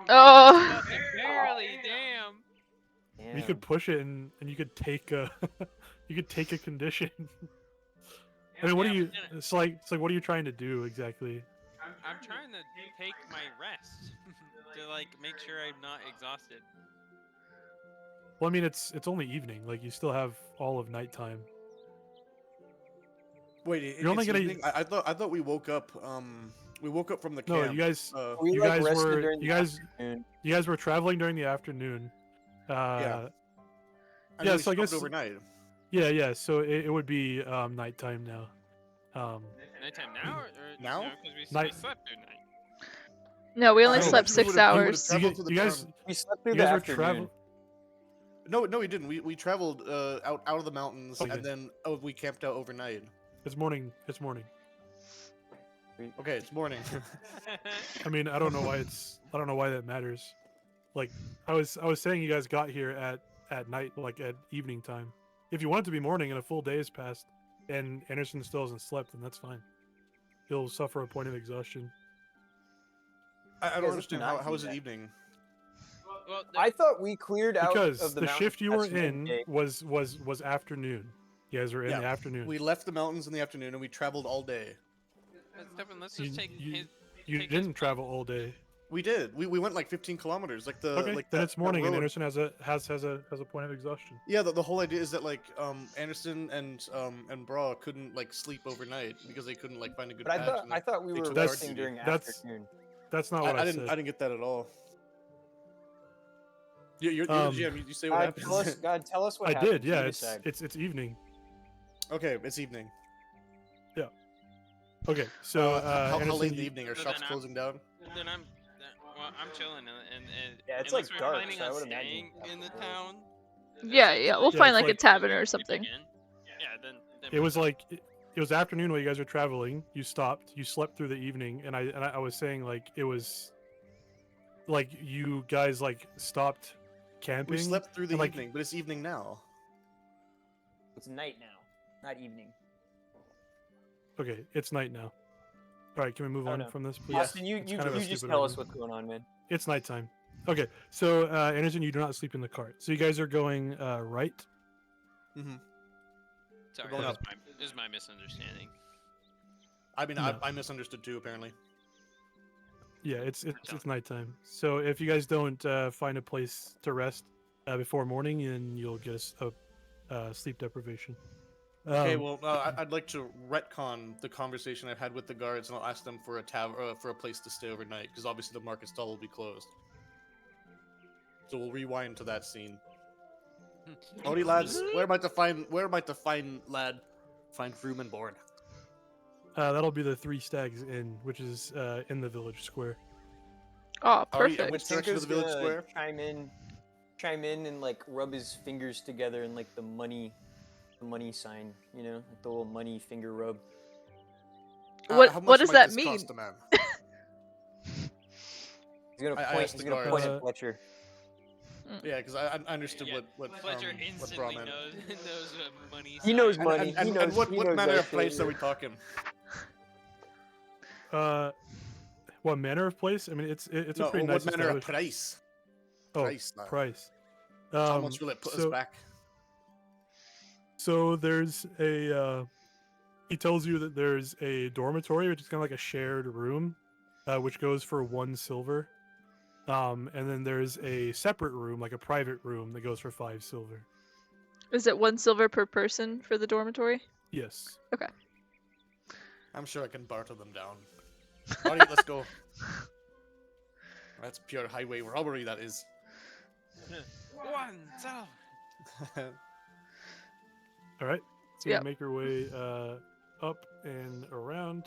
Oh. fucking barely. Damn. You could push it and you could take a you could take a condition. I mean, what Yeah, are you? but then It's like what are you trying to do exactly? I'm trying to take my rest to like make sure I'm not exhausted. Well, I mean, it's only evening. Like you still have all of nighttime. Wait, You're only it's gonna- evening? I thought we woke up. We woke up from the No, camp. you guys, We you like guys rested were, during you the guys, afternoon. you guys were traveling during the afternoon. And yeah, then we so I stopped guess- overnight. Yeah. So it would be nighttime now. Nighttime now or Now? Because we Night- slept through night. No, we only I slept imagine we 6 would've- we would've hours. traveled to the You guys, farm. We slept through you the guys were afternoon. traveling. No, we didn't. We traveled out of the mountains Okay. and then we camped out overnight. It's morning. It's morning. Okay, it's morning. I mean, I don't know why that matters. Like, I was saying, you guys got here at night, like at evening time. If you want it to be morning and a full day has passed, and Anderson still hasn't slept, then that's fine. He'll suffer a point of exhaustion. I Guys, don't let's understand. not How do is it that. evening? Well, I thought we cleared out Because of the, the mountains shift you were past in midday. was afternoon. You guys were in Yeah, the afternoon. We left the mountains in the afternoon and we traveled all day. Stefan, let's You- just take you- his. You take his didn't travel all day. We did. We went like 15 kilometers. Like the Okay, like then that- it's that morning, and road. Anderson has a point of exhaustion. Yeah, the whole idea is that like Anderson and Bra couldn't like sleep overnight because they couldn't like find a good But patch. and I thought we they were took guard resting duty. during That's- afternoon. That's not what I, said. I didn't get that at all. You're Um, the GM. You say what happens. God, tell us what I happened. did. Yeah, You it's decide. it's evening. Okay, it's evening. Okay, so how Anderson, late in the you- evening? Are So shops then closing down? Then well, I'm chilling, and Yeah, it's unless like we're dark, planning so I on would imagine staying it's in the after. town. Yeah, we'll Yeah, find it's like a like- tavern or sleep something. again. Yeah, then it was like it was afternoon while you guys were traveling. You stopped. You slept through the evening, and I was saying like it was like you guys like stopped camping. We slept through the and, like, evening, but it's evening now. It's night now, not evening. Okay, it's night now. All right, can we move Oh, on no. from this, please? Austin, you It's kind of a just stupid tell us argument. what's going on, man. It's nighttime. Okay, so Anderson, you do not sleep in the cart. So you guys are going right. Mm-hmm. sorry, going up. this is my misunderstanding. I mean, No. I misunderstood too. Apparently. Yeah, it's nighttime. So if you guys don't find a place to rest before morning, then you'll get a sleep deprivation. Okay, well, I'd like to retcon the conversation I've had with the guards, and I'll ask them for a place to stay overnight, because obviously the market stall will be closed. So we'll rewind to that scene. Howdy, lads. Where am I to find room and board? That'll be the Three Stags Inn, which is in the village square. Oh, Howdy, perfect. which direction of the village Tinker's square? gonna chime in, and like rub his fingers together in like the money sign, you know, like the little money finger rub. What- How what much does might that this mean? cost a man? He's gonna I point. asked He's the gonna guard. point at Fletcher. Yeah, because I understood Yeah, what Fletcher what Bra instantly meant. knows money. He knows sign. money. And He knows. what he knows manner that of place shit. are we talking? What manner of place? I mean, it's a No, pretty what nice manner of established- price? Oh, price, lad. price. How much will it put us so- back? So there's a. He tells you that there's a dormitory, which is kind of like a shared room, which goes for 1 silver. And then there's a separate room, like a private room, that goes for 5 silver. Is it 1 silver per person for the dormitory? Yes. I'm sure I can barter them down. Alright, let's go. That's pure highway robbery, that is. 1 silver. All right. So Yep. you make your way up and around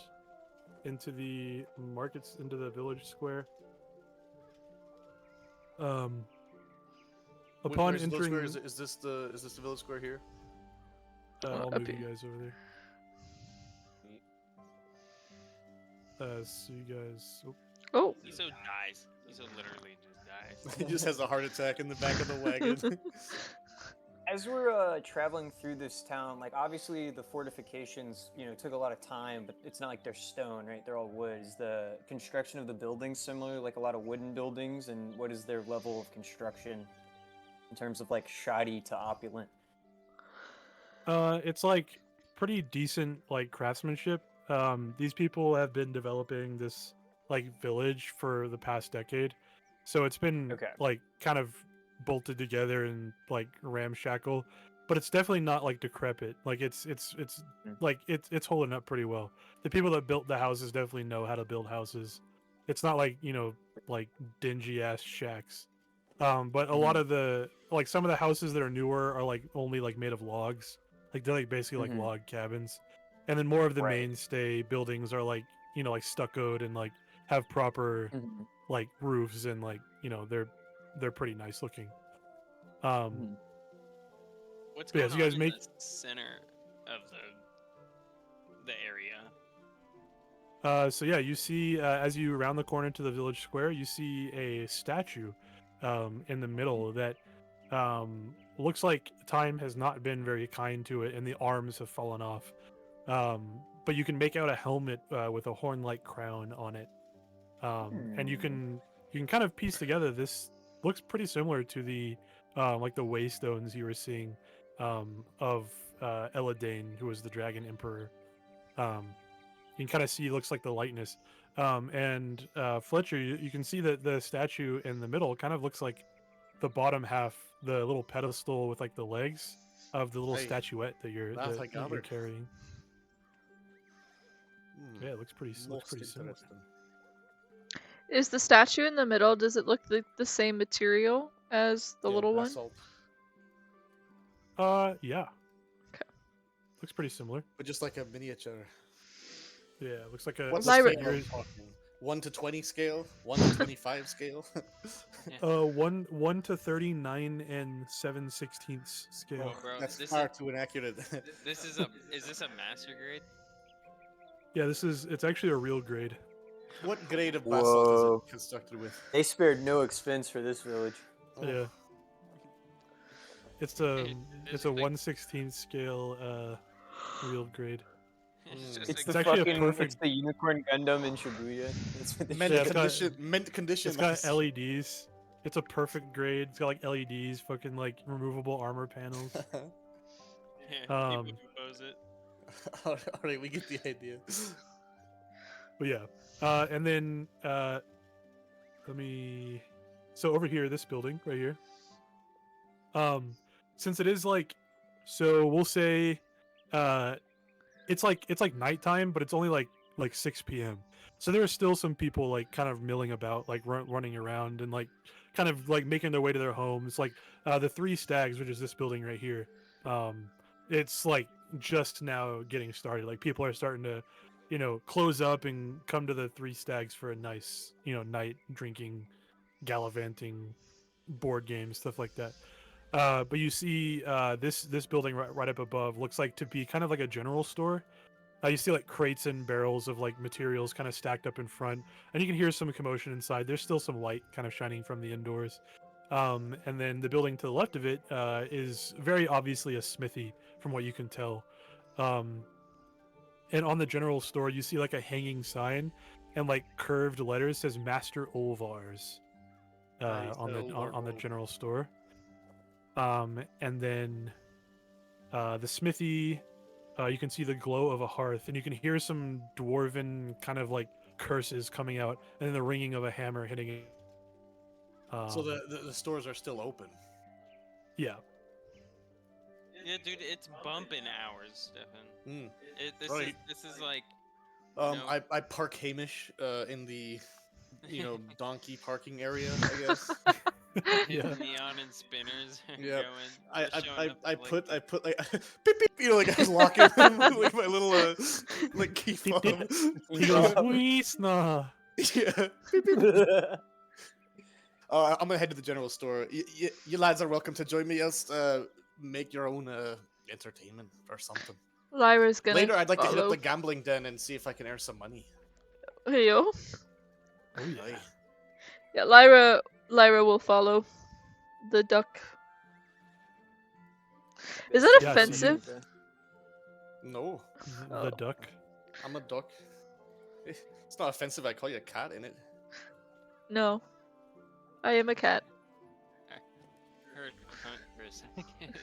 into the markets, into the village square. Upon Where's the village entering, square? Is this the village square here? I'll up move you here. guys over there. So you guys. Oh, Oh, He so dies. He so literally just dies. He just has a heart attack in the back of the wagon. As we're traveling through this town, like obviously the fortifications, took a lot of time, but it's not like they're stone, right? They're all wood. Is the construction of the buildings similar, like a lot of wooden buildings, and what is their level of construction in terms of like shoddy to opulent? It's like pretty decent like craftsmanship. These people have been developing this like village for the past decade, so it's been Okay. like kind of bolted together and like ramshackle, but it's definitely not like decrepit. Like it's Mm. like it's holding up pretty well. The people that built the houses definitely know how to build houses. It's not like like dingy ass shacks. But a lot Mhm. of the like some of the houses that are newer are like only like made of logs. Like they're like basically like Mhm. log cabins. And then more of the Right. mainstay buildings are like, like stuccoed and like have proper Mhm. like roofs and like, they're pretty nice looking. Um Mhm. What's but yeah, going so you on guys in make the center of the area? so yeah, you see as you round the corner to the village square, you see a statue in the middle that looks like time has not been very kind to it and the arms have fallen off. But you can make out a helmet with a horn-like crown on it. And you can kind of piece together this looks pretty similar to the like the waystones you were seeing of Eladane, who was the dragon emperor. You can kind of see looks like the lightness. And Fletcher, you can see that the statue in the middle kind of looks like the bottom half, the little pedestal with like the legs of the little Hey, statuette that that I that you're gathered. carrying. Hmm, Yeah, it looks pretty most similar. interesting. Is the statue in the middle, does it look like the same material as the Yeah, little one? basalt. Yeah. Okay. Looks pretty similar. But just like a miniature. Yeah, looks like a What's looks the Lyra- like scale yours. I'm talking? 1 to 20 scale? 1 to 25 scale? 1 to 39 and 7/16 scale. Oh, bro, That's this far is too inaccurate. this is this a master grade? Yeah, it's actually a real grade. What grade of basalt is Whoa. it constructed with? They spared no expense for this village. Oh, Yeah. It's This a is the- 1/16 scale real grade. It's Mm. just It's like the actually a fucking, perfect- it's the unicorn Gundam in Shibuya. That's what they mint Yeah, it's should- got- condition. Mint condition. It's got that's- LEDs. It's a perfect grade. It's got like LEDs, fucking like removable armor panels. yeah, Um, people compose it. All right, we get the idea. But yeah, and then let me. So over here, this building right here. Since it is like, so we'll say, it's like nighttime, but it's only like 6 p.m. So there are still some people like kind of milling about, like running around and like kind of like making their way to their homes. Like the Three Stags, which is this building right here. It's like just now getting started. Like people are starting to, close up and come to the Three Stags for a nice, night drinking, gallivanting, board games, stuff like that. But you see this building right up above looks like to be kind of like a general store. You see like crates and barrels of like materials kind of stacked up in front, and you can hear some commotion inside. There's still some light kind of shining from the indoors. And then the building to the left of it is very obviously a smithy, from what you can tell. And on the general store, you see like a hanging sign, and like curved letters says Master Olvars Nice, on the Olvar on the robe. general store. And then the smithy, you can see the glow of a hearth, and you can hear some dwarven kind of like curses coming out, and then the ringing of a hammer hitting it. So the stores are still open. Yeah, Yeah, dude, it's bumping hours, Stefan. Mm. This Right. is like Um, No. I park Hamish in the donkey parking area, I guess. yeah. neon and spinners are Yep. going. showing up I to, put like beep, beep, like I was locking him with my little like key Beep, beep. fob. He goes, "Weesna." Yeah. Beep, beep. I'm gonna head to the general store. You lads are welcome to join me. Else, make your own entertainment or something. Lyra's gonna Later, I'd like to hit follow. up the gambling den and see if I can earn some money. Hey, yo. Oh yeah. Aye. Yeah, Lyra will follow the duck. Is that Yeah, so you- offensive? No, The Oh. duck. I'm a duck. It's not offensive. I call you a cat, innit? No. I am a cat. I heard cunt for a second.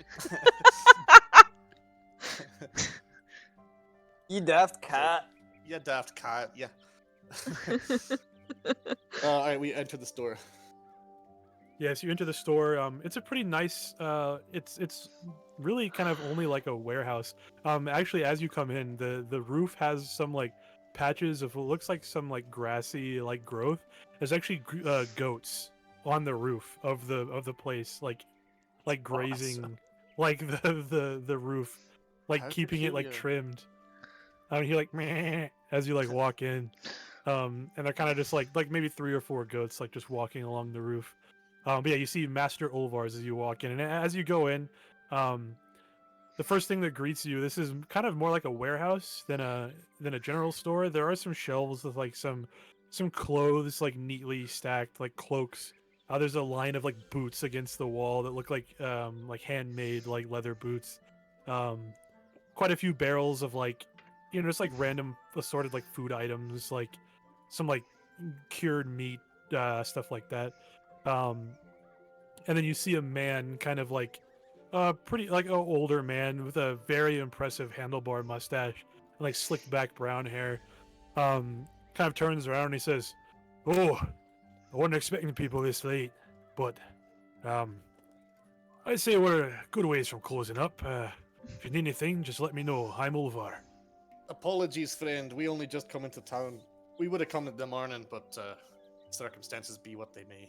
You daft cat. Yeah, daft cat. Yeah. All right, we enter the store. Yeah, so you enter the store. It's a pretty nice. It's really kind of only like a warehouse. Actually, as you come in, the roof has some like patches of what looks like some like grassy like growth. There's actually goats on the roof of the place, like grazing, like the roof, like How keeping it like peculiar. trimmed. He like meh as you like walk in, and they're kind of just like maybe 3 or 4 goats like just walking along the roof. But yeah, you see Master Olvars as you walk in, and as you go in, the first thing that greets you, this is kind of more like a warehouse than a general store. There are some shelves with like some clothes like neatly stacked, like cloaks. There's a line of like boots against the wall that look like handmade like leather boots. Quite a few barrels of like just like random assorted like food items, like some like cured meat, stuff like that. And then you see a man kind of like pretty like an older man with a very impressive handlebar mustache and like slicked back brown hair. Kind of turns around and he says, "Oh, I wasn't expecting people this late, but I'd say we're a good ways from closing up. If you need anything, just let me know. I'm Olvar." Apologies, friend. We only just come into town. We would have come in the morning, but circumstances be what they may.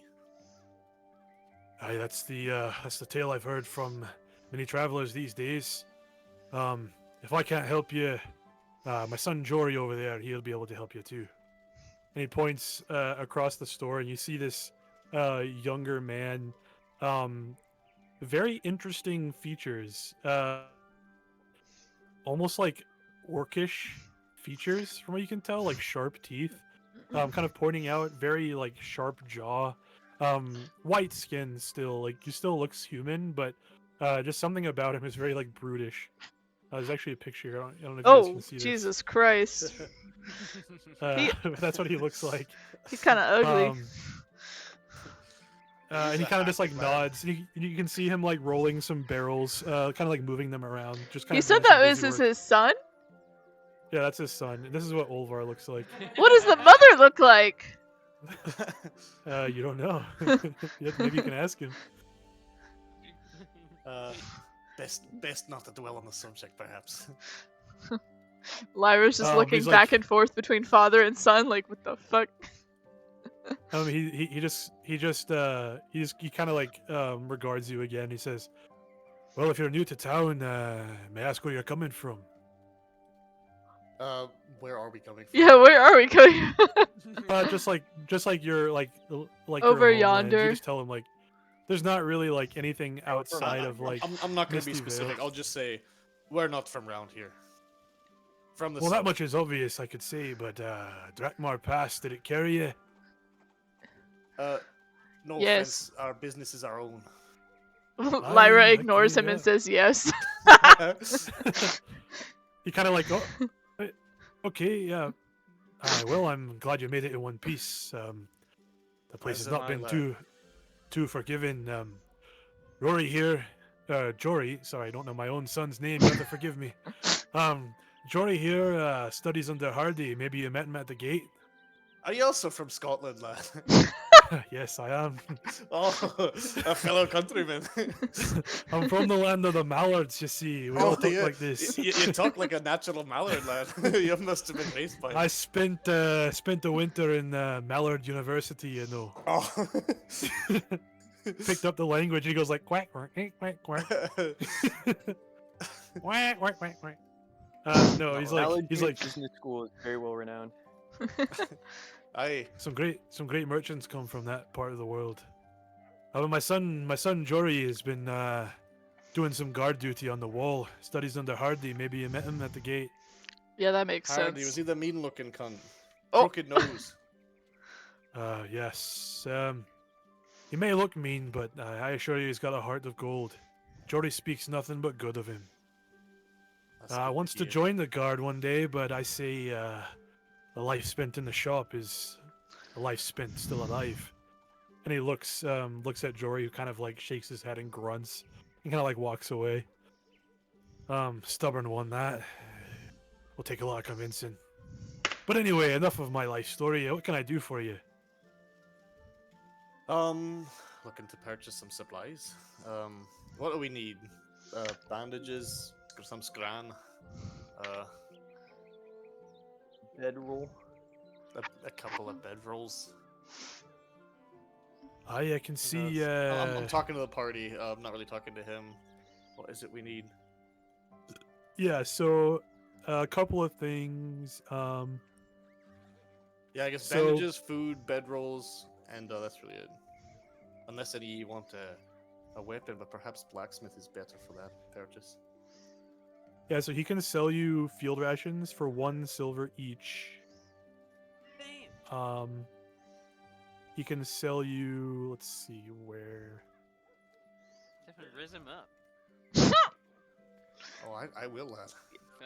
Aye, that's the tale I've heard from many travelers these days. If I can't help you, my son Jory over there, he'll be able to help you too. And he points across the store, and you see this younger man. Very interesting features. Almost like orcish features, from what you can tell, like sharp teeth. Kind of pointing out, very like sharp jaw. White skin still, like he still looks human, but just something about him is very like brutish. There's actually a picture here. I don't know if you guys Oh, can see Jesus Christ. this. He- That's what he looks like. He's kind of ugly. And he kind of just like nods. You can see him like rolling some barrels, kind of like moving them around. Just kind You of said doing some that busy was work. his son? Yeah, that's his son. This is what Olvar looks like. What does the mother look like? You don't know. Maybe you can ask him. Best not to dwell on the subject, perhaps. Lyra's just looking he's back like- and forth between father and son, like, what the fuck? He kind of like regards you again. He says, "Well, if you're new to town, may I ask where you're coming from?" Where are we coming from? Yeah, where are we going? Just like you're like Over your homeland. yonder. You just tell him like, there's not really like anything outside of like. I'm not going to be Misty Vale. specific. I'll just say we're not from round here. From the Well, that south. much is obvious, I could say, but Drakmar Pass, did it carry you? No Yes. offense. Our business is our own. Lyra I ignores can, him and yeah. says yes. He kind of like, oh, okay, yeah. Well, I'm glad you made it in one piece. The place As has am not I, been lad. too forgiving. Rory here, Jory. Sorry, I don't know my own son's name. You have to forgive me. Jory here studies under Hardy. Maybe you met him at the gate. Are you also from Scotland, lad? Yes, I am. Oh, a fellow countryman. I'm from the land of the Mallards. You see, we all talk like this. You talk like a natural mallard, lad. You must have been raised by. I spent the winter in Mallard University, you know. Oh. Picked up the language. He goes like quack quack quack quack quack quack quack quack. No, he's like business school is very well renowned. Aye. some great merchants come from that part of the world. My son Jory has been doing some guard duty on the wall. Studies under Hardy. Maybe you met him at the gate. Yeah, that makes Hardy, sense. was he the mean-looking cunt? Oh. Crooked nose. Yes. He may look mean, but I assure you, he's got a heart of gold. Jory speaks nothing but good of him. That's good Wants to hear. join the guard one day, but I say the life spent in the shop is a life spent still alive. And he looks at Jory, who kind of like shakes his head and grunts, and kind of like walks away. Stubborn one that. Will take a lot of convincing. But anyway, enough of my life story. What can I do for you? Looking to purchase some supplies. What do we need? Bandages or some scran. Bedroll. A couple of bedrolls. I can see. I'm talking to the party. I'm not really talking to him. What is it we need? Yeah, so a couple of things. Yeah, I guess So- bandages, food, bedrolls, and that's really it. Unless that you want a weapon, but perhaps blacksmith is better for that purchase. Yeah, so he can sell you field rations for 1 silver each. Damn. He can sell you. Let's see where. Definitely riz him up. Oh, I will, lad.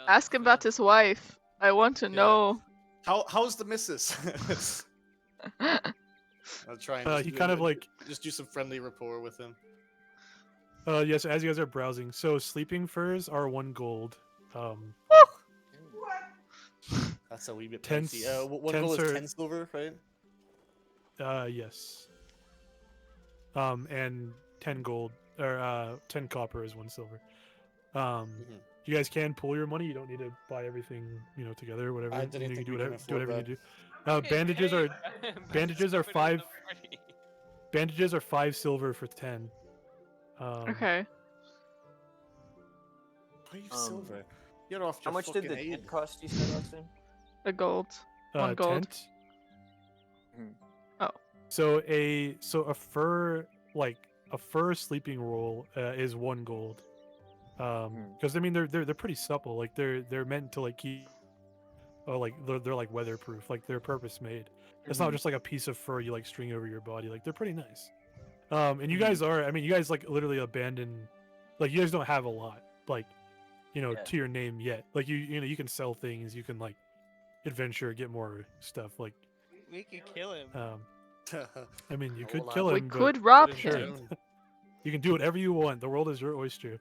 Ask him about his wife. I want to Yeah. know. How's the missus? I'll try and He kind of like. just do some friendly rapport with him. Yes, as you guys are browsing, so sleeping furs are 1 gold. That's a wee bit Tens- pricey. One tens gold is are- 10 silver, right? Yes. And 10 gold or 10 copper is 1 silver. Mhm. You guys can pull your money. You don't need to buy everything, together. Whatever. I didn't you think can do we can whatever, do afford whatever you that. do. Bandages are bandages are Stupid in the 5 party. bandages are 5 silver for 10. Okay. 5 Um, silver. You're off How your much did fucking the head. tent cost you said, Austin? A gold. 1 gold. Tent. Mhm. Oh. So a fur sleeping roll is 1 gold. Because I mean they're pretty supple. Like they're meant to like keep. Oh, like they're like weatherproof. Like they're purpose made. It's not Mhm. just like a piece of fur you like string over your body. Like they're pretty nice. And you guys are. I mean, you guys like literally abandoned. Like you guys don't have a lot. Like, Yeah. to your name yet. Like you can sell things. You can like adventure, get more stuff. Like, We could kill him. I mean, you Oh, could well, kill We him. but could rob Put sure. him. down. You can do whatever you want. The world is your oyster.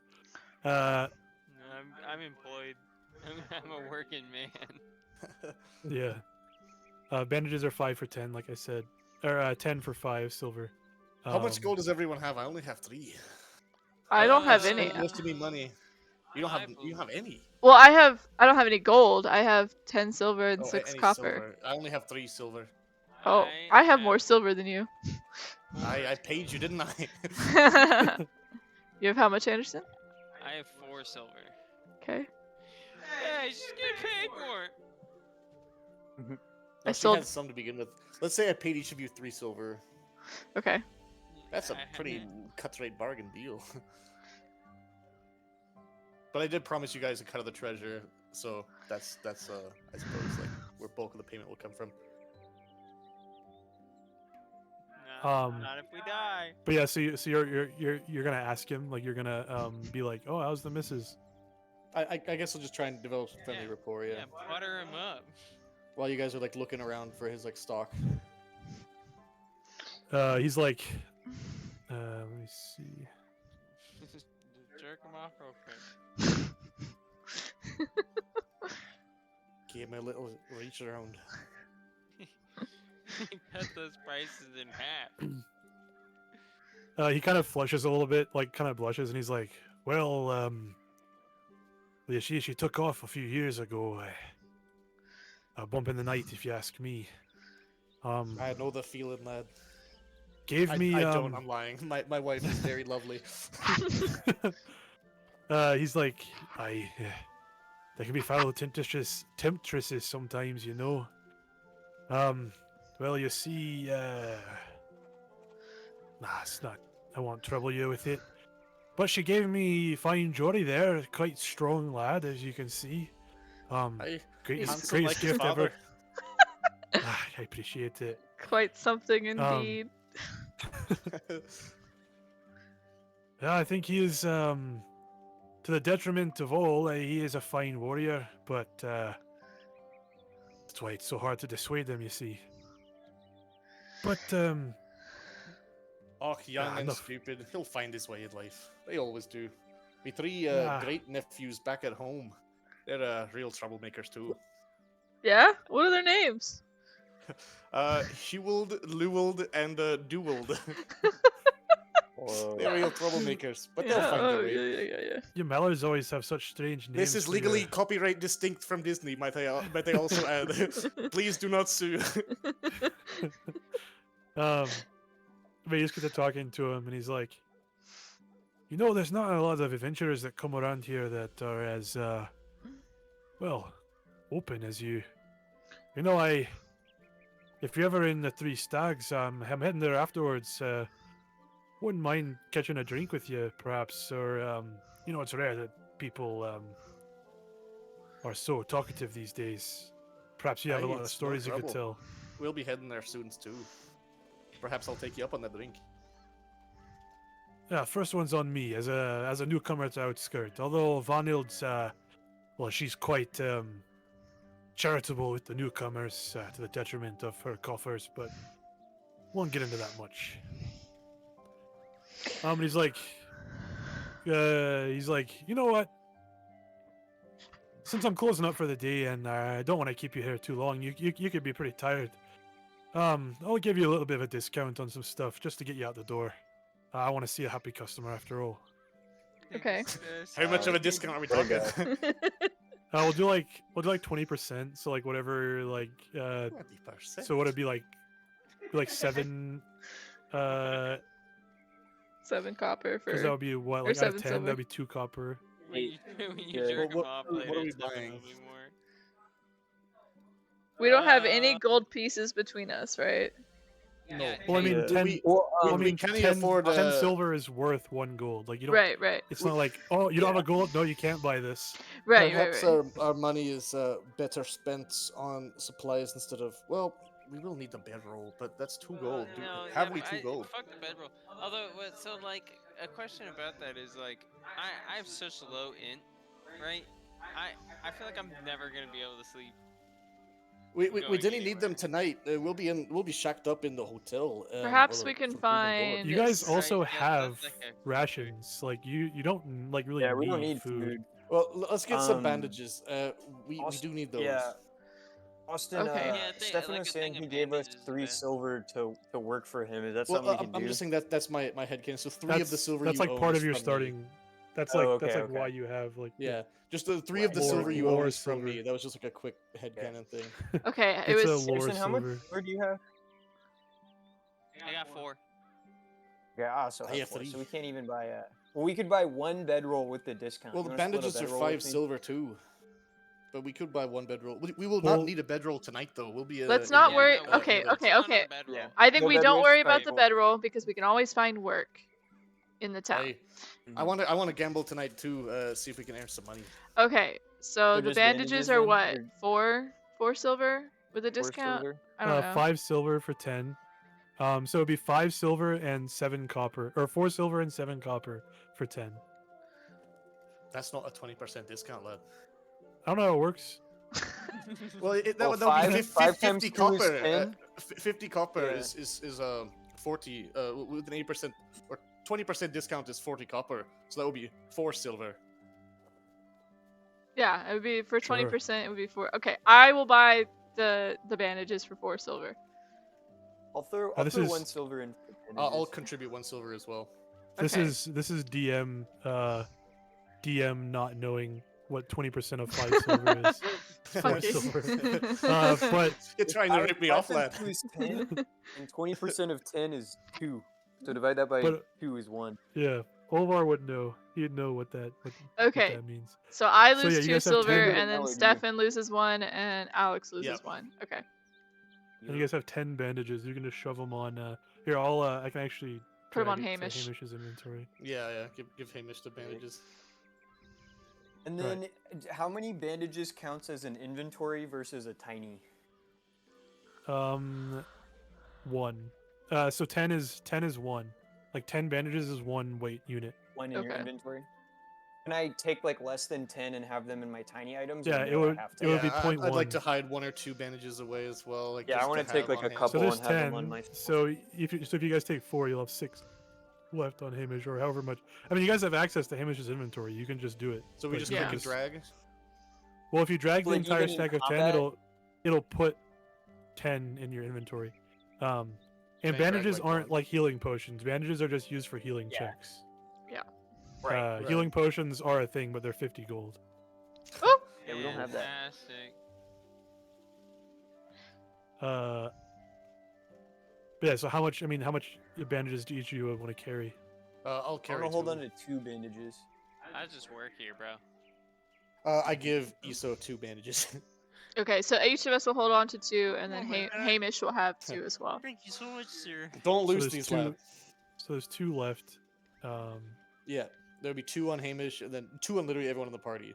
No, I'm employed. I'm a working man. Yeah. Bandages are 5 for 10, like I said, or 10 for 5 silver. How much gold does everyone have? I only have 3. I don't have Uh, any. That's to me money. You don't have. I You don't have any. Well, I don't have any gold. I have 10 silver and Oh, 6 any copper. silver. I only have 3 silver. Oh, I have more silver than you. I paid you, didn't I? You have how much, Anderson? I have 4 silver. Okay. Yeah, just get paid more. I No, she sold- had some to begin with. Let's say I paid each of you 3 silver. Okay. That's a pretty cut-rate bargain deal. But I did promise you guys a cut of the treasure, so that's I suppose like where bulk of the payment will come from. No, Um, not if we die. But yeah, so you're gonna ask him, like you're gonna be like, oh, how's the missus? I guess I'll just try and develop some friendly Yeah, rapport, Yeah, butter him up. While you guys are like looking around for his like stock. He's like, let me see. Just jerk him off real quick. Give me a little reach around. Cut those prices in half. He kind of flushes a little bit, like kind of blushes, and he's like, well, yeah, she took off a few years ago. A bump in the night, if you ask me. I know the feeling, lad. Gave me. I don't. I'm lying. My wife is very lovely. He's like, there can be foul temptresses sometimes, you know. Well, you see, nah, it's not. I won't trouble you with it. But she gave me fine Jory there, quite strong lad, as you can see. I Greatest, handsome greatest like his gift father. ever. I appreciate it. Quite something indeed. Yeah, I think he is, to the detriment of all, he is a fine warrior, but that's why it's so hard to dissuade him, you see. But, Oh, young and enough. stupid. He'll find his way in life. They always do. My three Ah. great nephews back at home. They're real troublemakers too. Yeah? What are their names? Hewald, Lewald, and Dewald. They're real troublemakers, but they'll find their way. Yeah. you Mellors always have such strange names. This is for legally your- copyright distinct from Disney, might I also add. Please do not sue. But you just get to talking to him, and he's like, you know, there's not a lot of adventurers that come around here that are as, well, open as you. You know, if you're ever in the Three Stags, I'm heading there afterwards. Wouldn't mind catching a drink with you, perhaps, or, you know, it's rare that people, are so talkative these days. Perhaps you have a Hey, lot of it's no stories you could trouble. tell. We'll be heading there soon too. Perhaps I'll take you up on that drink. Yeah, first one's on me as a newcomer to Outskirt. Although Vanhild's, well, she's quite charitable with the newcomers to the detriment of her coffers, but won't get into that much. He's like, you know what? Since I'm closing up for the day and I don't want to keep you here too long, you could be pretty tired. I'll give you a little bit of a discount on some stuff just to get you out the door. I want to see a happy customer after all. Okay. How much of a discount are we talking? We'll do like 20%. So like whatever 20%. so would it be like 7 7 copper for. because that would be what, or like out of 7 10 silver. that'd be 2 copper. When you Yeah. jerk Well, him off what later, are we it's buying? definitely more. We don't have any Uh, gold pieces between us, right? No. Well, I mean, Yeah. 10 we, Well, I we mean, can't 10, afford 10 silver is worth 1 gold. Like you don't Right. it's not like, oh, you don't have a gold? No, you can't buy this. Right. Perhaps our money is better spent on supplies instead of, well, we will need the bedroll, but that's 2 gold. No, Have yeah, we but 2 gold? Fuck the bedroll. Although, so like a question about that is like, I have such low int, right? I feel like I'm never gonna be able to sleep. We going didn't anywhere. need them tonight. We'll be shacked up in the hotel. Perhaps or we can for moving find- forward. You guys Yes. also Right, yeah, have that's like a- rations. Like you don't like really yeah, we don't need food. food. Well, let's get some Um, bandages. We do need those. Yeah. Austin, Okay. Yeah, Stefan like was a saying thing he of gave us bandages is 3 best. silver to work for him. Is that Well, something we can I'm do? just saying that's my headcanon. So 3 of the silver That's you like own part is of your from me. starting. That's Oh, like okay, that's like okay. why you have like Yeah, just the 3 of the Lore- silver you lore own is from silver. me. That was just like a quick headcanon thing. Okay, it It's a was. lore Anderson, how much silver. silver do you have? I got 4. Yeah, so I have so 3. we can't even buy a. Well, we could buy 1 bedroll with the discount. Well, You the wanna split a bandages are bedroll 5 with me? silver too. But we could buy 1 bedroll. We will Well- not need a bedroll tonight, though. We'll be. Let's not Yeah, worry. no, Okay, we're okay, not on okay. a bedroll. Yeah. I think No we don't bedrolls? worry Alright, about the cool. bedroll because we can always find work in the town. Hey, I want to gamble tonight too. See if we can earn some money. Okay, so They're the just bandages bandages are then, what? or- 4 silver with a 4 discount? silver? I don't know. 5 silver for 10. So it'd be 5 silver and 7 copper, or 4 silver and 7 copper for 10. That's not a 20% discount, lad. I don't know how it works. Well, that Well, would be 5 times 50 2 is copper. 10? 50 copper Yeah. is 40 with an 8% or 20% discount is 40 copper. So that would be 4 silver. Yeah, it would be for Sure. 20%. It would be 4. Okay, I will buy the bandages for 4 silver. I'll throw this 1 is- silver in. for I'll bandages. contribute 1 silver as well. This Okay. is DM not knowing what 20% of 5 silver is. Fuck you. silver. But You're trying to rip me off, lad. 2 is 10, and 20% of 10 is 2. So divide that by But- 2 is 1. yeah, Olvar would know. He'd know what that Okay, what that means. so I So, lose yeah, you 2 guys have silver, 10 and then Melody. Stefan loses 1, and Alex loses Yep. 1. Okay. And you guys have 10 bandages. You can just shove them on. Here, I can actually Put 'em drag on it to Hamish. Hamish's inventory. Yeah. Give Hamish the bandages. And Right. then, how many bandages counts as an inventory versus a tiny? 1. So 10 is 1. Like 10 bandages is 1 weight unit. one in your Okay. inventory. Can I take like less than 10 and have them in my tiny items? Yeah, or it no, I would- have it would to? be Yeah, point I'd like one. to hide 1 or 2 bandages away as well. Like, Yeah, I just wanna to take, have like, on a hand. couple. So there's and have them 10. on my So if you guys take 4, you'll have 6 left on Hamish, or however much. I mean, you guys have access to Hamish's inventory. You can just do it. So we but just you Yeah. click and drag. Well, if you drag the Like, entire even in stack of 10, combat? it'll put 10 in your inventory. And Can I drag, bandages like, aren't one? like healing potions. Bandages are just used for healing Yeah. checks. Right. Healing potions are a thing, but they're 50 gold. Oh, Yeah, we don't have that. Fantastic. But yeah. So how much? I mean, how much bandages do each of you want to carry? I'll I'm carry gonna hold 2. on to 2 bandages. I just work here, bro. I give Iso 2 bandages. okay. So each of us will hold on to 2, and then Oh my God. Hamish will have 2 as well. Thank you so much, sir. Don't So lose there's these, 2. lad. So there's 2 left. Yeah, there'll be 2 on Hamish, and then 2 on literally everyone in the party.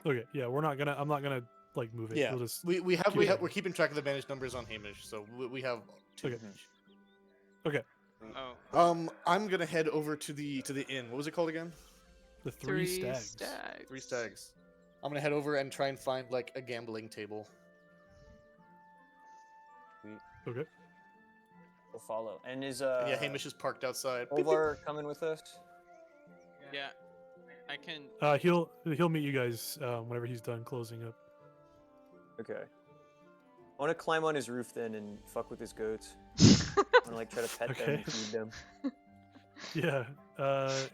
Okay. Yeah. I'm not gonna like move it. Yeah, We'll just. we have keep it. we're keeping track of the bandage numbers on Hamish, so we have 2 Okay. each. Oh, I'm gonna head over to the inn. What was it called again? The 3 3 stags. 3 stags. I'm gonna head over and try and find like a gambling table. Okay. We'll follow. And is And yeah, Hamish is parked outside. Beep, beep. Olvar coming with us? yeah. I can. He'll meet you guys whenever he's done closing up. Okay. I want to climb on his roof then and fuck with his goats. I want to like try to pet them Okay. and feed them. Yeah.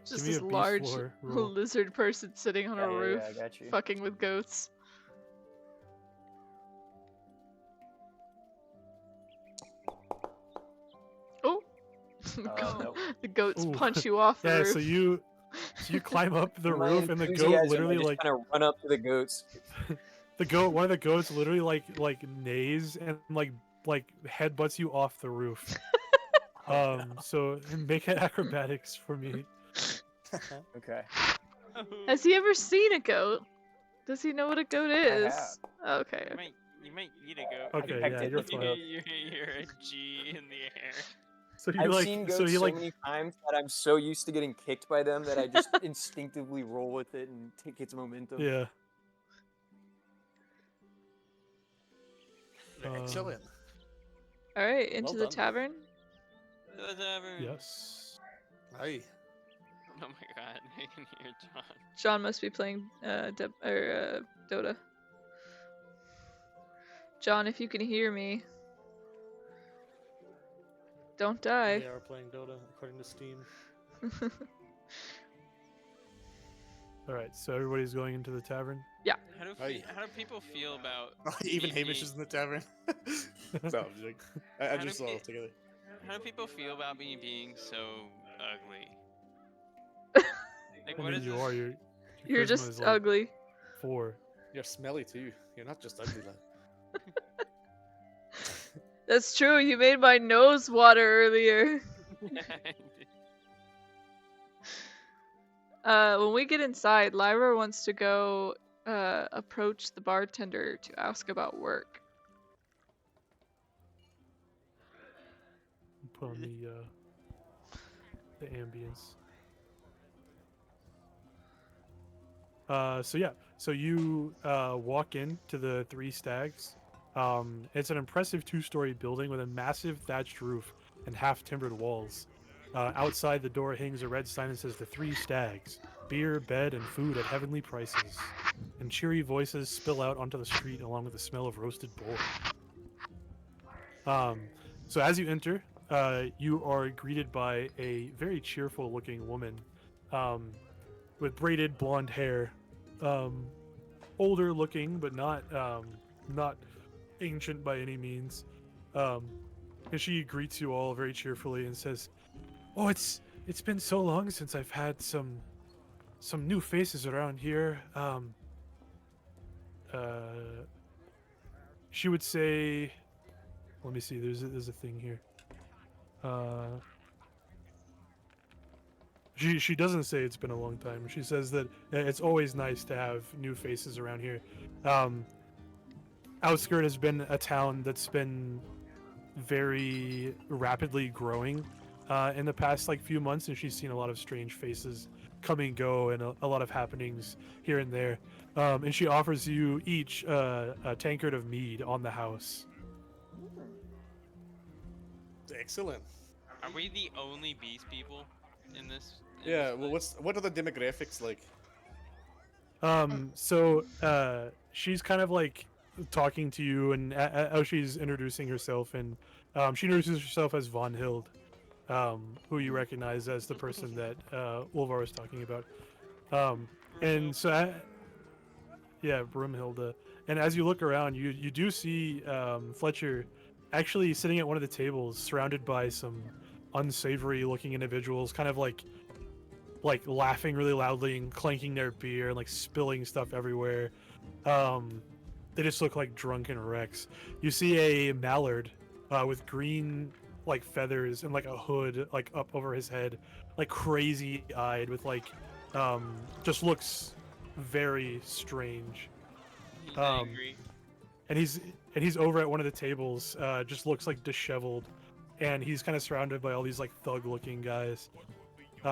Just give me this a beast large lore roll. lizard person sitting on Yeah, a yeah, roof, yeah, I got you. fucking with goats. Oh, no. the goats Ooh. punch you off the Yeah. roof. So you climb up the In my roof, and the goat enthusiasm, literally I just like kind of run up to the goats. one of the goats literally like neighs and like headbutts you off the roof. So make it acrobatics for me. Okay. Has he ever seen a goat? Does he know what a goat is? have. Okay. You might eat a goat. Okay, pecked yeah, it you're before. fine. You're a G in the air. So you I've like seen so goats you so like many times that I'm so used to getting kicked by them that I just instinctively roll with it and take its momentum. yeah. Excellent. All right, into Well the done. tavern. Whatever. Yes. Aye. Oh my god, I can hear John. John must be playing Dota. John, if you can hear me, don't die. They are playing Dota according to Steam. All right. So everybody's going into the tavern. Aye. How do people feel about Even me Hamish being- is in the tavern. So I'm just like, I How do just saw pe- it together. How do people feel about me being so ugly? Like, I what mean, is you this? are. Your You're charisma just is, like, ugly. 4. You're smelly too. You're not just ugly, lad. That's true. You made my nose water earlier. When we get inside, Lyra wants to go approach the bartender to ask about work. Put on the ambience. So yeah, so you walk in to the 3 stags. It's an impressive 2-story building with a massive thatched roof and half-timbered walls. Outside the door hangs a red sign that says the 3 stags, beer, bed, and food at heavenly prices. And cheery voices spill out onto the street along with the smell of roasted boar. So as you enter, you are greeted by a very cheerful-looking woman with braided blonde hair, older looking, but not ancient by any means. And she greets you all very cheerfully and says, "Oh, it's been so long since I've had some new faces around here." She would say, let me see. There's a thing here. She doesn't say it's been a long time. She says that it's always nice to have new faces around here. Outskirt has been a town that's been very rapidly growing. in the past like few months, and she's seen a lot of strange faces come and go, and a lot of happenings here and there. And she offers you each a tankard of mead on the house. Excellent. Are we the only beast people in this? Yeah. Well, what are the demographics like? So she's kind of like talking to you, and as she's introducing herself, and she introduces herself as Von Hild, who you recognize as the person that Wolvar was talking about. And so, yeah, Broomhilda. And as you look around, you do see Fletcher actually sitting at one of the tables, surrounded by some unsavory-looking individuals, kind of like laughing really loudly and clanking their beer and like spilling stuff everywhere. They just look like drunken wrecks. You see a mallard with green like feathers and like a hood like up over his head, like crazy eyed with like just looks very strange. He's Um, angry. and he's over at one of the tables, just looks like disheveled, and he's kind of surrounded by all these like thug looking guys.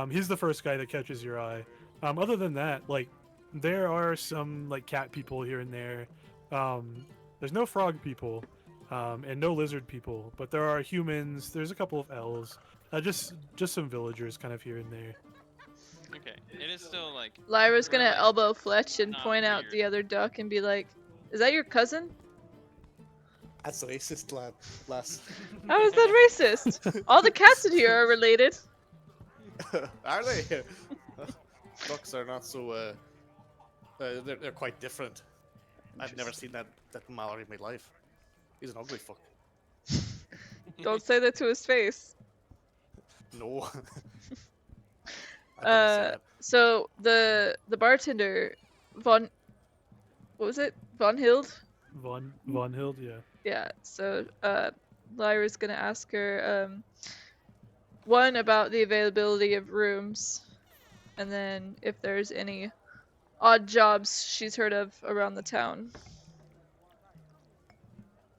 He's the first guy that catches your eye. Other than that, like there are some like cat people here and there. There's no frog people, and no lizard people, but there are humans. There's a couple of elves, just some villagers kind of here and there. Okay, it is still like. Lyra's we're, gonna like, elbow Fletch and not point out weird. the other duck and be like, "Is that your cousin? That's racist, lad. Lass. How is that racist? All the cats in here are related." Are they? Ducks are not so. They're quite different. I've never seen that mallard in my life. He's an ugly fuck. Don't say that to his face. No. I didn't say that. So the bartender, what was it? Von Hild? Von Hild, yeah. Yeah. So Lyra's gonna ask her one about the availability of rooms, and then if there's any odd jobs she's heard of around the town.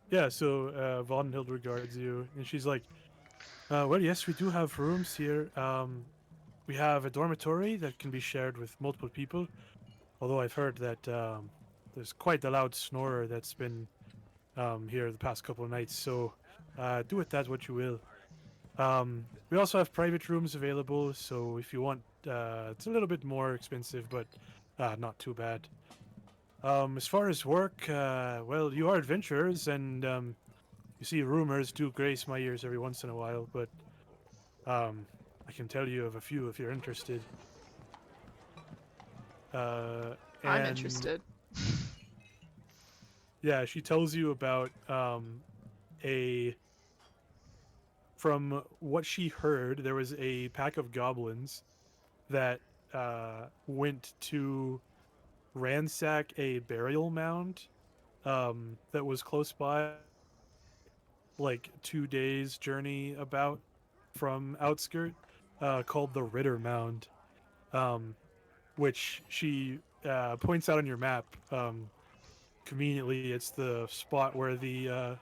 Yeah, so Von Hild regards you, and she's like, well, yes, we do have rooms here. We have a dormitory that can be shared with multiple people, although I've heard that there's quite a loud snorer that's been here the past couple of nights, so do with that what you will. We also have private rooms available, so if you want, it's a little bit more expensive, but not too bad. As far as work, well, you are adventurers, and you see rumors do grace my ears every once in a while, but I can tell you of a few if you're interested. I'm and, interested. Yeah, she tells you about from what she heard, there was a pack of goblins that went to ransack a burial mound that was close by, like 2 days journey about from outskirt, called the Ritter Mound, which she points out on your map. Conveniently, it's the spot where the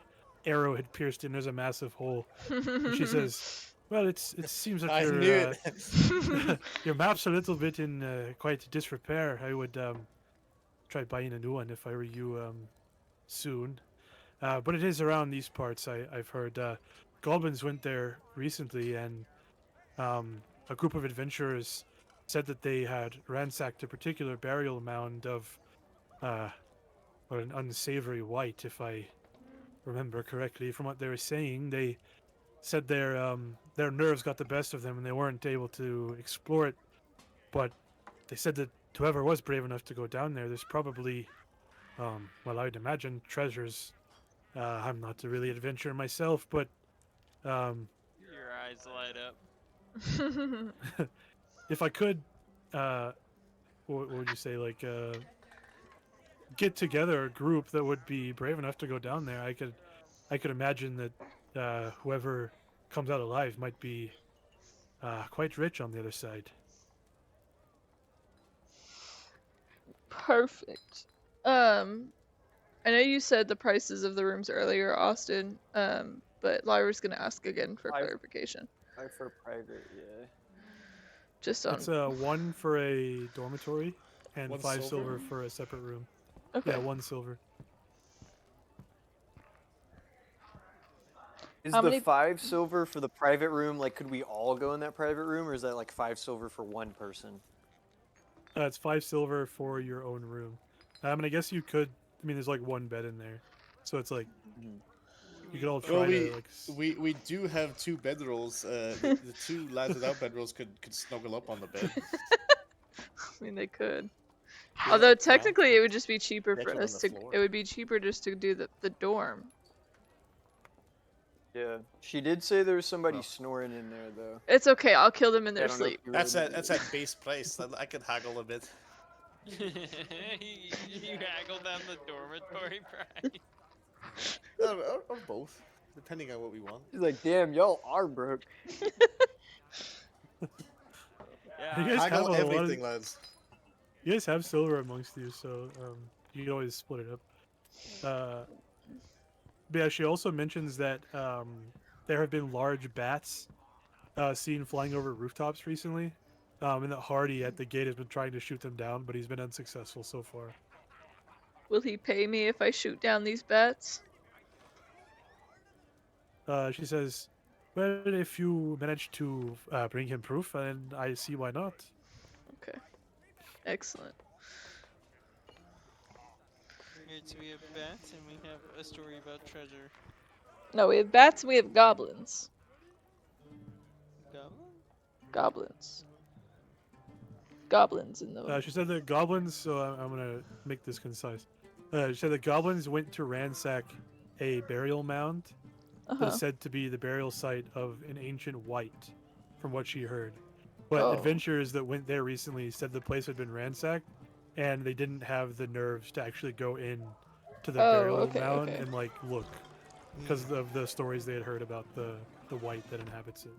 arrow had pierced in. There's a massive hole. And she says, well, it seems like I your knew it. your map's a little bit in quite disrepair. I would try buying a new one if I were you soon. But it is around these parts, I've heard. Goblins went there recently, and a group of adventurers said that they had ransacked a particular burial mound of an unsavory white, if I remember correctly. From what they were saying, they said their nerves got the best of them and they weren't able to explore it. But they said that whoever was brave enough to go down there, there's probably, well, I'd imagine treasures. I'm not a really adventurer myself, but Your eyes light up. if I could, what would you say, like get together a group that would be brave enough to go down there, I could imagine that whoever comes out alive might be quite rich on the other side. Perfect. I know you said the prices of the rooms earlier, Austin, but Lyra's gonna ask again for I- clarification. 5 for private, yeah. Just on. It's 1 for a dormitory and 1 5 silver silver? for a separate room. Okay. Yeah, 1 silver. Is How the many- 5 silver for the private room, like, could we all go in that private room, or is that like 5 silver for one person? It's 5 silver for your own room. I mean, I guess you could. I mean, there's like 1 bed in there, so it's like you could all try Well, to like. we do have 2 bedrolls. The 2 lads without bedrolls could snuggle up on the bed. I mean, they could. Yeah, Although yeah. technically, it would just be cheaper They for actually on us the to. floor. It would be cheaper just to do the dorm. Yeah. She did say there was somebody Oh. snoring in there, though. It's okay. I'll kill them in I their don't know if sleep. you That's really at need that's at base price. I could haggle a bit. you haggle down the dormitory price. Or both, depending on what we want. She's like, damn, y'all are broke. Yeah, You guys have Haggle a lot of- everything, lads. You guys have silver amongst you, so you can always split it up. But yeah, she also mentions that there have been large bats seen flying over rooftops recently, and that Hardy at the gate has been trying to shoot them down, but he's been unsuccessful so far. Will he pay me if I shoot down these bats? She says, "Well, if you manage to bring him proof, then I see why not." Okay. Excellent. Alright, so we have bats and we have a story about treasure. No, we have bats and we have goblins. Goblin? Goblins. Goblins in the. She said that goblins. So I'm gonna make this concise. She said that goblins went to ransack a burial mound Uh-huh. that's said to be the burial site of an ancient wight, from what she heard. But Oh. adventurers that went there recently said the place had been ransacked, and they didn't have the nerves to actually go in to the Oh, burial okay, mound okay. and like look, because of the stories they had heard about the wight that inhabits it.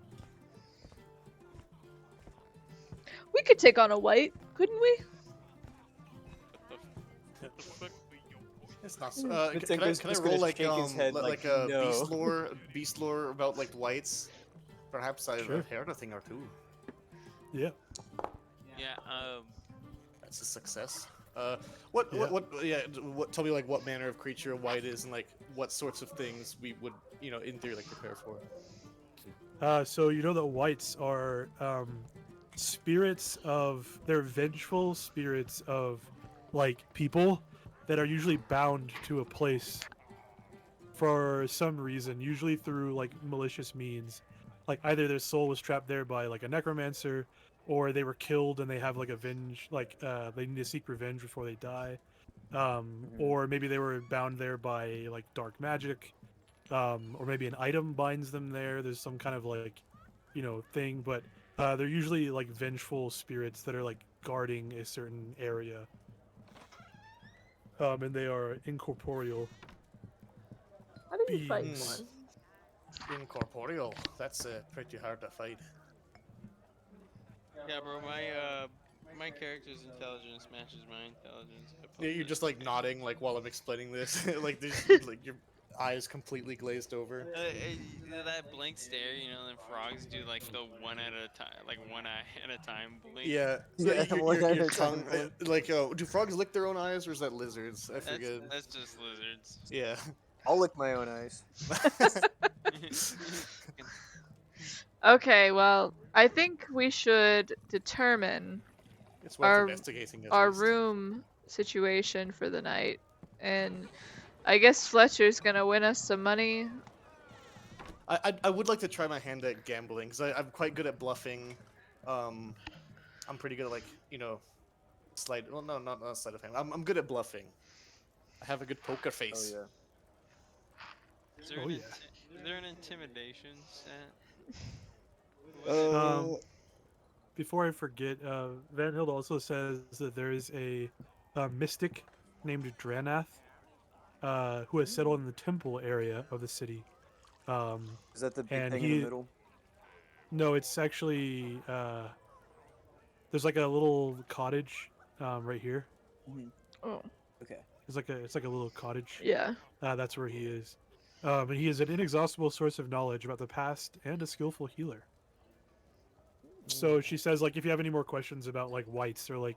We could take on a white, couldn't we? What the fuck were you? It's not. So, I think can I just roll gonna like shake his head like like, a no. beast lore about like whites? Perhaps I've Sure. heard a thing or two. Yeah. Yeah, That's a success. What tell me like what manner of creature a white is and like what sorts of things we would in theory like prepare for. So you know that whites are spirits of they're vengeful spirits of like people that are usually bound to a place for some reason, usually through like malicious means. Like either their soul was trapped there by like a necromancer, or they were killed and they have like they need to seek revenge before they die. Or maybe they were bound there by like dark magic, or maybe an item binds them there. There's some kind of like thing, but they're usually like vengeful spirits that are like guarding a certain area, and they are incorporeal. How do you fight Beings. one? Incorporeal. That's pretty hard to fight. Yeah, bro, my character's intelligence matches my intelligence. I Yeah, you're pulled just it. like nodding like while I'm explaining this, like like your eyes completely glazed over. That blank stare, then frogs do like the one at a time, like one eye at a time blink. Yeah, Yeah, one at your a time, tongue, one. like do frogs lick their own eyes or is that lizards? I forget. That's just lizards. Yeah. I'll lick my own eyes. Okay, well, I think we should determine It's worth Our- investigating. At our least. room situation for the night. And I guess Fletcher's gonna win us some money. I would like to try my hand at gambling because I'm quite good at bluffing. I'm pretty good at sleight. Well, no, not sleight of hand. I'm good at bluffing. I have a good poker Oh face. yeah. Is there, Oh, an yeah. is there an intimidation stat? Before I forget, Van Hild also says that there is a mystic named Dranath who has settled in the temple area of the city. Is that the big And thing in he- the middle? No, it's actually there's like a little cottage right here. Oh, Okay. It's like a little cottage. yeah. That's where he is. And he is an inexhaustible source of knowledge about the past and a skillful healer. So she says, like, if you have any more questions about like whites or like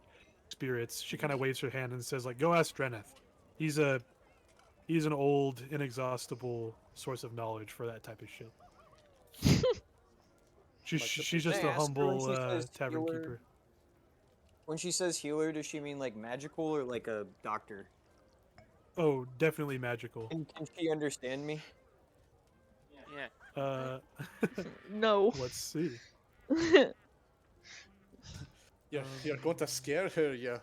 spirits, she kind of waves her hand and says, like, go ask Dreneth. He's an old, inexhaustible source of knowledge for that type of shit. She's just Can I a ask her when humble she says tavern healer? keeper. When she says healer, does she mean like magical or like a doctor? Oh, definitely magical. Can she understand me? Yeah. No. Let's see. You're going to scare her, you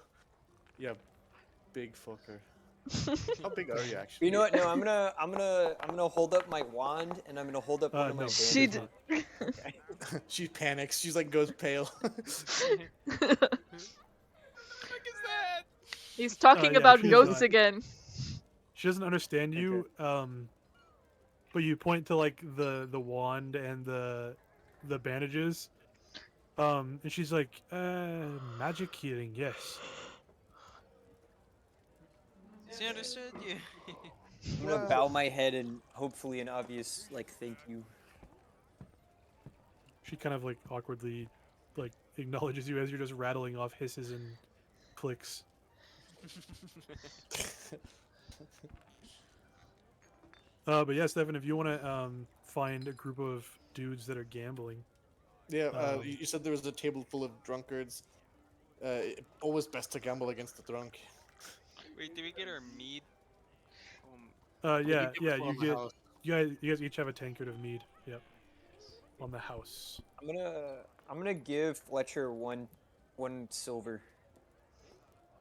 big fucker. How big are you actually? You know what? No, I'm gonna hold up my wand and I'm gonna hold up one of my No, She bandages. d- She panics. She's like goes pale. What is that? He's talking yeah, about she's ghosts not- again. She doesn't understand you, but you point to like the wand and the bandages, and she's like, magic healing, yes. She understood you. I'm gonna bow my head and hopefully an obvious like thank you. She kind of like awkwardly, like acknowledges you as you're just rattling off hisses and clicks. But yeah, Stefan, if you want to find a group of dudes that are gambling, Yeah, Um, you said there was a table full of drunkards. Always best to gamble against the drunk. Wait, did we get our mead? yeah, give us one on the you house. you guys each have a tankard of mead. Yep, on the house. I'm gonna give Fletcher one silver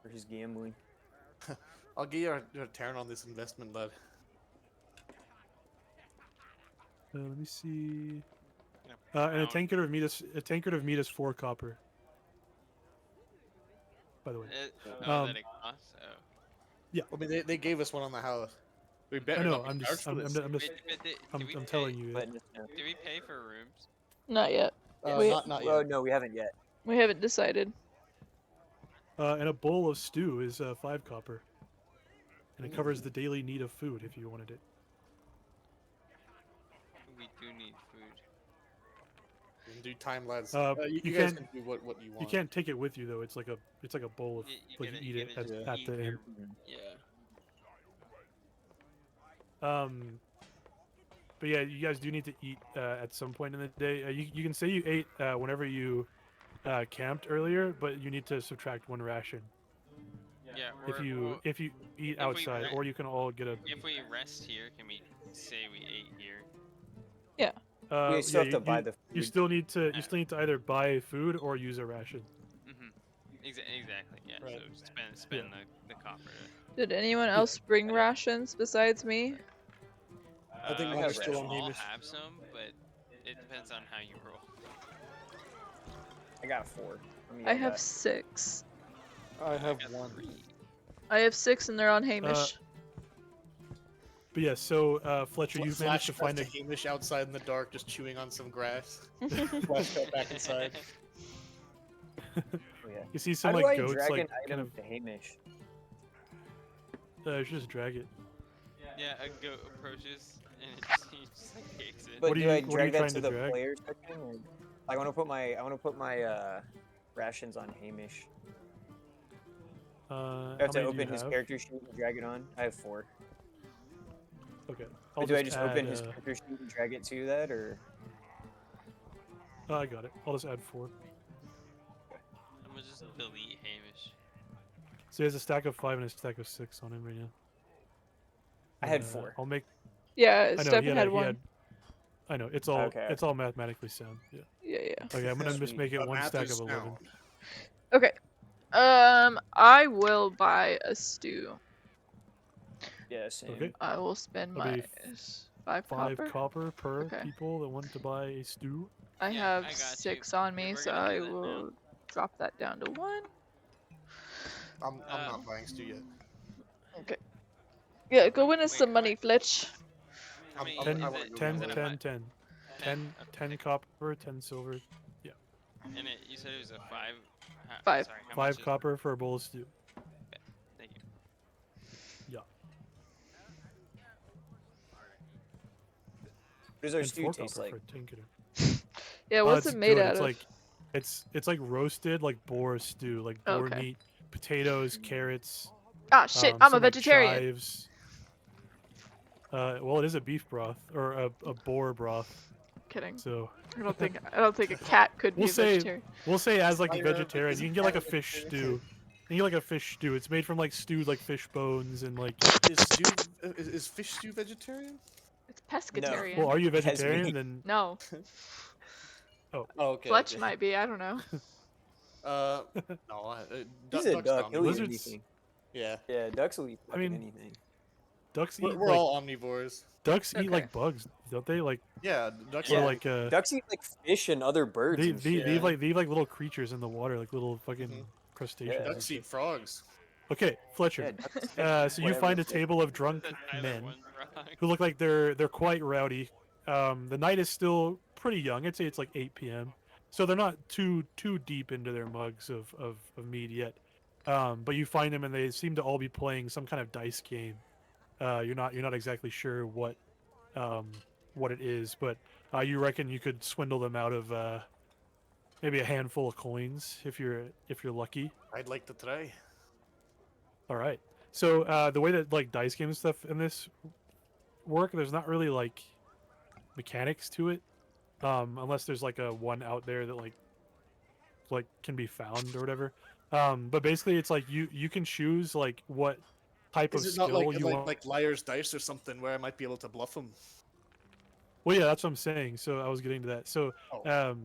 for his gambling. I'll give you a return on this investment, lad. Let me see. Yeah, And a tankard of mead is 4 copper. By the way, that it costs. Oh. I mean, they gave us one on the house. We better I know. not be I'm charged just for I'm this. just Wait, but did we I'm pay, telling you. But Did we pay for rooms? Not yet. yeah, Not oh yet. no, we haven't yet. We haven't decided. And a bowl of stew is 5 copper, and it covers the daily need of food if you wanted it. We do need food. In due time, lads. You you guys can't- can do what you want. You can't take it with you though. It's like a bowl of like gotta- you eat it gotta at, just at eat the inn. your- Yeah. But yeah, you guys do need to eat at some point in the day. You can say you ate whenever you camped earlier, but you need to subtract 1 ration Yeah. if you eat we outside, re- or you can all get a. If we rest here, can we say we ate here? We still have to you, buy the you food. still need to either buy food or use a ration. Exactly. Yeah. Right. So spend the copper. Did anyone else bring rations besides me? I think I mine's have still on I'll Hamish. have some, but it depends on how you roll. I got 4. I have 6. I have got 1. 3. I have 6 and they're on Hamish. But yeah, so Fletcher, you've managed to Flashback find a. Hamish outside in the dark, just chewing on some grass. Flashback back inside. Oh, yeah. You see How some do like I goats drag like an kind item of. to Hamish? You should just drag it. Yeah, a goat approaches and he just like kicks it. But What are do I you- what are you drag that trying to to the drag? player section? Or... I want to put my rations on Hamish. How I have to many do you open his have? character sheet and drag it on. I have 4. Okay. But do I just add, open his character sheet and drag it to that, or? I got it. I'll just add 4. I'm gonna just delete Hamish. So he has a stack of 5 and a stack of 6 on him right now. I had 4. I'll make. Yeah, I know Stefan he had he 1. I know it's all Okay. it's all mathematically sound. Yeah. Yeah. Okay, I'm gonna just Sweet. make it But 1 math stack is of 11. sound. Okay. I will buy a stew. Yeah, same. Okay. I will spend That'll my be 5 5 copper. copper per Okay. people that want to buy a stew. I Yeah, have I got you. 6 on me, We're so gonna I do that now. will drop that down to 1. I'm not buying stew yet. Okay. Yeah, go win us Wait, some money, Fletch. How many 10, I is want it? to 10, go Is it a 10, fi- 10. 10, 10 copper, 10 silver. And you said it was a 5? 5. Sorry, how 5 much is- copper for a bowl of stew. Thank you. Yeah. What does our And stew 4 taste copper like? for a tinker. Yeah, what's it's it made good. out It's of? like It's like roasted like boar stew, like boar Okay. meat, potatoes, carrots. Ah, shit, I'm a some, like, vegetarian. chives. Well, it is a beef broth or a boar broth. Kidding. So I don't think a cat could be we'll a say vegetarian. as like a Fire, vegetarian, is you a can get cat like a a fish vegetarian? stew. You can get like a fish stew. It's made from like stewed like fish bones and like. Is fish stew vegetarian? It's pescatarian. Well, are you a Has vegetarian? meat. Then No. Oh, okay. Fletch okay. might be, I don't know. No, He's a ducks duck. He'll eat Lizards- anything. Yeah, Yeah, ducks will eat I mean, fucking anything. ducks we're, eat we're like all omnivores. ducks eat Okay. like bugs, don't they? Like Yeah, ducks or Yeah. are like Ducks eat like fish and other birds they and they, shit. they eat like they eat like little creatures in the water, like little fucking Mhm. crustaceans. and ducks shit. eat frogs. Okay, Fletcher. Yeah, ducks So you whatever find a shit. table of drunk Neither men one's wrong. who look like they're quite rowdy. The night is still pretty young. I'd say it's like 8 p.m. So they're not too deep into their mugs of mead yet. But you find them and they seem to all be playing some kind of dice game. You're not exactly sure what it is, but you reckon you could swindle them out of maybe a handful of coins if you're lucky. I'd like to try. All right. So the way that like dice game stuff in this work, there's not really like mechanics to it, unless there's like a one out there that like can be found or whatever. But basically, it's like you can choose like what type of Is it skill not like you want. like liar's dice or something where I might be able to bluff them? Well, yeah, that's what I'm saying. So I was getting to that. So Oh.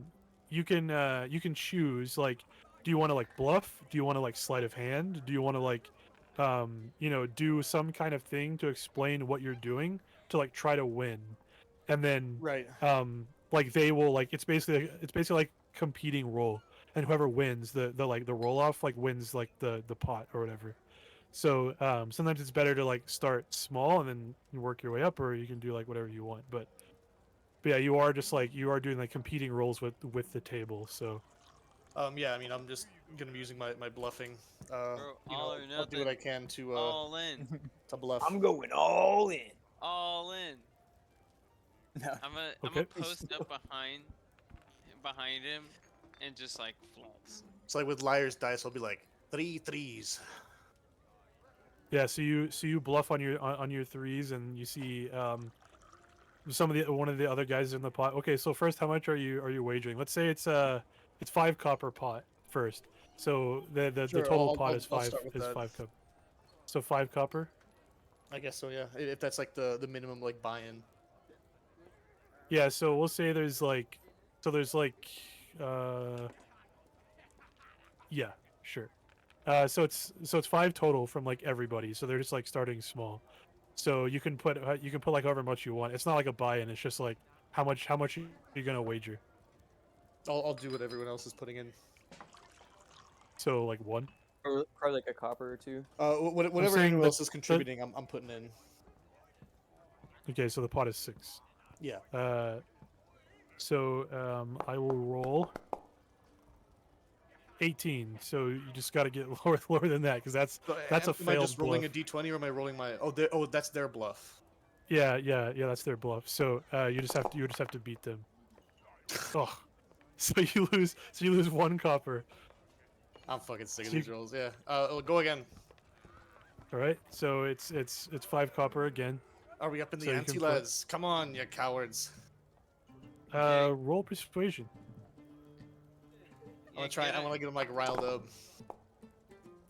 you can choose like, do you want to like bluff? Do you want to like sleight of hand? Do you want to like do some kind of thing to explain what you're doing to like try to win, and then Right. like they will like it's basically like competing roll, and whoever wins the roll off like wins like the pot or whatever. So sometimes it's better to like start small and then you work your way up, or you can do like whatever you want. But yeah, you are doing like competing rolls with the table. So Yeah, I mean, I'm just gonna be using my bluffing. Bro, all or I'll do what nothing. I can to All in. to bluff. I'm going all in. All in. No. I'm Okay. gonna post up behind him and just like flex. It's like with liar's dice, I'll be like 3 threes. yeah, so you bluff on your threes, and you see one of the other guys in the pot. Okay, so first, how much are you wagering? Let's say it's 5 copper pot first. So the Sure, total I'll- pot I'll- is I'll 5 start with that. 5 copper. So 5 copper. I guess so, yeah. If that's like the minimum like buy-in. Yeah, so we'll say there's yeah, sure. So it's 5 total from like everybody. So they're just like starting small. So you can put like however much you want. It's not like a buy-in. It's just like how much are you gonna wager? I'll do what everyone else is putting in. So like 1. Or probably like a copper or two. Whatever saying anyone that- else is contributing, I'm putting in. Okay, so the pot is 6. Yeah. So I will roll 18. So you just got to get lower than that, because that's a Am I failed just rolling a bluff. d20 or am I rolling my? That's their bluff. Yeah, that's their bluff. So you just have to beat them. Oh, so you lose 1 copper. I'm fucking sick of So you- these rolls. Yeah. Go again. All right, so it's 5 copper again. Are we up in the So you ante, can put- lads? Come on, you cowards. Roll persuasion. I want to try. I want to get them like riled up.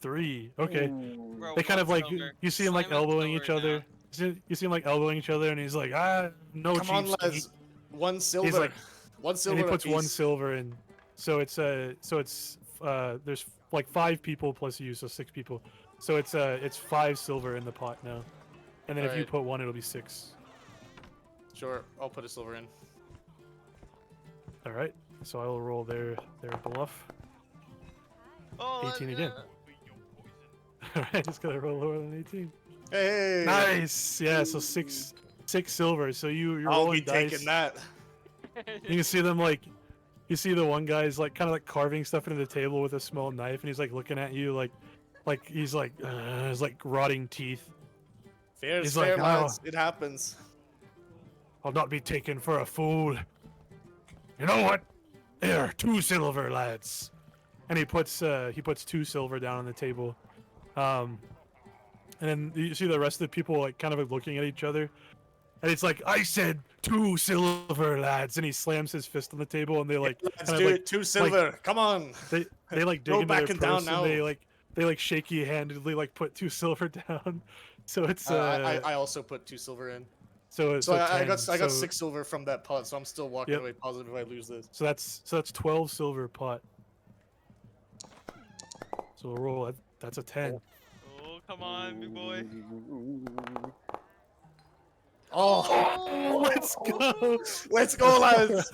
3. Okay. Ooh. Bro, They kind of one like silver. you see them like Slam it elbowing each silver other. down. You see him like elbowing each other, and he's like, no Come on, cheapskate." lads. 1 silver. like- one silver. And he puts 1 apiece. silver in. So it's there's like 5 people plus you, so 6 people. So it's 5 silver in the pot now. And then if you Alright. put 1, it'll be 6. Sure, I'll put a silver in. All right. So I will roll their bluff. Oh, 18 again. All right, just gotta roll lower than 18. Hey. Nice. Yeah. So 6 silver. So you're I'll rolling be dice. taking that. You can see them like, you see the one guy's like kind of like carving stuff into the table with a small knife, and he's like looking at you like he's like his like rotting teeth. Fair's He's fair, like, lads. It happens. I'll not be taken for a fool. You know what? There, 2 silver, lads. And he puts 2 silver down on the table. And then you see the rest of the people like kind of looking at each other. And it's like, I said 2 silver, lads. And he slams his fist on the table, and they like Let's kind do of it. like 2 silver. Come on. they like dig Go into back their and down purse, and they now. like shaky handedly like put 2 silver down. So it's I also put 2 silver in. so So I 10, got so, 6 silver from that pot, so I'm still walking Yep. away positive if I lose this. So that's 12 silver pot. So we'll roll it. That's a 10. Oh, come on, big boy. Oh, Let's go. let's go, lads!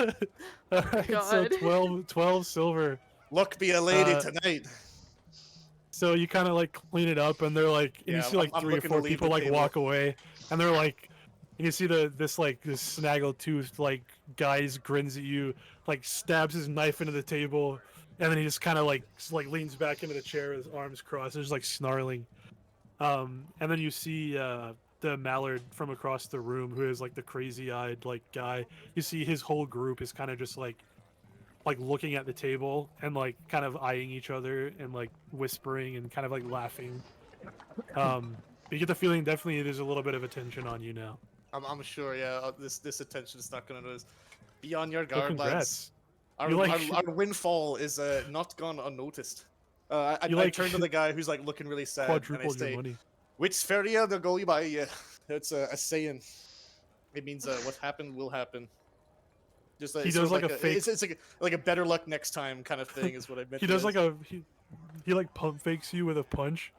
All right, so God. 12 silver. Luck be a lady Uh, tonight. So you kind of like clean it up, and they're like, and Yeah, you see like I'm 3 or looking to 4 leave people the like table. walk away, and they're like, and you see this snaggle toothed like guys grins at you, like stabs his knife into the table, and then he just kind of like leans back into the chair with his arms crossed, just like snarling. And then you see the mallard from across the room, who is like the crazy-eyed like guy. You see his whole group is kind of just like looking at the table and like kind of eyeing each other and like whispering and kind of like laughing. You get the feeling definitely there's a little bit of attention on you now. I'm sure, yeah. This attention is not gonna notice. Be on your So guard, lads. congrats. Our, You like- our windfall is not gone unnoticed. I You like turn to the guy who's like looking really sad, and I Quadrupled your say, money. "Which feria the go by?" Yeah, it's a saying. It means what happened will happen. Just He sort does of like a fake- It's like a better luck next time kind of thing is what I meant. He it does as. like a he like pump fakes you with a punch.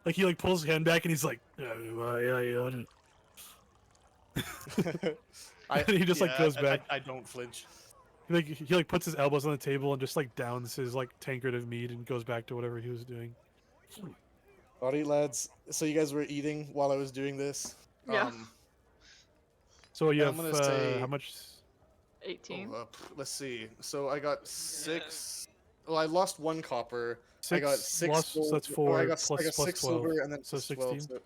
Like he like pulls his hand back and he's like, yeah. And he just like goes back. I don't flinch. He like puts his elbows on the table and just like downs his like tankard of mead and goes back to whatever he was doing. Alright, lads. So you guys were eating while I was doing this. Yeah. So you I'm have gonna say- how much? 18. Let's see. So I got 6. Well, I lost 1 copper. I got 6. lost, so that's gold- or 4 I got, plus, I got plus 6 12. silver and then So plus 12. 16? So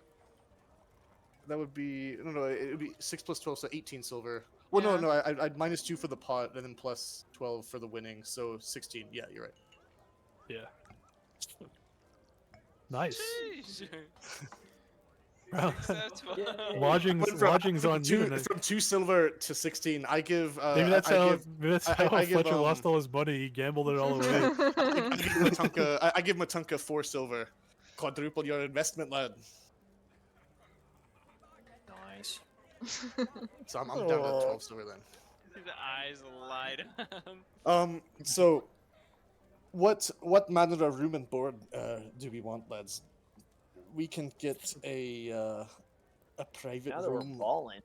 that would be no. It would be 6 plus 12, so 18 silver. Well, no, Yeah. no. I'd minus 2 for the pot and then plus 12 for the winning, so 16. Yeah, you're right. Yeah. Nice. Sheesh. Wow. Six out of 12. Lodging's on you. tonight. From 2 silver to 16. I give. Maybe that's I how. give, Maybe that's I- how I give, Fletcher lost all his money. He gambled it all away. I give Matunka 4 silver. Quadruple your investment, lad. Nice. So I'm down to 12 silver then. His eyes light up. So, what manner of room and board do we want, lads? We can get a private Now that we're room. balling.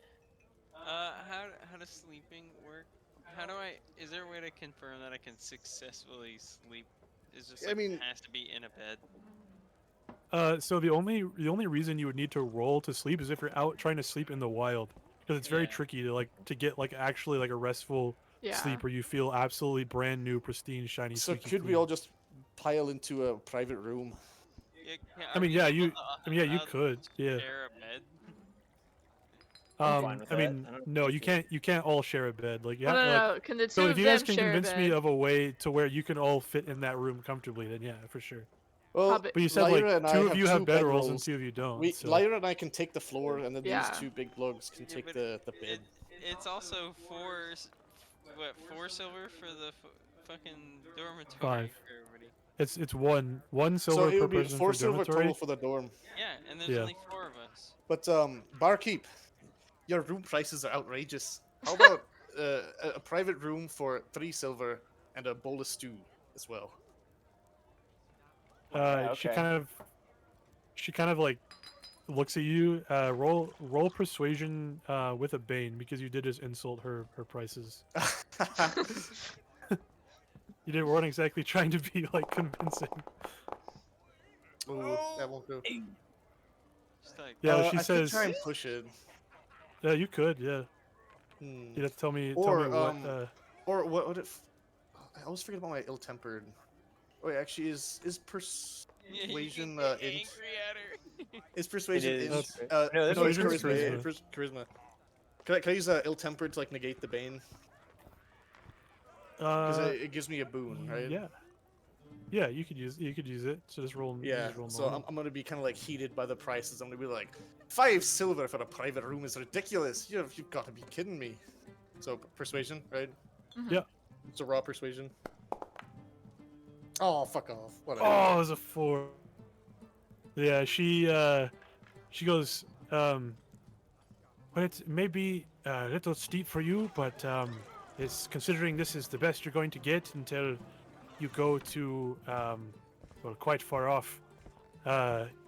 How does sleeping work? Is there a way to confirm that I can successfully sleep? It's just I like, mean- it has to be in a bed. So the only reason you would need to roll to sleep is if you're out trying to sleep in the wild, because it's very Yeah. tricky to get like actually like a restful Yeah. sleep where you feel absolutely brand new, pristine, shiny. So squeaky could we clean. all just pile into a private room? I mean, yeah, you could, yeah. Share a bed. I'm fine with I that. mean, I don't no, think you it's- can't all share a bed. Like, you No, have, no, like, no. Can the two so of if you them guys can share a convince me bed? of a way to where you can all fit in that room comfortably, then yeah, for sure. Well, But But you said Lyra like and I 2 of you have 2 bedrolls and bedrolls. 2 of you don't. We, so. Lyra and I can take the floor, and then Yeah. these 2 big lugs can Yeah, take but the bed. It's also 4 silver for the fucking dormitory 5. for everybody. It's one So silver it per would be person 4 for silver dormitory. total for the dorm. Yeah, and there's Yeah. only 4 of us. But barkeep, your room prices are outrageous. How about a private room for 3 silver and a bowl of stew as well? Yeah, She okay. kind of like looks at you. Roll persuasion with a bane because you did just insult her prices. You weren't exactly trying to be like convincing. Ooh, that won't do. Just like, Yeah, I she could says. try and push it. Yeah, you could. Yeah, Hmm. you'd have to tell me Or, what. Or what if? I always forget about my ill-tempered. Wait, actually, is persuasion yeah, you can get int? angry at her. Is persuasion is. int? No, that's no, it's persuasion's charisma. charisma. Charisma. Can I use ill-tempered to like negate the bane? Because it gives me a boon, right? Yeah. Yeah, you could use it. So just roll. Yeah. Just roll So normal. I'm gonna be kind of like heated by the prices. I'm gonna be like, 5 silver for a private room is ridiculous. You've got to be kidding me. So persuasion, right? Mhm. Yeah. It's a raw persuasion. Oh, fuck off. Whatever. Oh, it was a 4. Yeah, she goes, well, it may be a little steep for you, but it's considering this is the best you're going to get until you go to, well, quite far off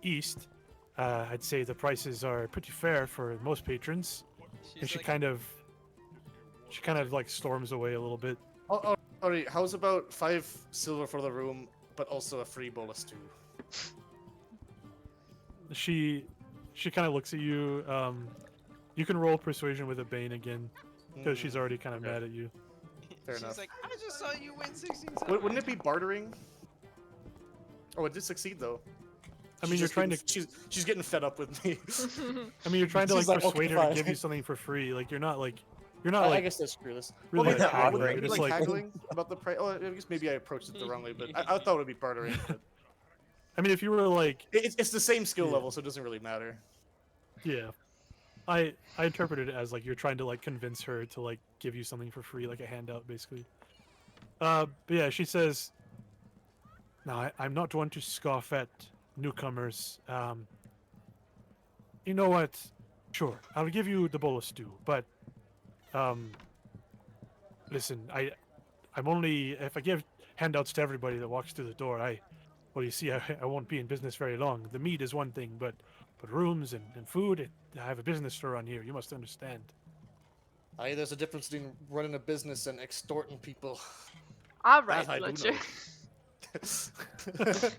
east. I'd say the prices are pretty fair for most patrons. She's And she like, kind of like storms away a little bit. Oh, alright. How's about 5 silver for the room, but also a free bowl of stew? She kind of looks at you. You can roll persuasion with a Bane again because she's already kind of okay. mad at you. Fair she's enough. like, I just saw you win 16 Wouldn't it be bartering? Oh, it did succeed though. I mean, She's you're just trying to. getting- She's getting fed up with me. I mean, you're trying to like She's like, okay, persuade her to fine. give you something for free. Like you're not like I like guess that's true. That's really well, like maybe- haggling. would it You're be just like like haggling about the price. Oh, I guess maybe I approached it the wrong way, but I thought it would be bartering. But I mean, if you were like it's the same skill Yeah. level, so it doesn't really matter. yeah, I interpreted it as like you're trying to like convince her to like give you something for free, like a handout, basically. But yeah, she says, "No, I'm not one to scoff at newcomers. You know what? Sure, I'll give you the bowl of stew, but listen, I'm only if I give handouts to everybody that walks through the door, well, you see, I won't be in business very long. The meat is one thing, but rooms and food, I have a business to run here. You must understand." Aye, there's a difference between running a business and extorting people. All right, That I do Fletcher. know.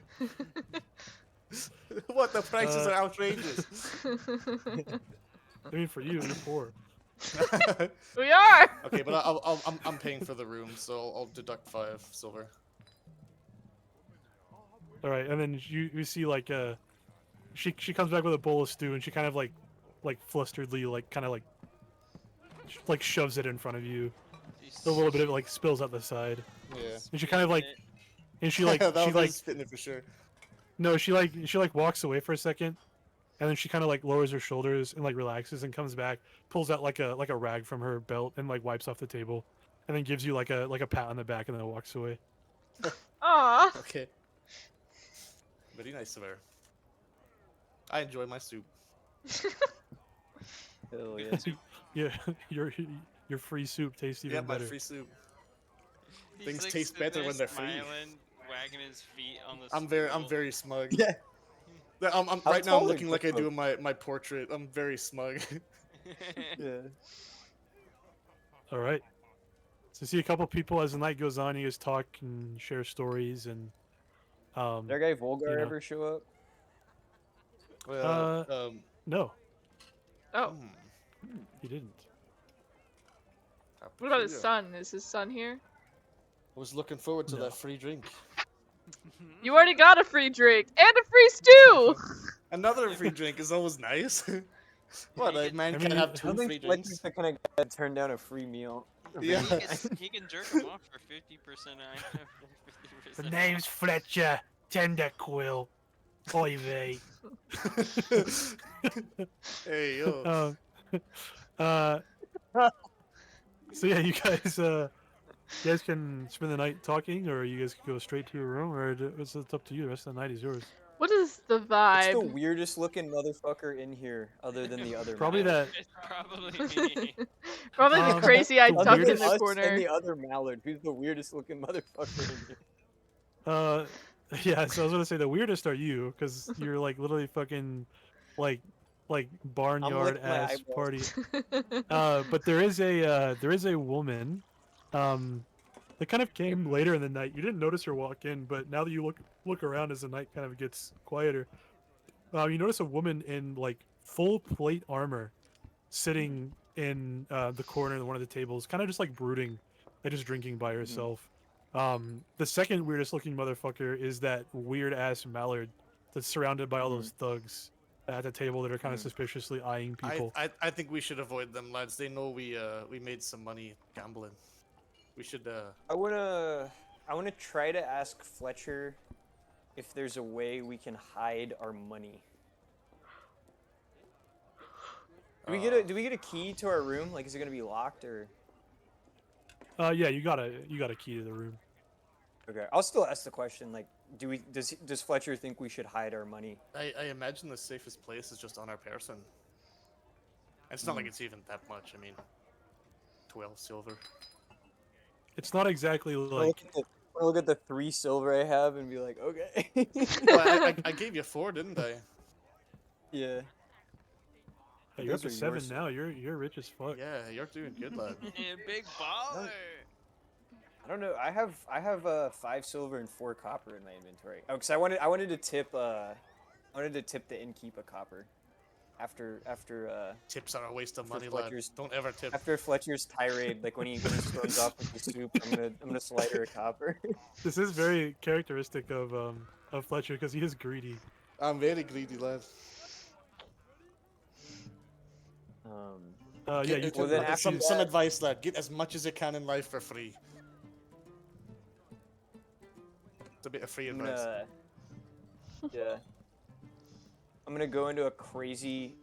What? The prices are outrageous. I mean, for you, you're poor. We are. Okay, but I'm paying for the room, so I'll deduct 5 silver. All right, and then you see like she comes back with a bowl of stew, and she kind of like flusteredly kind of like shoves it in front of you. A little bit of it like spills out the side, Yeah. and she kind of like and she like that she was like spitting it for sure. no she like walks away for a second, and then she kind of like lowers her shoulders and like relaxes and comes back, pulls out like a rag from her belt and like wipes off the table, and then gives you like a pat on the back and then walks away. Aw. Okay. Very nice of her. I enjoy my soup. Hell yeah. Yeah, your free soup tastes even Yeah, my better. free soup. He's, Things like, taste sitting better there when they're free. smiling, wagging his feet on the I'm stool. very smug. Yeah. I'm How right now I'm tall looking is like the I do cook? in my portrait. I'm very smug. Yeah. All right. So see a couple people as the night goes on. You guys talk and share stories and Did our guy Volgar You know. ever show up? no, Oh, hmm, he didn't. how what about his peculiar. son? Is his son here? I was looking forward to No. that free drink. You already got a free drink and a free stew. Another free drink is always nice. What, a man I can mean, have I 2 I free think drinks? Fletcher's the kind of guy that turned down a free meal. Yeah. He can jerk him off for 50%. I have 50%. The name's Fletcher Tenderquill. Oy vey. Hey, yo. So yeah, you guys can spend the night talking, or you guys can go straight to your room, or it's up to you. The rest of the night is yours. What is the It's the vibe? weirdest looking motherfucker in here, other than the other. Probably mallard. that. It's probably me. Probably the Um, crazy-eyed the tuck in weirdest- the us corner. and the other mallard. Who's the weirdest looking motherfucker in here? Yeah. So I was gonna say the weirdest are you, because you're like literally fucking, like barnyard licking my ass eyeballs. party. But there is a woman, that kind of came later in the night. You didn't notice her walk in, but now that you look around as the night kind of gets quieter, you notice a woman in like full plate armor, sitting in the corner of one of the tables, kind of just like brooding, like just drinking by herself. The second weirdest looking motherfucker is that weird ass mallard that's surrounded by all those thugs at the table that are kind of suspiciously eyeing people. I think we should avoid them, lads. They know we made some money gambling. We should. I wanna try to ask Fletcher if there's a way we can hide our money. Do we get a key to our room? Like, is it gonna be locked or? Yeah, you got a key to the room. Okay, I'll still ask the question. Like, does Fletcher think we should hide our money? I imagine the safest place is just on our person. It's not like it's even that much. I mean, 12 silver. It's not exactly like Look at the 3 silver I have and be like, okay. Well, I gave you 4, didn't I? Yeah. hey, you're up Those to are 7 yours. now. You're rich as fuck. Yeah, you're doing good, lad. Yeah, big baller. I don't know. I have 5 silver and 4 copper in my inventory. Oh, cause I wanted to tip the innkeep a copper. After Tips are a waste of For money, lad. Fletcher's- Don't ever tip. after Fletcher's tirade, like when he storms off with the soup, I'm gonna slide her a copper. This is very characteristic of Fletcher because he is greedy. I'm very greedy, lad. Yeah, Get- you well, then took after some that- advice, lad. Get as much as you can in life for free. It's a bit of free I'm advice. gonna, yeah. I'm gonna go into a crazy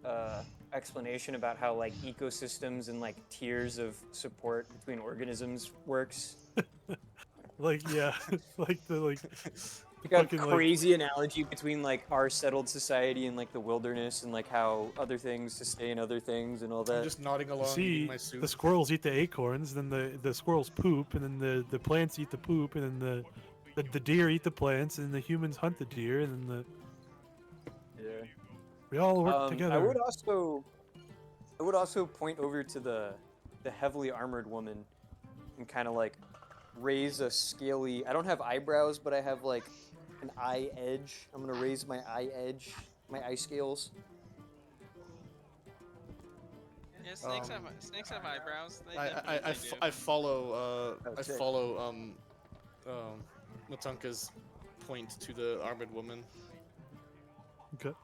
explanation about how like ecosystems and like tiers of support between organisms works. like yeah, like the Like a fucking, crazy analogy between like our settled society and like the wilderness and like how other things sustain other things and all I'm that. just nodding along, see eating my soup. the squirrels eat the acorns, then the squirrels poop, and then the plants eat the poop, and then the deer eat the plants, and the humans hunt the deer, and then Yeah. we all work together. I would also point over to the heavily armored woman and kind of like raise a scaly. I don't have eyebrows, but I have like an eye edge. I'm gonna raise my eye edge, my eye scales. Yeah, snakes have eyebrows. They I definitely do. follow I sick. follow Matunka's point to the armored woman. Okay.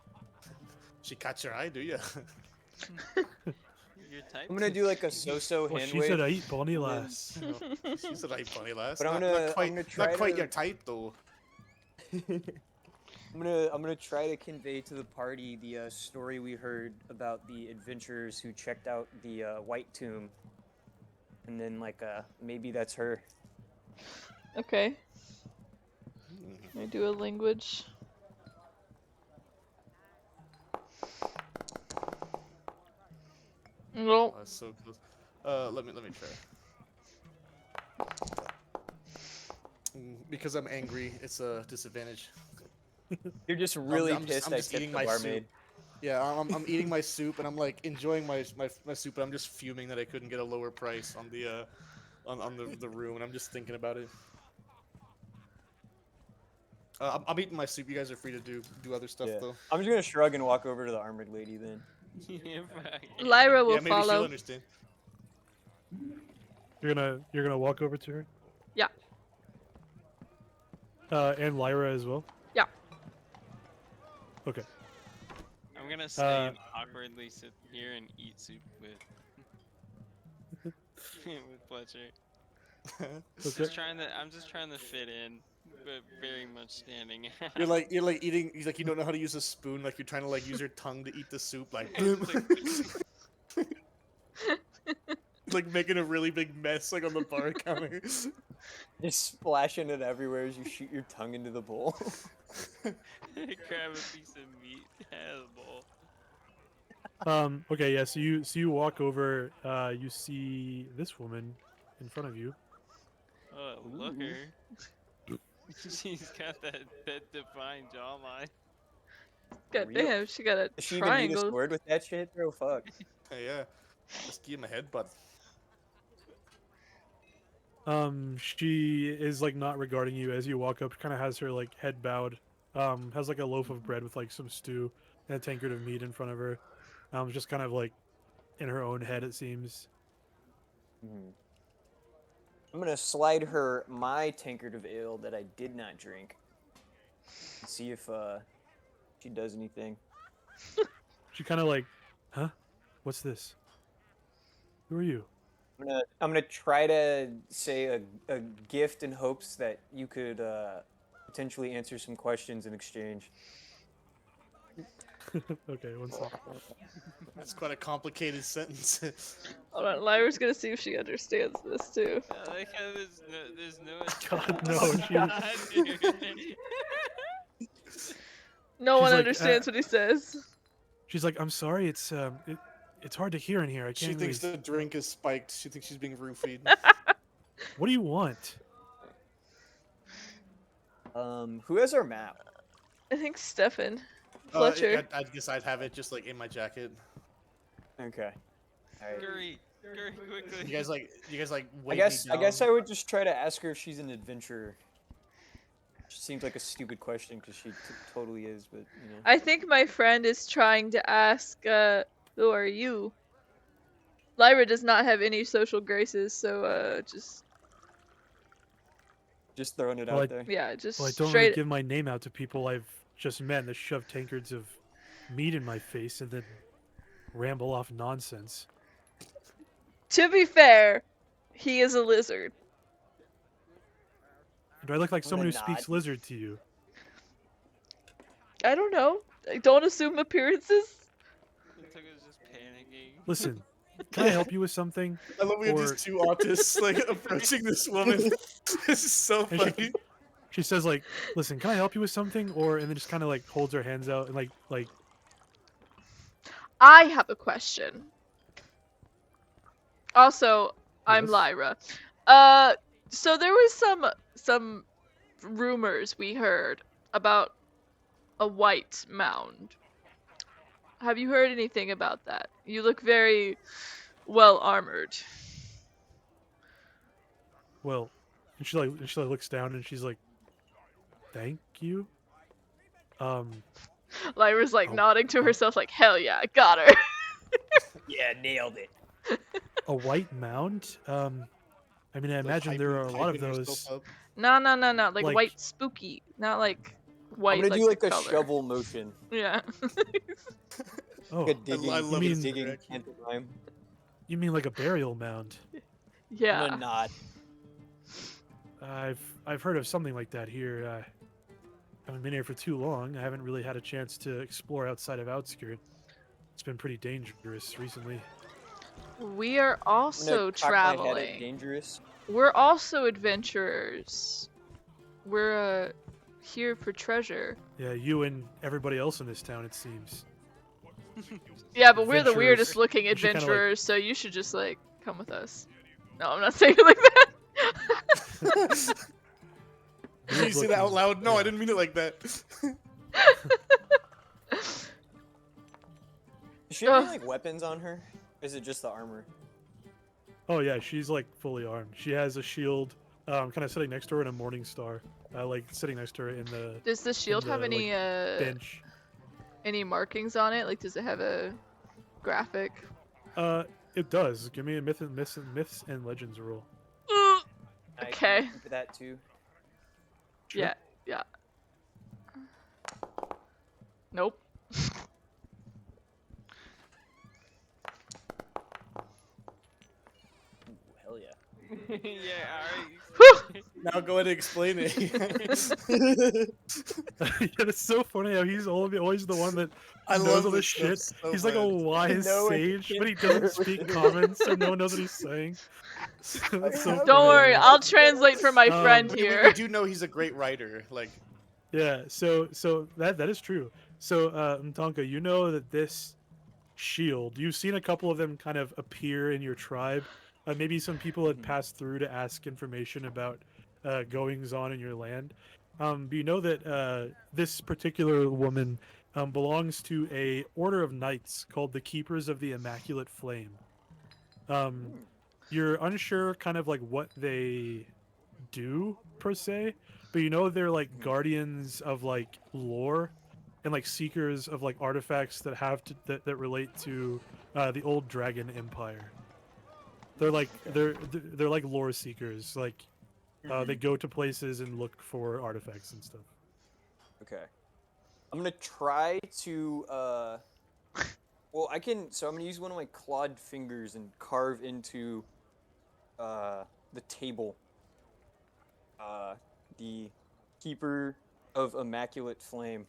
She catch your eye, do you? Your type. I'm gonna do like a so-so Well, hand she wave. said I eat bonnie lass. She's a right bunny lass. But I'm Not gonna quite, try not quite to- your type though. I'm gonna try to convey to the party the story we heard about the adventurers who checked out the White Tomb, and then like maybe that's her. Okay. I do a language. No. Oh, that's so close. Let me try. Because I'm angry, it's a disadvantage. You're just really I'm pissed. just I tipped eating the my barmaid. soup. Yeah, I'm eating my soup and I'm like enjoying my soup, but I'm just fuming that I couldn't get a lower price on the on the room, and I'm just thinking about it. I'm eating my soup. You guys are free to do other stuff Yeah. though. I'm just gonna shrug and walk over to the armored lady then. Yeah, fuck. Lyra will Yeah, maybe she'll follow. understand. You're gonna walk over to her. Yeah. And Lyra as well. Yeah. Okay. I'm gonna stay and awkwardly sit here and eat soup with with Fletcher. I'm just trying to fit in, but very much standing out. You're like eating. Like you don't know how to use a spoon. Like you're trying to like use your tongue to eat the soup. Like. Like making a really big mess like on the bar counter. Just splashing it everywhere as you shoot your tongue into the bowl. Grab a piece of meat out of the bowl. Okay, yeah, so you walk over, you see this woman in front of you. Oh, look her. She's got that defined jawline. God Real. damn, she got a Does she even need a triangle. sword with that shit, bro? Fuck. Hey, yeah. Just give him a headbutt. She is like not regarding you as you walk up, kind of has her like head bowed, has like a loaf of bread with like some stew and a tankard of meat in front of her. Just kind of like in her own head, it seems. I'm gonna slide her my tankard of ale that I did not drink. And see if she does anything. She kind of like, huh? What's this? Who are you? I'm gonna try to say a gift in hopes that you could potentially answer some questions in exchange. Okay, one second. That's quite a complicated sentence. Hold on, Lyra's gonna see if she understands this too. I like how there's no God, attempts. no, Oh she- God, dude. No She's one like, understands what he says. She's like, I'm sorry, it's hard to hear in here. I She can't thinks really. the drink is spiked. She thinks she's being roofied. What do you want? who has our map? I think Stefan. Uh, Fletcher. I guess I'd have it just like in my jacket. Okay. Alright. Scurry quickly. You guys like I weight guess me I guess down. I would just try to ask her if she's an adventurer. Which seems like a stupid question because she totally is, but you know. I think my friend is trying to ask, who are you? Lyra does not have any social graces, so Just throwing it Well, out there. yeah, just Well, I don't really straight. give my name out to people I've just met that shove tankards of meat in my face and then ramble off nonsense. To be fair, he is a lizard. Do I look like I'm someone who gonna speaks nod. lizard to you? I don't know. I don't assume appearances. Tuga's just panicking. Listen, can I help you with something? I love we have Or- these two autists like approaching this woman. This is so And funny. She says like, "Listen, can I help you with something?" Or and then just kind of like holds her hands out and like I have a question. Also, I'm Yes? Lyra. So there was some rumors we heard about a white mound. Have you heard anything about that? You look very well armored. well, and she looks down and she's like, "Thank you." Lyra's like Oh, nodding to oh. herself, like, hell yeah, got her. Yeah, nailed it. A white mound? I mean, I Like imagine there are a lot of hyping yourself those. up. No, like, Like- white spooky, not like white. I'm gonna like do like the a color. shovel motion. Yeah. Oh, Like a digging, I love it. a digging Correct. pantomime. you mean like a burial mound? I'm Yeah. gonna nod. I've heard of something like that here. I haven't been here for too long. I haven't really had a chance to explore outside of Outskirt. It's been pretty dangerous recently. We are I'm gonna also cock my head at traveling. dangerous. We're also adventurers. We're here for treasure. Yeah, you and everybody else in this town, it seems. Yeah, but we're the Adventurers. weirdest looking You should kinda, like- adventurers, so you should just like come with us. No, I'm not saying it like that. Did you say that out loud? No, I didn't mean it like that. Does she have any Ugh. like weapons on her? Or is it just the armor? Oh yeah, she's like fully armed. She has a shield, kind of sitting next to her in a morning star, like sitting next to her in the Does the shield have the, any bench. any markings on it? Like, does it have a graphic? It does. Give me a myths and legends roll. I Okay. can keep that too. Sure. Yeah, yeah. Nope. Ooh, hell yeah. Yeah, alright. Now go ahead and explain it. Yeah, it's so funny how he's always the one that I knows love all this this shit. stuff so He's like a much. wise know it sage, can't but he doesn't hurt speak with common, so no one knows what he's saying. That's so Don't Don't funny. worry, I'll translate for my friend We here. do know he's a great writer. Like, Yeah, so that is true. So Mtonka, you know that this shield, you've seen a couple of them kind of appear in your tribe. Maybe some people had passed through to ask information about goings on in your land. But you know that this particular woman belongs to a order of knights called the Keepers of the Immaculate Flame. You're unsure kind of like what they do per se, but you know they're like guardians of like lore and like seekers of like artifacts that have to that relate to the old dragon empire. They're like they're like lore seekers. Like they go to places and look for artifacts and stuff. Okay. I'm gonna try to well, I can, so I'm gonna use one of my clawed fingers and carve into the table. The keeper of immaculate flame.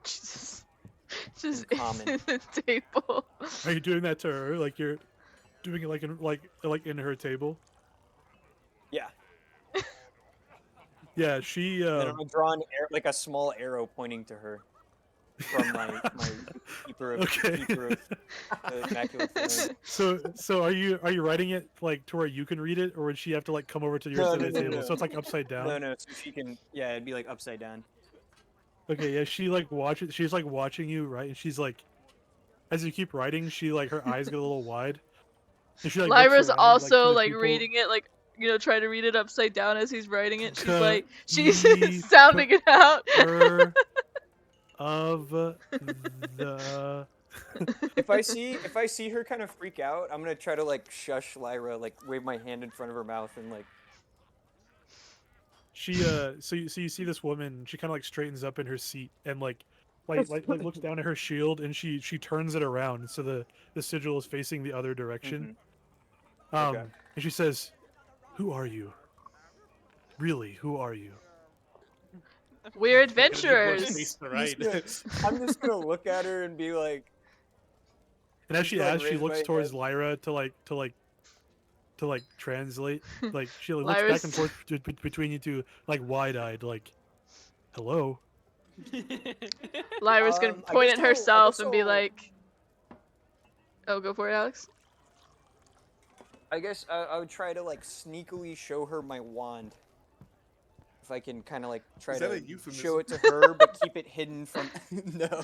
Jesus. Just In common. in the table. Are you doing that to her? Like you're doing it like in her table? Yeah. Yeah, she. And then I'm gonna draw like a small arrow pointing to her from my keeper of Okay. the immaculate flame. So are you writing it like to where you can read it, or would she have to like come over to your side of the table? So it's like upside down. No, so she can. Yeah, it'd be like upside down. Okay, yeah, she like watches. She's like watching you, right? And she's like, as you keep writing, she like her eyes get a little wide. And she, like, looks Lyra's around, also to the like people. reading it, like trying to read it upside down as he's writing it. She's Ka- like, she's ye- sounding it out. Her of the. If I see her kind of freak out, I'm gonna try to like shush Lyra, like wave my hand in front of her mouth and like. She so you see this woman. She kind of like straightens up in her seat and like looks down at her shield, and she turns it around so the sigil is facing the other direction. Okay. And she says, "Who are you? Really, who are you?" We're Face adventurers. to right. I'm just gonna look at her and be like. And as Just, she like, asks, she raise looks my towards head. Lyra to translate. Like she looks back Lyra's- and forth between you two, like wide-eyed, like, "Hello." Lyra's gonna I point guess at I'll- I herself guess and be I'll- like, "Oh, go for it, Alex." I guess I would try to like sneakily show her my wand. If I can kind of like try Is that to a euphemism? show it to her, but keep it hidden from. No.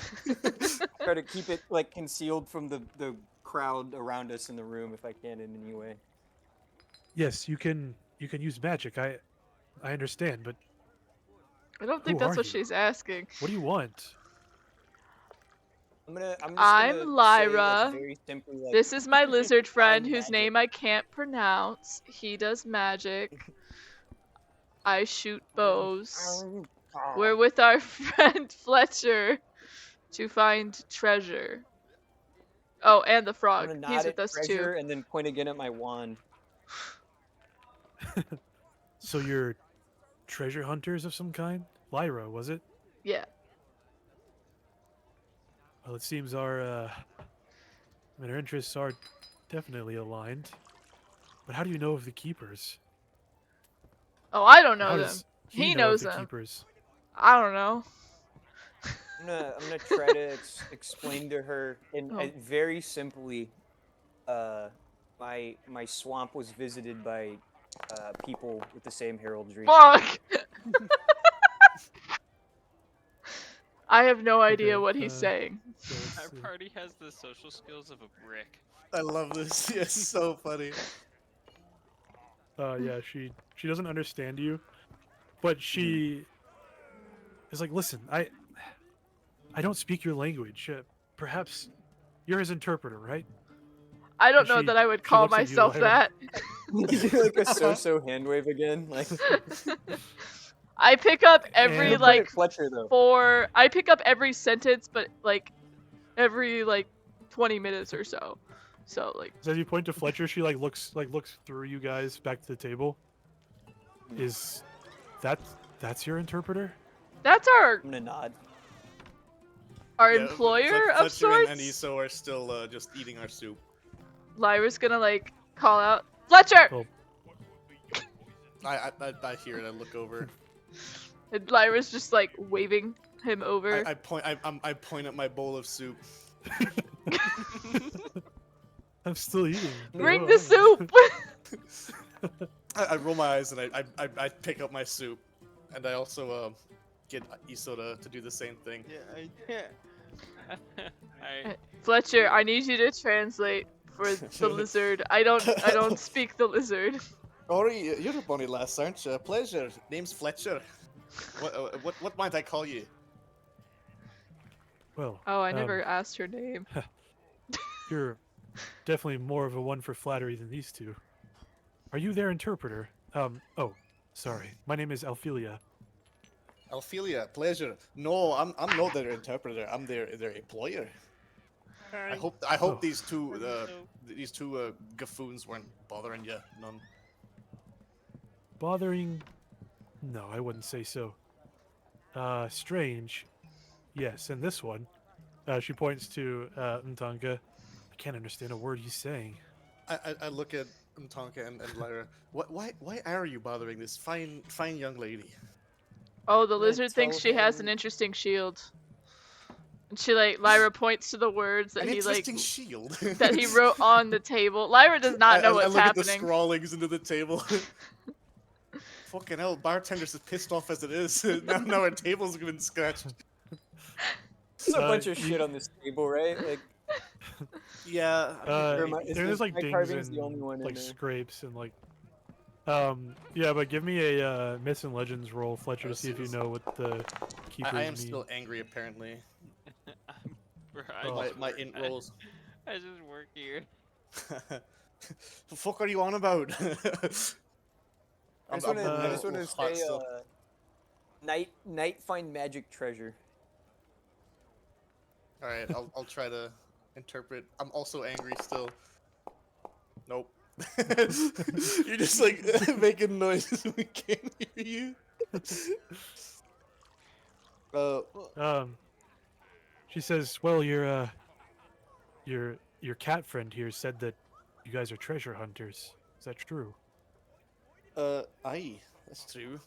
Try to keep it like concealed from the crowd around us in the room if I can in any way. Yes, you can use magic. I understand, but I don't think Who that's are what you? she's asking. what do you want? I'm just I'm gonna say, Lyra. like, very simply, like, This is my lizard friend I'm whose magic. name I can't pronounce. He does magic. I shoot bows. We're with our friend Fletcher to find treasure. Oh, and the I'm frog. gonna He's nod with at us treasure too. and then point again at my wand. So you're treasure hunters of some kind? Lyra, was it? Yeah. Well, it seems our interests are definitely aligned. But how do you know of the keepers? Oh, I don't know How them. does He know of knows the them. keepers? I don't know. I'm gonna try to explain to her in Oh. very simply. My swamp was visited by people with the same heraldry. Fuck! I have no idea Okay, what he's saying. So let's Our see. party has the social skills of a brick. I love this. It's so funny. Yeah, she doesn't understand you, but she is like, "Listen, I don't speak your language. Perhaps you're his interpreter, right?" I don't And know she- that I would she call looks at you, myself Lyra. that. You do like a so-so hand wave again, like. I pick up every And- like Fletcher though. I pick up every sentence, but like every like 20 minutes or so. So like So as you point to Fletcher, she looks through you guys back to the table. Is that's your interpreter? that's I'm gonna nod. our Yeah, employer of Fletcher sorts. and Iso are still just eating our soup. Lyra's gonna like call out Fletcher, Oh, I hear it. I look over. and Lyra's just like waving him over. I point. I point at my bowl of soup. I'm still eating. Bring Oh, the soup. I roll my eyes and I pick up my soup, and I also get Iso to do the same thing. Yeah, I Fletcher, I need you to translate for the lizard. I don't speak the lizard. Ori, you're a bonny lass, aren't you? Pleasure. Name's Fletcher. What might I call you? Well, Oh, I never asked her name. you're definitely more of a one for flattery than these two. Are you their interpreter? Oh, sorry. My name is Alphelia. Alphelia, pleasure. No, I'm not their interpreter. I'm their employer. I hope Oh. these two buffoons weren't bothering you. None. Bothering? No, I wouldn't say so. Strange. Yes, and this one. She points to Ntanka. I can't understand a word he's saying. I look at Tonka and Lyra. Why are you bothering this fine young lady? Oh, the I'm gonna lizard thinks tell she has an him- interesting shield. And she Lyra points to the words that An he interesting shield. that he wrote on the table. Lyra does not know I what's look at the happening. scrawlings into the table. Fucking hell, bartender's as pissed off as it is. now our table's been scratched. There's a bunch of you- shit on this table, right? Like, Yeah. or am I- is there's the- like my dings carving's and the only one in like there. scrapes and like. Yeah, but give me a myths and legends roll, Fletcher, to see if you know what the keepers I am mean. still angry apparently. Bro, Oh. My int rolls. I just work here. The fuck are you on about? I just want to little hot say, still. night find magic treasure. All right, I'll try to interpret. I'm also angry still. Nope. You're just like making noises. We can't hear you. She says, "Well, your cat friend here said that you guys are treasure hunters. Is that true?" Aye, that's true.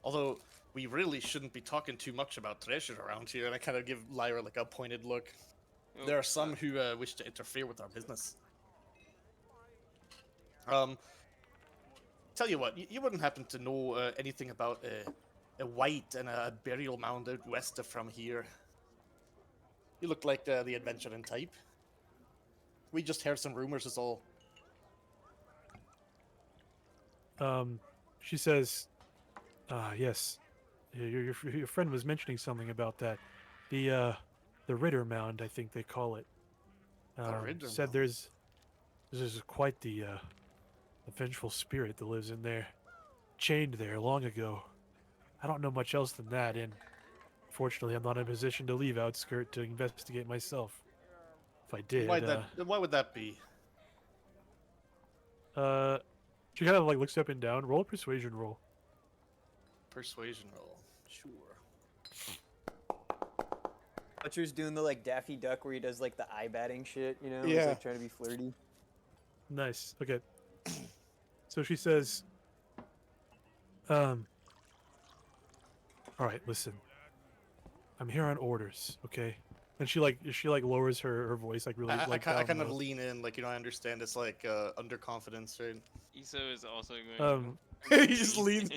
Although we really shouldn't be talking too much about treasure around here, and I kind of give Lyra like a pointed look. Oh, There are some who wish to interfere with our business. Tell you what, you wouldn't happen to know anything about a white and a burial mound out west of from here? You look like the adventuring type. We just heard some rumors is all. She says, yes, your friend was mentioning something about that. The Ritter Mound, I think they call it. Ritter Said Mound. there's quite the vengeful spirit that lives in there, chained there long ago. I don't know much else than that, and fortunately, I'm not in a position to leave Outskirt to investigate myself. If I did, Why would that be? she kind of like looks up and down. Roll a persuasion roll. Persuasion roll. Sure. Fletcher's doing the like Daffy Duck where he does like the eye batting shit, you know? He's Yeah. like trying to be flirty. Nice. Okay. So she says, all right, listen. I'm here on orders, okay? And she lowers her voice like really I like kind down of low. lean in, like, I understand it's like underconfidence, right? Iso is also going. He just leans.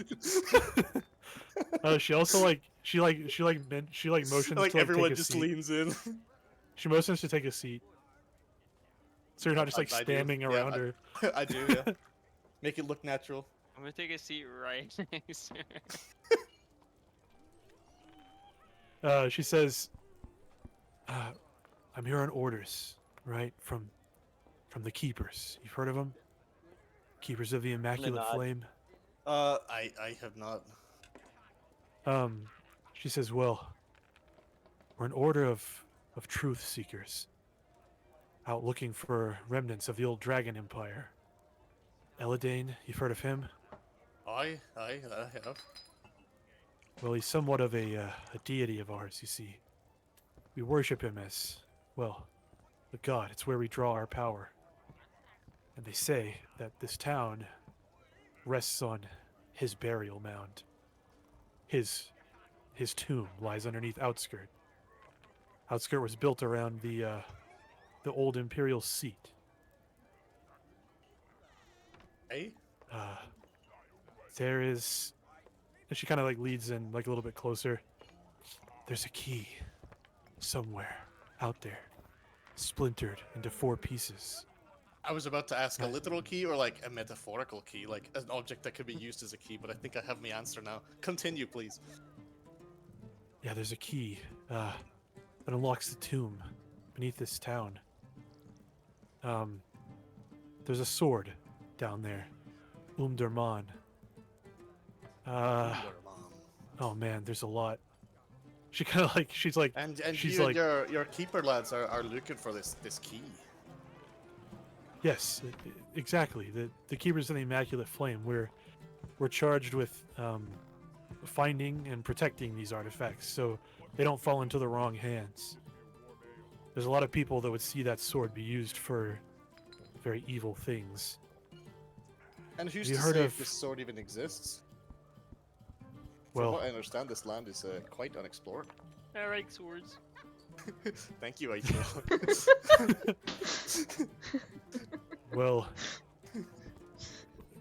She also she motions Like to everyone take a just seat. leans in. She motions to take a seat. So you're not just like I do. spamming Yeah, around her. I do, yeah. Make it look natural. I'm gonna take a seat right next to her. She says, I'm here on orders, right? From the Keepers. You've heard of them? Keepers of the Immaculate nod. Flame. I have not. She says, well, we're an order of truth seekers, out looking for remnants of the old dragon empire. Eladane, you've heard of him? I have. Well, he's somewhat of a deity of ours, you see. We worship him as, well, a god. It's where we draw our power. And they say that this town rests on his burial mound. His tomb lies underneath Outskirt. Outskirt was built around the old imperial seat. Hey? There is, and she kind of like leads in like a little bit closer. There's a key somewhere out there, splintered into 4 pieces. I was about to ask a literal key or like a metaphorical key, like an object that could be used as a key, but I think I have my answer now. Continue, please. Yeah, there's a key that unlocks the tomb beneath this town. There's a sword down there, Umdurman. Oh man, there's a lot. She kind of like she's like And she's you like and your keeper lads are looking for this key. yes, exactly. The keepers of the Immaculate Flame. We're charged with finding and protecting these artifacts so they don't fall into the wrong hands. There's a lot of people that would see that sword be used for very evil things. And who's Have you to heard say of- if this sword even exists? From Well, what I understand, this land is quite unexplored. I like swords. Thank you, Aito. well,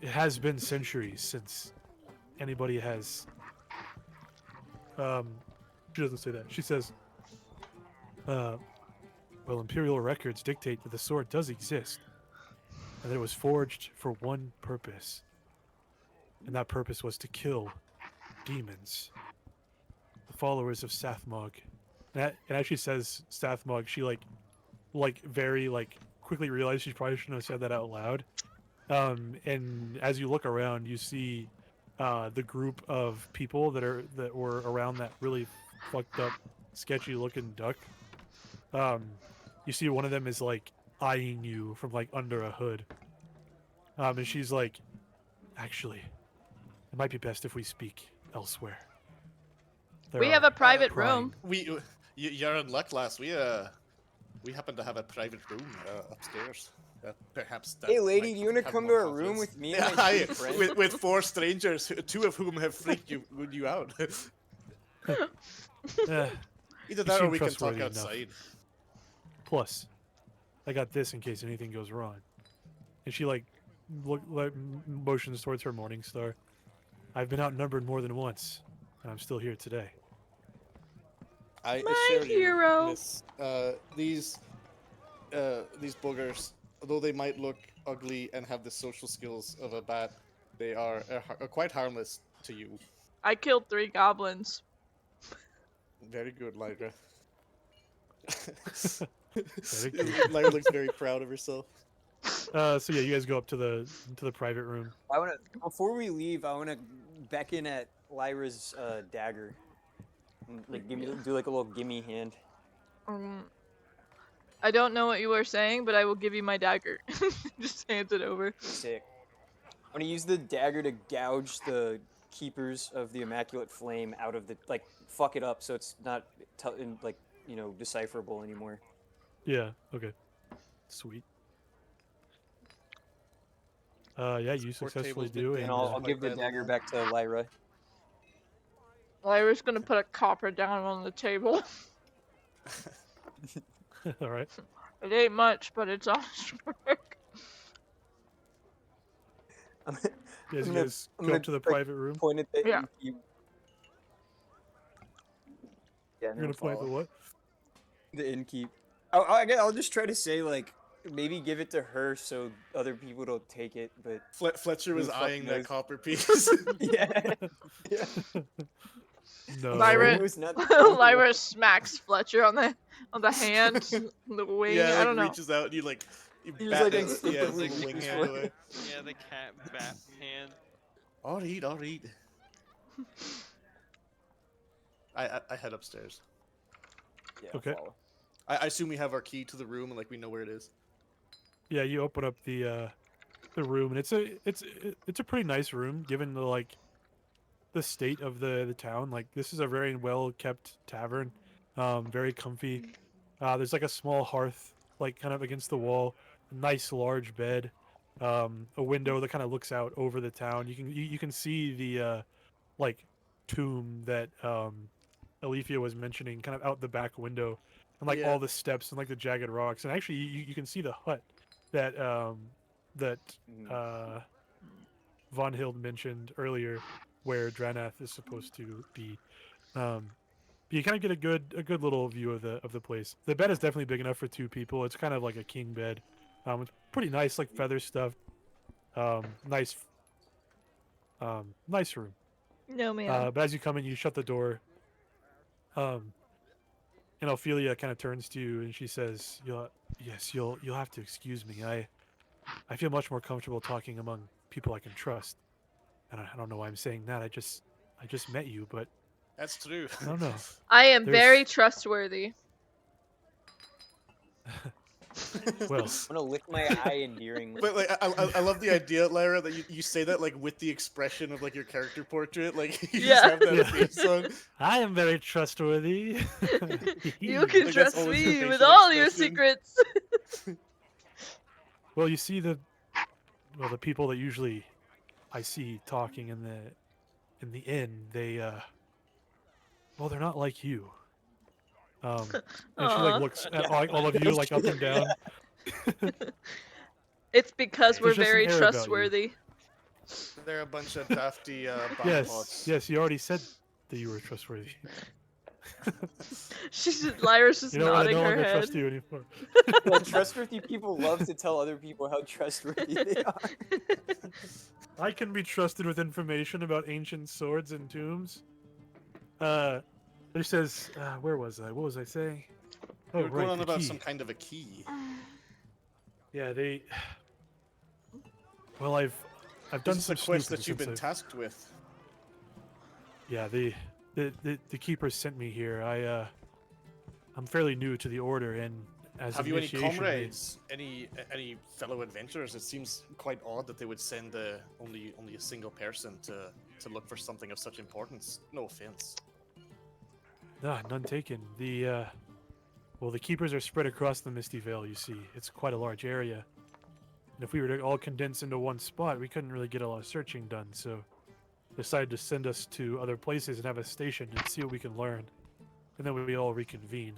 it has been centuries since anybody has. She doesn't say that. She says, well, Imperial records dictate that the sword does exist, and that it was forged for one purpose, and that purpose was to kill demons, the followers of Sathmog. And as she says Sathmog, she like very quickly realized she probably shouldn't have said that out loud. And as you look around, you see the group of people that were around that really fucked up, sketchy looking duck. You see one of them is like eyeing you from like under a hood. And she's like, actually, it might be best if we speak elsewhere. There We have are a private prying- room. You're in luck, lass. We happen to have a private room upstairs. Perhaps. That Hey, lady, might do you want to have come to more our room confidence. with me and Yeah, my new friend? with 4 strangers, 2 of whom have freaked you out. Eh, Either You that or seem we can talk trustworthy enough. outside. plus, I got this in case anything goes wrong. And she motions towards her morning star. I've been outnumbered more than once, and I'm still here today. I My assure hero. you, miss, these boogers, although they might look ugly and have the social skills of a bat, they are quite harmless to you. I killed 3 goblins. Very good, Lyra. Very good. Lyra looks very proud of herself. So yeah, you guys go up to the private room. I want to. Before we leave, I want to beckon at Lyra's dagger. And, like, do like a little gimme hand. I don't know what you were saying, but I will give you my dagger. Just hands it over. Sick. I'm gonna use the dagger to gouge the keepers of the Immaculate Flame out of the fuck it up so it's not decipherable anymore. Yeah. Okay. Sweet. Yeah, you Support successfully tables been do, down. And and I'll Like give the that, dagger huh? back to Lyra. Lyra's gonna put a copper down on the table. all right. It ain't much, but it's honest work. Yeah, as you gonna- guys I'm go gonna, up to the like, private room. Point at the Yeah. innkeep. Yeah, You're gonna point at the what? the innkeep. I'll just try to say maybe give it to her so other people don't take it, but Fletcher was Who the fuck eyeing that knows? copper piece. yeah. Yeah. No. Lyra- It was not- Lyra smacks Fletcher on the hand, the wing. yeah, I don't know. reaches out and you He was, bat like, the- instinctively the wing reaching hand for it. away. Yeah, the cat bat hand. I'll eat. I head upstairs. Yeah, Okay. follow. I assume we have our key to the room and we know where it is. Yeah, you open up the room, and it's a pretty nice room given the state of the town. Like, this is a very well kept tavern, very comfy. There's like a small hearth kind of against the wall, a nice large bed, a window that kind of looks out over the town. You can see the tomb that Alethea was mentioning kind of out the back window, and Yeah. all the steps and the jagged rocks. And actually you can see the hut that Von Hild mentioned earlier, where Dranath is supposed to be. You kind of get a good little view of the place. The bed is definitely big enough for 2 people. It's kind of like a king bed. It's pretty nice, feather stuffed. Nice room. No, man. But as you come in, you shut the door. And Ophelia kind of turns to you and she says, You'll have to excuse me. I feel much more comfortable talking among people I can trust. And I don't know why I'm saying that. I just met you, but That's true. I don't know. I am There's- very trustworthy. Well, I'm gonna lick my eye endearingly. But like, I love the idea, Lyra, that you say that like with the expression of like your character portrait, like you just Yeah. have that Yeah. face on. I am very trustworthy. You can Like, that's trust always your me with facial all your expression. secrets. Well, you see the people that usually I see talking in the inn, they well, they're not like you. And she like Aw. looks at all of you like up and down. It's because we're There's just an very air about you. trustworthy. They're a bunch of dafty Yes, yes, you already said that you were trustworthy. She's just, Lyra's just You know what? I nodding no her longer head. trust you anymore. Well, trustworthy people love to tell other people how trustworthy they are. I can be trusted with information about ancient swords and tombs. It says, where was I? What was I saying? Oh, You're going right, on the about key. some kind of a key. Yeah, they. Well, I've This done is some a quest snooping that you've since been I've- tasked with. Yeah, the keepers sent me here. I'm fairly new to the order, and as Have an you any initiation, comrades? Any fellow adventurers? It seems quite odd that they would send only a single person to look for something of such importance. No offense. None taken. Well, the keepers are spread across the Misty Vale. You see, it's quite a large area, and if we were to all condense into one spot, we couldn't really get a lot of searching done. So, decided to send us to other places and have a station and see what we can learn, and then we all reconvene.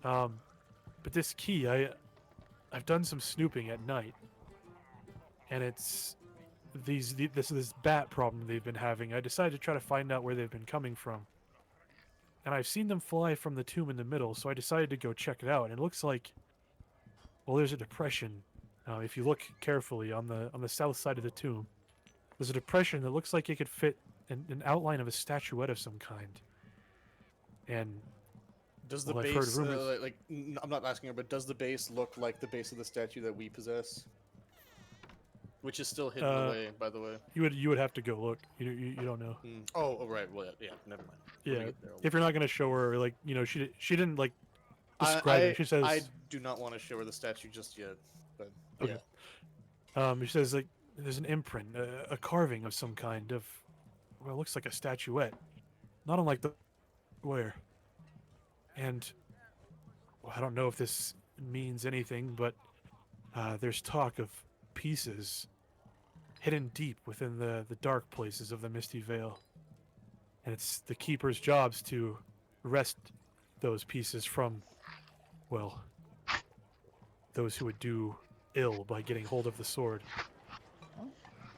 But this key, I've done some snooping at night, and it's this bat problem they've been having. I decided to try to find out where they've been coming from, and I've seen them fly from the tomb in the middle. So I decided to go check it out. And it looks like, well, there's a depression. If you look carefully on the south side of the tomb, there's a depression that looks like it could fit an outline of a statuette of some kind. And Does the Well, I've heard base, rumors- I'm not asking her, but does the base look like the base of the statue that we possess? Which is still hidden away, by the way. you would have to go look. You don't know. Oh, right. Well, yeah. Never mind. When we Yeah, get there, I'll if you're not gonna show her, like, she didn't like describe it. She says, I do not want to show her the statue just yet. But Okay. She says like there's an imprint, a carving of some kind of, well, it looks like a statuette, not unlike the where. And well, I don't know if this means anything, but there's talk of pieces hidden deep within the dark places of the Misty Vale, and it's the keeper's jobs to wrest those pieces from, well, those who would do ill by getting hold of the sword.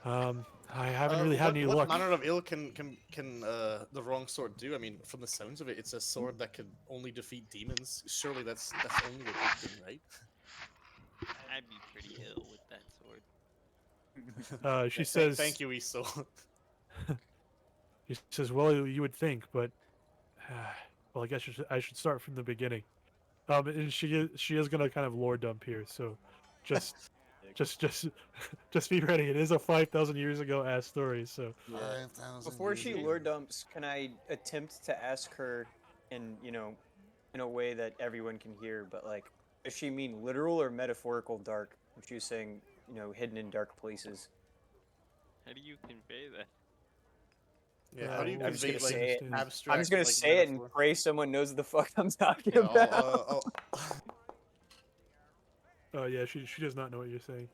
I haven't really had any what luck. manner of ill can the wrong sword do? I mean, from the sounds of it, it's a sword that can only defeat demons. Surely that's only a good thing, right? I'd be pretty ill with that sword. She says, "Thank you, Iso." She says, "Well, you would think, but well, I guess I should start from the beginning." And she is gonna kind of lore dump here, so just be ready. It is a 5,000 years ago ass story, so. Before she lore dumps, can I attempt to ask her in a way that everyone can hear, but like, does she mean literal or metaphorical dark? If she was saying, hidden in dark places. How do you convey that? Yeah, how do you I'm just convey gonna like say it. abstract? I'm just gonna like, say it and metaphor? pray someone knows the fuck I'm talking Yeah, about. Oh yeah, she does not know what you're saying.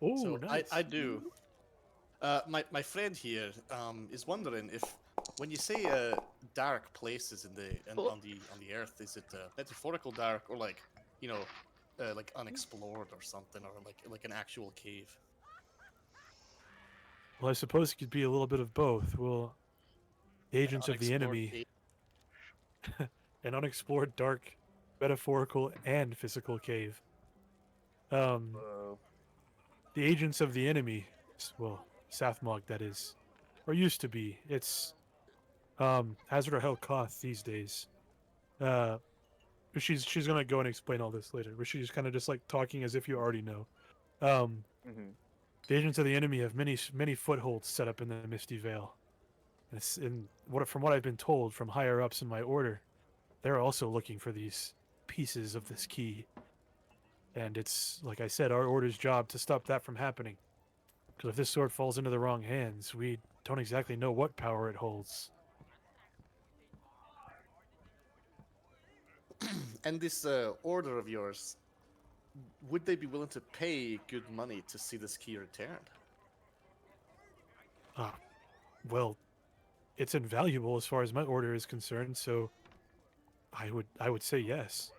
Oh, So nice. I do. My friend here is wondering if when you say dark places on the earth, is it metaphorical dark or like like unexplored or something, or like an actual cave? Well, I suppose it could be a little bit of both. Well, the agents of the Unexplored enemy, cave? an unexplored, dark, metaphorical, and physical cave. Whoa. The agents of the enemy, well, Sathmog that is, or used to be. It's Hazard or Hellkoth these days. She's gonna go and explain all this later, but she's kind of just like talking as if you already know. Mhm. The agents of the enemy have many footholds set up in the Misty Vale. And from what I've been told from higher ups in my order, they're also looking for these pieces of this key. And it's, like I said, our order's job to stop that from happening. Because if this sword falls into the wrong hands, we don't exactly know what power it holds. And this order of yours, would they be willing to pay good money to see this key returned? Well, it's invaluable as far as my order is concerned, so I would say yes.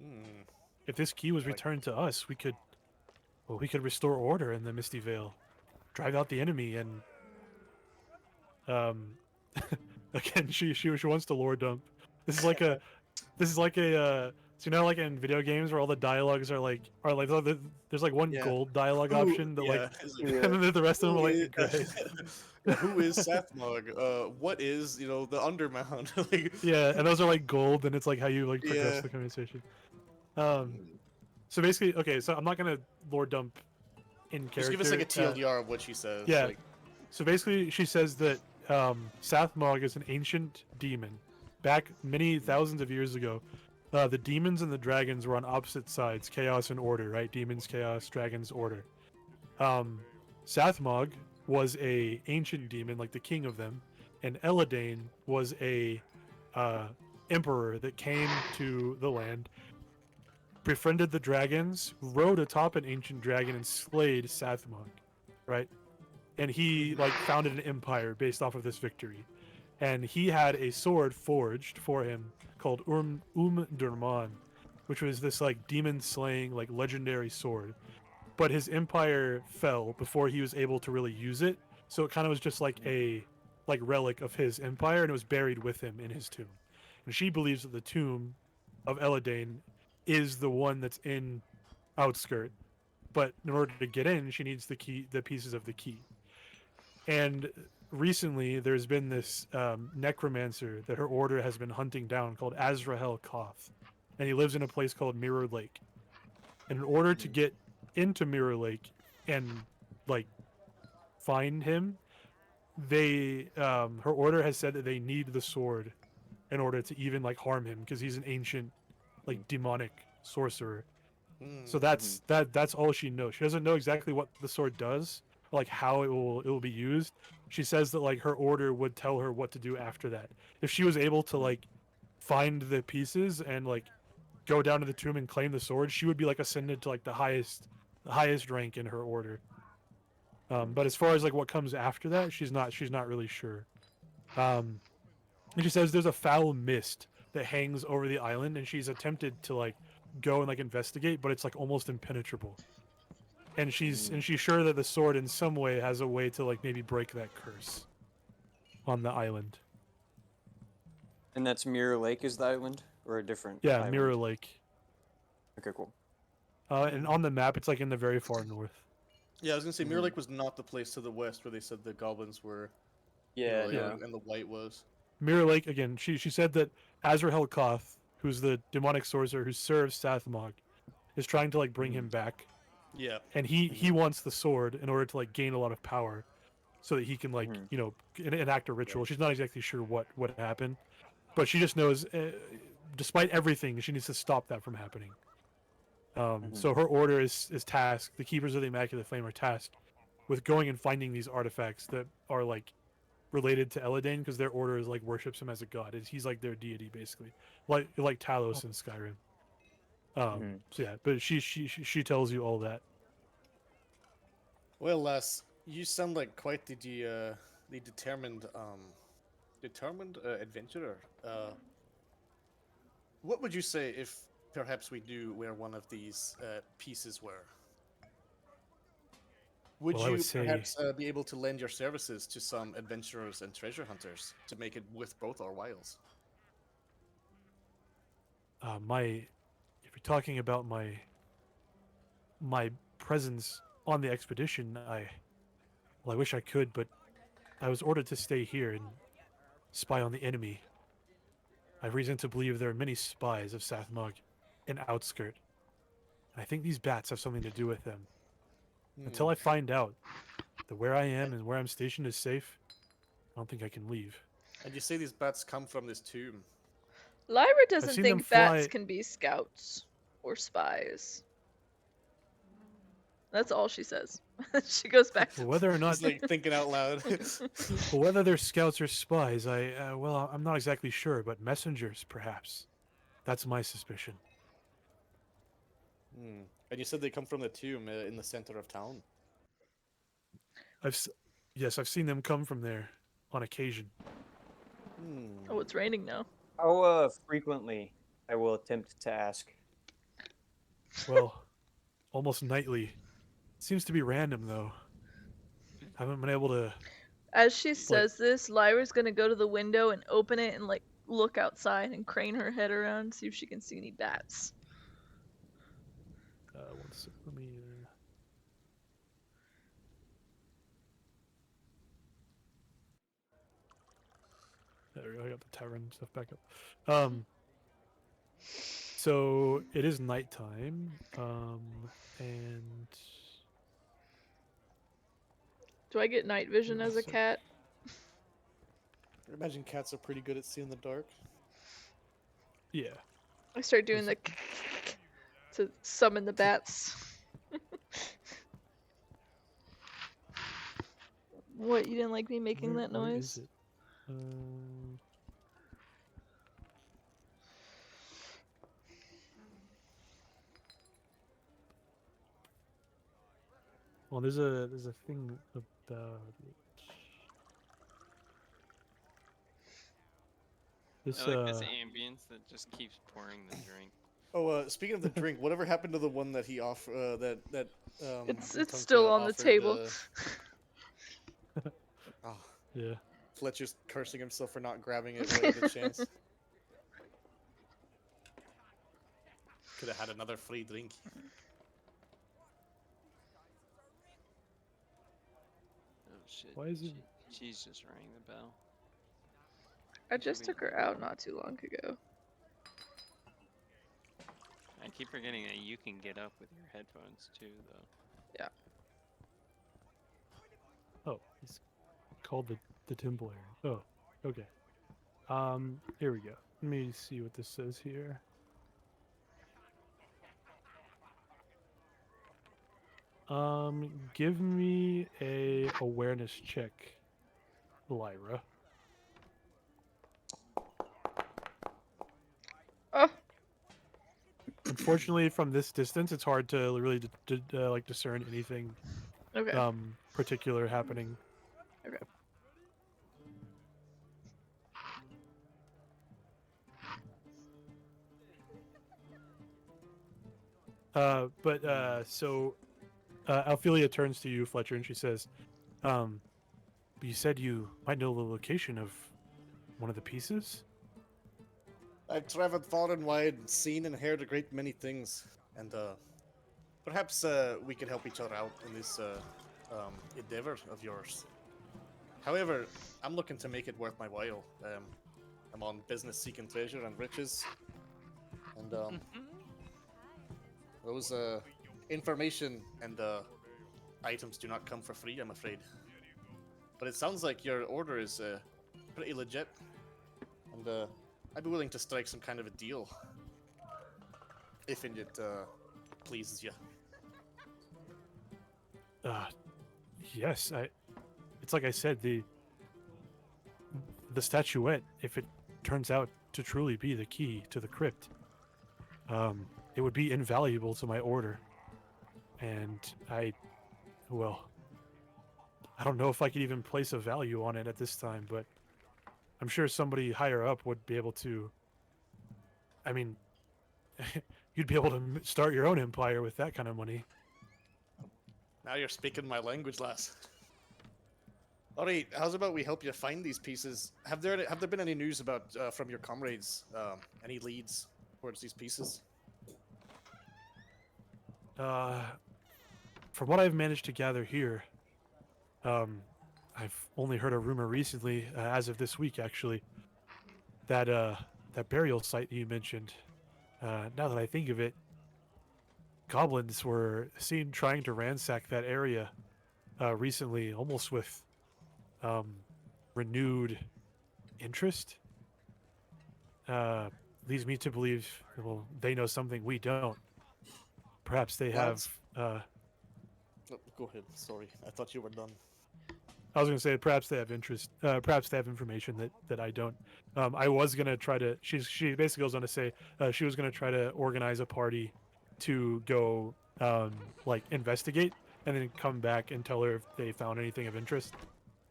Hmm. If this key was returned to us, we could restore order in the Misty Vale, drive out the enemy, and again, she wants to lore dump. This is like a so you know, like in video games where all the dialogues are like there's like one Yeah. gold dialogue Who- option that yeah, and then the rest of them are who like gray. yeah, who is Sathmog? What is, the Undermound? Like, Yeah, and those are like gold, and it's like how you like progress Yeah. the conversation. So basically, okay, so I'm not gonna lore dump in character. just give us like a TLDR of what she says. yeah. Like, So basically, she says that Sathmog is an ancient demon. Back many thousands of years ago, the demons and the dragons were on opposite sides, chaos and order, right? Demons, chaos, dragons, order. Sathmog was a ancient demon, like the king of them, and Eladane was a emperor that came to the land, befriended the dragons, rode atop an ancient dragon, and slayed Sathmog, right? And he like founded an empire based off of this victory. And he had a sword forged for him called Durman, which was this like demon slaying like legendary sword. But his empire fell before he was able to really use it, so it kind of was just like a relic of his empire, and it was buried with him in his tomb. And she believes that the tomb of Eladane is the one that's in Outskirt, but in order to get in, she needs the pieces of the key. And recently, there's been this necromancer that her order has been hunting down called Azrahel Koth, and he lives in a place called Mirror Lake. And in order to get into Mirror Lake and like find him, her order has said that they need the sword in order to even like harm him, because he's an ancient like demonic sorcerer. So that's all she knows. She doesn't know exactly what the sword does, or, like how it will be used. She says that like her order would tell her what to do after that. If she was able to like find the pieces and like go down to the tomb and claim the sword, she would be like ascended to like the highest rank in her order. But as far as like what comes after that, she's not really sure. And she says there's a foul mist that hangs over the island, and she's attempted to like go and like investigate, but it's like almost impenetrable. And she's sure that the sword in some way has a way to like maybe break that curse on the island. And that's Mirror Lake is the island, or a different? Yeah, island? Mirror Lake. Okay, cool. And on the map, it's like in the very far north. yeah, I was gonna say Mirror Lake was not the place to the west where they said the goblins were. Yeah, yeah. And the white was. Mirror Lake, again, she said that Azrahel Koth, who's the demonic sorcerer who serves Sathmog, is trying to like bring him back. Yeah. And he wants the sword in order to like gain a lot of power, so that he can like enact a ritual. She's not exactly sure what happened, but she just knows, despite everything, she needs to stop that from happening. So her order is tasked. The Keepers of the Immaculate Flame are tasked with going and finding these artifacts that are like related to Eladane, because their order is like worships him as a god. He's like their deity basically, like Talos in Skyrim. So yeah, but she tells you all that. Well, lass, you sound like quite the determined adventurer. What would you say if perhaps we knew where one of these pieces were? Would Well, I you would say- perhaps be able to lend your services to some adventurers and treasure hunters to make it worth both our whiles? If you're talking about my presence on the expedition, I wish I could, but I was ordered to stay here and spy on the enemy. I have reason to believe there are many spies of Sathmog in Outskirt. And I think these bats have something to do with them. Until I find out that where I am and where I'm stationed is safe, I don't think I can leave. And you say these bats come from this tomb. Lyra doesn't seen them think bats fly- can be scouts or spies. That's all she says. She goes back to Well, whether or not, He's like thinking out loud. well, whether they're scouts or spies, I'm not exactly sure, but messengers, perhaps. That's my suspicion. Hmm. And you said they come from the tomb in the center of town. Yes, I've seen them come from there on occasion. Hmm. Oh, it's raining now. How frequently, I will attempt to ask. Well, almost nightly. Seems to be random though. I haven't been able to. As she says this, Lyra's gonna go to the window and open it and like look outside and crane her head around, see if she can see any bats. One sec, let me. There we go. I got the tavern stuff back up. So it is nighttime. And Do I get night vision as a So- cat? I imagine cats are pretty good at seeing the dark. yeah. I start doing the to summon the bats. What, you didn't like me making that Where noise? is it? Well, there's a thing about it. This I like this ambience that just keeps pouring the drink. Oh, speaking of the drink, whatever happened to the one that he offered? It's Tonka still on the offered, table. Oh, yeah. Fletcher's cursing himself for not grabbing it while he had a chance. Could have had another free drink. Oh shit. Why is it- She's just rang the bell. I just took her out not too long ago. I keep forgetting that you can get up with your headphones too, though. Oh, it's called the Temple area. Oh, okay. Here we go. Let me see what this says here. Give me a awareness check, Lyra. Oh, Unfortunately, from this distance, it's hard to really like discern anything okay. particular happening. Okay. So Ophelia turns to you, Fletcher, and she says, you said you might know the location of one of the pieces? I've traveled far and wide, seen and heard a great many things, and perhaps we could help each other out in this endeavor of yours. However, I'm looking to make it worth my while. I'm on business seeking treasure and riches, and those information and items do not come for free, I'm afraid. But it sounds like your order is pretty legit, and I'd be willing to strike some kind of a deal if it pleases you. Yes, it's like I said, the statuette, if it turns out to truly be the key to the crypt, it would be invaluable to my order. And I don't know if I could even place a value on it at this time, but I'm sure somebody higher up would be able to. I mean, you'd be able to start your own empire with that kind of money. Now you're speaking my language, lass. Alright, how's about we help you find these pieces? Have there been any news about from your comrades? Any leads towards these pieces? From what I've managed to gather here, I've only heard a rumor recently, as of this week actually, that burial site that you mentioned. Now that I think of it, goblins were seen trying to ransack that area recently, almost with renewed interest. Leads me to believe, well, they know something we don't. Perhaps they have. Lads? Go ahead. Sorry, I thought you were done. I was going to say perhaps they have interest. Perhaps they have information that I don't. I was going to try to. She basically goes on to say she was going to try to organize a party to go like investigate and then come back and tell her if they found anything of interest.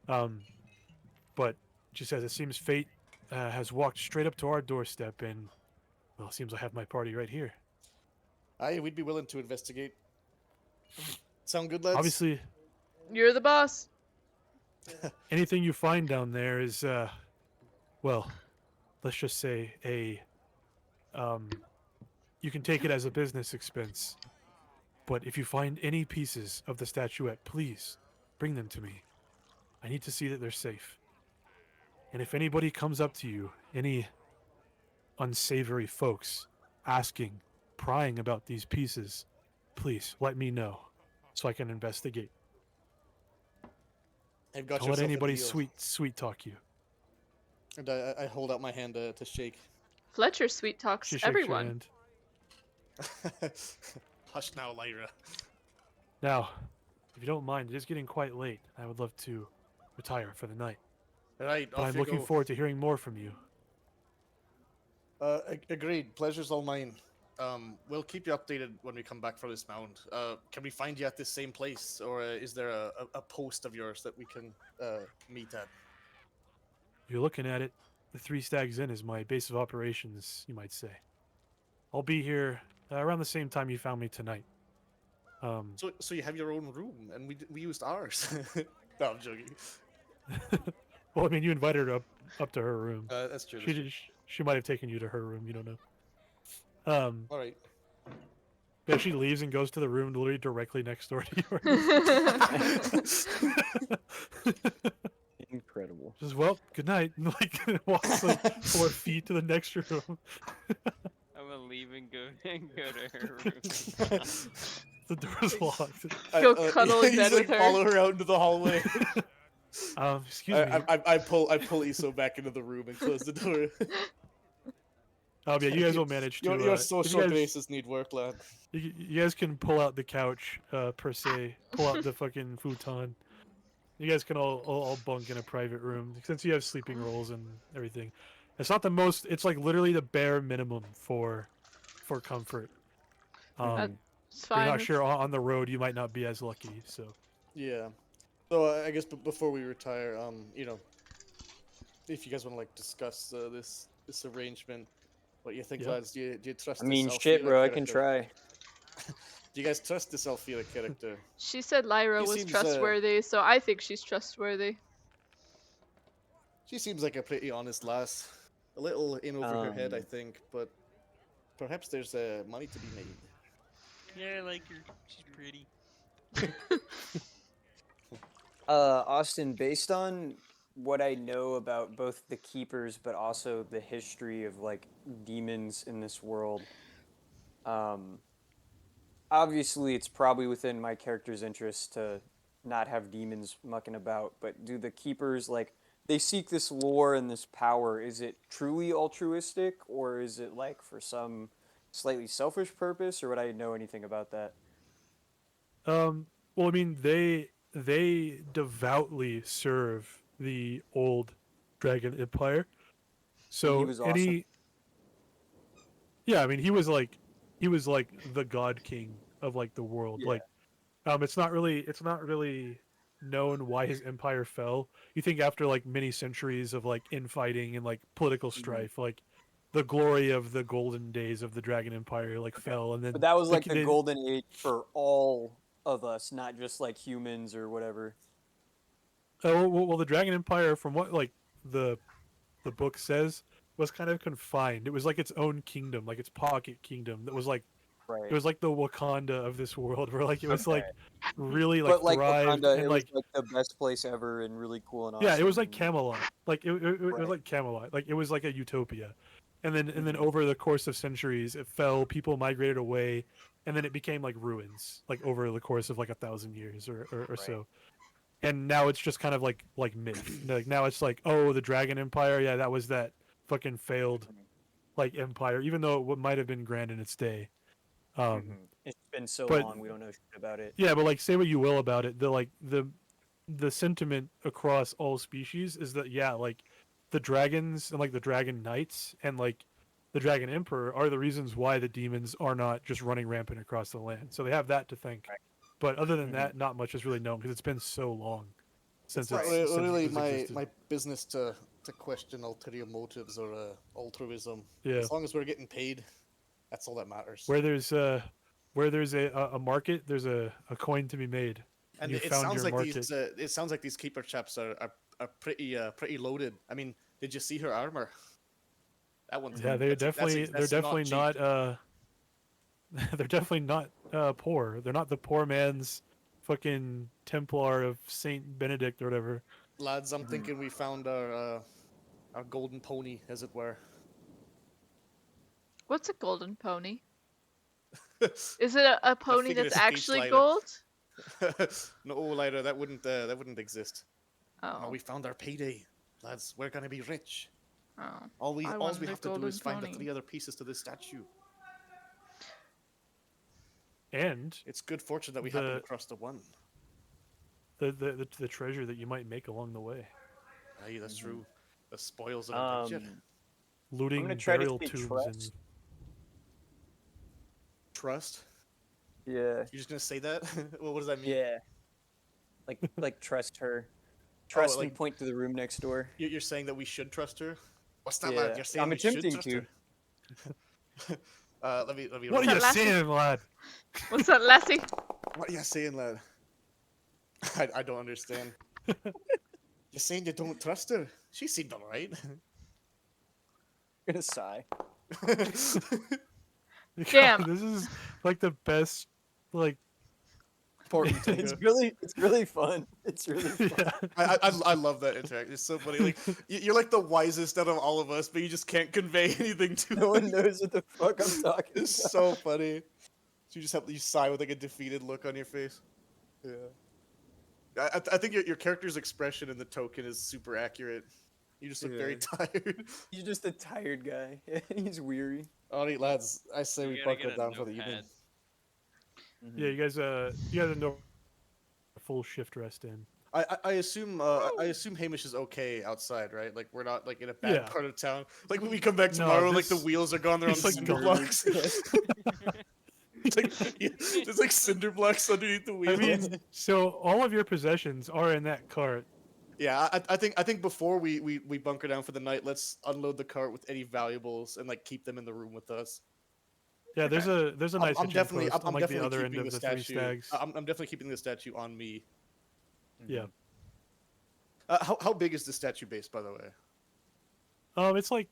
But she says it seems fate has walked straight up to our doorstep, and well, it seems I have my party right here. Aye, we'd be willing to investigate. Sound good, lads? Obviously, You're the boss. anything you find down there is, well, let's just say you can take it as a business expense. But if you find any pieces of the statuette, please bring them to me. I need to see that they're safe. And if anybody comes up to you, any unsavory folks asking, prying about these pieces, please let me know so I can investigate. I've got Don't let yourself a anybody deal. sweet talk you. And I hold out my hand to shake. Fletcher sweet talks She shakes your everyone. hand. Hush now, Lyra. Now, if you don't mind, it is getting quite late. I would love to retire for the night. Right, But off I'm you looking go. forward to hearing more from you. Agreed. Pleasure's all mine. We'll keep you updated when we come back for this mound. Can we find you at this same place, or is there a post of yours that we can meet at? If you're looking at it, the Three Stags Inn is my base of operations, you might say. I'll be here around the same time you found me tonight. So you have your own room, and we used ours. No, I'm joking. Well, I mean, you invited her up to her room. That's true. That's true. She might have taken you to her room. You don't know. All right. Yeah, she leaves and goes to the room literally directly next door to yours. Incredible. Just well, good night. And like walks like 4 feet to the next room. I'm gonna leave and go to her room. The door's locked. Go cuddle in he's bed like, with her. follow her out into the hallway. Excuse me. I pull Iso back into the room and close the door. Yeah, you guys will manage to. Your if social you guys, graces need work, lad. you guys can pull out the couch, per se. Pull out the fucking futon. You guys can all bunk in a private room since you have sleeping rolls and everything. It's not the most. It's like literally the bare minimum for comfort. It's You're fine. not sure on the road. You might not be as lucky. So Yeah. So I guess before we retire, if you guys want to like discuss this arrangement, what you think, Yeah. lads? Do you trust? I mean, this shit, Alfira bro. I can character? try. Do you guys trust this Alfira character? She said Lyra He was seems, trustworthy, so I think she's trustworthy. She seems like a pretty honest lass. A little in over her head, I think, but perhaps there's money to be made. Yeah, I like her. She's pretty. Austin, based on what I know about both the keepers, but also the history of like demons in this world, obviously it's probably within my character's interest to not have demons mucking about. But do the keepers like they seek this lore and this power? Is it truly altruistic, or is it like for some slightly selfish purpose, or would I know anything about that? well, I mean, they devoutly serve the old Dragon Empire. So he was any, awesome. yeah, I mean, he was like the God King of like the world. Yeah. Like, it's not really known why his empire fell. You think after like many centuries of like infighting and like political strife, like the glory of the golden days of the Dragon Empire like fell, and then But that was like the they- golden age for all of us, not just like humans or whatever. well, the Dragon Empire, from what like the book says, was kind of confined. It was like its own kingdom, like its pocket kingdom. That was like Right. it was like the Wakanda of this world, where like it was like really like But like thrived Wakanda, and it like was like the best place ever and really cool and awesome. yeah, it was like and- Camelot. Like it was Right. like Camelot. Like it was like a utopia. And then over the course of centuries, it fell. People migrated away, and then it became like ruins, like over the course of like 1,000 years or Right. so. And now it's just kind of like myth. Like now it's like, oh, the Dragon Empire, yeah, that was that fucking failed like empire, even though it might have been grand in its day. It's been so but- long, we don't know shit about it. Yeah, but like say what you will about it, the sentiment across all species is that yeah, like the dragons and like the dragon knights and like the dragon emperor are the reasons why the demons are not just running rampant across the land. So they have that to thank. Right. But other than that, not much is really known because it's been so long since It's not since really it's my existed. business to question ulterior motives or altruism. Yeah. As long as we're getting paid, that's all that matters. Where there's a market, there's a coin to be made. And You it found sounds your like market. these keeper chaps are pretty loaded. I mean, did you see her armor? That one's Yeah, they're that's definitely cheap. not they're definitely not poor. They're not the poor man's fucking Templar of Saint Benedict or whatever. Lads, I'm thinking we found our golden pony, as it were. What's a golden pony? Is it a pony figure of that's speech, actually Lyra. gold? No, Lyra, that wouldn't exist. No, Oh. we found our payday, lads. We're gonna be rich. Oh. All we I have wanted a to do golden is find the pony. 3 other pieces to this statue. And It's good fortune that we happened The- across the one. the treasure that you might make along the way. Aye, that's true. The spoils of adventure. Looting gonna try to burial say tombs trust. and Trust? Yeah. You're just gonna say that? Well, what does that mean? Yeah. Like trust her. Trust and like- point to the room next door. You're saying that we should trust her? What's that, Yeah. lad? You're saying I'm we should attempting trust to. her? Let me. what What's are that you lassie? saying, lad? What's that, lassie? What are you saying, lad? I don't understand. You're saying you don't trust her? She seemed alright. I'm gonna sigh. Damn. This is like the best like It's really fun. It's really fun. yeah. I love that interaction. It's so funny. Like you're like the wisest out of all of us, but you just can't convey anything to No us. one knows what the fuck I'm talking It's about. so funny. So you sigh with like a defeated look on your face. Yeah. I think your character's expression in the token is super accurate. You just look very tired. He's just a tired guy. He's weary. Alright, lads. I say You we gotta buckle get a down for the evening. notepad. Yeah, you guys have no full shift rest in. I assume Hamish is okay outside, right? Like we're not like in a bad Yeah. part of town. Like when we come back No, tomorrow, like the this- wheels are gone. They're on he's, like, cinder gone. blocks. It's like, there's like cinder blocks underneath the I wheels. mean, so all of your possessions are in that cart. Yeah, I think before we bunker down for the night, let's unload the cart with any valuables and like keep them in the room with us. Yeah, there's a nice I'm hitching definitely post I'm on like the definitely other end keeping of the the three statue. stags. I'm definitely keeping the statue on me. Yeah. How big is the statue base, by the way? It's like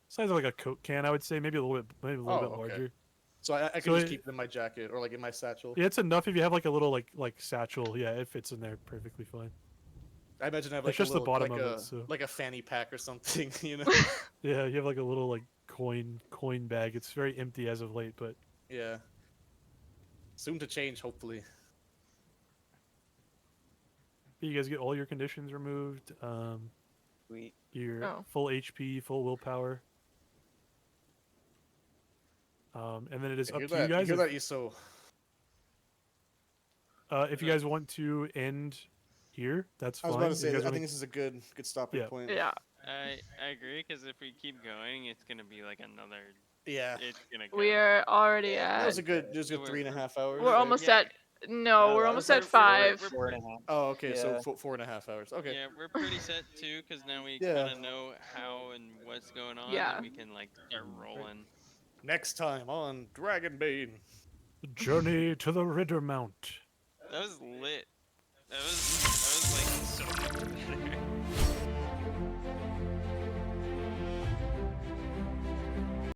size of like a Coke can, I would say, maybe a little bit Oh, okay. larger. So I can So just it- keep it in my jacket or like in my satchel. Yeah, it's enough if you have like a little like satchel. Yeah, it fits in there perfectly fine. I imagine I have It's like just a the little, bottom like of a it, so- like a fanny pack or something, you know? Yeah, you have like a little like coin bag. It's very empty as of late, but Yeah. Soon to change, hopefully. you guys get all your conditions removed. Sweet. Your Oh. full HP, full willpower. And then it is I up hear to that. you guys. I hear that, Iso. If you guys want to end here, that's I fine. was about to If say, you guys I wanna- think this is a good stopping Yeah. point. Yeah. I agree because if we keep going, it's gonna be like another. Yeah. It's gonna. Go. We are already That at. was a good 3.5 hours. We're right? almost Yeah. at. No, No, we're that almost was at like 5. 4.5. Oh, okay. Yeah. So 4.5 hours. Okay. Yeah, we're pretty set too, because now we Yeah. kind of know how and what's going on. Yeah. And we can like start rolling. Next time on Dragonbane. Journey to the Ritter Mount. That was lit. That was like so much better.